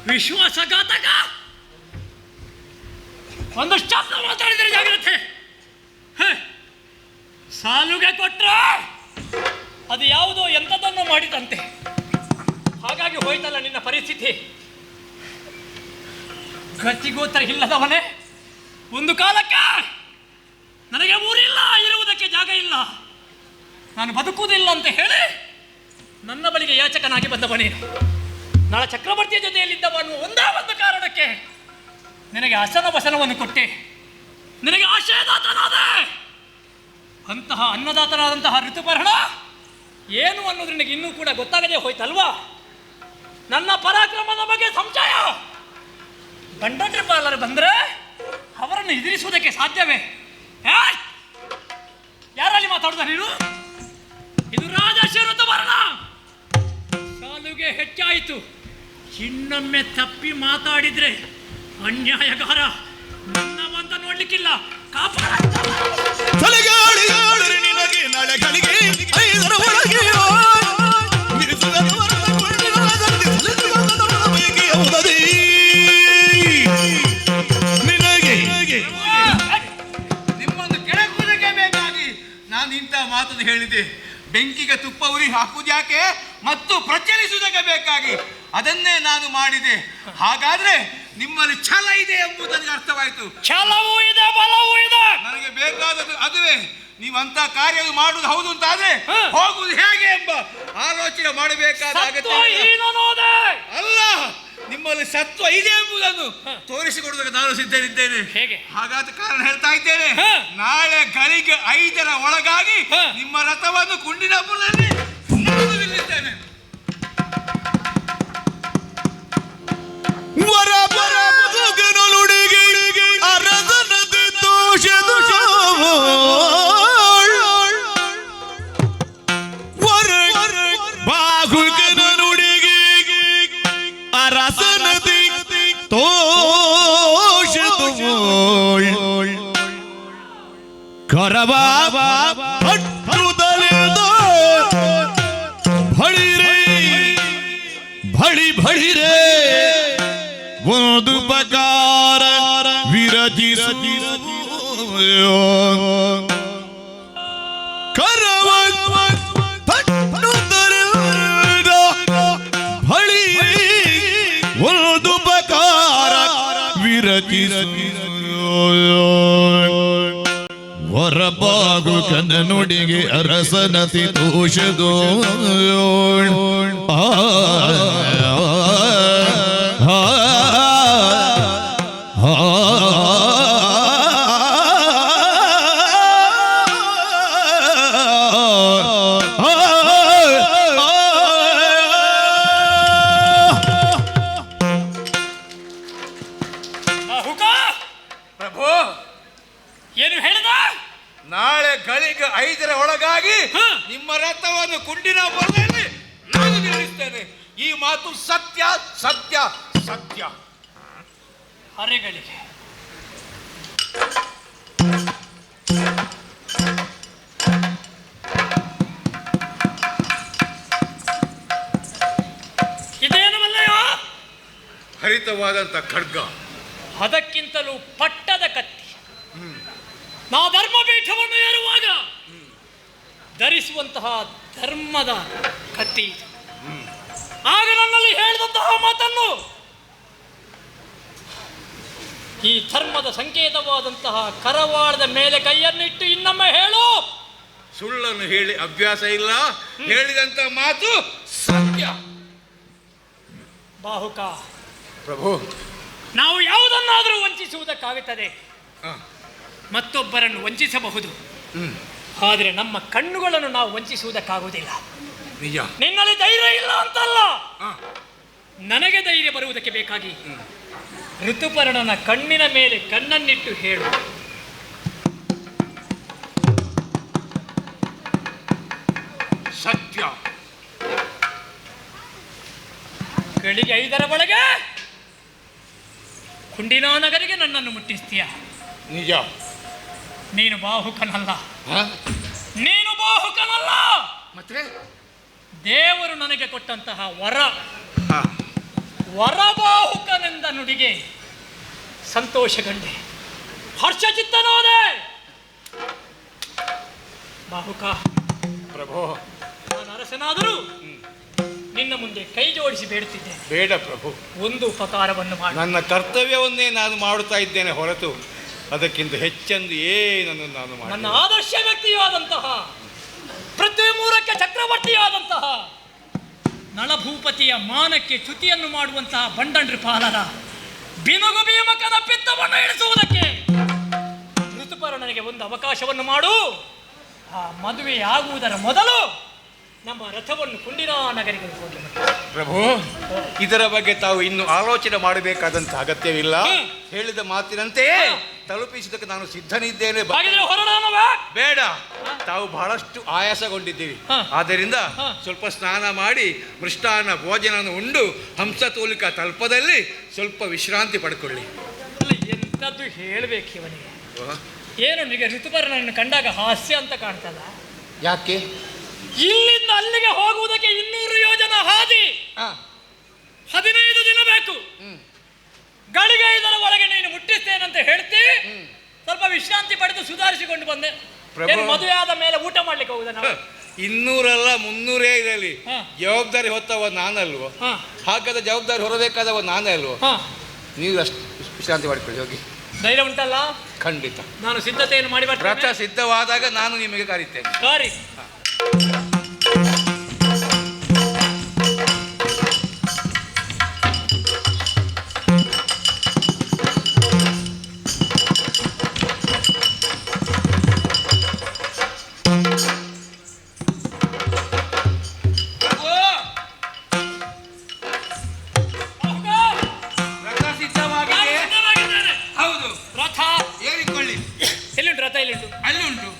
ವಿಶ್ವಾಸಘಾತಕ ಒಂದಷ್ಟು ಶಬ್ದ ಮಾತಾಡಿದರೆ ಜಾಗ್ರತೆ. ಸಾಲುಗೆ ಕೊಟ್ರ ಅದು ಯಾವುದೋ ಎಂಥದನ್ನು ಮಾಡಿದಂತೆ. ಹಾಗಾಗಿ ಹೋಯ್ತಲ್ಲ ನಿನ್ನ ಪರಿಸ್ಥಿತಿ. ಗತಿಗೋತ್ರ ಇಲ್ಲದವನೇ. ಒಂದು ಕಾಲಕ್ಕೆ ನನಗೆ ಊರಿಲ್ಲ, ಇರುವುದಕ್ಕೆ ಜಾಗ ಇಲ್ಲ, ನಾನು ಬದುಕುವುದಿಲ್ಲ ಅಂತ ಹೇಳಿ ನನ್ನ ಬಳಿಗೆ ಯಾಚಕನಾಗಿ ಬಂದವನೇನು. ನಾಳೆ ಚಕ್ರವರ್ತಿಯ ಜೊತೆಯಲ್ಲಿದ್ದವನು ಒಂದೇ ಒಂದು ಕಾರಣಕ್ಕೆ ನಿನಗೆ ಹಸನ ಬಸನವನ್ನು ಕೊಟ್ಟೆ, ನಿನಗೆ ಆಶಯದಾತನಾದೆ. ಅಂತಹ ಅನ್ನದಾತನಾದಂತಹ ಋತುಪರ್ಣ ಏನು ಅನ್ನೋದು ನಿನಗೆ ಇನ್ನೂ ಕೂಡ ಗೊತ್ತಾಗದೆ ಹೋಯ್ತಲ್ವಾ? ನನ್ನ ಪರಾಕ್ರಮದ ಬಗ್ಗೆ ಸಂಶಯ. ಗಂಡಂಡ್ರಿಪಾಲರು ಬಂದರೆ ಅವರನ್ನು ಎದುರಿಸುವುದಕ್ಕೆ ಸಾಧ್ಯವೇ? ಯಾರಲ್ಲಿ ಮಾತಾಡುದ ನೀನು? ಇದು ರಾಜಶ್ರೀ ಋತುಪರ್ಣ. ಹೆಚ್ಚಾಯಿತು. ಇನ್ನೊಮ್ಮೆ ತಪ್ಪಿ ಮಾತಾಡಿದ್ರೆ ಅನ್ಯಾಯಗಾರ ನನ್ನವಂತ ನೋಡ್ಲಿಕ್ಕಿಲ್ಲ. ನಿನಗೆ ನಳೆಗಳಿಗೆ 5ರ ಒಳಗೆ ನಿಮ್ಮೊಂದು ಕೆಳಕೂದಕ್ಕೆ ಬೇಕಾಗಿ ನಾನು ಇಂಥ ಮಾತನ್ನು ಹೇಳಿದೆ. ಬೆಂಕಿಗೆ ತುಪ್ಪ ಉರಿ ಹಾಕುವುದ್ಯಾಕೆ ಮತ್ತು ಪ್ರಚಲಿಸುವುದಕ್ಕೆ ಬೇಕಾಗಿ ಅದನ್ನೇ ನಾನು ಮಾಡಿದೆ. ಹಾಗಾದ್ರೆ ನಿಮ್ಮಲ್ಲಿ ಛಲ ಇದೆ ಎಂಬುದು ನನಗೆ ಅರ್ಥವಾಯಿತು. ಛಲವೂ ಇದೆ, ಬಲವೂ ಇದೆ. ನನಗೆ ಬೇಕಾದದ್ದು ಅದುವೇ. ನೀವಂತ ಕಾರ್ಯ ಮಾಡುವುದು ಹೌದು ಅಂತಾದ್ರೆ ಹೋಗುವುದು ಹೇಗೆ ಎಂಬ ಆಲೋಚನೆ ಮಾಡಬೇಕಾದ ಅಗತ್ಯ ಅಲ್ಲ. ನಿಮ್ಮಲ್ಲಿ ಸತ್ವ ಇದೆ ಎಂಬುದನ್ನು ತೋರಿಸಿಕೊಡುವುದಕ್ಕೆ ನಾನು ಸಿದ್ಧರಿದ್ದೇನೆ. ಹೇಗೆ? ಹಾಗಾದ ಕಾರಣ ಹೇಳ್ತಾ ಇದ್ದೇನೆ, ನಾಳೆ ಗಳಿಗೆ 5ರ ಒಳಗಾಗಿ ನಿಮ್ಮ ರಥವನ್ನು ಕುಂಡಿನಪುರದಲ್ಲಿ ನಿಲ್ಲಿಸ್ತೇನೆ. ಭಳಿ ಭಳಿ ರೇ ಒಂದು ಪ್ರಕಾರ ವಿರಚಿಸು ಕರವ ಭಳಿ ಒಂದು ಪ್ರಕಾರ ವಿರಚಿಸು ಹೊರಬಾಗು ಕನ್ನನುಡಿಗೆ ಅರಸನತಿ ತೋಷದೋ ಪ್ರಭು ಏನು ಹೇಳಿದ? ನಾಳೆ ಗಳಿಗೆ 5ರ ಒಳಗಾಗಿ ನಿಮ್ಮ ರಥವನ್ನು ಕುಂಡಿನಪುರದಲ್ಲಿ ನಾನು ನಿಲ್ಲಿಸ್ತೇನೆ. ಈ ಮಾತು ಸತ್ಯ ಸತ್ಯ ಸತ್ಯ. ಅರೆಗಳಿಗೆ ಇದೇನು ಮಲ್ಲಯ್ಯ? ಹರಿತವಾದಂತ ಖಡ್ಗ, ಅದಕ್ಕಿಂತಲೂ ಪಟ್ಟದ ಕತ್ತಿ. ನಾ ಧರ್ಮಪೀಠವನ್ನು ಏರುವಾಗ ಧರಿಸುವಂತಹ ಧರ್ಮದ ಕತ್ತಿ ಇದು. ಆಗ ನನ್ನಲ್ಲಿ ಹೇಳಿದಂತಹ ಮಾತನ್ನು ಈ ಧರ್ಮದ ಸಂಕೇತವಾದಂತಹ ಕರವಾಳದ ಮೇಲೆ ಕೈಯನ್ನಿಟ್ಟು ಇನ್ನೊಮ್ಮೆ ಹೇಳು. ಸುಳ್ಳನ್ನು ಹೇಳಿ ಅಭ್ಯಾಸ ಇಲ್ಲ, ಹೇಳಿದಂತ ಮಾತು ಸತ್ಯ. ಬಾಹುಕ ಪ್ರಭು, ನಾವು ಯಾವುದನ್ನಾದರೂ ವಂಚಿಸುವುದಕ್ಕಾಗುತ್ತದೆ, ಮತ್ತೊಬ್ಬರನ್ನು ವಂಚಿಸಬಹುದು. ಆದರೆ ನಮ್ಮ ಕಣ್ಣುಗಳನ್ನು ನಾವು ವಂಚಿಸುವುದಕ್ಕಾಗುವುದಿಲ್ಲ. ನಿಜ. ನಿನ್ನಲ್ಲಿ ಧೈರ್ಯ ಇಲ್ಲ ಅಂತಲ್ಲ, ನನಗೆ ಧೈರ್ಯ ಬರುವುದಕ್ಕೆ ಬೇಕಾಗಿ ಋತುಪರ್ಣನ ಕಣ್ಣಿನ ಮೇಲೆ ಕಣ್ಣನ್ನಿಟ್ಟು ಹೇಳು. ಸತ್ಯ. ಗಳಿಗೆ 5ರ ಒಳಗೆ ಕುಂಡಿನಾ ನಗರಿಗೆ ನನ್ನನ್ನು ಮುಟ್ಟಿಸ್ತೀಯ. ನಿಜ. ನೀನು ಬಾಹುಕನಲ್ಲ, ನೀನು ಬಾಹುಕನಲ್ಲ. ಮತ್ತೆ ದೇವರು ನನಗೆ ಕೊಟ್ಟಂತಹ ವರಬಾಹುಕನೆಂದ ನುಡಿಗೆ ಸಂತೋಷಗೊಂಡೆ, ಹರ್ಷಚಿತ್ತನಾದೆ. ಬಾಹುಕ ಪ್ರಭು, ನಾನು ಅರಸನಾದರೂ ನಿನ್ನ ಮುಂದೆ ಕೈ ಜೋಡಿಸಿ ಬೇಡುತ್ತಿದ್ದೇನೆ. ಬೇಡ ಪ್ರಭು, ಒಂದು ಉಪಕಾರವನ್ನು ಮಾಡಿ. ನನ್ನ ಕರ್ತವ್ಯವನ್ನೇ ನಾನು ಮಾಡುತ್ತಾ ಇದ್ದೇನೆ ಹೊರತು ಅದಕ್ಕಿಂತ ಹೆಚ್ಚೆಂದು ಏನನ್ನು ನಾನು ಮಾಡಿ. ನನ್ನ ಆದರ್ಶ ವ್ಯಕ್ತಿಯಾದಂತಹ ಪೃಥ್ವಿ 3ಕ್ಕೆ ಚಕ್ರವರ್ತಿಯಾದಂತಹ ನಳಭೂಪತಿಯ ಮಾನಕ್ಕೆ ಚ್ಯುತಿಯನ್ನು ಮಾಡುವಂತಹ ಬಂಡಂಡ್ರಿಪಾಲರ ಬಿನುಗು ಭೀಮಕನ ಪಿತ್ತವನ್ನು ಇಳಿಸುವುದಕ್ಕೆ ಋತುಪರ್ಣನಿಗೆ ಒಂದು ಅವಕಾಶವನ್ನು ಮಾಡು. ಆ ಮದುವೆ ಆಗುವುದರ ಮೊದಲು ನಮ್ಮ ರಥವನ್ನು ಕುಂಡಿರಾ ನಗರಿಗೆ ಹೋಗಿ ಪ್ರಭು, ಇದರ ಬಗ್ಗೆ ತಾವು ಇನ್ನು ಆಲೋಚನೆ ಮಾಡಬೇಕಾದಂತ ಅಗತ್ಯವಿಲ್ಲ. ಹೇಳಿದ ಮಾತಿನಂತೆ ತಲುಪಿಸುವುದಕ್ಕೆ ನಾನು ಸಿದ್ಧನಿದ್ದೇನೆ. ಬೇಡ, ತಾವು ಬಹಳಷ್ಟು ಆಯಾಸಗೊಂಡಿದ್ದೀವಿ. ಆದ್ದರಿಂದ ಸ್ವಲ್ಪ ಸ್ನಾನ ಮಾಡಿ ಮೃಷ್ಟಾನ್ನ ಭೋಜನವನ್ನು ಉಂಡು ಹಂಸತೂಲಿಕ ತಲ್ಪದಲ್ಲಿ ಸ್ವಲ್ಪ ವಿಶ್ರಾಂತಿ ಪಡ್ಕೊಳ್ಳಿ. ಎಂಥದ್ದು ಹೇಳಬೇಕು ಇವನಿಗೆ? ಏನು ನಿಮಗೆ ಋತುಪರ್ಣನನ್ನು ಕಂಡಾಗ ಹಾಸ್ಯ ಅಂತ ಕಾಣ್ತದ? ಯಾಕೆ? ಇಲ್ಲಿಂದ ಅಲ್ಲಿಗೆ ಹೋಗುವುದಕ್ಕೆ 200 ಯೋಜನ ಹಾದಿ, 15 ದಿನ ಬೇಕು. ಗಳಿಗೆ 5 ಒಳಗೆ ನೀನು ಮುಟ್ಟಿಸ್ತೇನಂತ ಹೇಳ್ತಿ. ಸ್ವಲ್ಪ ವಿಶ್ರಾಂತಿ ಪಡೆದು ಸುಧಾರಿಸಿಕೊಂಡು ಬಂದೆ. ಮದುವೆ ಆದ ಮೇಲೆ ಊಟ ಮಾಡ್ಲಿಕ್ಕೆ ಹೋಗುದ ನಾವು? 200 ಅಲ್ಲ 300 ಇರಲಿ, ಜವಾಬ್ದಾರಿ ಹೊತ್ತವ ನಾನಲ್ವೋ? ಹಾಗಾದ ಜವಾಬ್ದಾರಿ ಹೊರಬೇಕಾದವ ನಾನೇ ಅಲ್ವೋ? ನೀವು ಅಷ್ಟು ವಿಶ್ರಾಂತಿ ಮಾಡಿಕೊಳ್ಳಿ, ಹೋಗಿ. ಧೈರ್ಯ ಉಂಟಲ್ಲ? ಖಂಡಿತ. ನಾನು ಸಿದ್ಧತೆಯನ್ನು ಮಾಡಿ ರಥ ಸಿದ್ಧವಾದಾಗ ನಾನು ನಿಮಗೆ ಕರೀತೇನೆ. ಸಾರಿ.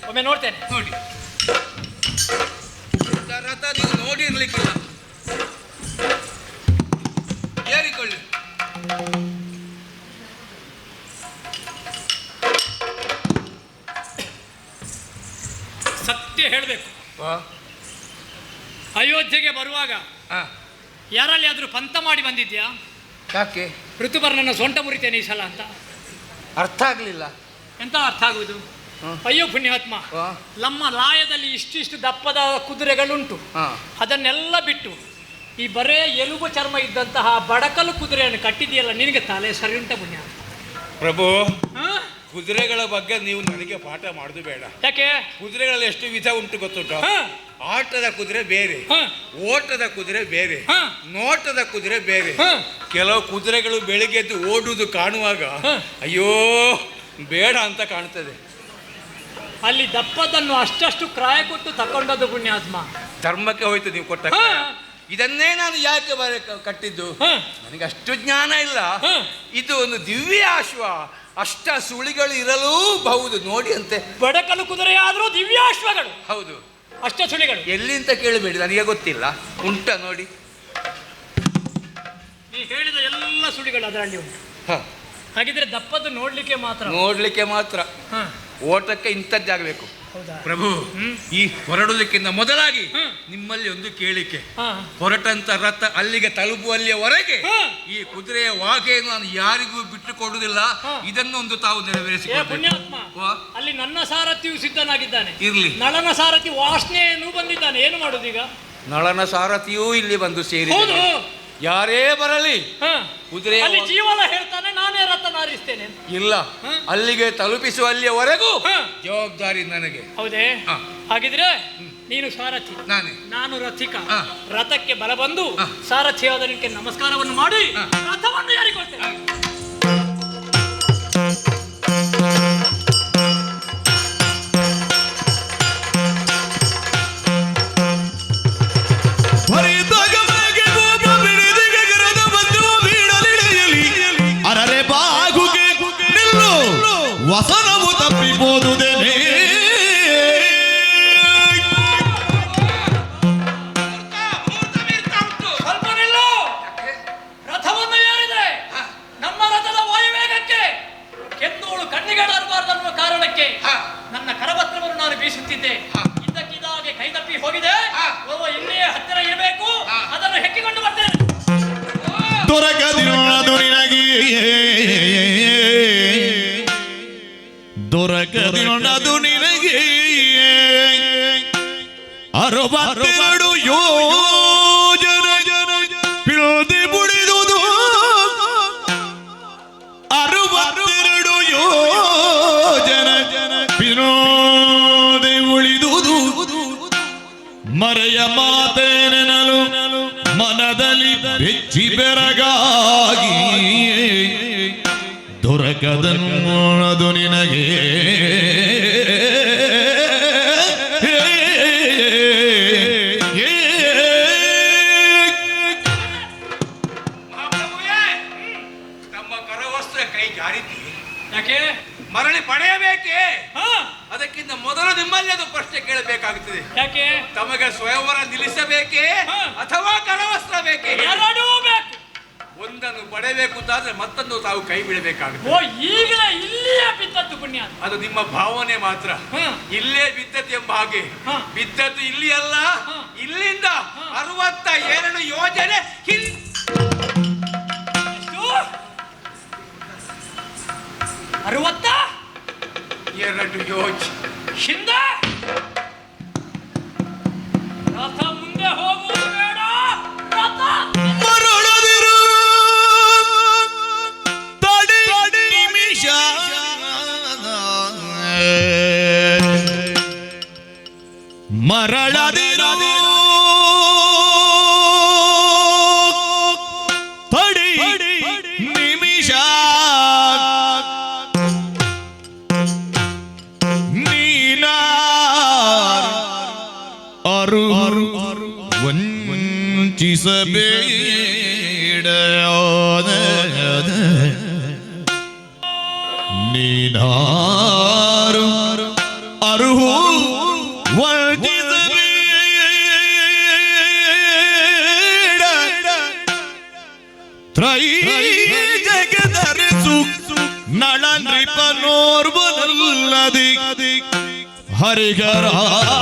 ಒಮ್ಮೆ ನೋಡ್ತೇನೆ. ನೋಡಿ, ರಥ ನೀವು ನೋಡಿರ್ಲಿಕ್ಕಿಲ್ಲ, ಏರಿಕೊಳ್ಳಿ. ಸತ್ಯ ಹೇಳಬೇಕು, ಅಯೋಧ್ಯೆಗೆ ಬರುವಾಗ ಯಾರಲ್ಲಿ ಆದ್ರೂ ಪಂಥ ಮಾಡಿ ಬಂದಿದ್ಯಾ? ಯಾಕೆ? ಋತುಪರ್ಣನ ಸೊಂಟ ಮುರಿತೇನೆ ಈ ಸಲ ಅಂತ. ಅರ್ಥ ಆಗ್ಲಿಲ್ಲ. ಎಂತ ಅರ್ಥ ಆಗುವುದು? ಅಯ್ಯೋ ಪುಣ್ಯಾತ್ಮ, ನಮ್ಮ ಲಾಯದಲ್ಲಿ ಇಷ್ಟಿಷ್ಟು ದಪ್ಪದ ಕುದುರೆಗಳುಂಟು. ಅದನ್ನೆಲ್ಲ ಬಿಟ್ಟು ಈ ಬರೇ ಎಲುಬು ಚರ್ಮ ಇದ್ದಂತಹ ಬಡಕಲು ಕುದುರೆಯನ್ನು ಕಟ್ಟಿದೆಯಲ್ಲ, ನಿನಗೆ ತಲೆ ಸರಿ ಉಂಟ ಪುಣ್ಯಾತ್ಮ? ಪ್ರಭು, ಕುದುರೆಗಳ ಬಗ್ಗೆ ನೀವು ನನಗೆ ಪಾಠ ಮಾಡುದು ಬೇಡ. ಯಾಕೆ? ಕುದುರೆಗಳಲ್ಲಿ ಎಷ್ಟು ವಿಧ ಉಂಟು ಗೊತ್ತುಂಟ? ಆಟದ ಕುದುರೆ ಬೇರೆ, ಓಟದ ಕುದುರೆ ಬೇರೆ, ನೋಟದ ಕುದುರೆ ಬೇರೆ. ಕೆಲವು ಕುದುರೆಗಳು ಬೆಳಿಗ್ಗೆ ಎದ್ದು ಓಡುವುದು ಕಾಣುವಾಗ ಅಯ್ಯೋ ಬೇಡ ಅಂತ ಕಾಣ್ತದೆ. ಅಲ್ಲಿ ದಪ್ಪದನ್ನು ಅಷ್ಟಷ್ಟು ಕ್ರಾಯ ಕೊಟ್ಟು ತಕೊಂಡದ್ದು ಪುಣ್ಯಾತ್ಮ. ಧರ್ಮಕ್ಕೆ ಹೋಯ್ತು ನೀವು ಕೊಟ್ಟ. ಇದನ್ನೇ ನಾನು ಯಾಕೆ ಕಟ್ಟಿದ್ದು? ನನಗೆ ಅಷ್ಟು ಜ್ಞಾನ ಇಲ್ಲ. ಇದು ಒಂದು ದಿವ್ಯ ಅಶ್ವ, ಅಷ್ಟ ಸುಳಿಗಳು ಇರಲೂ ಬಹುದು ನೋಡಿ ಅಂತೆ. ಬಡಕಲು ಕುದುರೆ ಆದ್ರೂ ದಿವ್ಯಾಶ್ವಗಳು. ಹೌದು, ಅಷ್ಟ ಸುಳಿಗಳು ಎಲ್ಲಿಂತ ಕೇಳಬೇಡಿ, ನನಗೆ ಗೊತ್ತಿಲ್ಲ. ಉಂಟ ನೋಡಿ, ನೀ ಹೇಳಿದ ಎಲ್ಲ ಸುಳಿಗಳು ಅದರಲ್ಲಿ ಉಂಟು. ಹಾಗಿದ್ರೆ ದಪ್ಪದ್ದು ನೋಡ್ಲಿಕ್ಕೆ ಮಾತ್ರ. ಓಟಕ್ಕೆ ಇಂಥದ್ದಾಗಬೇಕು. ಪ್ರಭು, ಈ ಹೊರಡುವುದಕ್ಕಿಂತ ಮೊದಲಾಗಿ ನಿಮ್ಮಲ್ಲಿ ಒಂದು ಕೇಳಿಕೆ. ಹೊರಟಂತ ರಥ ಅಲ್ಲಿಗೆ ತಲುಪುವಲ್ಲಿಯವರೆಗೆ ಈ ಕುದುರೆಯ ವಾಗೆಯನ್ನು ನಾನು ಯಾರಿಗೂ ಬಿಟ್ಟು ಕೊಡುವುದಿಲ್ಲ. ಇದನ್ನೊಂದು ತಾವು ನೆರವೇರಿಸಿ. ಅಲ್ಲಿ ನನ್ನ ಸಾರಥಿಯು ಸಿದ್ಧನಾಗಿದ್ದಾನೆ. ಇರ್ಲಿ. ನಳನ ಸಾರಥಿ ವಾಸನೆಯನ್ನು ಬಂದಿದ್ದಾನೆ. ಏನು ಮಾಡುದೀಗ? ನಳನ ಸಾರಥಿಯೂ ಇಲ್ಲಿ ಬಂದು ಸೇರಿ. ಯಾರೇ ಬರಲಿ ಕುದುರೆ ಜೀವನ ಹೇಳ್ತಾನೆ, ನಾನೇ ರಥ ನಾರಿಸ್ತೇನೆ. ಇಲ್ಲ, ಅಲ್ಲಿಗೆ ತಲುಪಿಸುವಲ್ಲಿಯವರೆಗೂ ಜವಾಬ್ದಾರಿ ನನಗೆ. ಹೌದೇ? ಹಾಗಿದ್ರೆ ನೀನು ಸಾರಥಿ, ನಾನು ರಥಿಕ. ರಥಕ್ಕೆ ಬಲ ಬಂದು ಸಾರಥಿ ಆದನಿಗೆ ನಮಸ್ಕಾರವನ್ನು ಮಾಡಿ ರಥವನ್ನು ಯಾರಿಕೊಳ್ತೇನೆ. ವಸನವು ತಪ್ಪಿಬೋದುದೇನೆ. ಸ್ವಲ್ಪ ನಿಲ್ಲು. ರಥವನ್ನು ಏರಿದೆ. ನಮ್ಮ ರಥದ ವಾಯುವೇಗಕ್ಕೆ ಕೆಂದೋಳು ಕಣ್ಣಿಗಡಬಾರದನ್ನುವ ಕಾರಣಕ್ಕೆ ನನ್ನ ಕರಪತ್ರವನ್ನು ನಾನು ಬೀಸುತ್ತಿದ್ದೆ. ಇದ್ದಕ್ಕಿದ್ದಾಗೆ ಕೈತಪ್ಪಿ ಹೋಗಿದೆ. ಇಲ್ಲಿಯೇ ಹತ್ತಿರ ಇರಬೇಕು. ಅದನ್ನು ಹೆಕ್ಕಿಕೊಂಡು ಬರ್ತೇನೆ. ದೊರಕದಿರುವುದು ನಿನಗೆ, ದೊರಕದಿರುವುದು ನಿನಗೆ 62 ಯೋಜನ ಪಿಳದೆ ಬುಡಿದುದು. 62 ಯೋಜನ ಪಿಳದೆ ಉಳಿದುದು. ಮರೆಯ ಮಾತೇನೆನಲು ಮನದಲ್ಲಿ ಬೆಚ್ಚಿ ಬೆರಗಾಗಿ ದೊರಕದನ್ನೋಣದು ನಿನಗೆ. ಕೈ ಜಾರಿದ್ದಿ? ಯಾಕೆ? ಮರಳಿ ಪಡೆಯಬೇಕೇ? ಹಾ, ಅದಕ್ಕಿಂತ ಮೊದಲು ನಿಮ್ಮಲ್ಲಿ ಅದು ಪ್ರಶ್ನೆ ಕೇಳಬೇಕಾಗುತ್ತದೆ. ಯಾಕೆ? ತಮಗೆ ಸ್ವಯಂವರ ನಿಲ್ಲಿಸಬೇಕೇ ಹಾ. ಅಥವಾ ಕರವಸ್ತ್ರ ಬೇಕೇ? ಎರಡೂ ಬೇಕು. ಒಂದನ್ನು ಪಡೆಯಬೇಕು ಅಂತಾದ್ರೆ ಮತ್ತೊಂದು ತಾವು ಕೈ ಬಿಡಬೇಕಾಗುತ್ತೆ. ಓ, ಈಗಲೇ ಇಲ್ಲಿಯೇ ಬಿದ್ದದ್ದು ಪುಣ್ಯ. ಅದು ನಿಮ್ಮ ಭಾವನೆ ಮಾತ್ರ. ಹಾ. ಇಲ್ಲೇ ಬಿದ್ದದ್ದು ಎಂಬ ಹಾಗೆ ಹಾ. ಬಿದ್ದದ್ದು ಇಲ್ಲಿ ಅಲ್ಲ, ಹಾ. ಇಲ್ಲಿಂದ ಹಾ. 62 ಯೋಜನೆ ಎಷ್ಟು? 62 ಯೋಜನೆ ಹಿಂದೆ ರಥ ಮುಂದೆ ಹೋಗುವುದು ಬೇಡ. ರಥ ಮರಳದಿರು ತಡಿ ನಿಮಿಷ ಮರಳದಿರು ತಡಿ ನಿಮಿಷ ಅರು ವಂಚಿಸಬೇಡ ನೀನಾರು ಅರುಹು ವಂಚಿಸಬೇಡ ತ್ರೈ ಜಗದರಿಸು ನಳ ನೃಪನೋರ್ವನಲ್ಲದಿ ಹರಿಗರಾತ್ಯರಿಗೆ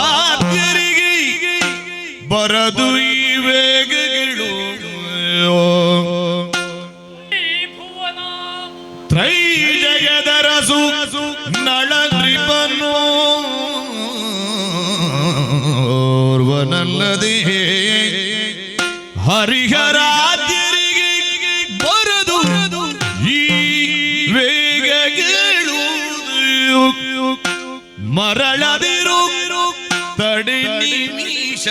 ಬರದು ಈ ವೇಗಗಳು ಭುವನ ತ್ರೈ ಜಗದರಸು ನಳ ನೃಪನೋರ್ವನಲ್ಲದೆ ಹರಿಹರಾತ್ಯರಿಗೆ ಬರದು ಈ ವೇಗಗಳು ಮರಳದಿರು ತಡಿ ನಿಮಿಷ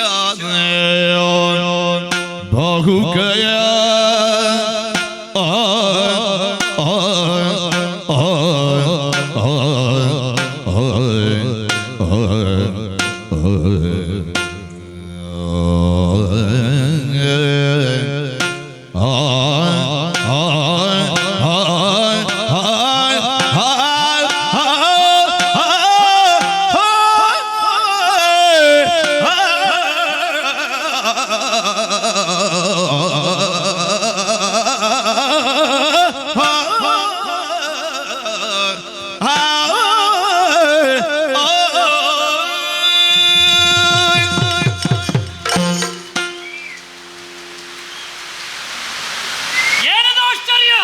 ಬಹುಕಯ ಏನದು ಆಶ್ಚರ್ಯ?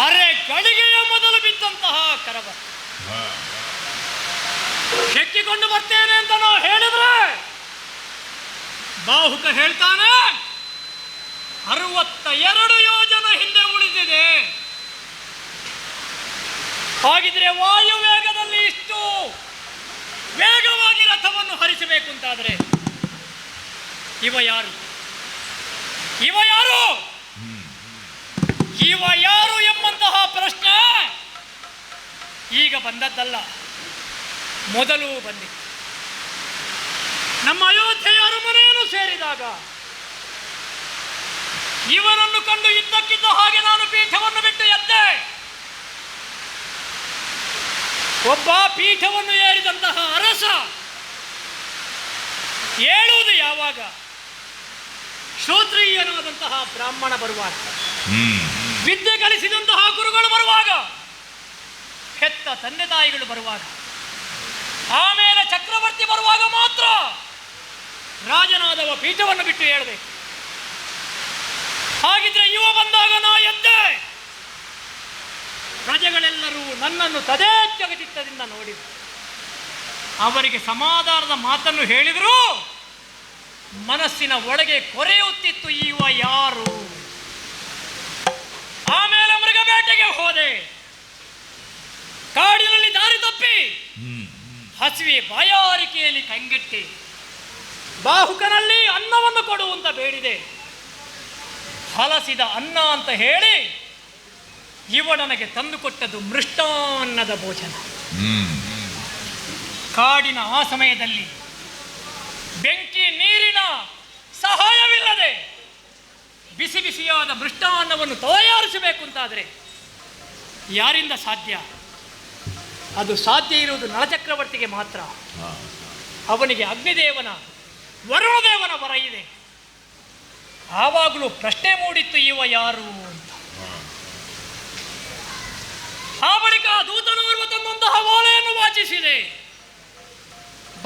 ಅರೆ ಗಳಿಗೆಯ ಮೊದಲು ಬಿದ್ದಂತಹ ಕರವ ಹೆಕ್ಕಿಕೊಂಡು ಬರ್ತೇನೆ ಅಂತ ನಾವು ಹೇಳಿದ್ರೆ ಬಾಹುಕ ಹೇಳ್ತಾನೆ 62 ಯೋಜನ ಹಿಂದೆ ಉಳಿದಿದೆ. ಹಾಗಿದ್ರೆ ವಾಯು ವೇಗದಲ್ಲಿ ಇಷ್ಟು ವೇಗವಾಗಿ ರಥವನ್ನು ಹರಿಸಬೇಕು ಅಂತಾದ್ರೆ ಇವ ಯಾರು? ಇವ ಯಾರು? ಇವ ಯಾರು ಎಂಬಂತಹ ಪ್ರಶ್ನೆ ಈಗ ಬಂದದ್ದಲ್ಲ, ಮೊದಲು ಬಂದಿತ್ತು. ನಮ್ಮ ಅಯೋಧ್ಯೆಯ ಅರಮನೆಯನ್ನು ಸೇರಿದಾಗ ಇವನನ್ನು ಕಂಡು ಇದ್ದಕ್ಕಿದ್ದ ಹಾಗೆ ನಾನು ಪೀಠವನ್ನು ಬಿಟ್ಟು ಎದ್ದೆ. ಒಬ್ಬ ಪೀಠವನ್ನು ಏರಿದಂತಹ ಅರಸ ಏಳುವುದು ಯಾವಾಗ? ಶ್ರೋತ್ರೀಯನಾದಂತಹ ಬ್ರಾಹ್ಮಣ ಬರುವಾಗ, ವಿದ್ಯೆ ಕಲಿಸಿದಂತಹ ಗುರುಗಳು ಬರುವಾಗ, ಹೆತ್ತ ತಂದೆ ತಾಯಿಗಳು ಬರುವಾಗ, ಆಮೇಲೆ ಚಕ್ರವರ್ತಿ ಬರುವಾಗ ಮಾತ್ರ ರಾಜನಾದವ ಪೀಠವನ್ನು ಬಿಟ್ಟು ಹೇಳಬೇಕು. ಹಾಗಿದ್ರೆ ಇವ ಬಂದಾಗ ನಾ ಎದ್ದೆ. ಪ್ರಜೆಗಳೆಲ್ಲರೂ ನನ್ನನ್ನು ತದೇಚ್ಛಚಿತ್ತದಿಂದ ನೋಡಿದರು. ಅವರಿಗೆ ಸಮಾಧಾನದ ಮಾತನ್ನು ಹೇಳಿದರು. ಮನಸ್ಸಿನ ಒಳಗೆ ಕೊರೆಯುತ್ತಿತ್ತು, ಇವ ಯಾರು? ಆಮೇಲೆ ಮೃಗಬೇಟೆಗೆ ಹೋದೆ. ಕಾಡಿನಲ್ಲಿ ದಾರಿ ತಪ್ಪಿ ಹಸಿವೆ ಬಾಯಾರಿಕೆಯಲ್ಲಿ ಕಂಗೆಟ್ಟಿ ಬಾಹುಕನಲ್ಲಿ ಅನ್ನವನ್ನು ಕೊಡುವಂತ ಬೇಡಿದೆ. ಹಲಸಿದ ಅನ್ನ ಅಂತ ಹೇಳಿ ಇವ ನನಗೆ ತಂದುಕೊಟ್ಟದ್ದು ಮೃಷ್ಟಾನ್ನದ ಭೋಜನ. ಕಾಡಿನ ಆ ಸಮಯದಲ್ಲಿ ಬೆಂಕಿ ನೀರಿನ ಸಹಾಯವಿಲ್ಲದೆ ಬಿಸಿ ಬಿಸಿಯಾದ ಮೃಷ್ಟಾನ್ನವನ್ನು ತಯಾರಿಸಬೇಕು ಅಂತಾದರೆ ಯಾರಿಂದ ಸಾಧ್ಯ? ಅದು ಸಾಧ್ಯ ಇರುವುದು ನಳಚಕ್ರವರ್ತಿಗೆ ಮಾತ್ರ. ಅವನಿಗೆ ಅಗ್ನಿದೇವನ ವರುಣದೇವನ ವರ ಇದೆ. ಆವಾಗಲೂ ಪ್ರಶ್ನೆ ಮೂಡಿತ್ತು, ಇವ ಯಾರು ಅಂತ. ಆ ಬಳಿಕ ದೂತನೋರ್ವ ತನ್ನಂತಹ ಓಲೆಯನ್ನು ವಾಚಿಸಿದೆ.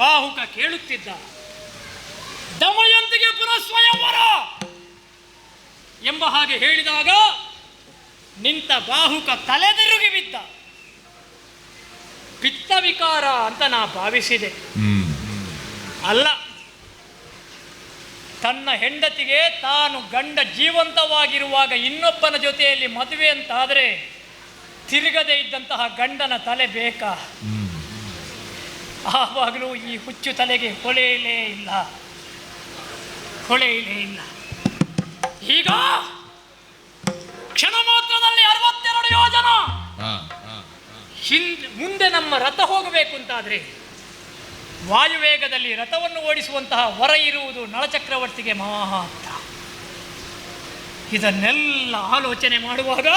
ಬಾಹುಕ ಕೇಳುತ್ತಿದ್ದ, ದಮಯಂತಿಗೆ ಪುನಃ ಸ್ವಯಂವರ ಎಂಬ ಹಾಗೆ ಹೇಳಿದಾಗ ನಿಂತ ಬಾಹುಕ ತಲೆದಿರುಗಿ ಬಿದ್ದ. ಪಿತ್ತ ವಿಕಾರ ಅಂತ ನಾ ಭಾವಿಸಿದೆ. ಅಲ್ಲ, ತನ್ನ ಹೆಂಡತಿಗೆ ತಾನು ಗಂಡ ಜೀವಂತವಾಗಿರುವಾಗ ಇನ್ನೊಬ್ಬನ ಜೊತೆಯಲ್ಲಿ ಮದುವೆ ಅಂತಾದರೆ ತಿರುಗದೇ ಇದ್ದಂತಹ ಗಂಡನ ತಲೆ ಬೇಕಾ? ಆವಾಗಲೂ ಈ ಹುಚ್ಚು ತಲೆಗೆ ಹೊಳೆಯಲೇ ಇಲ್ಲ. ಈಗ ಕ್ಷಣ ಮಾತ್ರದಲ್ಲಿ 62 ಯೋಜನ ಮುಂದೆ ನಮ್ಮ ರಥ ಹೋಗಬೇಕು ಅಂತಾದ್ರೆ ವಾಯುವೇಗದಲ್ಲಿ ರಥವನ್ನು ಓಡಿಸುವಂತಹ ವರ ಇರುವುದು ನಳಚಕ್ರವರ್ತಿಗೆ ಮಾತ್ರ. ಇದನ್ನೆಲ್ಲ ಆಲೋಚನೆ ಮಾಡುವಾಗ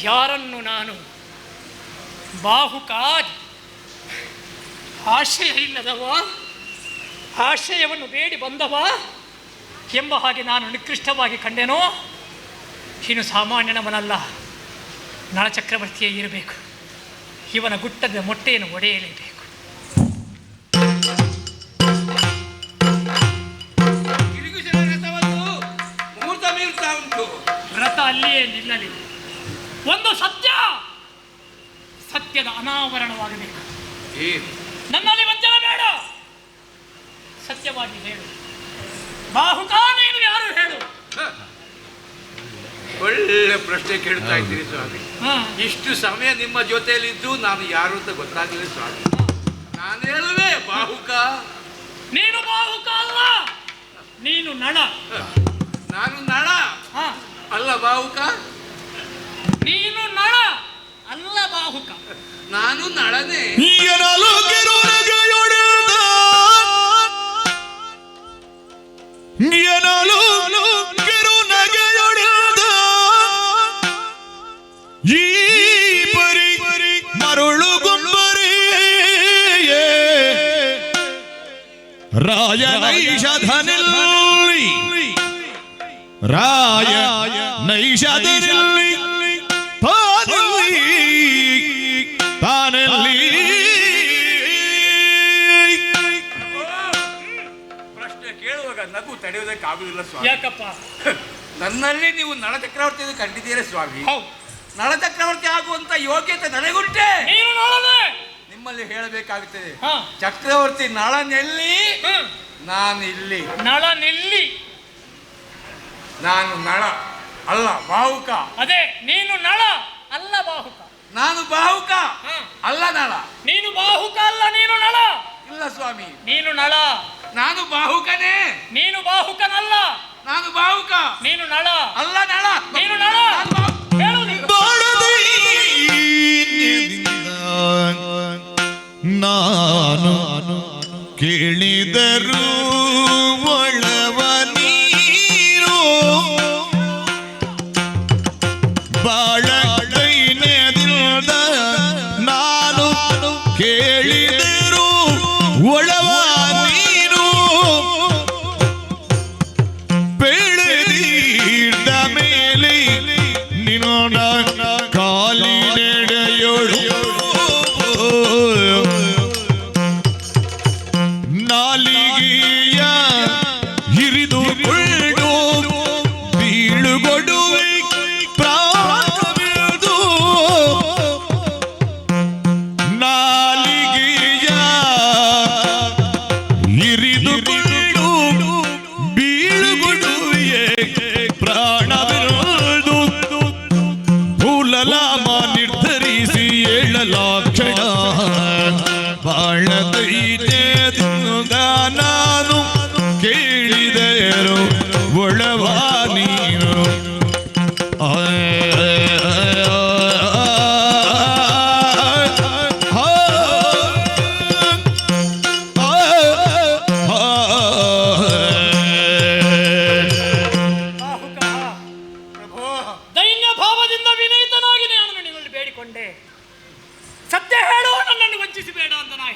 ಯಾರನ್ನು ನಾನು ಬಾಹುಕ ಆಶ್ರಯ ಇಲ್ಲದವ, ಆಶ್ರಯವನ್ನು ಬೇಡಿ ಬಂದವ ಎಂಬ ಹಾಗೆ ನಾನು ನಿಕೃಷ್ಟವಾಗಿ ಕಂಡೆನೋ, ಇನ್ನು ಸಾಮಾನ್ಯನವನಲ್ಲ, ನಳಚಕ್ರವರ್ತಿಯೇ ಇರಬೇಕು. ಇವನ ಗುಟ್ಟದ ಮೊಟ್ಟೆಯನ್ನು ಒಡೆಯಲೇಬೇಕು. ರಥ ಅಲ್ಲಿಯೇ ನಿಲ್ಲಲಿ. ಒಂದು ಸತ್ಯದ ಅನಾವರಣವಾಗಬೇಕು. ನನ್ನಲ್ಲಿ ವಂಚನೆ ಬೇಡ, ಸತ್ಯವಾಗಿ ಹೇಳು. ಬಾಹುಕ, ನೀನು ಯಾರು ಹೇಳು? ಒಳ್ಳೆ ಪ್ರಶ್ನೆ ಕೇಳ್ತಾ ಇದ್ದೀರಿ ಸ್ವಾಮಿ. ಇಷ್ಟು ಸಮಯ ನಿಮ್ಮ ಜೊತೆಯಲ್ಲಿದ್ದು ನಾನು ಯಾರು ಅಂತ ಗೊತ್ತಾಗಲಿಲ್ಲ ಸ್ವಾಮಿ. ನಾನು ಹೇಳುವೆ ಬಾಹುಕ. ನೀನು ಬಾಹುಕ ಅಲ್ಲ, ನೀನು ನಳ. ನಾನು ನಳ ಅಲ್ಲ ಬಾಹುಕ. ನೀನು ನಳ ಅಲ್ಲ ಬಾಹುಕ. ನಾನು ನಳನೇ. ಈ ಪರಿ ಮರುಳು ಗುಂಬರಿ ರಾಯ ನೈಷಧನಲ್ಲಿ, ರಾಯ ನೈಷಧನಲ್ಲಿ ತಾನಲ್ಲಿ. ಪ್ರಶ್ನೆ ಕೇಳುವಾಗ ನಗು ತಡೆಯುವುದಕ್ಕಾಗುವುದಿಲ್ಲ ಸ್ವಾಮಿ. ಯಾಕಪ್ಪ? ನನ್ನಲ್ಲಿ ನೀವು ನಳಚಕ್ರವರ್ತಿಯನ್ನು ಕಂಡಿದ್ದೀರಾ ಸ್ವಾಮಿ. ನಳಚಕ್ರವರ್ತಿ ಆಗುವಂತ ಯೋಗ್ಯತೆ ನನಗುಂಟೆ. ನಿಮ್ಮಲ್ಲಿ ಹೇಳಬೇಕಾಗುತ್ತದೆ, ಚಕ್ರವರ್ತಿ ನಳನೆಲ್ಲಿ, ನಾನು ಇಲ್ಲಿ. ನಳನೆಲ್ಲಿ? ನಾನು ನಳ ಅಲ್ಲ ಬಾಹುಕ. ಅದೇ, ನೀನು ನಳ ಅಲ್ಲ ಬಾಹುಕ. ನಾನು ಬಾಹುಕ ಅಲ್ಲ ನಳ. ನೀನು ಬಾಹುಕ ಅಲ್ಲ, ನೀನು ನಳ. ಇಲ್ಲ ಸ್ವಾಮಿ, ನೀನು ನಳ. ನಾನು ಬಾಹುಕನೇ. ನೀನು ಬಾಹುಕನಲ್ಲ. ನಾನು ಬಾಹುಕ. ನೀನು ನಳ ಅಲ್ಲ ನಳ. ನೀನು ನಳ. ನಾನು ಕೇಳಿದರು ಒಳವ ನೀರು ಬಾಳೈನೆದಿಲ್ದ, ನಾನು ಕೇಳಿದರು ಒಳವ ನೀರು ಬೆಳೆದಿದ್ದ ಮೇಲೆ ನಿನ್ನ ಕಾಲಿನೆಡೆಯೋಳು ನಾಲಿಗೆಯ ಹಿರಿದುಕೊಂಡು ಬೀಳುಗೊಡುವೆ ಪ್ರಾಣವಿದು. ನಾಲಿಗೆಯ ಹಿರಿದುಕೊಂಡು ಬೀಳುಗೊಡುವೆ ಪ್ರಾಣವಿರುವುದು. ಭೂಲಲಾಮ ನಿರ್ಧರಿಸಿ ಏಳಲಾಕ್ಷಣ ಬಾಳದೈತೆದಿಂದ ನಾನು ಕೇಳಿದೆಯರು ಒಳವ ನೀನು.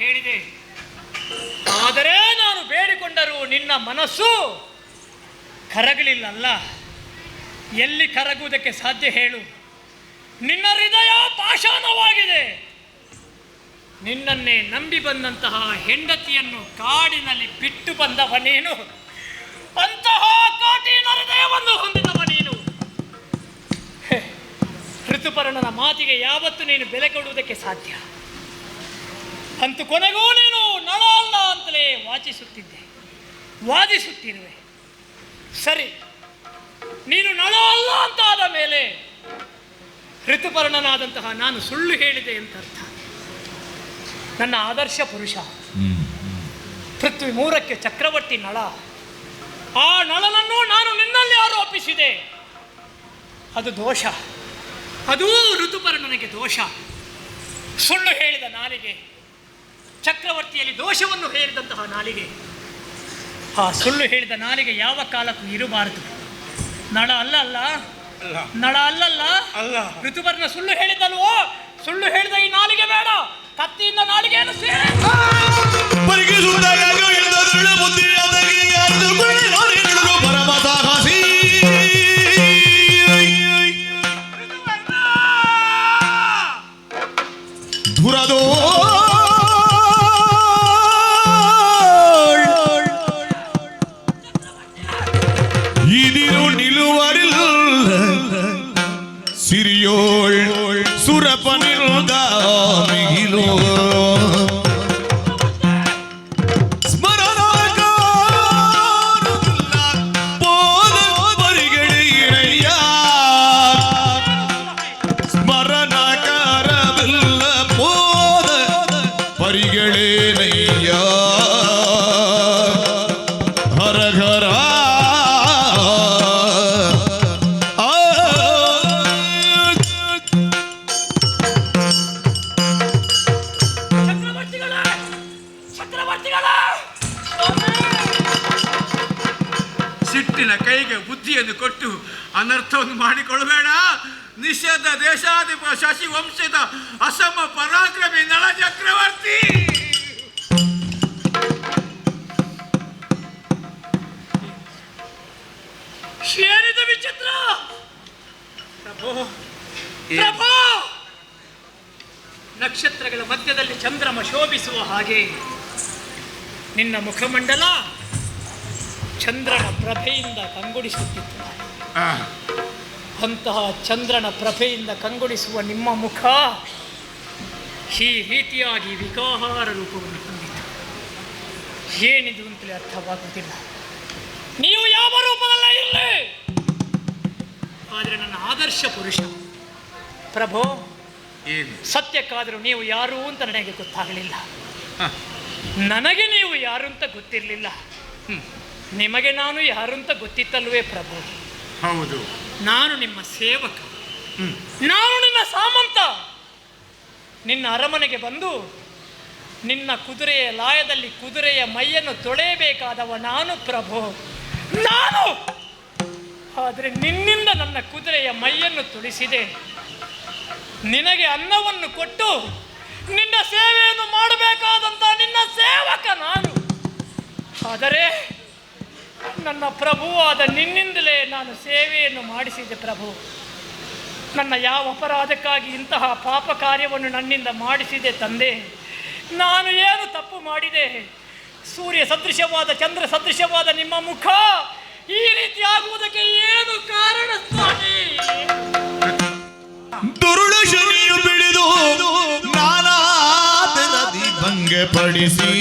ಕೇಳಿದೆ. ಆದರೆ ನಾನು ಬೇಡಿಕೊಂಡರೂ ನಿನ್ನ ಮನಸ್ಸು ಕರಗಲಿಲ್ಲಲ್ಲ. ಎಲ್ಲಿ ಕರಗುವುದಕ್ಕೆ ಸಾಧ್ಯ ಹೇಳು? ನಿನ್ನ ಹೃದಯ ಪಾಷಾಣವಾಗಿದೆ. ನಿನ್ನನ್ನೇ ನಂಬಿ ಬಂದಂತಹ ಹೆಂಡತಿಯನ್ನು ಕಾಡಿನಲ್ಲಿ ಬಿಟ್ಟು ಬಂದವ ನೀನು. ಅಂತಹ ಕಾಟಿನ ಹೃದಯವನ್ನು ಹೊಂದಿದವ ನೀನು. ಋತುಪರ್ಣನ ಮಾತಿಗೆ ಯಾವತ್ತು ನೀನು ಬೆಲೆ ಕೊಡುವುದಕ್ಕೆ ಸಾಧ್ಯ? ಅಂತೂ ಕೊನೆಗೂ ನೀನು ನಳ ಅಲ್ಲ ಅಂತಲೇ ವಾದಿಸುತ್ತಿರುವೆ. ಸರಿ, ನೀನು ನಳ ಅಲ್ಲ ಅಂತ ಆದ ಮೇಲೆ ಋತುಪರ್ಣನಾದಂತಹ ನಾನು ಸುಳ್ಳು ಹೇಳಿದೆ ಅಂತ ಅರ್ಥ. ನನ್ನ ಆದರ್ಶ ಪುರುಷ, ಪೃಥ್ವಿ 3ಕ್ಕೆ ಚಕ್ರವರ್ತಿ ನಳ, ಆ ನಳನನ್ನು ನಾನು ನಿನ್ನಲ್ಲಿ ಆರೋಪಿಸಿದೆ. ಅದು ದೋಷ, ಅದೂ ಋತುಪರ್ಣನಿಗೆ ದೋಷ. ಸುಳ್ಳು ಹೇಳಿದ ನಾಲಿಗೆ, ಚಕ್ರವರ್ತಿಯಲ್ಲಿ ದೋಷವನ್ನು ಹೇಳಿದಂತಹ ನಾಲಿಗೆ, ಆ ಸುಳ್ಳು ಹೇಳಿದ ನಾಲಿಗೆ ಯಾವ ಕಾಲಕ್ಕೂ ಇರಬಾರದು. ನಳ ಅಲ್ಲಲ್ಲ, ನಳ ಅಲ್ಲಲ್ಲ, ಋತುಪರ್ಣ ಸುಳ್ಳು ಹೇಳಿದಲ್ವೋ? ಸುಳ್ಳು ಹೇಳಿದ ಈ ನಾಲಿಗೆ ಬೇಡ, ಕತ್ತಿಯಿಂದ ನಾಲಿಗೆಯನ್ನು ಧುರದೋ ಇದಿರು ನಿಲುವರಿಲ್ಲ ಸಿರಿಯೋಳ್ ಸುರಪನಿರುದ ಮಿಗಿಲೋ ಸಿಟ್ಟಿನ ಕೈಗೆ ಬುದ್ಧಿಯನ್ನು ಕೊಟ್ಟು ಅನರ್ಥವನ್ನು ಮಾಡಿಕೊಳ್ಳಬೇಡ. ನಿಷೇಧ ದೇಶಾಧಿಪ ಶಶಿ ವಂಶದ ಅಸಮ ಪರಾಕ್ರಮಿ ನಳ ಚಕ್ರವರ್ತಿ. ಏನಿದು ವಿಚಿತ್ರ? ಪ್ರಭು, ಪ್ರಭು, ನಕ್ಷತ್ರಗಳ ಮಧ್ಯದಲ್ಲಿ ಚಂದ್ರಮ ಶೋಭಿಸುವ ಹಾಗೆ ನಿನ್ನ ಮುಖಮಂಡಲ ಚಂದ್ರನ ಪ್ರಭೆಯಿಂದ ಕಂಗೊಳಿಸುತ್ತಿತ್ತು. ಅಂತಹ ಚಂದ್ರನ ಪ್ರಭೆಯಿಂದ ಕಂಗೊಳಿಸುವ ನಿಮ್ಮ ಮುಖ ಈ ರೀತಿಯಾಗಿ ವಿಕಾಹಾರ ರೂಪವನ್ನು ಹೊಂದಿತು. ಏನಿದು ಅಂತಲೇ ಅರ್ಥವಾಗುವುದಿಲ್ಲ. ನೀವು ಯಾವ ರೂಪದಲ್ಲ ಇರಲಿ, ಆದರೆ ನನ್ನ ಆದರ್ಶ ಪುರುಷ ಪ್ರಭು. ಸತ್ಯಕ್ಕಾದರೂ ನೀವು ಯಾರು ಅಂತ ನನಗೆ ಗೊತ್ತಾಗಲಿಲ್ಲ. ನನಗೆ ನೀವು ಯಾರು ಅಂತ ಗೊತ್ತಿರಲಿಲ್ಲ. ನಿಮಗೆ ನಾನು ಯಾರು ಅಂತ ಗೊತ್ತಿತ್ತಲ್ವೇ ಪ್ರಭು? ಹೌದು, ನಾನು ನಿಮ್ಮ ಸೇವಕ, ನಾನು ನಿನ್ನ ಸಾಮಂತ. ನಿನ್ನ ಅರಮನೆಗೆ ಬಂದು ನಿನ್ನ ಕುದುರೆಯ ಲಾಯದಲ್ಲಿ ಕುದುರೆಯ ಮೈಯನ್ನು ತೊಳೆಯಬೇಕಾದವ ನಾನು ಪ್ರಭು, ನಾನು. ಆದರೆ ನಿನ್ನಿಂದ ನನ್ನ ಕುದುರೆಯ ಮೈಯನ್ನು ತುಳಿಸಿದೆ. ನಿನಗೆ ಅನ್ನವನ್ನು ಕೊಟ್ಟು ನಿನ್ನ ಸೇವೆಯನ್ನು ಮಾಡಬೇಕಾದಂಥ ನಿನ್ನ ಸೇವಕ ನಾನು. ಆದರೆ ನನ್ನ ಪ್ರಭುವಾದ ನಿನ್ನಿಂದಲೇ ನಾನು ಸೇವೆಯನ್ನು ಮಾಡಿಸಿದೆ ಪ್ರಭು. ನನ್ನ ಯಾವ ಅಪರಾಧಕ್ಕಾಗಿ ಇಂತಹ ಪಾಪ ಕಾರ್ಯವನ್ನು ನನ್ನಿಂದ ಮಾಡಿಸಿದೆ ತಂದೆ? ನಾನು ಏನು ತಪ್ಪು ಮಾಡಿದೆ? ಸೂರ್ಯ ಸದೃಶವಾದ ಚಂದ್ರ ಸದೃಶವಾದ ನಿಮ್ಮ ಮುಖ ಈ ರೀತಿ ಆಗುವುದಕ್ಕೆ ಏನು ಕಾರಣ ಸ್ವಾಮಿ? ದುರುಳ ಶನಿಯು ಬಿಡಿದು ನಾನಾ ತೆರದಿ ಭಂಗಪಡಿಸಿ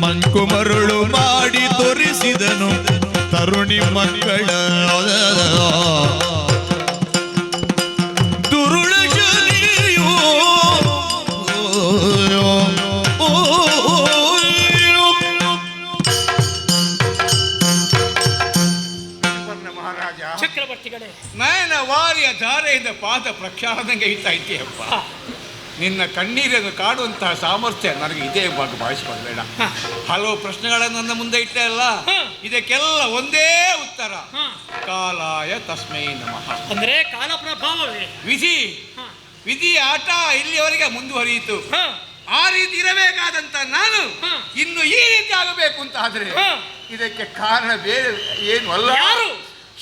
ಮಂಕು ಮರುಳು ಮಾಡಿ ತೋರಿಸಿದನು ತರುಣಿ ಮಕ್ಕಳ. ದುರುಳ ಶನಿಯು ಮಹಾರಾಜ, ಚಕ್ರವರ್ತಿಗಳೇ, ನಯನ ವಾರಿಯ ಧಾರೆಯಿಂದ ಪಾದ ಪ್ರಕ್ಷಾಳನೆಗೆ ಇತ್ತಾ ಇದ್ದೀಯಪ್ಪ. ನಿನ್ನ ಕಣ್ಣೀರನ್ನು ಕಾಡುವಂತಹ ಸಾಮರ್ಥ್ಯ ನನಗೆ ಇದೇ ಭಾಗ ಭಾವಿಸಿಕೊಳ್ಳಬೇಡ. ಹಲವು ಪ್ರಶ್ನೆಗಳನ್ನು ನನ್ನ ಮುಂದೆ ಇಟ್ಟೆ ಅಲ್ಲ, ಇದಕ್ಕೆಲ್ಲ ಒಂದೇ ಉತ್ತರ, ಕಾಲಾಯ ತಸ್ಮೈ ನಮಃ. ಅಂದ್ರೆ ಕಾಲ ಪ್ರಭಾವವೇ? ವಿಧಿ ವಿಧಿಯ ಆಟ ಇಲ್ಲಿಯವರೆಗೆ ಮುಂದುವರಿಯಿತು. ಹ, ಆ ರೀತಿ ಇರಬೇಕಾದಂತ ನಾನು ಹ. ಇನ್ನು ಈ ರೀತಿ ಆಗಬೇಕು ಅಂತ ಆದ್ರೆ ಹ. ಇದಕ್ಕೆ ಕಾರಣ ಬೇರೆ ಏನು ಅಲ್ಲ, ಯಾರು?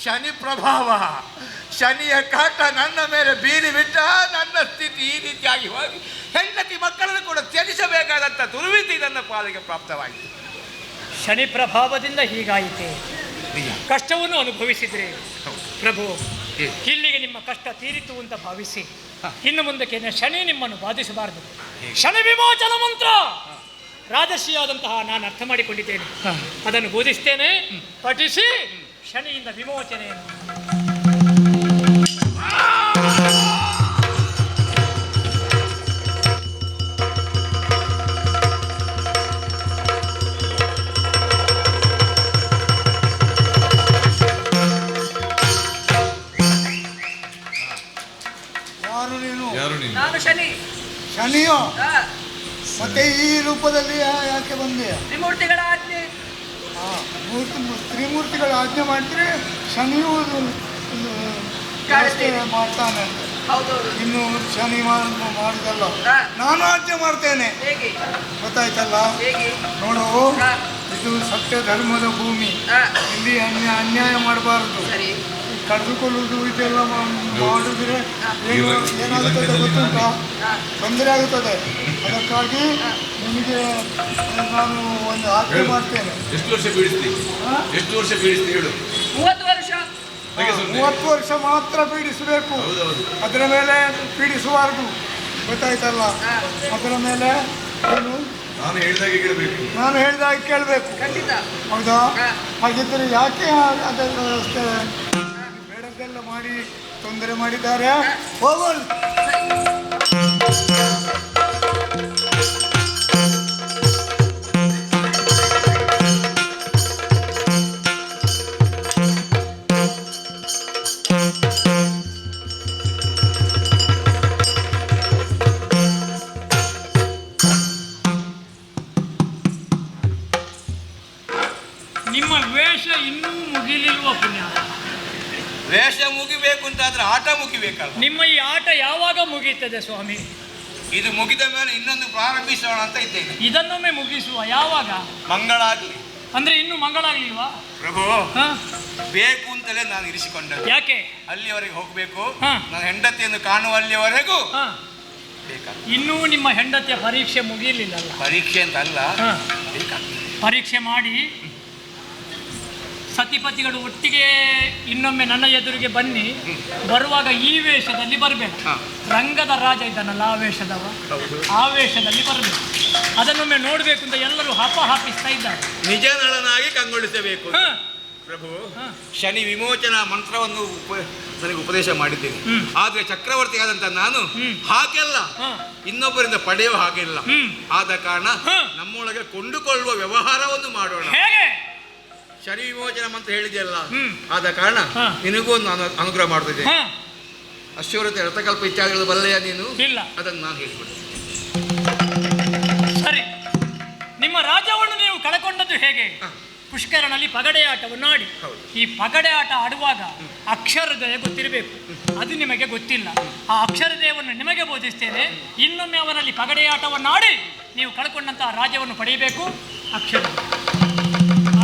ಶನಿ ಪ್ರಭಾವ. ಶನಿಯ ಕಾಟ ನನ್ನ ಮೇಲೆ ಬೀರಿ ಬಿಟ್ಟ ನನ್ನ ಸ್ಥಿತಿ ಈ ರೀತಿಯಾಗಿ ಹೋಗಿ ಹೆಂಡತಿ ಮಕ್ಕಳನ್ನು ಕೂಡ ತ್ಯಜಿಸಬೇಕಾದಂತ ದುರ್ವಿಧಿ ನನ್ನ ಪಾಲಿಗೆ ಪ್ರಾಪ್ತವಾಯಿತು. ಶನಿ ಪ್ರಭಾವದಿಂದ ಹೀಗಾಯಿತೆ. ಕಷ್ಟವನ್ನು ಅನುಭವಿಸಿದ್ರೆ ಪ್ರಭು, ಇಲ್ಲಿಗೆ ನಿಮ್ಮ ಕಷ್ಟ ತೀರಿತು ಅಂತ ಭಾವಿಸಿ ಇನ್ನು ಮುಂದಕ್ಕೆ ಶನಿ ನಿಮ್ಮನ್ನು ಬಾಧಿಸಬಾರದು. ಶನಿ ವಿಮೋಚನ ಮಂತ್ರ ರಾಜರ್ಷಿಯಾದಂತಹ ನಾನು ಅರ್ಥ ಮಾಡಿಕೊಂಡಿದ್ದೇನೆ, ಅದನ್ನು ಬೋಧಿಸ್ತೇನೆ. ಪಠಿಸಿ ಶನಿಯಿಂದ ವಿಮೋಚನೆಯನ್ನು. ಯಾರು ನೀನು? ಯಾರು ನೀನು? ನಾನು ಶನಿ. ಶನಿಯೋ? ಮತ್ತೆ ಈ ರೂಪದಲ್ಲಿ ಯಾಕೆ ಬಂದೆ? ತ್ರಿಮೂರ್ತಿಗಳ ಆಜ್ಞೆ. ತ್ರಿಮೂರ್ತಿಗಳ ಆಜ್ಞೆ ಮಾಡಿದ್ರೆ ಶನಿಯು ಮಾಡ್ತಾನೆ. ಇನ್ನು ಶನಿ ಮಾಡಿದಲ್ಲ, ನಾನು ಆಜ್ಞೆ ಮಾಡ್ತೇನೆ. ಗೊತ್ತಾಯ್ತಲ್ಲ? ನೋಡು, ಇದು ಸತ್ಯ ಧರ್ಮದ ಭೂಮಿ. ಇಲ್ಲಿ ಅನ್ಯಾಯ ಮಾಡಬಾರದು. ಕಳೆದುಕೊಳ್ಳುವುದು ಇದೆಲ್ಲ ಮಾಡಿದ್ರೆ ಏನಾಗುತ್ತದೆ ಗೊತ್ತುಂಟ? ತೊಂದರೆ ಆಗುತ್ತದೆ. ಅದಕ್ಕಾಗಿ ನಿಮಗೆ ನಾನು ಒಂದು ಆಜ್ಞೆ ಮಾಡ್ತೇನೆ. ಎಷ್ಟು ವರ್ಷ ಪೀಡಿಸ್ತಿ? ಎಷ್ಟು ವರ್ಷ ಪೀಡಿಸ್ತಿ ಹೇಳು? 30 ವರ್ಷ. 30 ವರ್ಷ ಮಾತ್ರ ಪೀಡಿಸಬೇಕು. ಅದರ ಮೇಲೆ ಪೀಡಿಸಬಾರ್ದು. ಗೊತ್ತಾಯ್ತಲ್ಲ? ಅದರ ಮೇಲೆ ನಾನು ಹೇಳಿದಾಗೆ ಕೇಳಬೇಕು. ನಾನು ಹೇಳಿದಾಗ ಕೇಳಬೇಕು. ಹೌದಾ? ಹಾಗಿದ್ದರೆ ಯಾಕೆ ಅದೆಲ್ಲ ವ್ಯವಸ್ಥೆ ಬೇಡದ್ದೆಲ್ಲ ಮಾಡಿ ತೊಂದರೆ ಮಾಡಿದ್ದಾರೆ? ಹೋಗೋಣ. ನಿಮ್ಮ ವೇಷ ಇನ್ನೂ ಮುಗಿಲಿಲ್ವ ಪುಣ್ಯ? ವೇಷ ಮುಗಿಬೇಕು ಅಂತಾದ್ರೆ ಆಟ ಮುಗಿಬೇಕಲ್ಲ. ನಿಮ್ಮ ಈ ಆಟ ಯಾವಾಗ ಮುಗಿಯುತ್ತದೆ ಸ್ವಾಮಿ? ಇದು ಮುಗಿದ ಮೇಲೆ ಇನ್ನೊಂದು ಪ್ರಾರಂಭಿಸೋಣ ಅಂತ ಇದ್ದೇನೆ. ಇದನ್ನೊಮ್ಮೆ ಮುಗಿಸುವ. ಯಾವಾಗ? ಮಂಗಳ ಆಗ್ಲಿ. ಅಂದ್ರೆ ಇನ್ನು ಮಂಗಳಾಗ್ಲಿಲ್ವಾ ಪ್ರಭು? ಬೇಕು ಅಂತಲೇ ನಾನು ಇರಿಸಿಕೊಂಡದ್ದು. ಯಾಕೆ? ಅಲ್ಲಿಯವರೆಗೆ ಹೋಗ್ಬೇಕು. ಹ. ನನ್ನ ಹೆಂಡತಿಯನ್ನು ಕಾಣುವಲ್ಲಿಯವರೆಗೂ ಹ. ಬೇಕಾಗ್ತದೆ. ಇನ್ನೂ ನಿಮ್ಮ ಹೆಂಡತಿಯ ಪರೀಕ್ಷೆ ಮುಗಿಲಿಲ್ಲಲ್ಲ? ಪರೀಕ್ಷೆ ಅಂತ ಅಲ್ಲ, ಹ. ಬೇಕಾಗ್ತದೆ. ಪರೀಕ್ಷೆ ಮಾಡಿ ಸತಿಪತಿಗಳು ಒಟ್ಟಿಗೆ ಇನ್ನೊಮ್ಮೆ ನನ್ನ ಎದುರಿಗೆ ಬನ್ನಿ. ಬರುವಾಗ ಈ ವೇಷದಲ್ಲಿ ಬರಬೇಕು. ರಂಗದ ರಾಜ ಇದ್ದಾನಲ್ಲ, ಆ ವೇಷದವ, ಆ ವೇಷದಲ್ಲಿ ಬರಬೇಕು. ಅದನ್ನೊಮ್ಮೆ ನೋಡಬೇಕು ಅಂತ ಎಲ್ಲರೂ ಹಾಪಿಸ್ತಾ ಇದ್ದಾರೆ. ನಿಜ ನಳನಾಗಿ ಕಂಗೊಳಿಸಬೇಕು. ಹ. ಪ್ರಭು, ಶನಿ ವಿಮೋಚನಾ ಮಂತ್ರವನ್ನು ನನಗೆ ಉಪದೇಶ ಮಾಡಿದ್ದೀನಿ. ಆದ್ರೆ ಚಕ್ರವರ್ತಿ ಆದಂತ ನಾನು ಹಾಗೆಲ್ಲ ಇನ್ನೊಬ್ಬರಿಂದ ಪಡೆಯುವ ಹಾಗೆಲ್ಲ. ಆದ ಕಾರಣ ನಮ್ಮೊಳಗೆ ಕೊಂಡುಕೊಳ್ಳುವ ವ್ಯವಹಾರವನ್ನು ಮಾಡೋಣ. ಹೇಗೆ? ಶನಿ ವಿಮೋಚನ ಮಂತ್ರ ಹೇಳಿದೆಯಲ್ಲ, ಆದ ಕಾರಣ ನಿನಗೂ ನಾನು ಅನುಗ್ರಹ ಮಾಡ್ತಿದ್ದೆ. ಅಶ್ವರತೆ ರಥಕಲ್ಪ ಇತ್ಯಾದಿಗಳು ಬಲ್ಲೆಯ ನೀನು? ಇಲ್ಲ. ಅದನ್ನು ನಾನು ಹೇಳಿಕೊಡ್ತೇನೆ. ಸರಿ, ನಿಮ್ಮ ರಾಜ್ಯವನ್ನು ನೀವು ಕಳಕೊಂಡದ್ದು ಹೇಗೆ? ಪುಷ್ಕರನಲ್ಲಿ ಪಗಡೆ ಆಟವನ್ನು ಆಡಿ. ಈ ಪಗಡೆ ಆಟ ಆಡುವಾಗ ಅಕ್ಷರದಯ ಗೊತ್ತಿರಬೇಕು. ಅದು ನಿಮಗೆ ಗೊತ್ತಿಲ್ಲ. ಆ ಅಕ್ಷರದಯವನ್ನು ನಿಮಗೆ ಬೋಧಿಸ್ತೇನೆ. ಇನ್ನೊಮ್ಮೆ ಅವರಲ್ಲಿ ಪಗಡೆ ಆಟವನ್ನು ಆಡಿ ನೀವು ಕಳ್ಕೊಂಡಂತಹ ರಾಜ್ಯವನ್ನು ಪಡೆಯಬೇಕು. ಅಕ್ಷರ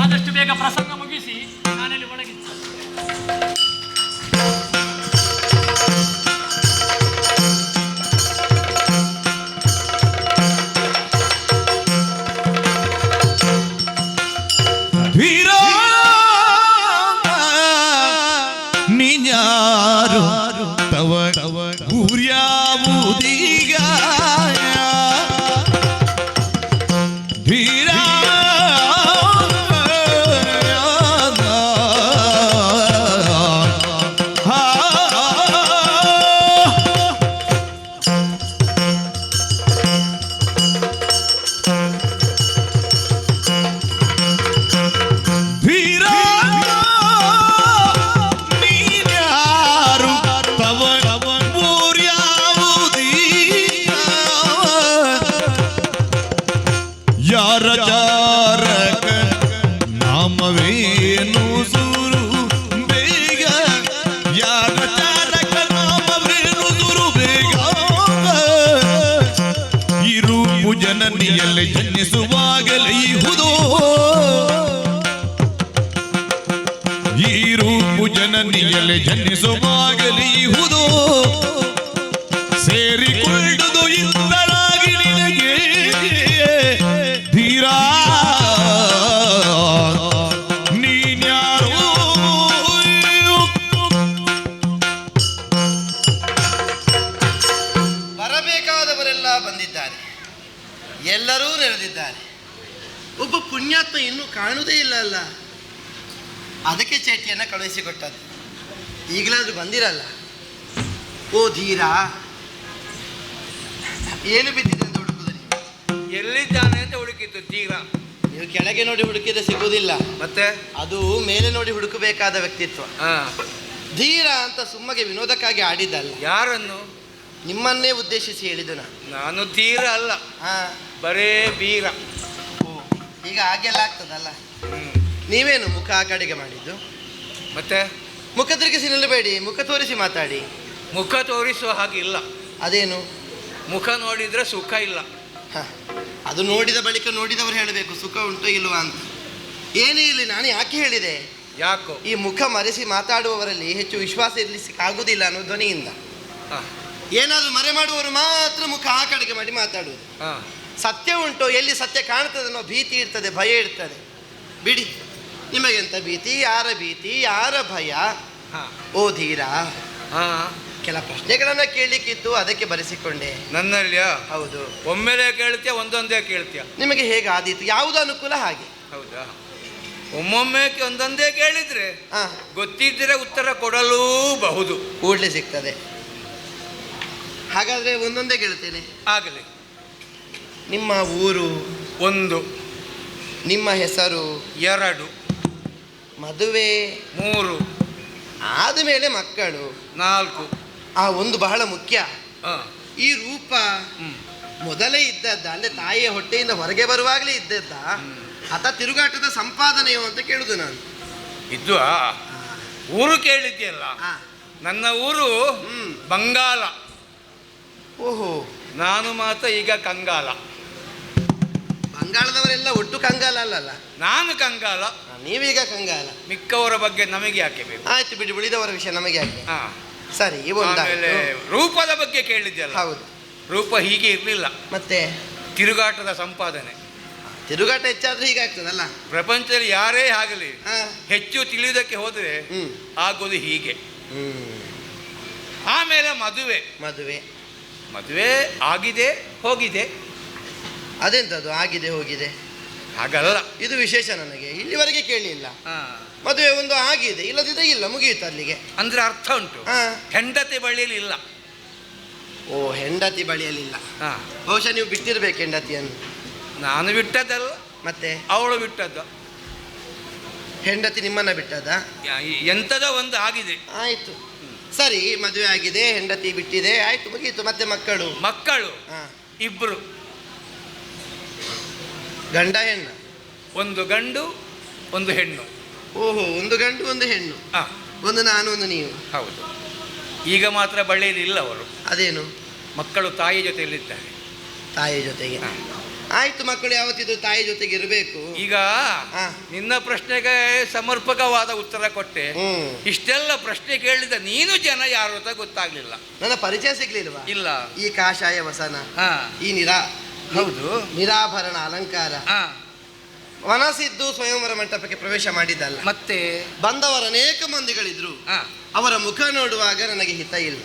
ಆದಷ್ಟು ಬೇಗ ಪ್ರಸಂಗ ಮುಗಿಸಿ ನಾನಲ್ಲಿ ಒಳಗಿದ್ದೆ. ನೀನ್ಯಾರು ತವ ಊರ್ಯಾವುದೀಗ ಧೀರ ಊರ್ಯಾವು ಈ ರೂಪು ಜನನಿಯಲ್ಲಿ ಜನಿಸುವಾಗಲಿ ಇಹುದು ಸೇರಿಕೊಳ್ಳುವುದು ಇಂದಲಾಗಿ ನಿನಗೆ ಧೀರಾ ನೀನ್ಯಾರು ಬರಬೇಕಾದವರೆಲ್ಲ ಬಂದಿದ್ದಾರೆ, ಎಲ್ಲರೂ ನೆರೆದಿದ್ದಾರೆ. ಒಬ್ಬ ಪುಣ್ಯಾತ್ಮ ಇನ್ನೂ ಕಾಣುವುದೇ ಇಲ್ಲ ಅಲ್ಲ, ಅದಕ್ಕೆ ಚೇಟಿಯನ್ನು ಕಳುಹಿಸಿಕೊಟ್ಟದ್ದು. ಈಗಲಾದ್ರೂ ಬಂದಿರಲ್ಲ. ಓ ಧೀರ, ಏನು ಬಿದ್ದಿದೆ ಅಂತ ಹುಡುಕುದು ನೀವು? ಎಲ್ಲಿದ್ದಾನೆ ಅಂತ ಹುಡುಕಿದ್ದು ತೀರ. ನೀವು ಕೆಳಗೆ ನೋಡಿ ಹುಡುಕಿದ್ರೆ ಸಿಗುವುದಿಲ್ಲ, ಮತ್ತೆ ಅದು ಮೇಲೆ ನೋಡಿ ಹುಡುಕಬೇಕಾದ ವ್ಯಕ್ತಿತ್ವ. ಧೀರ ಅಂತ ಸುಮ್ಮಗೆ ವಿನೋದಕ್ಕಾಗಿ ಆಡಿದ್ದಲ್ಲ, ಯಾರನ್ನು? ನಿಮ್ಮನ್ನೇ ಉದ್ದೇಶಿಸಿ ಹೇಳಿದ್ದು ನಾನು ತೀರ ಅಲ್ಲ, ಬರೇ ಬೀರ. ಈಗ ಹಾಗೆಲ್ಲ ಆಗ್ತದಲ್ಲ. ನೀವೇನು ಮುಖ ಆ ಕಡೆಗೆ ಮಾಡಿದ್ದು? ಮತ್ತೆ ಮುಖ ತಿರುಗಿಸಿ ನಿಲ್ಲಬೇಡಿ, ಮುಖ ತೋರಿಸಿ ಮಾತಾಡಿ. ಮುಖ ತೋರಿಸುವ ಹಾಗಿಲ್ಲ. ಅದೇನು? ಮುಖ ನೋಡಿದ್ರೆ ಸುಖ ಇಲ್ಲ. ಅದು ನೋಡಿದ ಬಳಿಕ ನೋಡಿದವರು ಹೇಳಬೇಕು ಸುಖ ಉಂಟು ಇಲ್ವಾ ಅಂತ. ಏನೇ ಇಲ್ಲಿ ನಾನು ಯಾಕೆ ಹೇಳಿದೆ? ಯಾಕೋ ಈ ಮುಖ ಮರೆಸಿ ಮಾತಾಡುವವರಲ್ಲಿ ಹೆಚ್ಚು ವಿಶ್ವಾಸ ಇರಲಿಕ್ಕಾಗುವುದಿಲ್ಲ ಅನ್ನೋ ಧ್ವನಿಯಿಂದ. ಏನಾದರೂ ಮರೆ ಮಾಡುವವರು ಮಾತ್ರ ಮುಖ ಆ ಕಡೆಗೆ ಮಾಡಿ ಮಾತಾಡುವುದು. ಸತ್ಯ ಉಂಟು, ಎಲ್ಲಿ ಸತ್ಯ ಕಾಣ್ತದೆ ಅನ್ನೋ ಭೀತಿ ಇರ್ತದೆ, ಭಯ ಇರ್ತದೆ. ಬಿಡಿ, ನಿಮಗೆಂತ ಭೀತಿ, ಯಾರ ಭೀತಿ, ಯಾರ ಭಯ? ಓ ಧೀರ, ಕೆಲ ಪ್ರಶ್ನೆಗಳನ್ನ ಕೇಳಲಿಕ್ಕಿತ್ತು, ಅದಕ್ಕೆ ಬರೆಸಿಕೊಂಡೆ. ನನ್ನಲ್ಲಿಯ? ಹೌದು. ಒಮ್ಮೆಲೆ ಕೇಳ್ತೀಯ, ಒಂದೊಂದೇ ಕೇಳ್ತೀಯ? ನಿಮಗೆ ಹೇಗೆ ಆದೀತು? ಯಾವುದು ಅನುಕೂಲ ಹಾಗೆ. ಹೌದಾ? ಒಮ್ಮೊಮ್ಮೆ ಒಂದೊಂದೇ ಕೇಳಿದ್ರೆ ಗೊತ್ತಿದ್ರೆ ಉತ್ತರ ಕೊಡಲೂಬಹುದು, ಕೂಡಲೇ ಸಿಗ್ತದೆ. ಹಾಗಾದ್ರೆ ಒಂದೊಂದೇ ಕೇಳ್ತೇನೆ. ಆಗಲಿ. ನಿಮ್ಮ ಊರು? 1. ನಿಮ್ಮ ಹೆಸರು? 2. ಮದುವೆ? 3. ಆದಮೇಲೆ ಮಕ್ಕಳು? 4. ಆ ಒಂದು ಬಹಳ ಮುಖ್ಯ. ಈ ರೂಪ ಮೊದಲೇ ಇದ್ದದ್ದ, ಅಂದ್ರೆ ತಾಯಿಯ ಹೊಟ್ಟೆಯಿಂದ ಹೊರಗೆ ಬರುವಾಗಲೇ ಇದ್ದದ್ದ, ಅಥವಾ ತಿರುಗಾಟದ ಸಂಪಾದನೆಯೋ ಅಂತ ಕೇಳುದು ನಾನು. ಇದ್ದು ಊರು ಕೇಳಿದ್ಯಲ್ಲ, ನನ್ನ ಊರು ಬಂಗಾಲ. ಓಹೋ, ನಾನು ಮಾತ್ರ ಈಗ ಕಂಗಾಲ. ಬಂಗಾಳದವರೆಲ್ಲ ಒಟ್ಟು ಕಂಗಾಲ ಅಲ್ಲಲ್ಲ? ನಾನು ಕಂಗಾಲ, ನೀವೀಗ ಕಂಗಾಲ. ಮಿಕ್ಕವರ ಬಗ್ಗೆ ನಮಗೆ ಯಾಕೆ ಬೇಕು? ಆಯ್ತು ಬಿಡಿ, ಉಳಿದವರ ವಿಷಯ ನಮಗೆ ಯಾಕೆ. ಸರಿ, ಆಮೇಲೆ ರೂಪದ ಬಗ್ಗೆ ಕೇಳಿದ್ಯಲ್ಲ. ಹೌದು. ರೂಪ ಹೀಗೆ ಇರಲಿಲ್ಲ, ಮತ್ತೆ ತಿರುಗಾಟದ ಸಂಪಾದನೆ. ತಿರುಗಾಟ ಹೆಚ್ಚಾದ್ರೆ ಹೀಗಾಗ್ತದಲ್ಲ. ಪ್ರಪಂಚದಲ್ಲಿ ಯಾರೇ ಆಗಲಿ ಹೆಚ್ಚು ತಿಳಿಯುವುದಕ್ಕೆ ಹೋದ್ರೆ ಆಗೋದು ಹೀಗೆ. ಆಮೇಲೆ ಮದುವೆ. ಮದುವೆ ಮದುವೆ ಆಗಿದೆ ಹೋಗಿದೆ. ಅದೆಂತದ್ದು ಆಗಿದೆ ಹೋಗಿದೆ? ಹಾಗಲ್ಲ, ಇದು ವಿಶೇಷ. ನನಗೆ ಇಲ್ಲಿವರೆಗೆ ಕೇಳಲಿಲ್ಲ. ಮದುವೆ ಒಂದು ಆಗಿದೆ, ಇಲ್ಲದಿದ್ರೆ ಇಲ್ಲ, ಮುಗಿಯಿತು ಅಲ್ಲಿಗೆ. ಅಂದ್ರೆ ಅರ್ಥ ಉಂಟು. ಹೆಂಡತಿ ಬಳಿಯಲ್ಲಿ ಇಲ್ಲ. ಓ, ಹೆಂಡತಿ ಬಳಿಯಲ್ಲಿಲ್ಲ. ಬಹುಶಃ ನೀವು ಬಿಟ್ಟಿರ್ಬೇಕು ಹೆಂಡತಿಯನ್ನು. ನಾನು ಬಿಟ್ಟದ್ದಲ್ಲ, ಮತ್ತೆ ಅವಳು ಬಿಟ್ಟದ್ದ. ಹೆಂಡತಿ ನಿಮ್ಮನ್ನ ಬಿಟ್ಟದ? ಎಂಥದೋ ಒಂದು ಆಗಿದೆ. ಆಯ್ತು, ಸರಿ, ಮದುವೆ ಆಗಿದೆ, ಹೆಂಡತಿ ಬಿಟ್ಟಿದೆ, ಆಯ್ತು, ಮುಗೀತು. ಮತ್ತೆ ಮಕ್ಕಳು? ಮಕ್ಕಳು 2. ಗಂಡ ಹೆಣ್ಣ? 1 ಗಂಡು 1 ಹೆಣ್ಣು. ಓಹೋ, 1 ಗಂಡು 1 ಹೆಣ್ಣು. ಒಂದು ನಾನು, ಒಂದು ನೀವು. ಹೌದು. ಈಗ ಮಾತ್ರ ಬಳ್ಳಿಯಲ್ಲಿ ಇಲ್ಲ ಅವರು. ಅದೇನು? ಮಕ್ಕಳು ತಾಯಿ ಜೊತೆಯಲ್ಲಿದ್ದಾರೆ. ತಾಯಿ ಜೊತೆಗೆ? ಆಯ್ತು, ಮಕ್ಕಳು ಯಾವತ್ತಿದ್ರು ತಾಯಿ ಜೊತೆಗೆ ಇರಬೇಕು. ಈಗ ನಿನ್ನ ಪ್ರಶ್ನೆಗೆ ಸಮರ್ಪಕವಾದ ಉತ್ತರ ಕೊಟ್ಟೆ. ಇಷ್ಟೆಲ್ಲ ಪ್ರಶ್ನೆ ಕೇಳಿದ ನೀನು ಜನ ಯಾರು ಅಂತ ಗೊತ್ತಾಗ್ಲಿಲ್ಲ. ನನ್ನ ಪರಿಚಯ ಸಿಗ್ಲಿಲ್ವಾ? ಇಲ್ಲ. ಈ ಕಾಷಾಯ ವಸನ, ಈ ಹೌದು, ನಿರಾಭರಣ ಅಲಂಕಾರ, ವನಸಿದ್ದು ಸ್ವಯಂವರ ಮಂಟಪಕ್ಕೆ ಪ್ರವೇಶ ಮಾಡಿದ್ದಲ್ಲ. ಮತ್ತೆ ಬಂದವರ ಅನೇಕ ಮಂದಿಗಳಿದ್ರು. ಅವರ ಮುಖ ನೋಡುವಾಗ ನನಗೆ ಹಿತ ಇಲ್ಲ.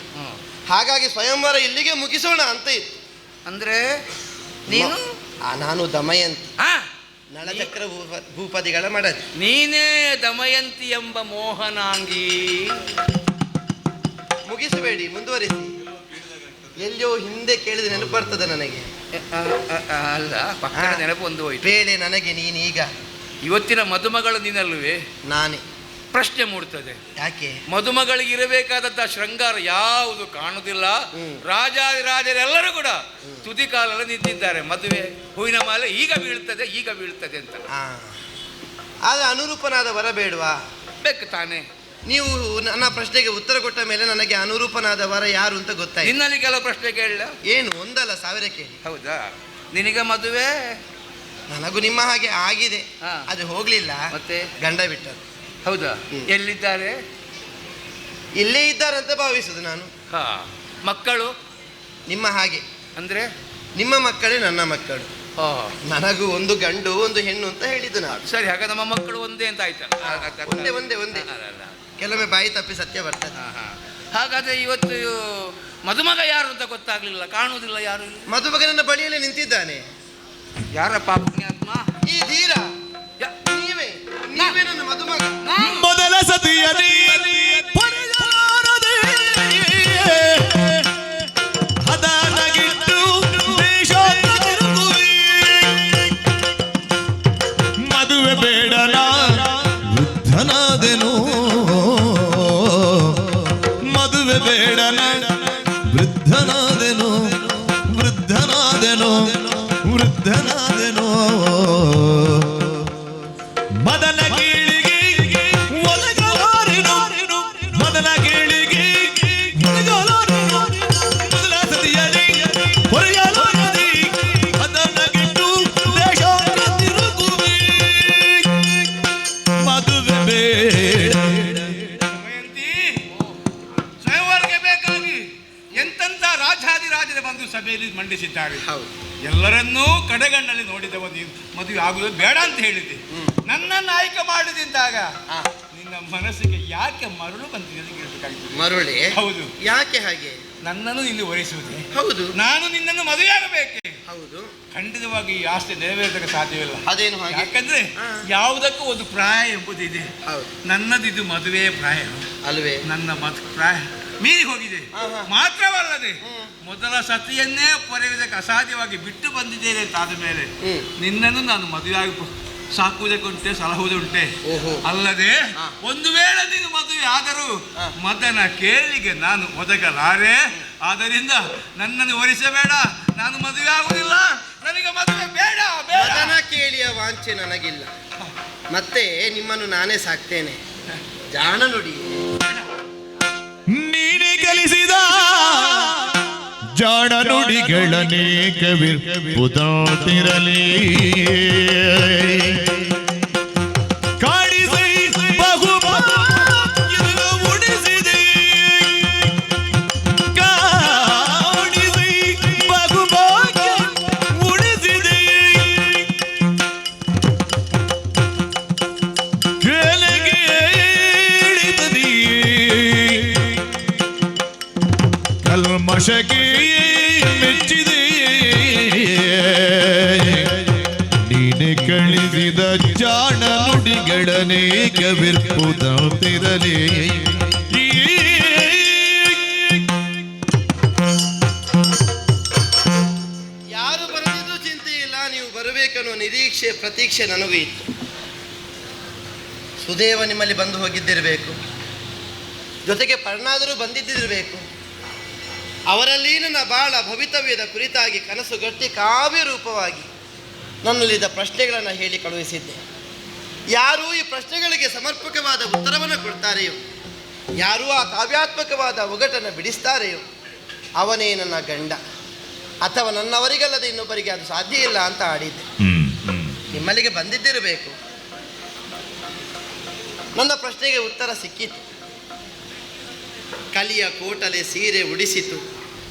ಹಾಗಾಗಿ ಸ್ವಯಂವರ ಇಲ್ಲಿಗೆ ಮುಗಿಸೋಣ ಅಂತ ಇತ್ತು. ಅಂದ್ರೆ ನೀನು? ನಾನು ದಮಯಂತಿ, ನಳಚಕ್ರ ಭೂಪದಿಗಳ ಮಡದಿ. ನೀನೇ ದಮಯಂತಿ ಎಂಬ ಮೋಹನಾಂಗಿ. ಮುಗಿಸಬೇಡಿ, ಮುಂದುವರಿಸಿ. ಎಲ್ಲಿಯೋ ಹಿಂದೆ ಕೇಳಿದ ನೆನಪು ಬರ್ತದೆ ನನಗೆ. ಅಲ್ಲ, ಪಕ್ಕದ ನೆನಪು ಒಂದು ಹೋಯ್ತು. ಬೇಳೆ ನನಗೆ ನೀನೀಗ. ಇವತ್ತಿನ ಮದುಮಗಳು ನೀನಲ್ವೇ? ನಾನೇ. ಪ್ರಶ್ನೆ ಮೂಡ್ತದೆ, ಯಾಕೆ? ಮದುಮಗಳಿಗೆ ಇರಬೇಕಾದಂತ ಶೃಂಗಾರ ಯಾವುದು ಕಾಣುವುದಿಲ್ಲ. ರಾಜರೆಲ್ಲರೂ ಕೂಡ ತುದಿ ಕಾಲಲ್ಲಿ ನಿಂತಿದ್ದಾರೆ. ಮದುವೆ ಹೂವಿನ ಮಾಲೆ ಈಗ ಬೀಳ್ತದೆ, ಈಗ ಬೀಳ್ತದೆ ಅಂತ. ಆದ್ರೆ ಅನುರೂಪನಾದ ವರ ಬೇಡವಾ? ಬೇಕು ತಾನೆ. ನೀವು ನನ್ನ ಪ್ರಶ್ನೆಗೆ ಉತ್ತರ ಕೊಟ್ಟ ಮೇಲೆ ನನಗೆ ಅನುರೂಪನಾದ ವರ ಯಾರು ಅಂತ ಗೊತ್ತಾಯ್ತು. ನಿನ್ನಲ್ಲಿ ಕೆಲವು ಪ್ರಶ್ನೆ ಕೇಳಲ್ಲ? ಏನು, ಒಂದಲ್ಲ 1000 ಕೇಳಿ. ಹೌದಾ? ನಿನಗೆ ಮದುವೆ? ನನಗೂ ನಿಮ್ಮ ಹಾಗೆ ಆಗಿದೆ, ಅದು ಹೋಗ್ಲಿಲ್ಲ. ಮತ್ತೆ ಗಂಡ ಬಿಟ್ಟರು. ಹೌದಾ? ಎಲ್ಲಿದ್ದಾರೆ? ಇಲ್ಲೇ ಇದ್ದಾರೆ ಅಂತ ಭಾವಿಸುದು ನಾನು. ಹಾ, ಮಕ್ಕಳು ನಿಮ್ಮ ಹಾಗೆ ಅಂದ್ರೆ ನಿಮ್ಮ ಮಕ್ಕಳೇ ನನ್ನ ಮಕ್ಕಳು. ನನಗೂ ಒಂದು ಗಂಡು ಒಂದು ಹೆಣ್ಣು ಅಂತ ಹೇಳಿದ್ದು ನಾನು. ಸರಿ, ಹಾಗ ನಮ್ಮ ಮಕ್ಕಳು ಒಂದೇ ಅಂತ ಆಯ್ತಲ್ಲ? ಒಂದೇ ಒಂದೇ ಒಂದೇ. ಕೆಲವೊಮ್ಮೆ ಬಾಯಿ ತಪ್ಪಿ ಸತ್ಯ ಬರ್ತದೆ. ಹಾಗಾದ್ರೆ ಇವತ್ತು ಮದುಮಗ ಯಾರು ಅಂತ ಗೊತ್ತಾಗ್ಲಿಲ್ಲ, ಕಾಣುವುದಿಲ್ಲ ಯಾರು. ಮದುಮಗ ನನ್ನ ಬಳಿಯಲ್ಲಿ ನಿಂತಿದ್ದಾನೆ. ಯಾರಪ್ಪ ಪುಣ್ಯಾತ್ಮ? ಈ ಧೀರ ನೀವೇ ನನ್ನ ಮದುಮಗ. ಮೊದಲ ಸತಿಯಲಿ ಹದನಗಿಟ್ಟು ದೇಶೋತ್ತರ ತಿರುಗುವಿ. ಮದುವೆ ಬೇಡನ ವೃದ್ಧನಾದೆನು, ಮದುವೆ ಬೇಡನ ವೃದ್ಧನಾದೆನು, ವೃದ್ಧನಾದೆನು, ವೃದ್ಧನಾದೆನು. ಮದನ ಕೀಳಿಗೆ ಒದಗಲಾರೆನು, ಮದನ ಕೀಳಿಗೆ ಒದಗಲಾರೆನು. ಮೊದಲ ಸತಿಯಲಿ ಹೊರೆಯಲಾರದೆ ಅದನ್ನಗಿಟ್ಟು ದೇಶೋತ್ತರ ತಿರುಗುವಿ. ಮದುವೆ ಬೇಡ. ದಮಯಂತಿ, ಸ್ವಯಂವರಕ್ಕೆ ಬೇಕಾಗಿ ಎಂತೆಂಥ ರಾಜಾದಿರಾಜರ ಬಂದು ಸಭೆಯಲ್ಲಿ ಮಂಡಿಸಿದ್ದಾರೆ. ಎಲ್ಲರನ್ನೂ ಕಡೆಗಣ್ಣಲ್ಲಿ ನೋಡಿದವ ನೀನು ಮದುವೆ ಆಗುವುದು ಬೇಡ ಅಂತ ಹೇಳಿದೆ. ನನ್ನನ್ನು ಆಯ್ಕೆ ಮಾಡಿದಾಗ ನಿನ್ನ ಮನಸ್ಸಿಗೆ ಯಾಕೆ ಮರಳು ಬಂದಿದೆ? ಮರುಳೆ? ಹೌದು. ಯಾಕೆ ಹಾಗೆ? ನನ್ನನ್ನು ಇಲ್ಲಿ ಒರೆಸುವುದೇ? ಹೌದು. ನಾನು ನಿನ್ನನ್ನು ಮದುವೆಯಾಗಬೇಕೆ? ಹೌದು. ಖಂಡಿತವಾಗಿ ಈ ಆಸ್ತಿ ನೆರವೇರಿಸಕ್ಕೆ ಸಾಧ್ಯವಿಲ್ಲ. ಅದೇನು ಹಾಗೆ? ಯಾಕಂದ್ರೆ ಯಾವುದಕ್ಕೂ ಒಂದು ಪ್ರಾಯ ಎಂಬುದಿದೆ. ಹೌದು. ನನ್ನದಿದು ಮದುವೆ ಪ್ರಾಯ ಅಲ್ವೇ? ನನ್ನ ಪ್ರಾಯ ಮೀರಿ ಹೋಗಿದೆ. ಮಾತ್ರವಲ್ಲದೆ ಮೊದಲ ಸತಿಯನ್ನೇ ಪೊರೆಯುವುದಕ್ಕೆ ಅಸಾಧ್ಯವಾಗಿ ಬಿಟ್ಟು ಬಂದಿದ್ದೇನೆ ಅಂತಾದ ಮೇಲೆ ನಿನ್ನನ್ನು ನಾನು ಮದುವೆಯಾಗಿ ಸಾಕುವುದಕ್ಕುಂಟೆ, ಸಲಹುವುದುಂಟೆ. ಅಲ್ಲದೆ ಒಂದು ವೇಳೆ ನೀನು ಮದುವೆ ಆದರೂ ಮದನ ಕೇಳಿಗೆ ನಾನು ಒದಗಲಾರೆ. ಆದ್ದರಿಂದ ನನ್ನನ್ನು ಒರಿಸಬೇಡ, ನಾನು ಮದುವೆ ಆಗುವುದಿಲ್ಲ, ನನಗೆ ಮದುವೆ ಬೇಡ. ಮದನ ಕೇಳಿಯ ವಾಂಛೆ ನನಗಿಲ್ಲ. ಮತ್ತೆ ನಿಮ್ಮನ್ನು ನಾನೇ ಸಾಕ್ತೇನೆ. ಜಾಣ ನುಡಿ. ನೀನೆ ಕಲಿಸಿದ ಜಾಣ ನುಡಿಗಳನೇಕ ವಿರ್ಪುದಾತಿರಲಿ. ಕಾಡಿಸಿ ಬಹುಭಾಗ್ಯ ಉಡಿಸಿದೆ, ಕಾಡಿಸಿ ಬಹುಭಾಗ್ಯ ಉಡಿಸಿದೆ. ಕೆಳಗೆ ಇಳಿದದಿ ಕಲ್ಮಶಕ್ಕೆ ಮೆಚ್ಚಿದೆ. ನೀನೆ ಕಳಿಸಿದ ಜಾಣ ನುಡಿಗಳನೇಕ ವಿರ್ಪುದಾತಿರಲಿ. ಯಾರು ಬರದಿದ್ದು ಚಿಂತೆ ಇಲ್ಲ, ನೀವು ಬರಬೇಕನ್ನೋ ನಿರೀಕ್ಷೆ ಪ್ರತೀಕ್ಷೆ ನನಗೂ ಇತ್ತು. ಸುದೇವ ನಿಮ್ಮಲ್ಲಿ ಬಂದು ಹೋಗಿದ್ದಿರಬೇಕು, ಜೊತೆಗೆ ಪರ್ಣಾದರೂ ಬಂದಿದ್ದಿರಬೇಕು. ಅವರಲ್ಲಿ ನನ್ನ ಬಾಳ ಭವಿತವ್ಯದ ಕುರಿತಾಗಿ ಕನಸು ಗಟ್ಟಿ ಕಾವ್ಯ ರೂಪವಾಗಿ ನನ್ನಲ್ಲಿದ್ದ ಪ್ರಶ್ನೆಗಳನ್ನು ಹೇಳಿ ಕಳುಹಿಸಿದ್ದೆ. ಯಾರು ಈ ಪ್ರಶ್ನೆಗಳಿಗೆ ಸಮರ್ಪಕವಾದ ಉತ್ತರವನ್ನು ಕೊಡ್ತಾರೆಯೋ, ಯಾರು ಆ ಕಾವ್ಯಾತ್ಮಕವಾದ ಒಗಟನ್ನು ಬಿಡಿಸ್ತಾರೆಯೋ ಅವನೇ ನನ್ನ ಗಂಡ, ಅಥವಾ ನನ್ನವರಿಗಲ್ಲದೆ ಇನ್ನೊಬ್ಬರಿಗೆ ಅದು ಸಾಧ್ಯ ಇಲ್ಲ ಅಂತ ಆಡಿದ್ದೆ. ನಿಮ್ಮಲ್ಲಿಗೆ ಬಂದಿದ್ದಿರಬೇಕು. ನನ್ನ ಪ್ರಶ್ನೆಗೆ ಉತ್ತರ ಸಿಕ್ಕಿತು. ಕಲಿಯ ಕೋಟಲೆ ಸೀರೆ ಉಡಿಸಿತು,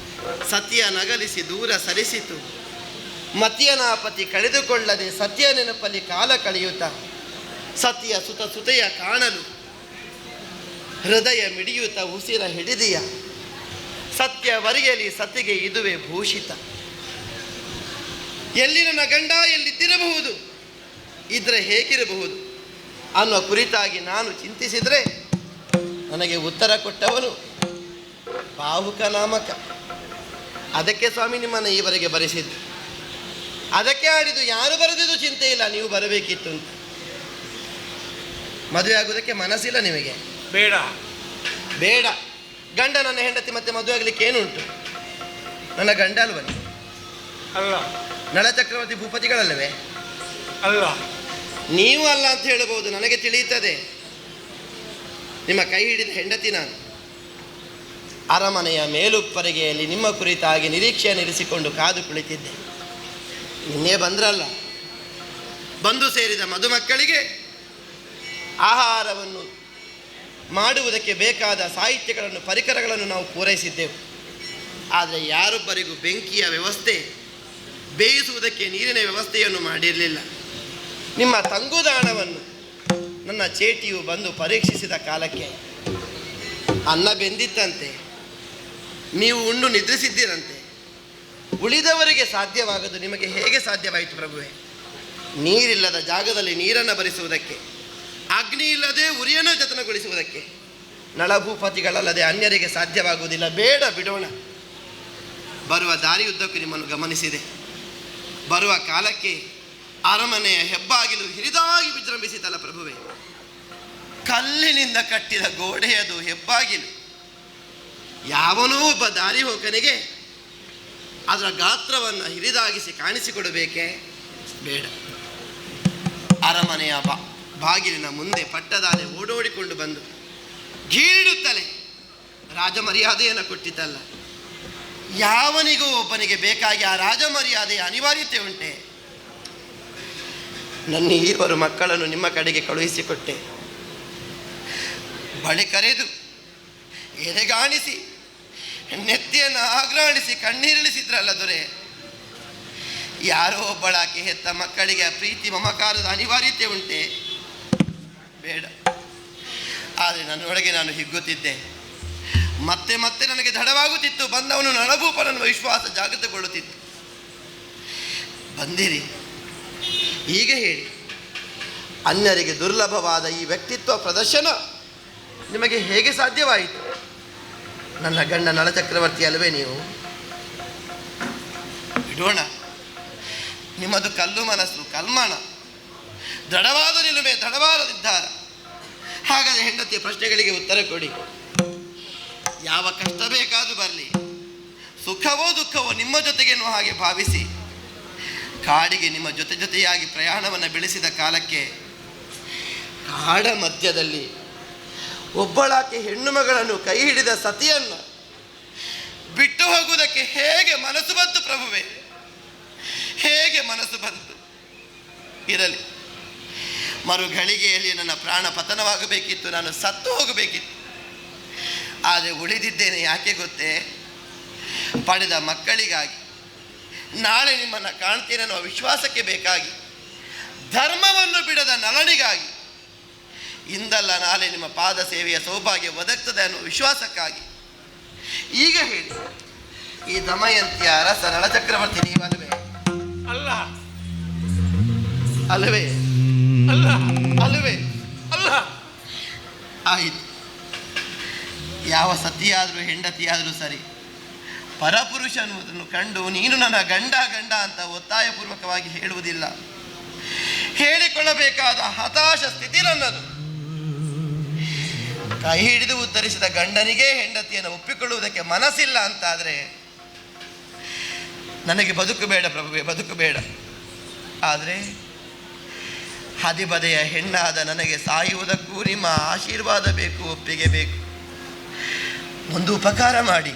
ಸತಿಯ ನಗಲಿಸಿ ದೂರ ಸರಿಸಿತು. ಮತಿಯನಾಪತಿ ಕಳೆದುಕೊಳ್ಳದೆ ಸತ್ಯ ನೆನಪಲ್ಲಿ ಕಾಲ ಕಳೆಯುತ್ತ ಸತಿಯ ಸುತೆಯ ಕಾಣಲು ಹೃದಯ ಮಿಡಿಯುತ್ತ ಉಸಿರ ಹಿಡಿದಿಯ. ಸತ್ಯವರಿಯಲಿ ಸತಿಗೆ ಇದುವೆ ಭೂಷಿತ. ಎಲ್ಲಿ ನನ್ನ ಗಂಡ ಎಲ್ಲಿದ್ದಿರಬಹುದು, ಇದ್ರೆ ಹೇಗಿರಬಹುದು ಅನ್ನೋ ಕುರಿತಾಗಿ ನಾನು ಚಿಂತಿಸಿದರೆ ನನಗೆ ಉತ್ತರ ಕೊಟ್ಟವನು ಬಾಹುಕ ನಾಮಕ. ಅದಕ್ಕೆ ಸ್ವಾಮಿ ನಿಮ್ಮನ್ನು ಈವರೆಗೆ ಬರೆಸಿದ್ದು. ಅದಕ್ಕೆ ಆಡಿದ್ದು ಯಾರು ಬರೆದಿದ್ದು ಚಿಂತೆ ಇಲ್ಲ, ನೀವು ಬರಬೇಕಿತ್ತು ಅಂತ. ಮದುವೆ ಆಗುವುದಕ್ಕೆ ಮನಸ್ಸಿಲ್ಲ ನಿಮಗೆ? ಬೇಡ ಬೇಡ. ಗಂಡ ನನ್ನ ಹೆಂಡತಿ ಮತ್ತೆ ಮದುವೆ ಆಗಲಿಕ್ಕೆ ಏನುಂಟು? ನನ್ನ ಗಂಡ ಅಲ್ವನಿ? ಅಲ್ಲ. ನಳಚಕ್ರವರ್ತಿ ಭೂಪತಿಗಳಲ್ಲವೇ? ಅಲ್ಲ. ನೀವು ಅಲ್ಲ ಅಂತ ಹೇಳಬಹುದು, ನನಗೆ ತಿಳಿಯುತ್ತದೆ. ನಿಮ್ಮ ಕೈ ಹಿಡಿದ ಹೆಂಡತಿ ನಾನು. ಅರಮನೆಯ ಮೇಲುಪ್ಪರಿಗೆಯಲ್ಲಿ ನಿಮ್ಮ ಕುರಿತಾಗಿ ನಿರೀಕ್ಷೆಯನ್ನಿರಿಸಿಕೊಂಡು ಕಾದು ಕುಳಿತಿದ್ದೆ. ನಿನ್ನೆ ಬಂದ್ರಲ್ಲ, ಬಂದು ಸೇರಿದ ಮದುಮಕ್ಕಳಿಗೆ ಆಹಾರವನ್ನು ಮಾಡುವುದಕ್ಕೆ ಬೇಕಾದ ಸಾಹಿತ್ಯಗಳನ್ನು ಪರಿಕರಗಳನ್ನು ನಾವು ಪೂರೈಸಿದ್ದೆವು. ಆದರೆ ಯಾರೊಬ್ಬರಿಗೂ ಬೆಂಕಿಯ ವ್ಯವಸ್ಥೆ, ಬೇಯಿಸುವುದಕ್ಕೆ ನೀರಿನ ವ್ಯವಸ್ಥೆಯನ್ನು ಮಾಡಿರಲಿಲ್ಲ. ನಿಮ್ಮ ತಂಗುದಾಣವನ್ನು ನನ್ನ ಚೇಟಿಯು ಬಂದು ಪರೀಕ್ಷಿಸಿದ ಕಾಲಕ್ಕೆ ಅನ್ನ ಬೆಂದಿತ್ತಂತೆ, ನೀವು ಉಂಡು ನಿದ್ರಿಸಿದ್ದೀರಂತೆ. ಉಳಿದವರಿಗೆ ಸಾಧ್ಯವಾಗದು ನಿಮಗೆ ಹೇಗೆ ಸಾಧ್ಯವಾಯಿತು ಪ್ರಭುವೆ? ನೀರಿಲ್ಲದ ಜಾಗದಲ್ಲಿ ನೀರನ್ನು ಭರಿಸುವುದಕ್ಕೆ, ಅಗ್ನಿ ಇಲ್ಲದೆ ಉರಿಯನ್ನು ಜತನಗೊಳಿಸುವುದಕ್ಕೆ ನಳಭೂಪತಿಗಳಲ್ಲದೆ ಅನ್ಯರಿಗೆ ಸಾಧ್ಯವಾಗುವುದಿಲ್ಲ. ಬೇಡ, ಬಿಡೋಣ. ಬರುವ ದಾರಿಯುದ್ದಕ್ಕೂ ನಿಮ್ಮನ್ನು ಗಮನಿಸಿದೆ. ಬರುವ ಕಾಲಕ್ಕೆ ಅರಮನೆಯ ಹೆಬ್ಬಾಗಿಲು ಹಿರಿದಾಗಿ ವಿಜೃಂಭಿಸಿತಲ್ಲ ಪ್ರಭುವೆ. ಕಲ್ಲಿನಿಂದ ಕಟ್ಟಿದ ಗೋಡೆಯದು ಹೆಬ್ಬಾಗಿಲು. ಯಾವನೋ ಒಬ್ಬ ದಾರಿ ಹೋಕನಿಗೆ ಅದರ ಗಾತ್ರವನ್ನು ಹಿರಿದಾಗಿಸಿ ಕಾಣಿಸಿಕೊಡಬೇಕೇ? ಬೇಡ. ಅರಮನೆಯ ಬಾಗಿಲಿನ ಮುಂದೆ ಪಟ್ಟದಾನೆ ಓಡೋಡಿಕೊಂಡು ಬಂದು ಗೀಡುತ್ತಲೇ ರಾಜಮರ್ಯಾದೆಯನ್ನು ಕೊಟ್ಟಿದ್ದಲ್ಲ. ಯಾವನಿಗೂ ಒಬ್ಬನಿಗೆ ಬೇಕಾಗಿ ಆ ರಾಜಮರ್ಯಾದೆಯ ಅನಿವಾರ್ಯತೆ ಉಂಟೆ? ನನ್ನ ಈವರು ಮಕ್ಕಳನ್ನು ನಿಮ್ಮ ಕಡೆಗೆ ಕಳುಹಿಸಿಕೊಟ್ಟೆ. ಬಳಿ ಕರೆದು ಎದೆಗಾಣಿಸಿ ನೆತ್ತಿಯನ್ನು ಆಗ್ರಾಣಿಸಿ ಕಣ್ಣೀರಿಳಿಸಿದ್ರಲ್ಲ ದೊರೆ. ಯಾರೋ ಒಬ್ಬಳಾಕೆ ಹೆತ್ತ ಮಕ್ಕಳಿಗೆ ಆ ಪ್ರೀತಿ ಮಮಕಾರದ ಅನಿವಾರ್ಯತೆ ಉಂಟೆ? ಬೇಡ. ಆದರೆ ನನ್ನೊಳಗೆ ನಾನು ಹಿಗ್ಗುತ್ತಿದ್ದೆ. ಮತ್ತೆ ಮತ್ತೆ ನನಗೆ ದಡವಾಗುತ್ತಿತ್ತು. ಬಂದವನು ನಳಭೂಪನನ್ನು ವಿಶ್ವಾಸ ಜಾಗೃತಗೊಳ್ಳುತ್ತಿತ್ತು. ಬಂದಿರಿ, ಹೀಗೆ ಹೇಳಿ, ಅನ್ಯರಿಗೆ ದುರ್ಲಭವಾದ ಈ ವ್ಯಕ್ತಿತ್ವ ಪ್ರದರ್ಶನ ನಿಮಗೆ ಹೇಗೆ ಸಾಧ್ಯವಾಯಿತು? ನನ್ನ ಗಂಡ ನಳಚಕ್ರವರ್ತಿ ಅಲ್ಲವೇ ನೀವು? ಬಿಡೋಣ. ನಿಮ್ಮದು ಕಲ್ಲು ಮನಸ್ಸು, ಕಲ್ಮಣ, ದೃಢವಾದ ನಿಲುಮೆ, ದೃಢವಾದ ನಿರ್ಧಾರ. ಹಾಗಾದರೆ ಹೆಂಡತಿಯ ಪ್ರಶ್ನೆಗಳಿಗೆ ಉತ್ತರ ಕೊಡಿ. ಯಾವ ಕಷ್ಟ ಬೇಕಾದರೂ ಬರಲಿ, ಸುಖವೋ ದುಃಖವೋ ನಿಮ್ಮ ಜೊತೆಗೇನೋ ಹಾಗೆ ಭಾವಿಸಿ ಕಾಡಿಗೆ ನಿಮ್ಮ ಜೊತೆಯಾಗಿ ಪ್ರಯಾಣವನ್ನು ಬೆಳೆಸಿದ ಕಾಲಕ್ಕೆ ಕಾಡ ಮಧ್ಯದಲ್ಲಿ ಒಬ್ಬಳಾಕೆ ಹೆಣ್ಣು ಮಗಳನ್ನು ಕೈ ಹಿಡಿದ ಸತಿಯನ್ನು ಬಿಟ್ಟು ಹೋಗುವುದಕ್ಕೆ ಹೇಗೆ ಮನಸ್ಸು ಬಂತು ಪ್ರಭುವೆ? ಹೇಗೆ ಮನಸ್ಸು ಬಂತು? ಇರಲಿ, ಮರುಗಳಿಗೆಯಲ್ಲಿ ನನ್ನ ಪ್ರಾಣ ಪತನವಾಗಬೇಕಿತ್ತು, ನಾನು ಸತ್ತು ಹೋಗಬೇಕಿತ್ತು. ಆದರೆ ಉಳಿದಿದ್ದೇನೆ ಯಾಕೆ ಗೊತ್ತೇ? ಪಡೆದ ಮಕ್ಕಳಿಗಾಗಿ, ನಾಳೆ ನಿಮ್ಮನ್ನು ಕಾಣ್ತೇನೆ ಅನ್ನೋ ವಿಶ್ವಾಸಕ್ಕೆ ಬೇಕಾಗಿ, ಧರ್ಮವನ್ನು ಬಿಡದ ನಳನಿಗಾಗಿ, ಇಂದಲ್ಲ ನಾಳೆ ನಿಮ್ಮ ಪಾದ ಸೇವೆಯ ಸೌಭಾಗ್ಯ ಒದಗ್ತದೆ ಅನ್ನೋ ವಿಶ್ವಾಸಕ್ಕಾಗಿ. ಈಗ ಹೇಳಿ, ಈ ದಮಯಂತಿಯ ಅರಸ ನಳಚಕ್ರವರ್ತಿ ನೀವಲ್ವೇ? ಅಲ್ಲ. ಅಲ್ಲವೇ? ಅಲ್ಲ. ಅಲ್ಲವೇ? ಅಲ್ಲ. ಆಯಿತು. ಯಾವ ಸತಿಯಾದರೂ ಹೆಂಡತಿಯಾದರೂ ಸರಿ, ಪರಪುರುಷನನ್ನು ಕಂಡು ನೀನು ನನ್ನ ಗಂಡ ಅಂತ ಒತ್ತಾಯಪೂರ್ವಕವಾಗಿ ಹೇಳುವುದಿಲ್ಲ. ಹೇಳಿಕೊಳ್ಳಬೇಕಾದ ಹತಾಶ ಸ್ಥಿತಿ ನನ್ನದು. ಕೈ ಹಿಡಿದು ಉದ್ಧರಿಸಿದ ಗಂಡನಿಗೆ ಹೆಂಡತಿಯನ್ನು ಒಪ್ಪಿಕೊಳ್ಳುವುದಕ್ಕೆ ಮನಸ್ಸಿಲ್ಲ ಅಂತಾದರೆ ನನಗೆ ಬದುಕು ಬೇಡ ಪ್ರಭುವೆ, ಬದುಕು ಬೇಡ. ಆದರೆ ಹದಿಬದೆಯ ಹೆಣ್ಣಾದ ನನಗೆ ಸಾಯುವುದಕ್ಕೂ ನಿಮ್ಮ ಆಶೀರ್ವಾದ ಬೇಕು, ಒಪ್ಪಿಗೆ ಬೇಕು. ಒಂದು ಉಪಕಾರ ಮಾಡಿ,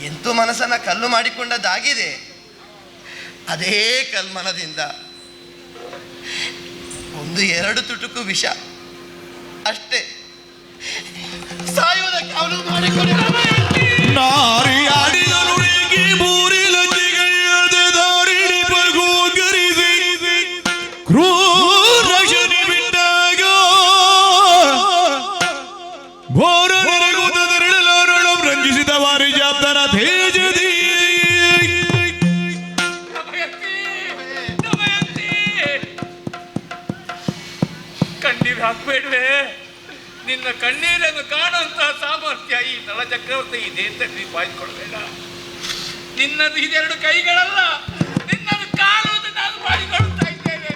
ಎಂತೂ ಮನಸ್ಸನ್ನು ಕಲ್ಲು ಮಾಡಿಕೊಂಡದ್ದಾಗಿದೆ. ಅದೇ ಕಲ್ಮನದಿಂದ 1-2 ತುಟುಕು ವಿಷ ಅಷ್ಟೇ, ಸಾಯುವುದಕ್ಕೆ ಅವನು ಮಾಡಿಕೊಂಡು ನಾರಿಯಾಡಿದನುಡಿಗೆ ಬೂರಿ ಲಜ್ಜಿಗೆಯದೆ ದಾರಿಡಿ ಪರ್ಗೋಗರಿಸಿ ಕ್ರೂರ ಶನಿ ಬಿಟ್ಟಾಗ ಘೋರ ನೆರಗುತ್ತದರಳಲಾರಳು ರಂಜಿಸಿದ ವಾರಿ ಜಾಬ್ದನ ತೇಜದಿ ಕಣ್ಣೀರು ಹಾಕ್ಬೇಡ್ವೆ. ನಿನ್ನ ಕಣ್ಣೀರನ್ನು ಕಾಣುವಂತಹ ಸಾಮರ್ಥ್ಯ ಈ ನಳಚಕ್ರವರ್ತಿ ಇದೆ ಅಂತ ನೀವು ಬಾಯ್ಕೊಳ್ಬೇಡ. ನಿನ್ನದು ಇದೆರಡು ಕೈಗಳಲ್ಲ, ನಿನ್ನದು ಕಾಲು ಅಂತ ನಾನು ಬಾಯ್ಕೊಳ್ತಾ ಇದ್ದೇನೆ.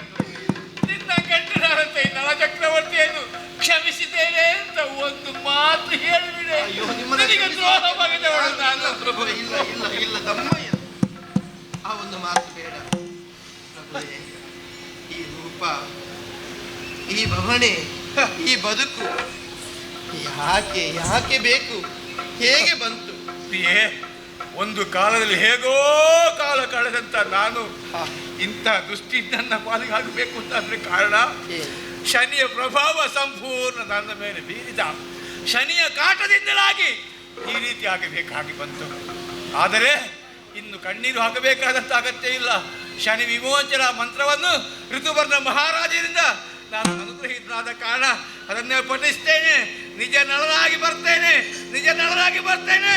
ನಿನ್ನ ಗಂಡನಾದಂತೆ ಈ ನಳಚಕ್ರವರ್ತಿಯನ್ನು ಕ್ಷಮಿಸಿದ್ದೇನೆ ಅಂತ ಒಂದು ಮಾತು ಹೇಳಿಬಿಡೆ. ನಿನಗೆ ದ್ರೋಹವಾಗಿದೆ ನಾನು ಪ್ರಭು. ಇಲ್ಲ ಇಲ್ಲ ಇಲ್ಲ ದಮ್ಮಯ್ಯ, ಆ ಒಂದು ಮಾತು ಬೇಡ ಪ್ರಭುವೇ. ಈ ರೂಪ, ಈ ಭವಣೆ, ಈ ಬದುಕು ಯಾಕೆ ಯಾಕೆ ಬೇಕು? ಹೇಗೆ ಬಂತು? ಒಂದು ಕಾಲದಲ್ಲಿ ಹೇಗೋ ಕಾಲ ಕಳೆದಂತ ನಾನು ಇಂಥ ದೃಷ್ಟಿ ನನ್ನ ಪಾಲಿಗೆ ಆಗಬೇಕು ಅಂತಾದ್ರೆ ಕಾರಣ ಶನಿಯ ಪ್ರಭಾವ ಸಂಪೂರ್ಣ ನನ್ನ ಮೇಲೆ ಬೀರಿದ. ಶನಿಯ ಕಾಟದಿಂದಲಾಗಿ ಈ ರೀತಿ ಆಗಬೇಕಾಗಿ ಬಂತು. ಆದರೆ ಇನ್ನು ಕಣ್ಣೀರು ಹಾಕಬೇಕಾದಂಥ ಅಗತ್ಯ ಇಲ್ಲ. ಶನಿ ವಿಮೋಚನಾ ಮಂತ್ರವನ್ನು ಋತುಪರ್ಣ ಮಹಾರಾಜರಿಂದ ನಾನು ಅನುಗ್ರಹಿತನಾದ ಕಾರಣ ಅದನ್ನೇ ಪಠಿಸ್ತೇನೆ. ನಿಜ ನಳನಾಗಿ ಬರ್ತೇನೆ, ನಿಜ ನಳನಾಗಿ ಬರ್ತೇನೆ.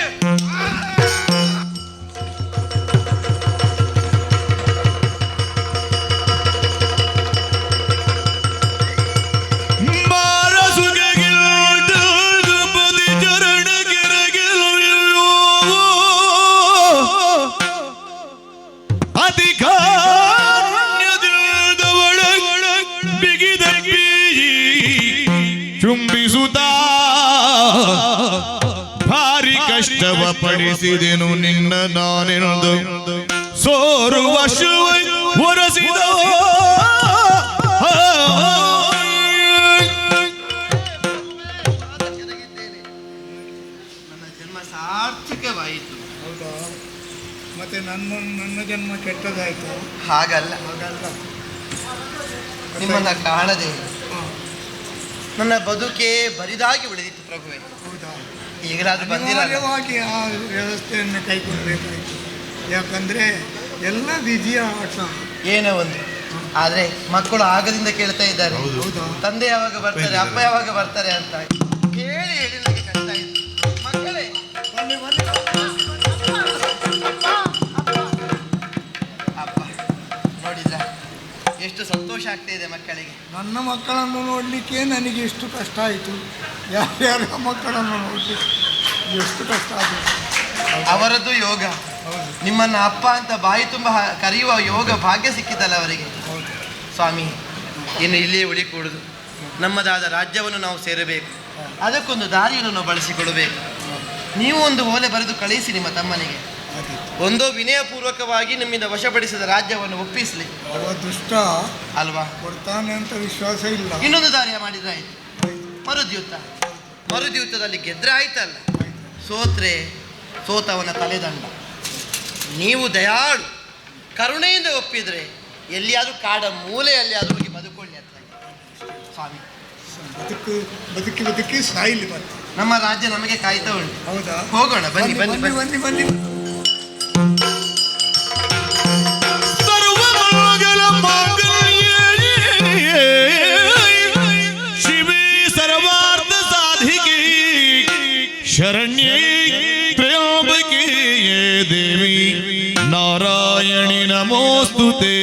ಚುಂಬಿಸುತ್ತ ಭಾರಿ ಕಷ್ಟವ ಪಡಿಸಿದೆನು ನಿನ್ನ ನಾನೆಂದು ಸೋರುವ ಹೊರಸಿದ ನನ್ನ ಜನ್ಮ ಸಾರ್ಥಕವಾಯಿತು. ಹೌದಾ? ಮತ್ತೆ ನನ್ನ ಜನ್ಮ ಕೆಟ್ಟದಾಯ್ತು? ಹಾಗಲ್ಲ, ನಿಮ್ಮನ್ನ ಕಾಣದೆ ನನ್ನ ಬದುಕೆ ಬರಿದಾಗಿ ಉಳಿದಿತ್ತು ಪ್ರಭುವೆ. ಈಗಲಾದ್ರೂ ಬಂದಿಲ್ಲ. ಆ ವ್ಯವಸ್ಥೆಯನ್ನು ಕೈಗೊಳ್ಳಬೇಕಾಯಿತು. ಯಾಕಂದ್ರೆ ಎಲ್ಲ ವಿಧಿಯ ಆಟ. ಏನೋ ಒಂದು ಆದ್ರೆ ಮಕ್ಕಳು ಆಗದಿಂದ ಕೇಳ್ತಾ ಇದ್ದಾರೆ, ತಂದೆ ಯಾವಾಗ ಬರ್ತಾರೆ, ಅಪ್ಪ ಯಾವಾಗ ಬರ್ತಾರೆ ಅಂತ. ಹೇಳಿ ಹೇಳಿ ನನಗೆ ಕಷ್ಟ ಆಯ್ತು. ಮಕ್ಕಳೇ ಅಪ್ಪ ನೋಡಿದ್ರ ಎಷ್ಟು ಸಂತೋಷ ಆಗ್ತಾ ಇದೆ ಮಕ್ಕಳಿಗೆ. ನನ್ನ ಮಕ್ಕಳನ್ನು ನೋಡಲಿಕ್ಕೆ ನನಗೆ ಎಷ್ಟು ಕಷ್ಟ ಆಯಿತು. ಯಾರ್ಯಾರ ಮಕ್ಕಳನ್ನು ನೋಡಲಿಕ್ಕೆ ಎಷ್ಟು ಕಷ್ಟ ಆಯಿತು. ಅವರದ್ದು ಯೋಗ, ನಿಮ್ಮನ್ನ ಅಪ್ಪ ಅಂತ ಬಾಯಿ ತುಂಬ ಕರೆಯುವ ಯೋಗ ಭಾಗ್ಯ ಸಿಕ್ಕಿದ್ದಲ್ಲ ಅವರಿಗೆ. ಸ್ವಾಮಿ, ಇನ್ನು ಇಲ್ಲಿಯೇ ಉಳಿಕೂಡುದು. ನಮ್ಮದಾದ ರಾಜ್ಯವನ್ನು ನಾವು ಸೇರಬೇಕು. ಅದಕ್ಕೊಂದು ದಾರಿಯನ್ನು ನಾವು ಬಳಸಿಕೊಡಬೇಕು. ನೀವು ಒಂದು ಓಲೆ ಬರೆದು ಕಳಿಸಿ ನಿಮ್ಮ ತಮ್ಮನಿಗೆ. ಒಂದೋ ವಿನಯಪೂರ್ವಕವಾಗಿ ನಿಮ್ಮಿಂದ ವಶಪಡಿಸಿದ ರಾಜ್ಯವನ್ನು ಒಪ್ಪಿಸಲಿ. ಅವ ದುಷ್ಟ ಅಲ್ವಾ? ಕೊಡ್ತಾನೆ ಅಂತ ವಿಶ್ವಾಸ ಇಲ್ಲ. ಇನ್ನೊಂದು ದಾರಿಯ ಮಾಡಿದ್ರೆ ಆಯ್ತು. ಮರುದ್ಯೂತದಲ್ಲಿ ಗೆದ್ರೆ ಆಯ್ತಲ್ಲ. ಸೋತ್ರೆ ಸೋತವನ ತಲೆದಂಡ. ನೀವು ದಯಾಳು ಕರುಣೆಯಿಂದ ಒಪ್ಪಿದ್ರೆ ಎಲ್ಲಿಯಾದ್ರೂ ಕಾಡ ಮೂಲೆಯಲ್ಲಿ ಆದ್ರೂ ಹೋಗಿ ಬದುಕೊಳ್ಳಿ ಅಂತ ಸ್ವಾಮಿ. ಬದುಕಿ ಸಾಯಿಲಿ ಮತ್ತೆ. ನಮ್ಮ ರಾಜ್ಯ ನಮಗೆ ಕಾಯ್ತಾ ಉಂಟು. ಹೌದಾ? ಹೋಗೋಣ, ಬನ್ನಿ ಬನ್ನಿ ಬನ್ನಿ ಬನ್ನಿ ಬನ್ನಿ. ಶಿವೇ ಸರ್ವಾರ್ಥ ಸಾಧಿಕೆ ಶರಣ್ಯೇ ತ್ರಯಂಬಕೆ ದೇವಿ ನಾರಾಯಣಿ ನಮೋಸ್ತುತೇ.